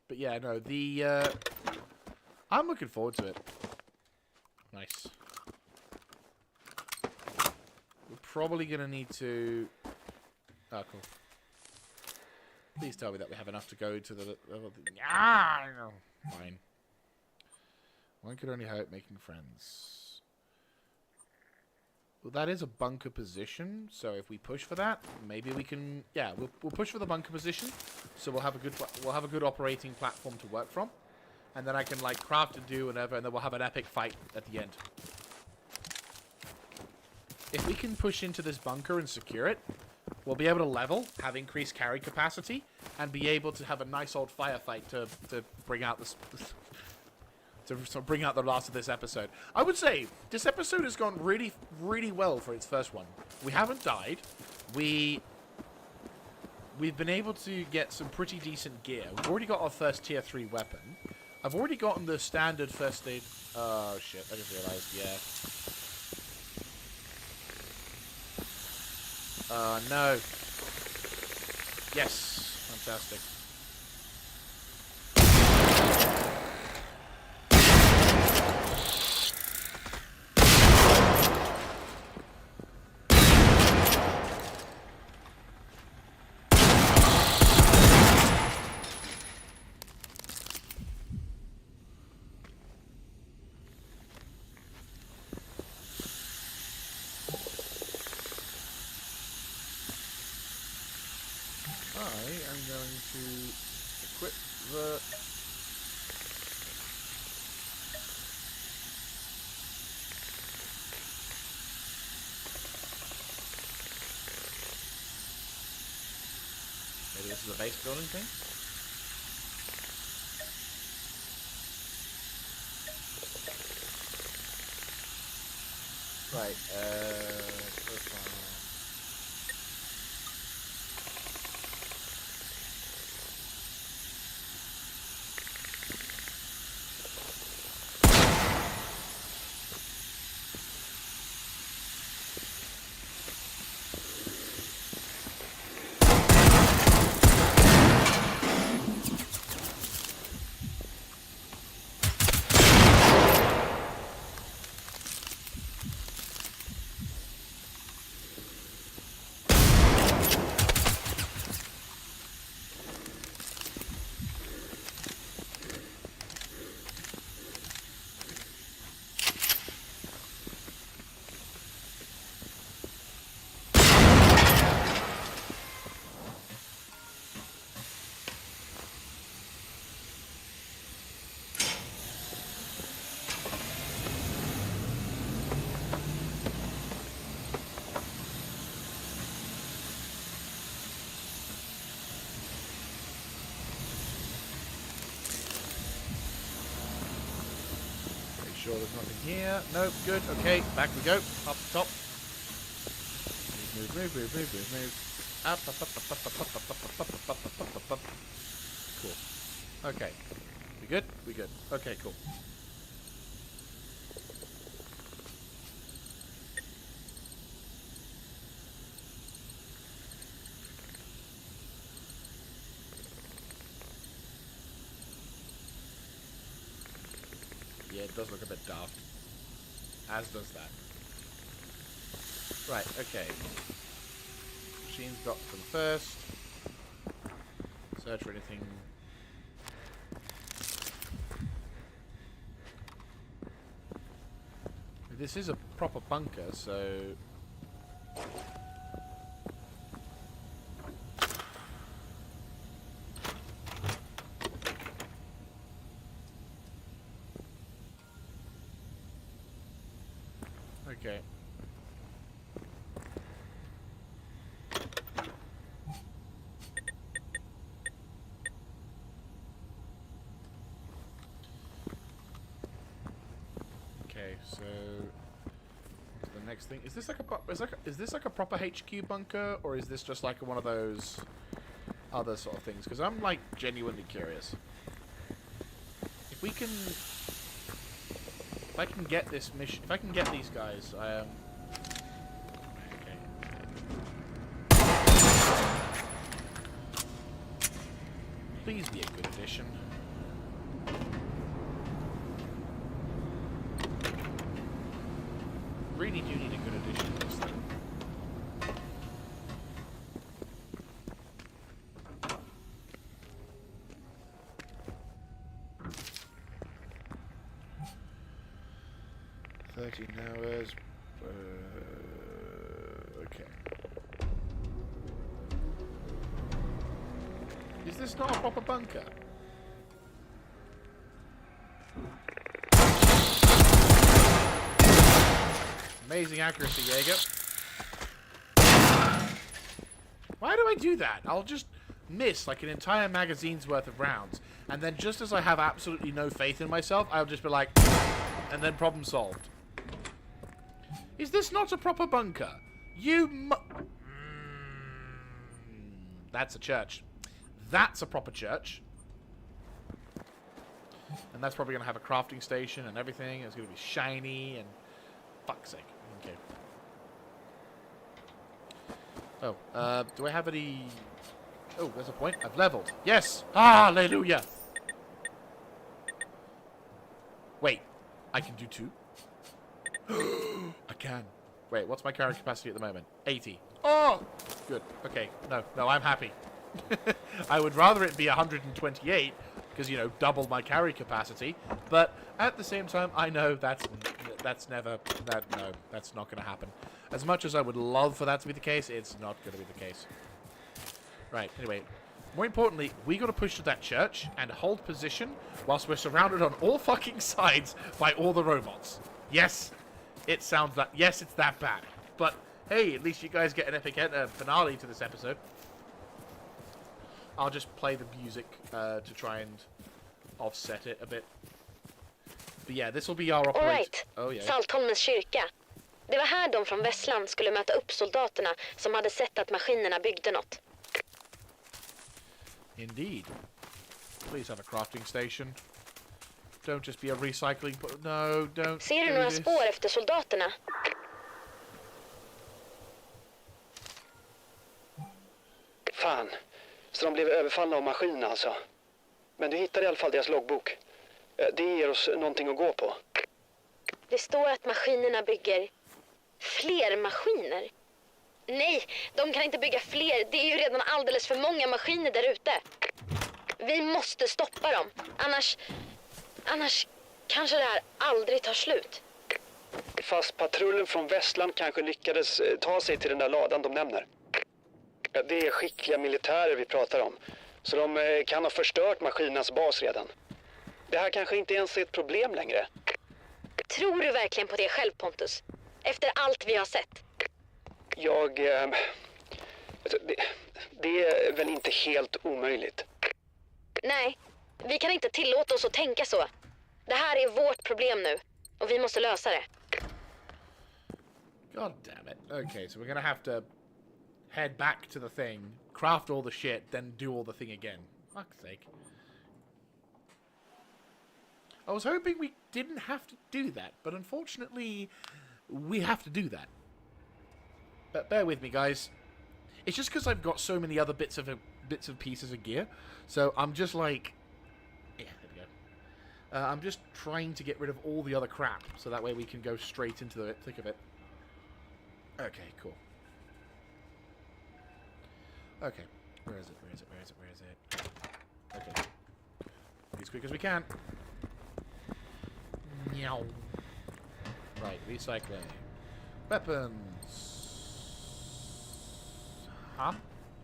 But yeah, no, I'm looking forward to it. Nice. We're probably going to need to... Oh, cool. Please tell me that we have enough to go to the... Fine. One could only hope making friends. Well, that is a bunker position, so if we push for that, maybe we can... Yeah, we'll push for the bunker position, so we'll have a good operating platform to work from, and then I can, like, craft and do whatever, and then we'll have an epic fight at the end. If we can push into this bunker and secure it, we'll be able to level, have increased carry capacity, and be able to have a nice old firefight to bring out this. To sort of bring out the last of this episode. I would say this episode has gone really, really well for its first one. We haven't died. We've been able to get some pretty decent gear. We've already got our first tier 3 weapon. I've already gotten the standard first aid. Oh shit! I just realised. Yeah. No. Yes. Fantastic. I'm going to equip the... Maybe this is a base building thing? Right, profile. Sure there's nothing here. Nope, good. Okay, back we go. Up top. Move. Up. Cool. Okay. We good? We good. Okay, cool. Yeah, it does look a bit daft. As does that. Right, okay. Machines got them first. Search for anything. This is a proper bunker, so... Okay. Okay, so the next thing is this like is this like a proper HQ bunker, or is this just like one of those other sort of things? Because I'm like genuinely curious. If we can. If I can get this mission, if I can get these guys, I am. Okay. Please be a good addition. Really do need a good addition to this thing. Hours. Okay. Is this not a proper bunker? Amazing accuracy, Jaeger. Why do I do that? I'll just miss like an entire magazine's worth of rounds, and then just as I have absolutely no faith in myself, I'll just be like, and then problem solved. Is this not a proper bunker? That's a church. That's a proper church. And that's probably going to have a crafting station and everything. It's going to be shiny and... Fuck's sake. Okay. Oh, do I have any... Oh, there's a point. I've leveled. Yes! Hallelujah! Wait. I can do 2? I can. Wait, what's my carry capacity at the moment? 80. Oh! Good. Okay. No, I'm happy. I would rather it be 128, because, you know, double my carry capacity. But at the same time, I know that's never... No, that's not going to happen. As much as I would love for that to be the case, it's not going to be the case. Right, anyway. More importantly, we got to push to that church and hold position whilst we're surrounded on all fucking sides by all the robots. Yes, it sounds that... Yes, it's that bad. But, hey, at least you guys get an epic finale to this episode. I'll just play the music to try and offset it a bit. But yeah, this will be our operation. Alright, Oh, yeah. Saltholmens kyrka. Det var här de från Västland skulle möta upp soldaterna som hade sett att maskinerna byggde något. Indeed. Please have a crafting station. Don't just be a recycling... No, don't Ser du do några this. spår efter soldaterna? Fan. Så de blev överfallna av maskiner alltså. Men du hittade i alla fall deras loggbok. Det ger oss någonting att gå på. Det står att maskinerna bygger fler maskiner. Nej, de kan inte bygga fler. Det är ju redan alldeles för många maskiner där ute. Vi måste stoppa dem. Annars kanske det här aldrig tar slut. Fast patrullen från Västland kanske lyckades ta sig till den där ladan de nämner. Det är skickliga militärer vi pratar om. Så de kan ha förstört maskinernas bas redan. Det här kanske inte ens är ett problem längre. Tror du verkligen på det själv, Pontus? Efter allt vi har sett. Det är väl inte helt omöjligt. Nej, vi kan inte tillåta oss att tänka så. Det här är vårt problem nu. Och vi måste lösa det. God damn it. Okay, so we're gonna have to head back to the thing, craft all the shit, then do all the thing again. Fuck's sake. I was hoping we didn't have to do that, but unfortunately, we have to do that. But bear with me, guys. It's just because I've got so many other bits of pieces of gear, so I'm just like, yeah, there we go. I'm just trying to get rid of all the other crap, so that way we can go straight into the thick of it. Okay, cool. Okay, where is it? Okay, be as quick as we can. Meow. Right, recycling. Weapons. Huh?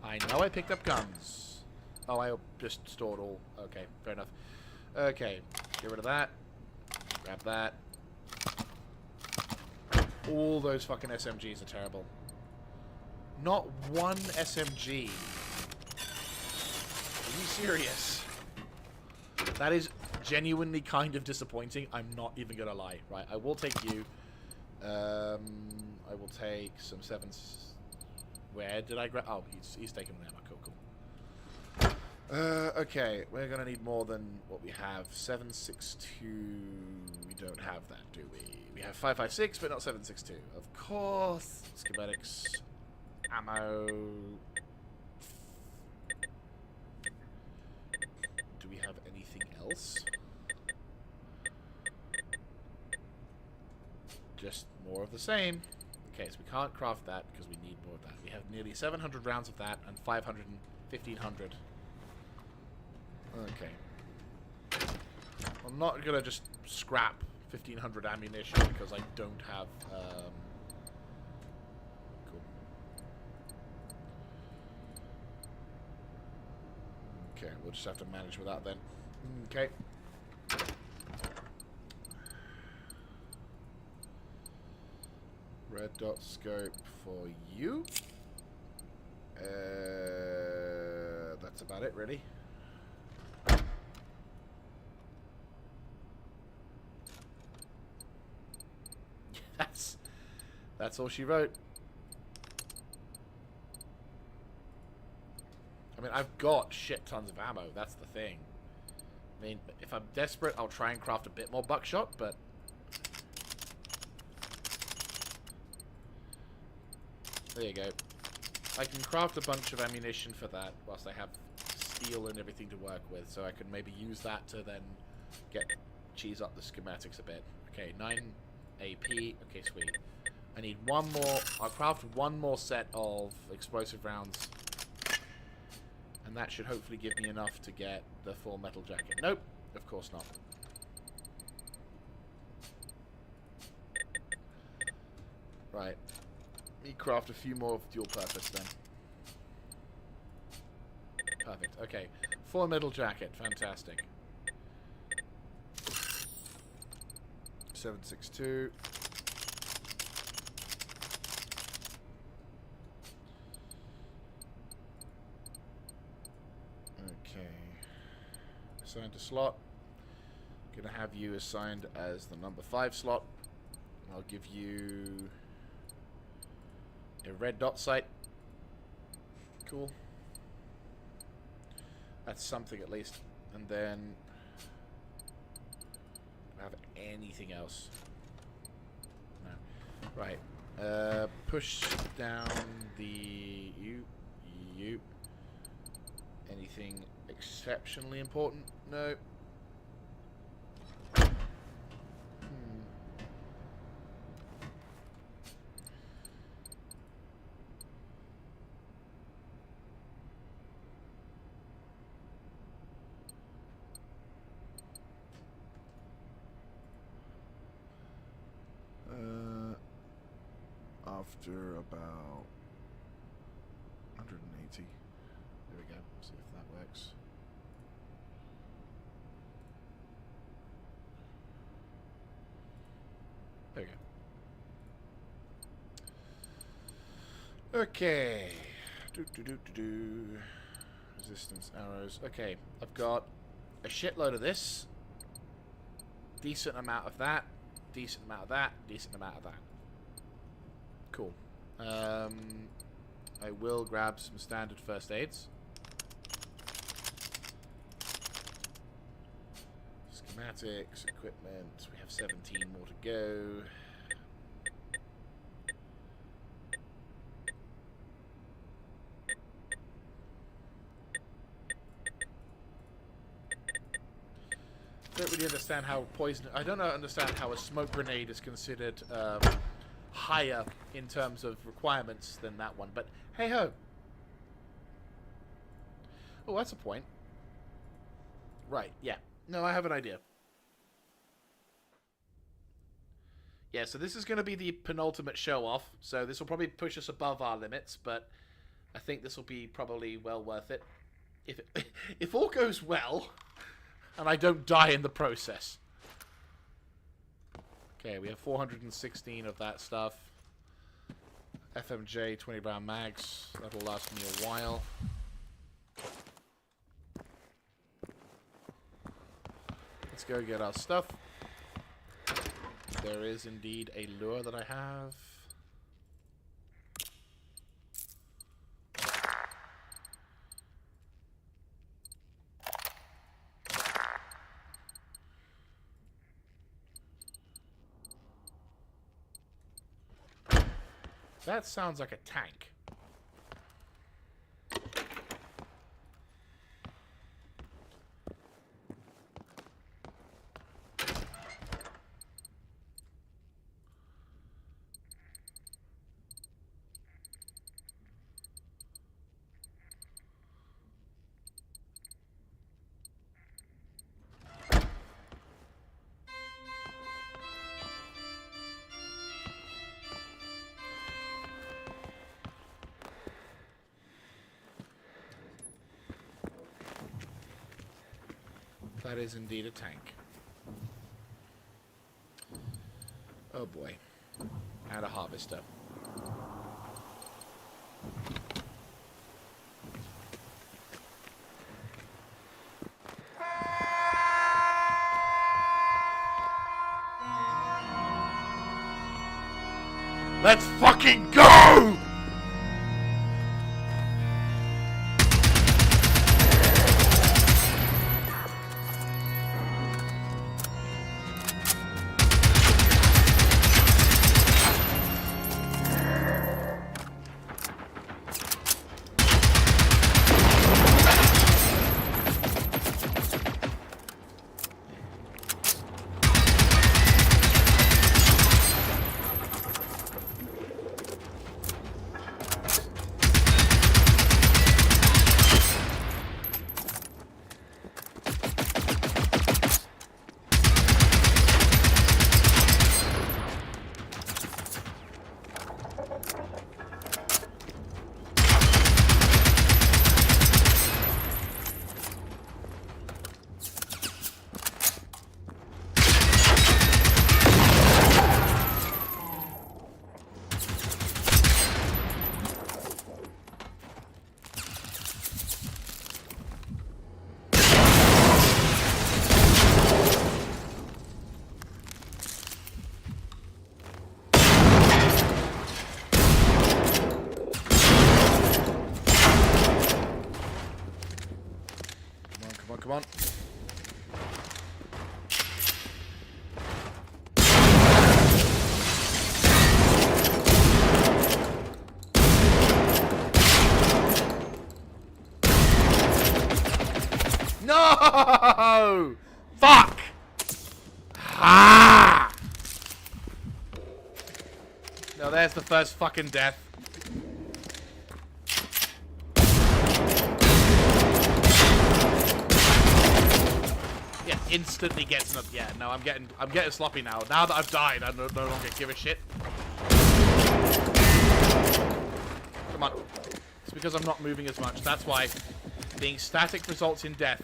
I know I picked up guns. Oh, I just stored all. Okay, fair enough. Okay, get rid of that. Grab that. All those fucking SMGs are terrible. Not one SMG. Are you serious? That is genuinely kind of disappointing. I'm not even gonna lie. Right, I will take you. I will take some sevens. Where did I grab? Oh, he's taking an ammo. Cool. Okay, we're gonna need more than what we have. 762. We don't have that, do we? We have 556, but not 762. Of course. Schematics. Ammo. Do we have anything else? Just more of the same. Okay, so we can't craft that because we need more of that. We have nearly 700 rounds of that and 500 and 1500. Okay. I'm not gonna just scrap 1500 ammunition because I don't have. Cool. Okay, we'll just have to manage with that then. Okay. Red dot scope for you. That's about it, really. That's all she wrote. I mean, I've got shit tons of ammo. That's the thing. I mean, if I'm desperate, I'll try and craft a bit more buckshot, but... There you go. I can craft a bunch of ammunition for that, whilst I have steel and everything to work with, so I can maybe use that to then cheese up the schematics a bit. Okay, 9 AP. Okay, sweet. I need one more. I'll craft one more set of explosive rounds. And that should hopefully give me enough to get the full metal jacket. Nope, of course not. Right. Let me craft a few more of dual purpose then. Perfect. Okay. Full metal jacket. Fantastic. 762. Assigned to slot. Gonna have you assigned as the number 5 slot. I'll give you a red dot sight. Cool. That's something at least. And then do I have anything else? No. Right. Push down the you. Anything exceptionally important? No. After about 180. There we go. See if that works. There we go. Okay. Resistance arrows. Okay, I've got a shitload of this. Decent amount of that. Decent amount of that. Decent amount of that. Cool. I will grab some standard first aids. Schematics, equipment. We have 17 more to go. I don't really understand how poison. I don't understand how a smoke grenade is considered higher in terms of requirements than that one, but hey ho. Oh, that's a point. Right, yeah. No, I have an idea. Yeah, so this is going to be the penultimate show-off, so this will probably push us above our limits, but I think this will be probably well worth it. If all goes well, and I don't die in the process. Okay, we have 416 of that stuff. FMJ 20 round mags. That'll last me a while. Let's go get our stuff. There is indeed a lure that I have. That sounds like a tank. That is indeed a tank. Oh boy. And a harvester. Let's fucking go! Come on. No! Fuck! Ah! Now there's the first fucking death. Yeah, instantly gets enough. Yeah, no, I'm getting sloppy now. Now that I've died, I no longer give a shit. Come on. It's because I'm not moving as much. That's why being static results in death.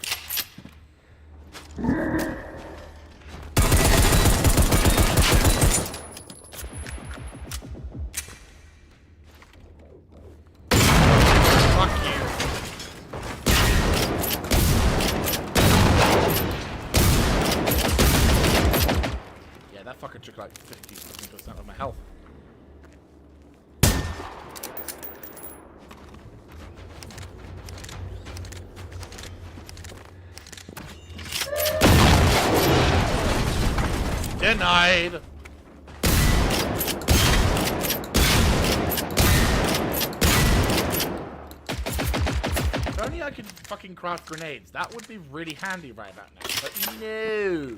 Fuck you. Yeah, that fucker took like 50% of my health. Denied. If only I could fucking craft grenades. That would be really handy right about now. But no.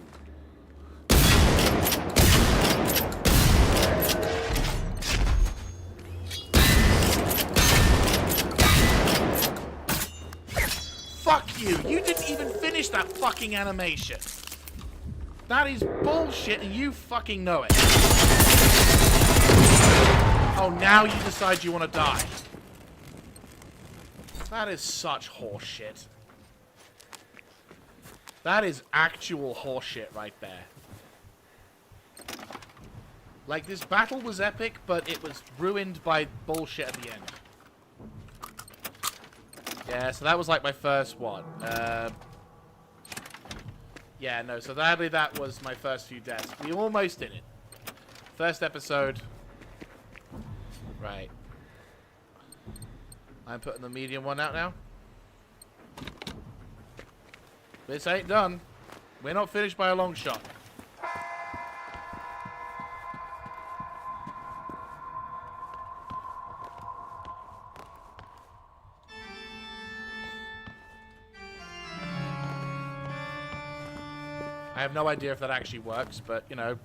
Fuck you. You didn't even finish that fucking animation. That is bullshit and you fucking know it. Oh, now you decide you want to die. That is such horseshit. That is actual horseshit right there. Like, this battle was epic, but it was ruined by bullshit at the end. Yeah, so that was like my first one. Yeah, no, so sadly that was my first few deaths. We almost did it. First episode. Right. I'm putting the medium one out now. This ain't done. We're not finished by a long shot. I have no idea if that actually works, but, you know.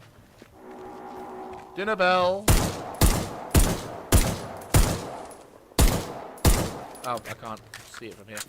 Dinner bell. Oh, I can't see it from here.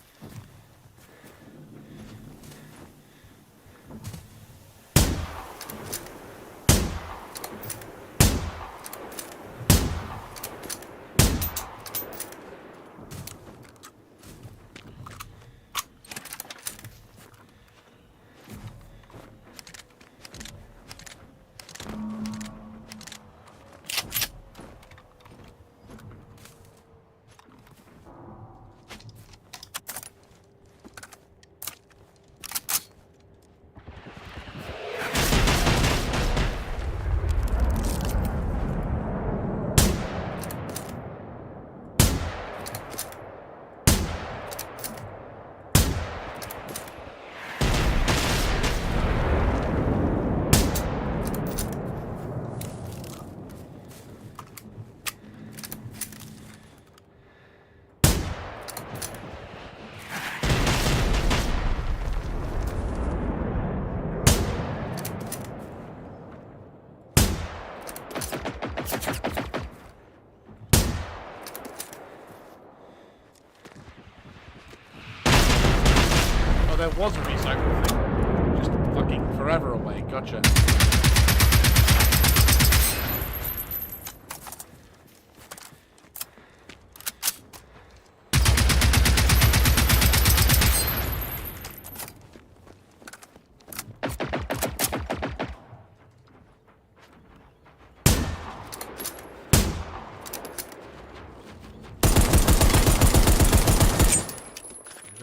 there was a recycle thing. Just fucking forever away. Gotcha.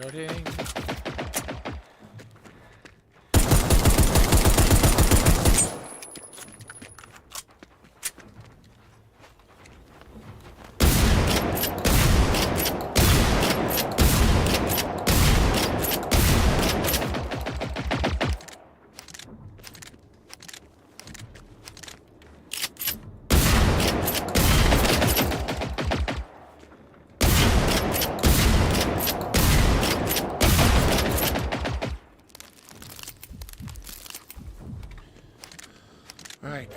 Loading. Right.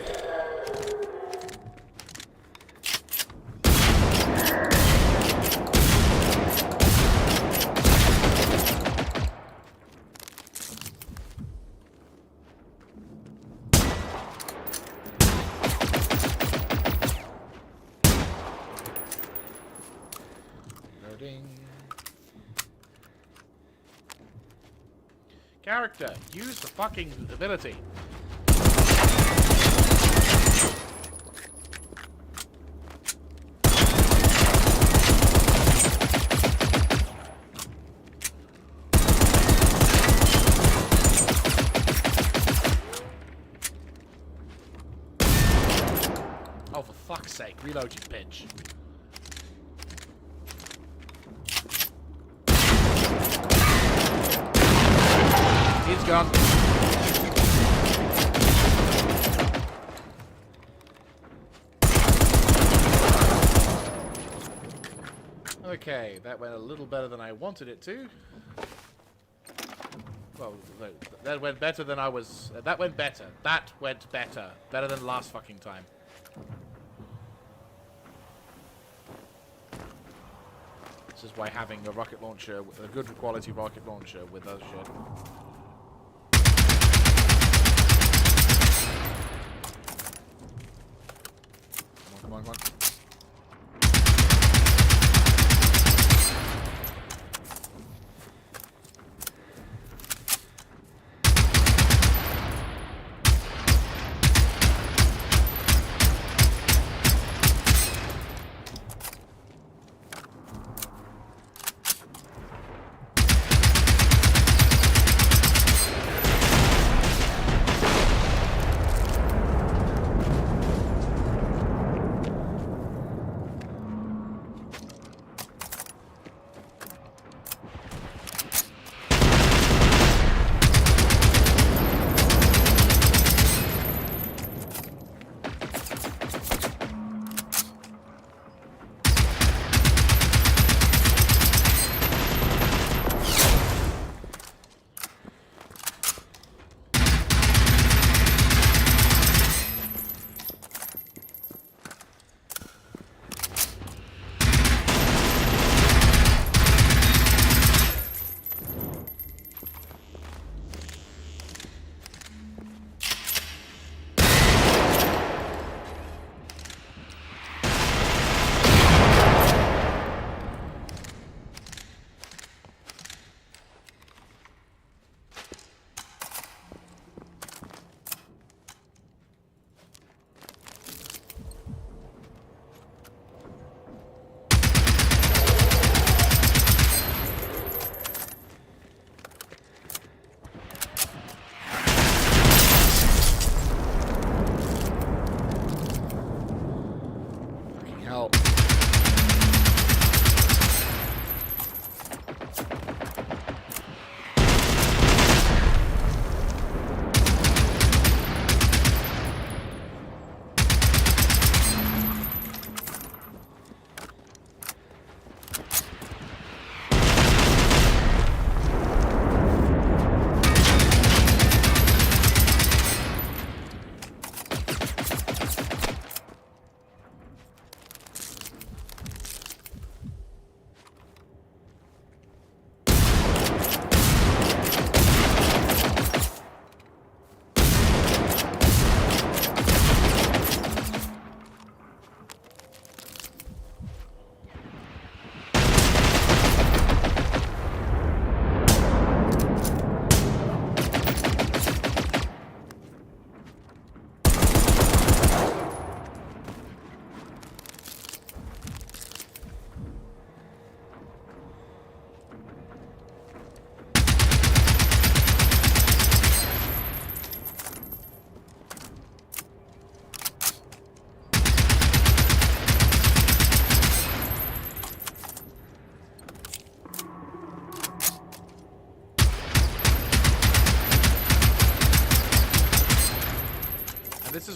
Loading. Character, use the fucking ability. Oh, for fuck's sake, reload your bitch. He's gone. Okay, that went a little better than I wanted it to. Well, that went better than I was... that went better. That went better. Better than last fucking time. This is why having a rocket launcher, a good quality rocket launcher with those shit. Come on, come on, come on.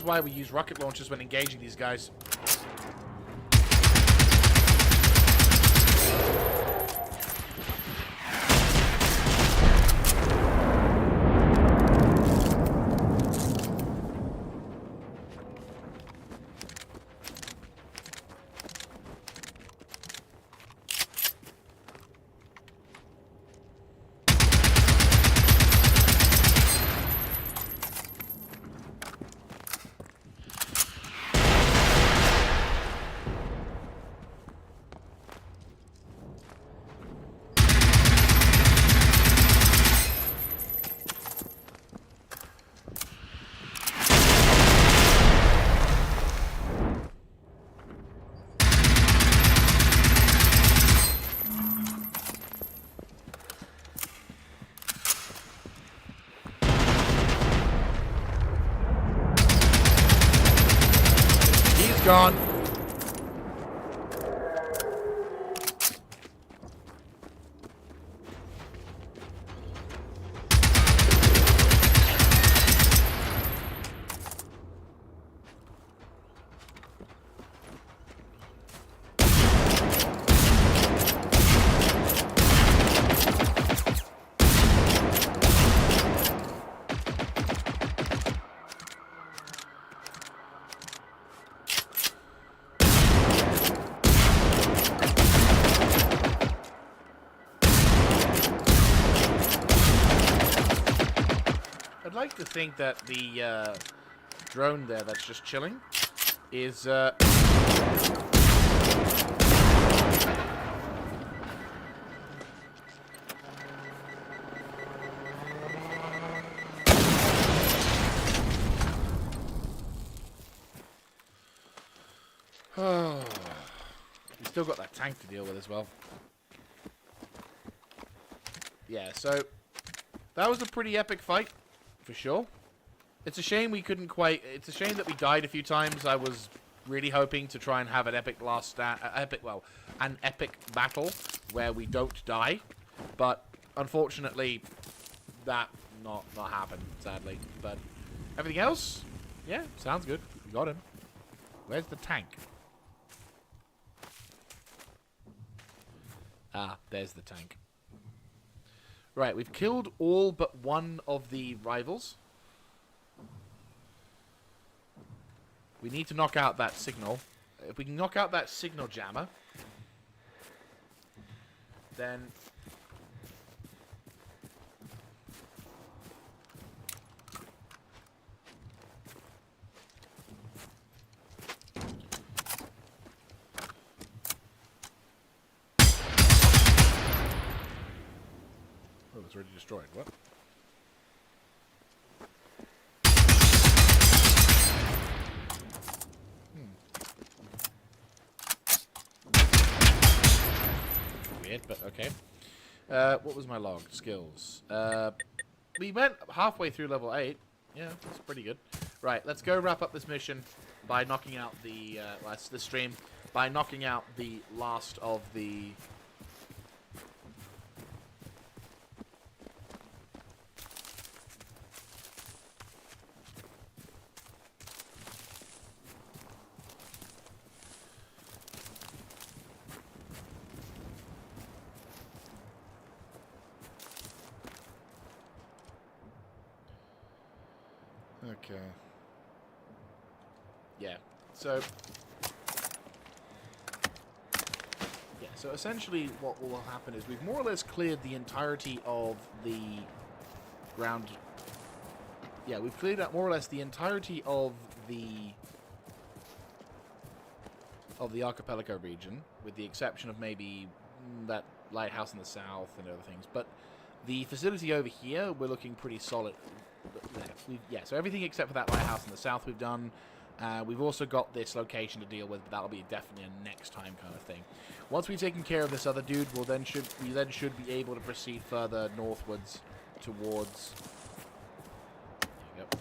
is why we use rocket launchers when engaging these guys. Gone. I'd like to think that the drone there that's just chilling is oh, we still got that tank to deal with as well. Yeah, so that was a pretty epic fight. For sure. It's a shame we couldn't quite... It's a shame that we died a few times. I was really hoping to try and have an epic an epic battle where we don't die. But unfortunately, that not happened, sadly. But everything else, yeah, sounds good. We got him. Where's the tank? Ah, there's the tank. Right, we've killed all but one of the rivals. We need to knock out that signal. If we can knock out that signal jammer, then... Oh, it's already destroyed. What? Weird, but okay. What was my log? Skills. We went halfway through level 8. Yeah, that's pretty good. Right, let's go wrap up this mission by knocking out the... this stream. By knocking out the last of the... Okay. Yeah. So... Yeah, so essentially what will happen is we've more or less cleared the entirety of the ground... Yeah, we've cleared out more or less the entirety of the archipelago region, with the exception of maybe that lighthouse in the south and other things. But the facility over here, we're looking pretty solid. Yeah, so everything except for that lighthouse in the south we've done. We've also got this location to deal with, but that'll be definitely a next time kind of thing. Once we've taken care of this other dude, we then should be able to proceed further northwards towards... There you go.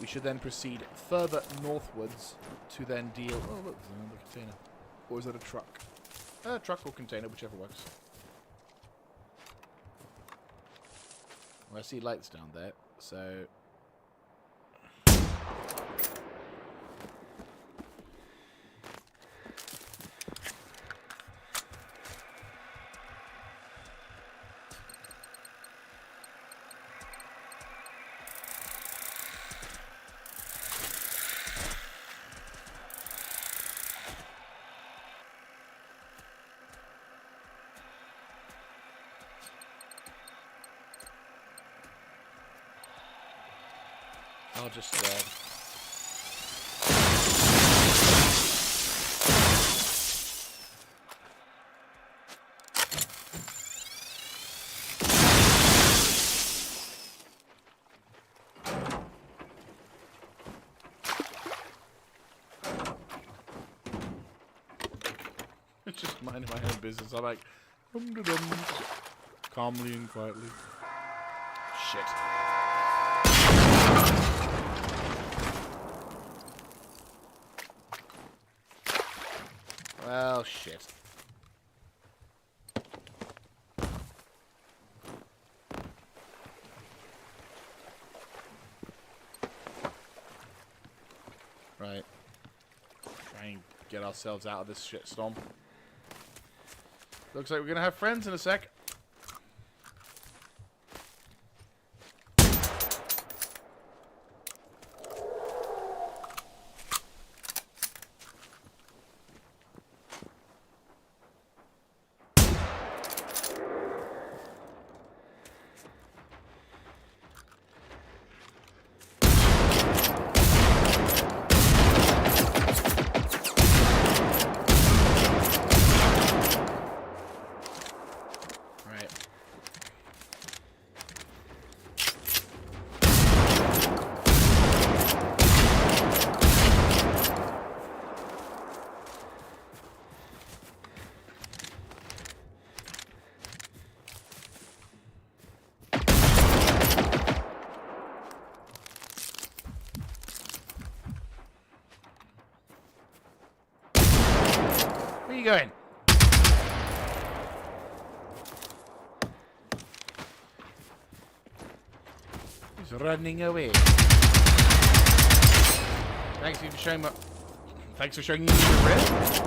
We should then proceed further northwards to then deal... Oh, look, there's another container. Or is that a truck? Truck or container, whichever works. Well, I see lights down there, so... I'll just just minding my own business. I'm like, calmly and quietly. Shit. Well, shit. Right. Try and get ourselves out of this shitstorm. Looks like we're gonna have friends in a sec. Where are you going? He's running away. Thanks for showing me. Thanks for showing me the red.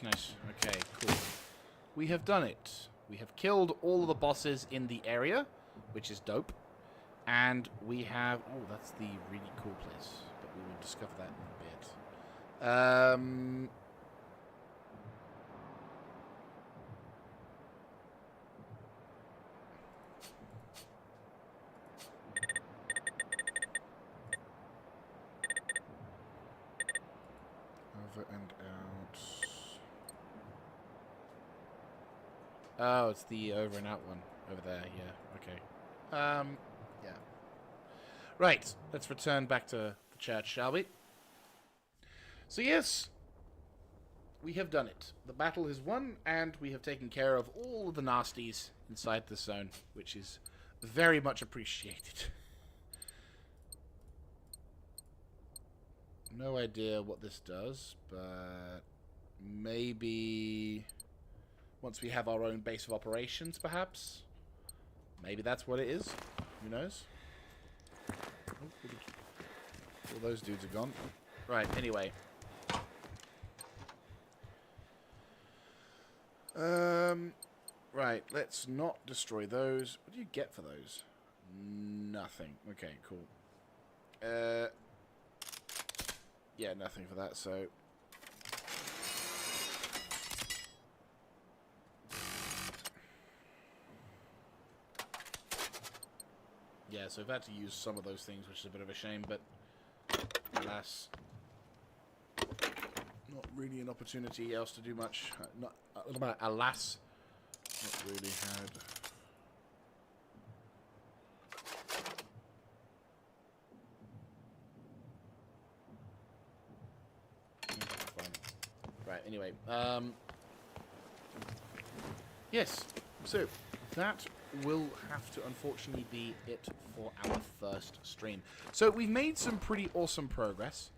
Nice. Okay, cool. We have done it. We have killed all of the bosses in the area, which is dope. And we have... Oh, that's the really cool place. But we will discover that in a bit. Over and out. Oh, it's the over and out one over there. Yeah. Okay. Yeah. Right. Let's return back to the church, shall we? So yes, we have done it. The battle is won, and we have taken care of all of the nasties inside the zone, which is very much appreciated. No idea what this does, but maybe once we have our own base of operations, perhaps? Maybe that's what it is. Who knows? All those dudes are gone. Right, anyway. Right, let's not destroy those. What do you get for those? Nothing. Okay, cool. Yeah, nothing for that, so... Yeah, so I've had to use some of those things, which is a bit of a shame, but... Alas... Not really an opportunity else to do much. Alas... Not really had... Anyway, yes, so that will have to unfortunately be it for our first stream. So we've made some pretty awesome progress.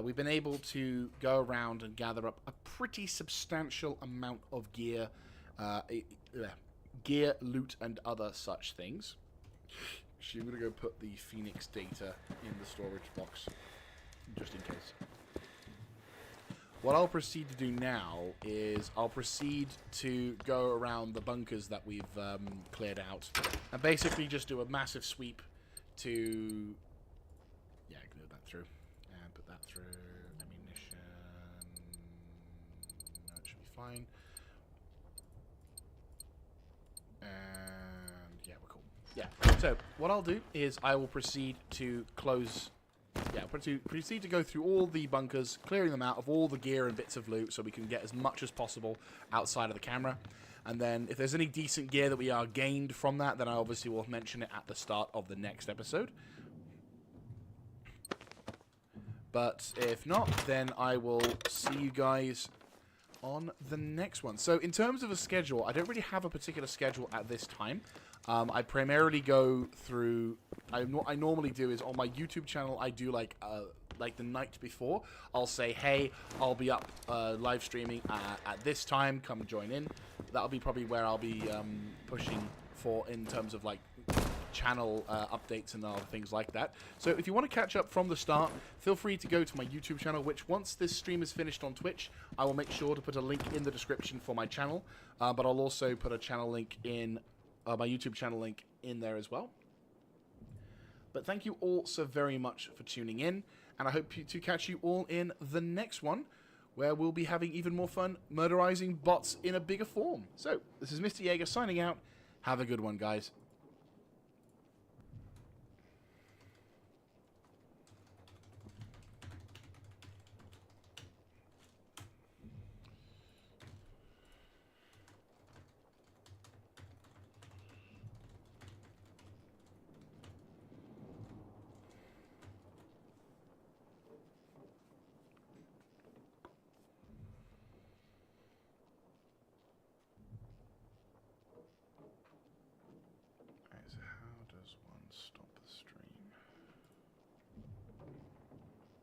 We've been able to go around and gather up a pretty substantial amount of gear, loot, and other such things. Actually, I'm going to go put the Phoenix data in the storage box, just in case. What I'll proceed to do now is I'll proceed to go around the bunkers that we've cleared out and basically just do a massive sweep to, yeah, clear that through and put that through. Ammunition, no, it should be fine. And yeah, we're cool. Yeah, so what I'll do is I will proceed to close... Yeah, proceed to go through all the bunkers, clearing them out of all the gear and bits of loot so we can get as much as possible outside of the camera. And then if there's any decent gear that we are gained from that, then I obviously will mention it at the start of the next episode. But if not, then I will see you guys on the next one. So in terms of a schedule, I don't really have a particular schedule at this time. I primarily go through... I normally do is on my YouTube channel, I do like the night before. I'll say, hey, I'll be up live streaming at this time. Come join in. That'll be probably where I'll be pushing for in terms of like channel updates and other things like that. So if you want to catch up from the start, feel free to go to my YouTube channel, which once this stream is finished on Twitch, I will make sure to put a link in the description for my channel. But I'll also put a channel link in... my YouTube channel link in there as well. But thank you all so very much for tuning in, and I hope to catch you all in the next one, where we'll be having even more fun murderizing bots in a bigger form. So, this is Mr. Yeager signing out. Have a good one, guys.